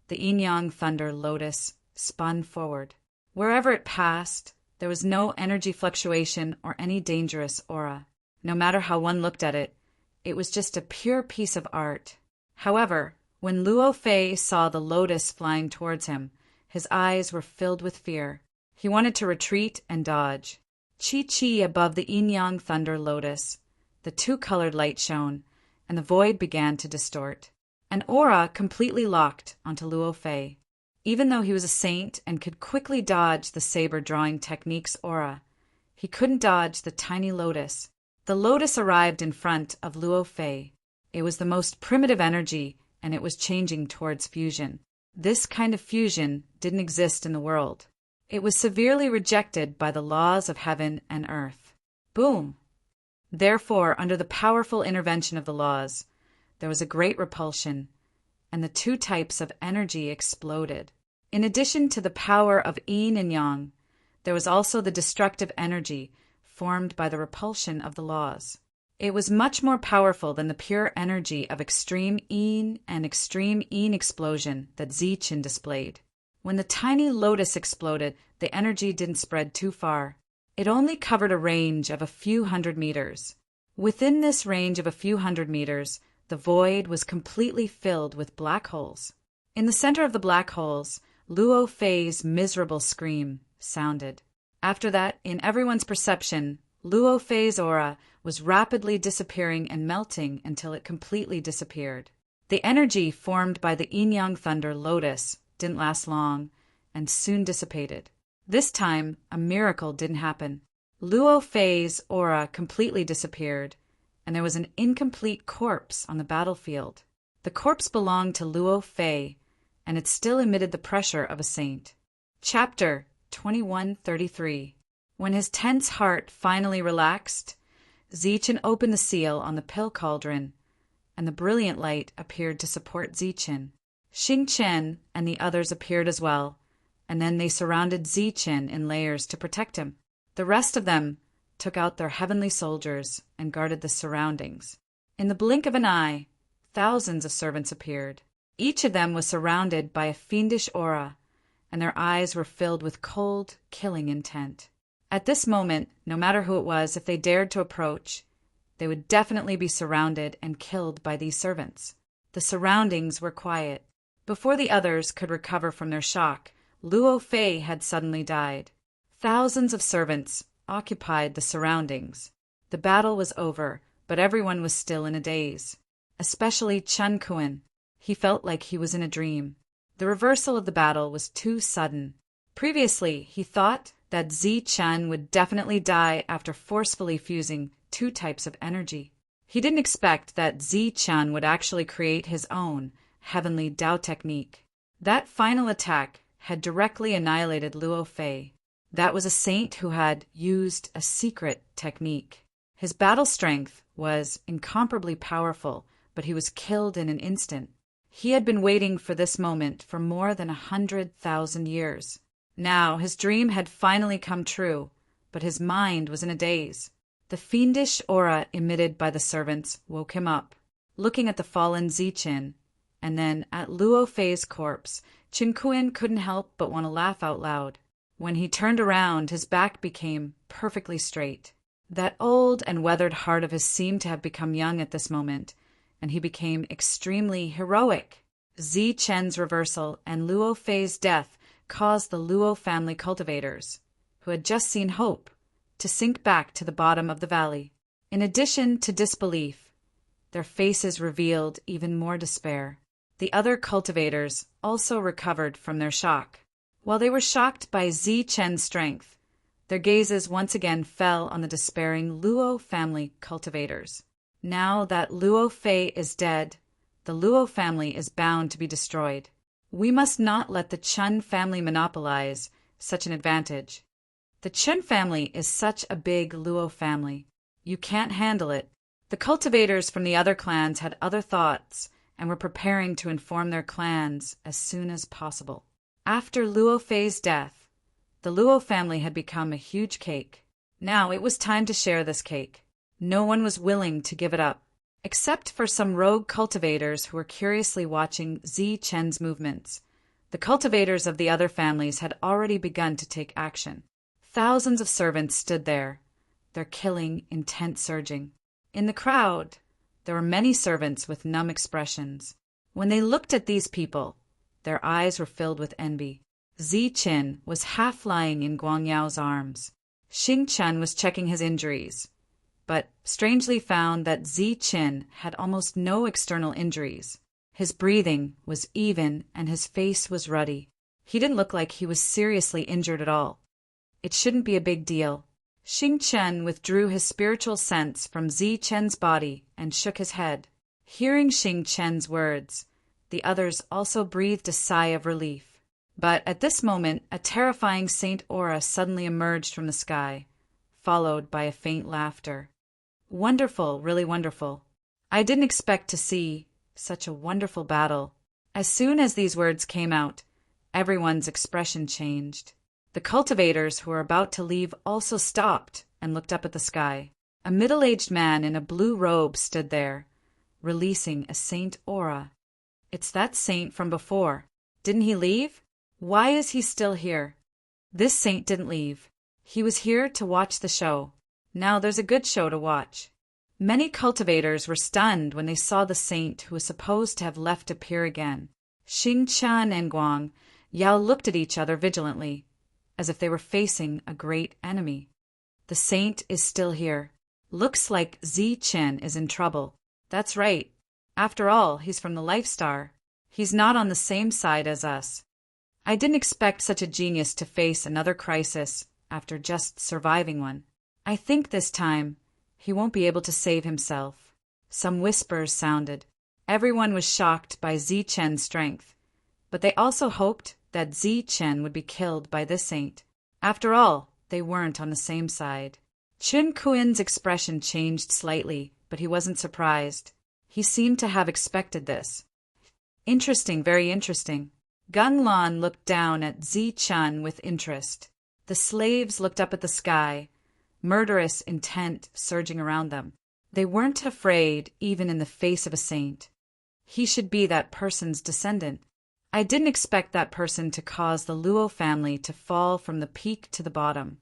the Yin-Yang Thunder Lotus spun forward. Wherever it passed, there was no energy fluctuation or any dangerous aura. No matter how one looked at it, it was just a pure piece of art. However, when Luo Fei saw the lotus flying towards him, his eyes were filled with fear. He wanted to retreat and dodge. Chi above the Yin-Yang Thunder Lotus, the two-colored light shone, and the void began to distort. An aura completely locked onto Luo Fei. Even though he was a saint and could quickly dodge the saber-drawing technique's aura, he couldn't dodge the tiny lotus. The lotus arrived in front of Luo Fei. It was the most primitive energy, and it was changing towards fusion. This kind of fusion didn't exist in the world. It was severely rejected by the laws of heaven and earth. Boom! Therefore, under the powerful intervention of the laws, there was a great repulsion, and the two types of energy exploded. In addition to the power of yin and yang, there was also the destructive energy formed by the repulsion of the laws. It was much more powerful than the pure energy of extreme yin and extreme yin explosion that Zichun displayed. When the tiny lotus exploded, the energy didn't spread too far. It only covered a range of a few hundred meters. Within this range of a few hundred meters, the void was completely filled with black holes. In the center of the black holes, Luo Fei's miserable scream sounded. After that, in everyone's perception, Luo Fei's aura was rapidly disappearing and melting until it completely disappeared. The energy formed by the Yin-Yang Thunder Lotus didn't last long and soon dissipated. This time, a miracle didn't happen. Luo Fei's aura completely disappeared, and there was an incomplete corpse on the battlefield. The corpse belonged to Luo Fei, and it still emitted the pressure of a saint. Chapter 2133. When his tense heart finally relaxed, Zichun opened the seal on the pill cauldron, and the brilliant light appeared to support Zichun. Xing Chen and the others appeared as well, and then they surrounded Zichun in layers to protect him. The rest of them took out their heavenly soldiers and guarded the surroundings. In the blink of an eye, thousands of servants appeared. Each of them was surrounded by a fiendish aura, and their eyes were filled with cold, killing intent. At this moment, no matter who it was, if they dared to approach, they would definitely be surrounded and killed by these servants. The surroundings were quiet. Before the others could recover from their shock, Luo Fei had suddenly died. Thousands of servants occupied the surroundings. The battle was over, but everyone was still in a daze. Especially Chen Kuan. He felt like he was in a dream. The reversal of the battle was too sudden. Previously, he thought that Zi Chen would definitely die after forcefully fusing two types of energy. He didn't expect that Zi Chen would actually create his own heavenly Dao technique. That final attack had directly annihilated Luo Fei. That was a saint who had used a secret technique. His battle strength was incomparably powerful, but he was killed in an instant. He had been waiting for this moment for more than 100,000 years. Now his dream had finally come true, but his mind was in a daze. The fiendish aura emitted by the servants woke him up. Looking at the fallen Ziqin, and then at Luo Fei's corpse, Qin Kuan couldn't help but want to laugh out loud. When he turned around, his back became perfectly straight. That old and weathered heart of his seemed to have become young at this moment, and he became extremely heroic. Zi Chen's reversal and Luo Fei's death caused the Luo family cultivators, who had just seen hope, to sink back to the bottom of the valley. In addition to disbelief, their faces revealed even more despair. The other cultivators also recovered from their shock. While they were shocked by Zi Chen's strength, their gazes once again fell on the despairing Luo family cultivators. Now that Luo Fei is dead, the Luo family is bound to be destroyed. We must not let the Chen family monopolize such an advantage. The Chen family is such a big Luo family. You can't handle it. The cultivators from the other clans had other thoughts and were preparing to inform their clans as soon as possible. After Luo Fei's death, the Luo family had become a huge cake. Now it was time to share this cake. No one was willing to give it up, except for some rogue cultivators who were curiously watching Zi Chen's movements. The cultivators of the other families had already begun to take action. Thousands of servants stood there, their killing intent surging. In the crowd, there were many servants with numb expressions. When they looked at these people, their eyes were filled with envy. Zi Qin was half lying in Guang Yao's arms. Xing Chen was checking his injuries, but strangely found that Zi Qin had almost no external injuries. His breathing was even and his face was ruddy. He didn't look like he was seriously injured at all. It shouldn't be a big deal. Xing Chen withdrew his spiritual sense from Zi Chen's body and shook his head. Hearing Xing Chen's words, the others also breathed a sigh of relief. But at this moment, a terrifying saint aura suddenly emerged from the sky, followed by a faint laughter. Wonderful, really wonderful. I didn't expect to see such a wonderful battle. As soon as these words came out, everyone's expression changed. The cultivators who were about to leave also stopped and looked up at the sky. A middle-aged man in a blue robe stood there, releasing a saint aura. It's that saint from before. Didn't he leave? Why is he still here? This saint didn't leave. He was here to watch the show. Now there's a good show to watch. Many cultivators were stunned when they saw the saint who was supposed to have left appear again. Xing Chen and Guang Yao looked at each other vigilantly, as if they were facing a great enemy. The saint is still here. Looks like Zi Qin is in trouble. That's right. After all, he's from the Life Star. He's not on the same side as us. I didn't expect such a genius to face another crisis after just surviving one. I think this time he won't be able to save himself. Some whispers sounded. Everyone was shocked by Zi Chen's strength, but they also hoped that Zi Chen would be killed by this saint. After all, they weren't on the same side. Qin Kuan's expression changed slightly, but he wasn't surprised. He seemed to have expected this. Interesting, very interesting. Gung Lan looked down at Zi Chen with interest. The slaves looked up at the sky, murderous intent surging around them. They weren't afraid even in the face of a saint. He should be that person's descendant. I didn't expect that person to cause the Luo family to fall from the peak to the bottom,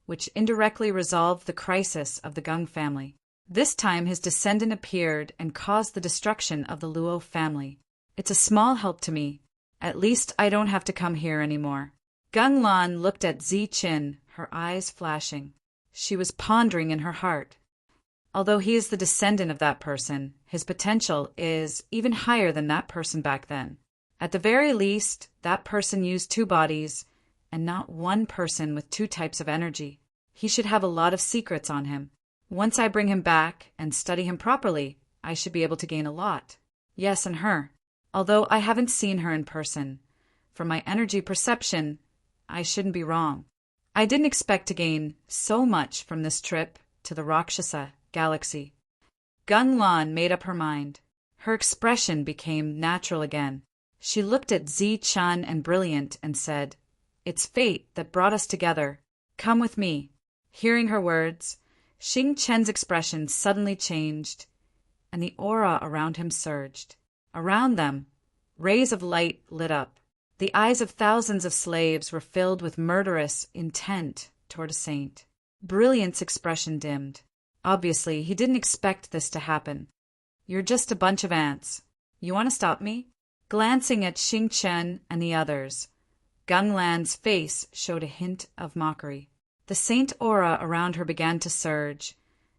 which indirectly resolved the crisis of the Gung family. This time his descendant appeared and caused the destruction of the Luo family. It's a small help to me. At least I don't have to come here anymore. Gung Lan looked at Zi Qin, her eyes flashing. She was pondering in her heart. Although he is the descendant of that person, his potential is even higher than that person back then. At the very least, that person used 2 bodies, and not one person with 2 types of energy. He should have a lot of secrets on him. Once I bring him back and study him properly, I should be able to gain a lot. Yes, and her. Although I haven't seen her in person, from my energy perception, I shouldn't be wrong. I didn't expect to gain so much from this trip to the Rakshasa galaxy. Gung Lan made up her mind. Her expression became natural again. She looked at Zi Chan and Brilliant and said, "It's fate that brought us together. Come with me." Hearing her words, Xing Chen's expression suddenly changed, and the aura around him surged. Around them, rays of light lit up. The eyes of thousands of slaves were filled with murderous intent toward a saint. Brilliant's expression dimmed. Obviously, he didn't expect this to happen. "You're just a bunch of ants. You want to stop me?" Glancing at Xing Chen and the others, Gung Lan's face showed a hint of mockery. The saint aura around her began to surge,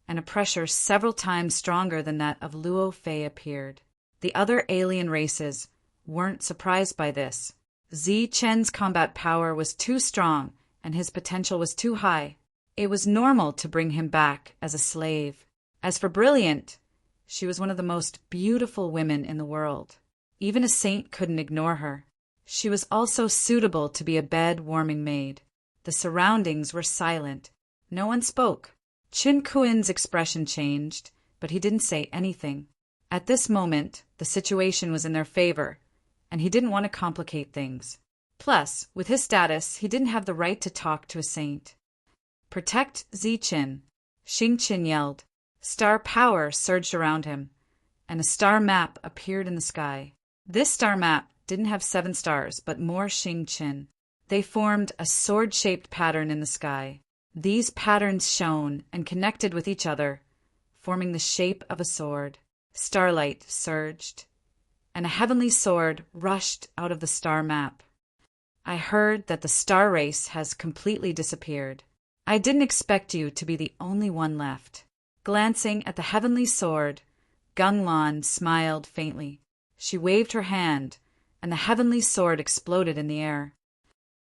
and a pressure several times stronger than that of Luo Fei appeared. The other alien races weren't surprised by this. Zi Chen's combat power was too strong, and his potential was too high. It was normal to bring him back as a slave. As for Brilliant, she was one of the most beautiful women in the world. Even a saint couldn't ignore her. She was also suitable to be a bed-warming maid. The surroundings were silent. No one spoke. Chin Kuin's expression changed, but he didn't say anything. At this moment, the situation was in their favor, and he didn't want to complicate things. Plus, with his status, he didn't have the right to talk to a saint. "Protect Zi Qin," Xing Qin yelled. Star power surged around him, and a star map appeared in the sky. This star map didn't have 7 stars, but more Xing Qin. They formed a sword-shaped pattern in the sky. These patterns shone and connected with each other, forming the shape of a sword. Starlight surged, and a heavenly sword rushed out of the star map. "I heard that the star race has completely disappeared. I didn't expect you to be the only one left." Glancing at the heavenly sword, Gung Lan smiled faintly. She waved her hand, and the heavenly sword exploded in the air.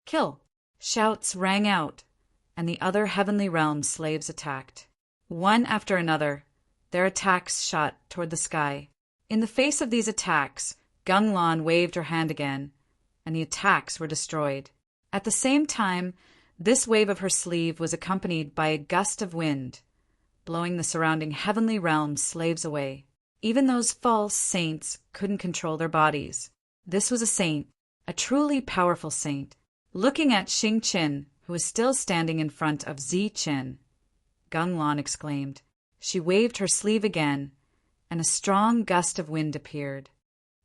"Kill!" Shouts rang out, and the other heavenly realm slaves attacked. One after another, their attacks shot toward the sky. In the face of these attacks, Gung Lan waved her hand again, and the attacks were destroyed. At the same time, this wave of her sleeve was accompanied by a gust of wind, blowing the surrounding heavenly realm slaves away. Even those false saints couldn't control their bodies. This was a saint, a truly powerful saint. Looking at Xing Qin, who was still standing in front of Zi Qin, Gung Lan exclaimed. She waved her sleeve again, and a strong gust of wind appeared.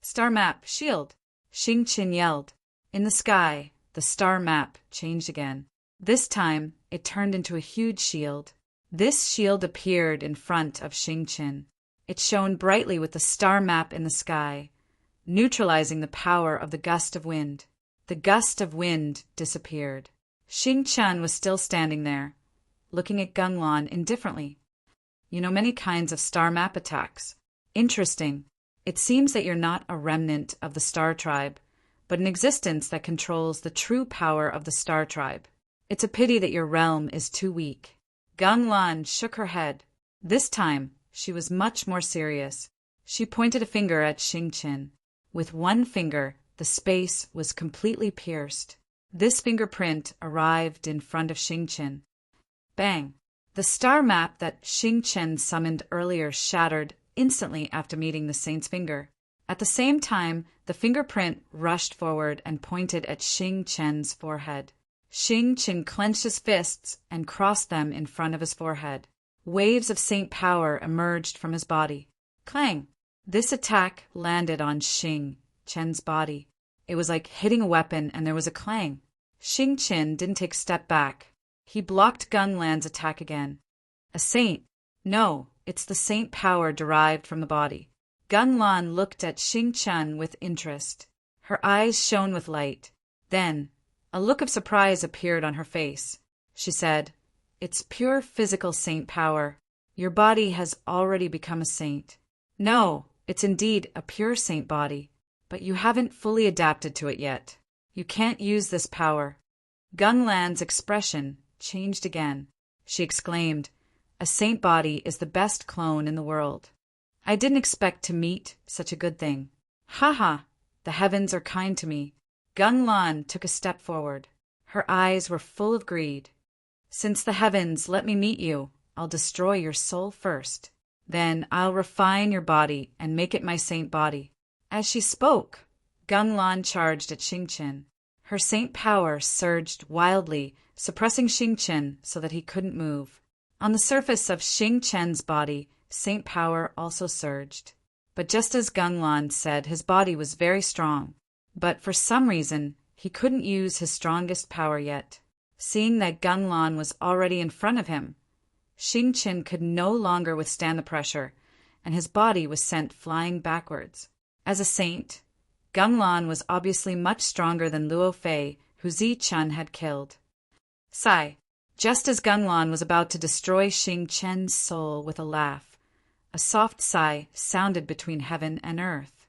"Star map, shield!" Xing Qin yelled. In the sky, the star map changed again. This time, it turned into a huge shield. This shield appeared in front of Xing Qin. It shone brightly with the star map in the sky, neutralizing the power of the gust of wind. The gust of wind disappeared. Xing Chen was still standing there, looking at Gung Lan indifferently. "You know many kinds of star map attacks. Interesting. It seems that you're not a remnant of the star tribe, but an existence that controls the true power of the star tribe. It's a pity that your realm is too weak." Gung Lan shook her head. This time, she was much more serious. She pointed a finger at Xing Qin. With one finger, the space was completely pierced. This fingerprint arrived in front of Xing Qin. Bang! The star map that Xing Qin summoned earlier shattered instantly after meeting the saint's finger. At the same time, the fingerprint rushed forward and pointed at Xing Qin's forehead. Xing Qin clenched his fists and crossed them in front of his forehead. Waves of saint power emerged from his body. Clang! This attack landed on Xing Chen's body. It was like hitting a weapon, and there was a clang. Xing Chen didn't take a step back. He blocked Gun Lan's attack again. A saint? No, it's the saint power derived from the body. Gun Lan looked at Xing Chen with interest. Her eyes shone with light. Then, a look of surprise appeared on her face. She said, "It's pure physical saint power. Your body has already become a saint." "No, it's indeed a pure saint body, but you haven't fully adapted to it yet. You can't use this power." Gun Lan's expression changed again. She exclaimed, "A saint body is the best clone in the world. I didn't expect to meet such a good thing. Ha ha, the heavens are kind to me." Gun Lan took a step forward. Her eyes were full of greed. "Since the heavens let me meet you, I'll destroy your soul first. Then I'll refine your body and make it my saint body." As she spoke, Gun Lan charged at Xing Chen. Her saint power surged wildly, suppressing Xing Chen so that he couldn't move. On the surface of Xing Chen's body, saint power also surged. But just as Gun Lan said, his body was very strong. But for some reason, he couldn't use his strongest power yet. Seeing that Gun Lan was already in front of him, Xing Chen could no longer withstand the pressure, and his body was sent flying backwards. As a saint, Gun Lan was obviously much stronger than Luo Fei, who Zi Chun had killed. Sigh. Just as Gun Lan was about to destroy Xing Chen's soul with a laugh, a soft sigh sounded between heaven and earth.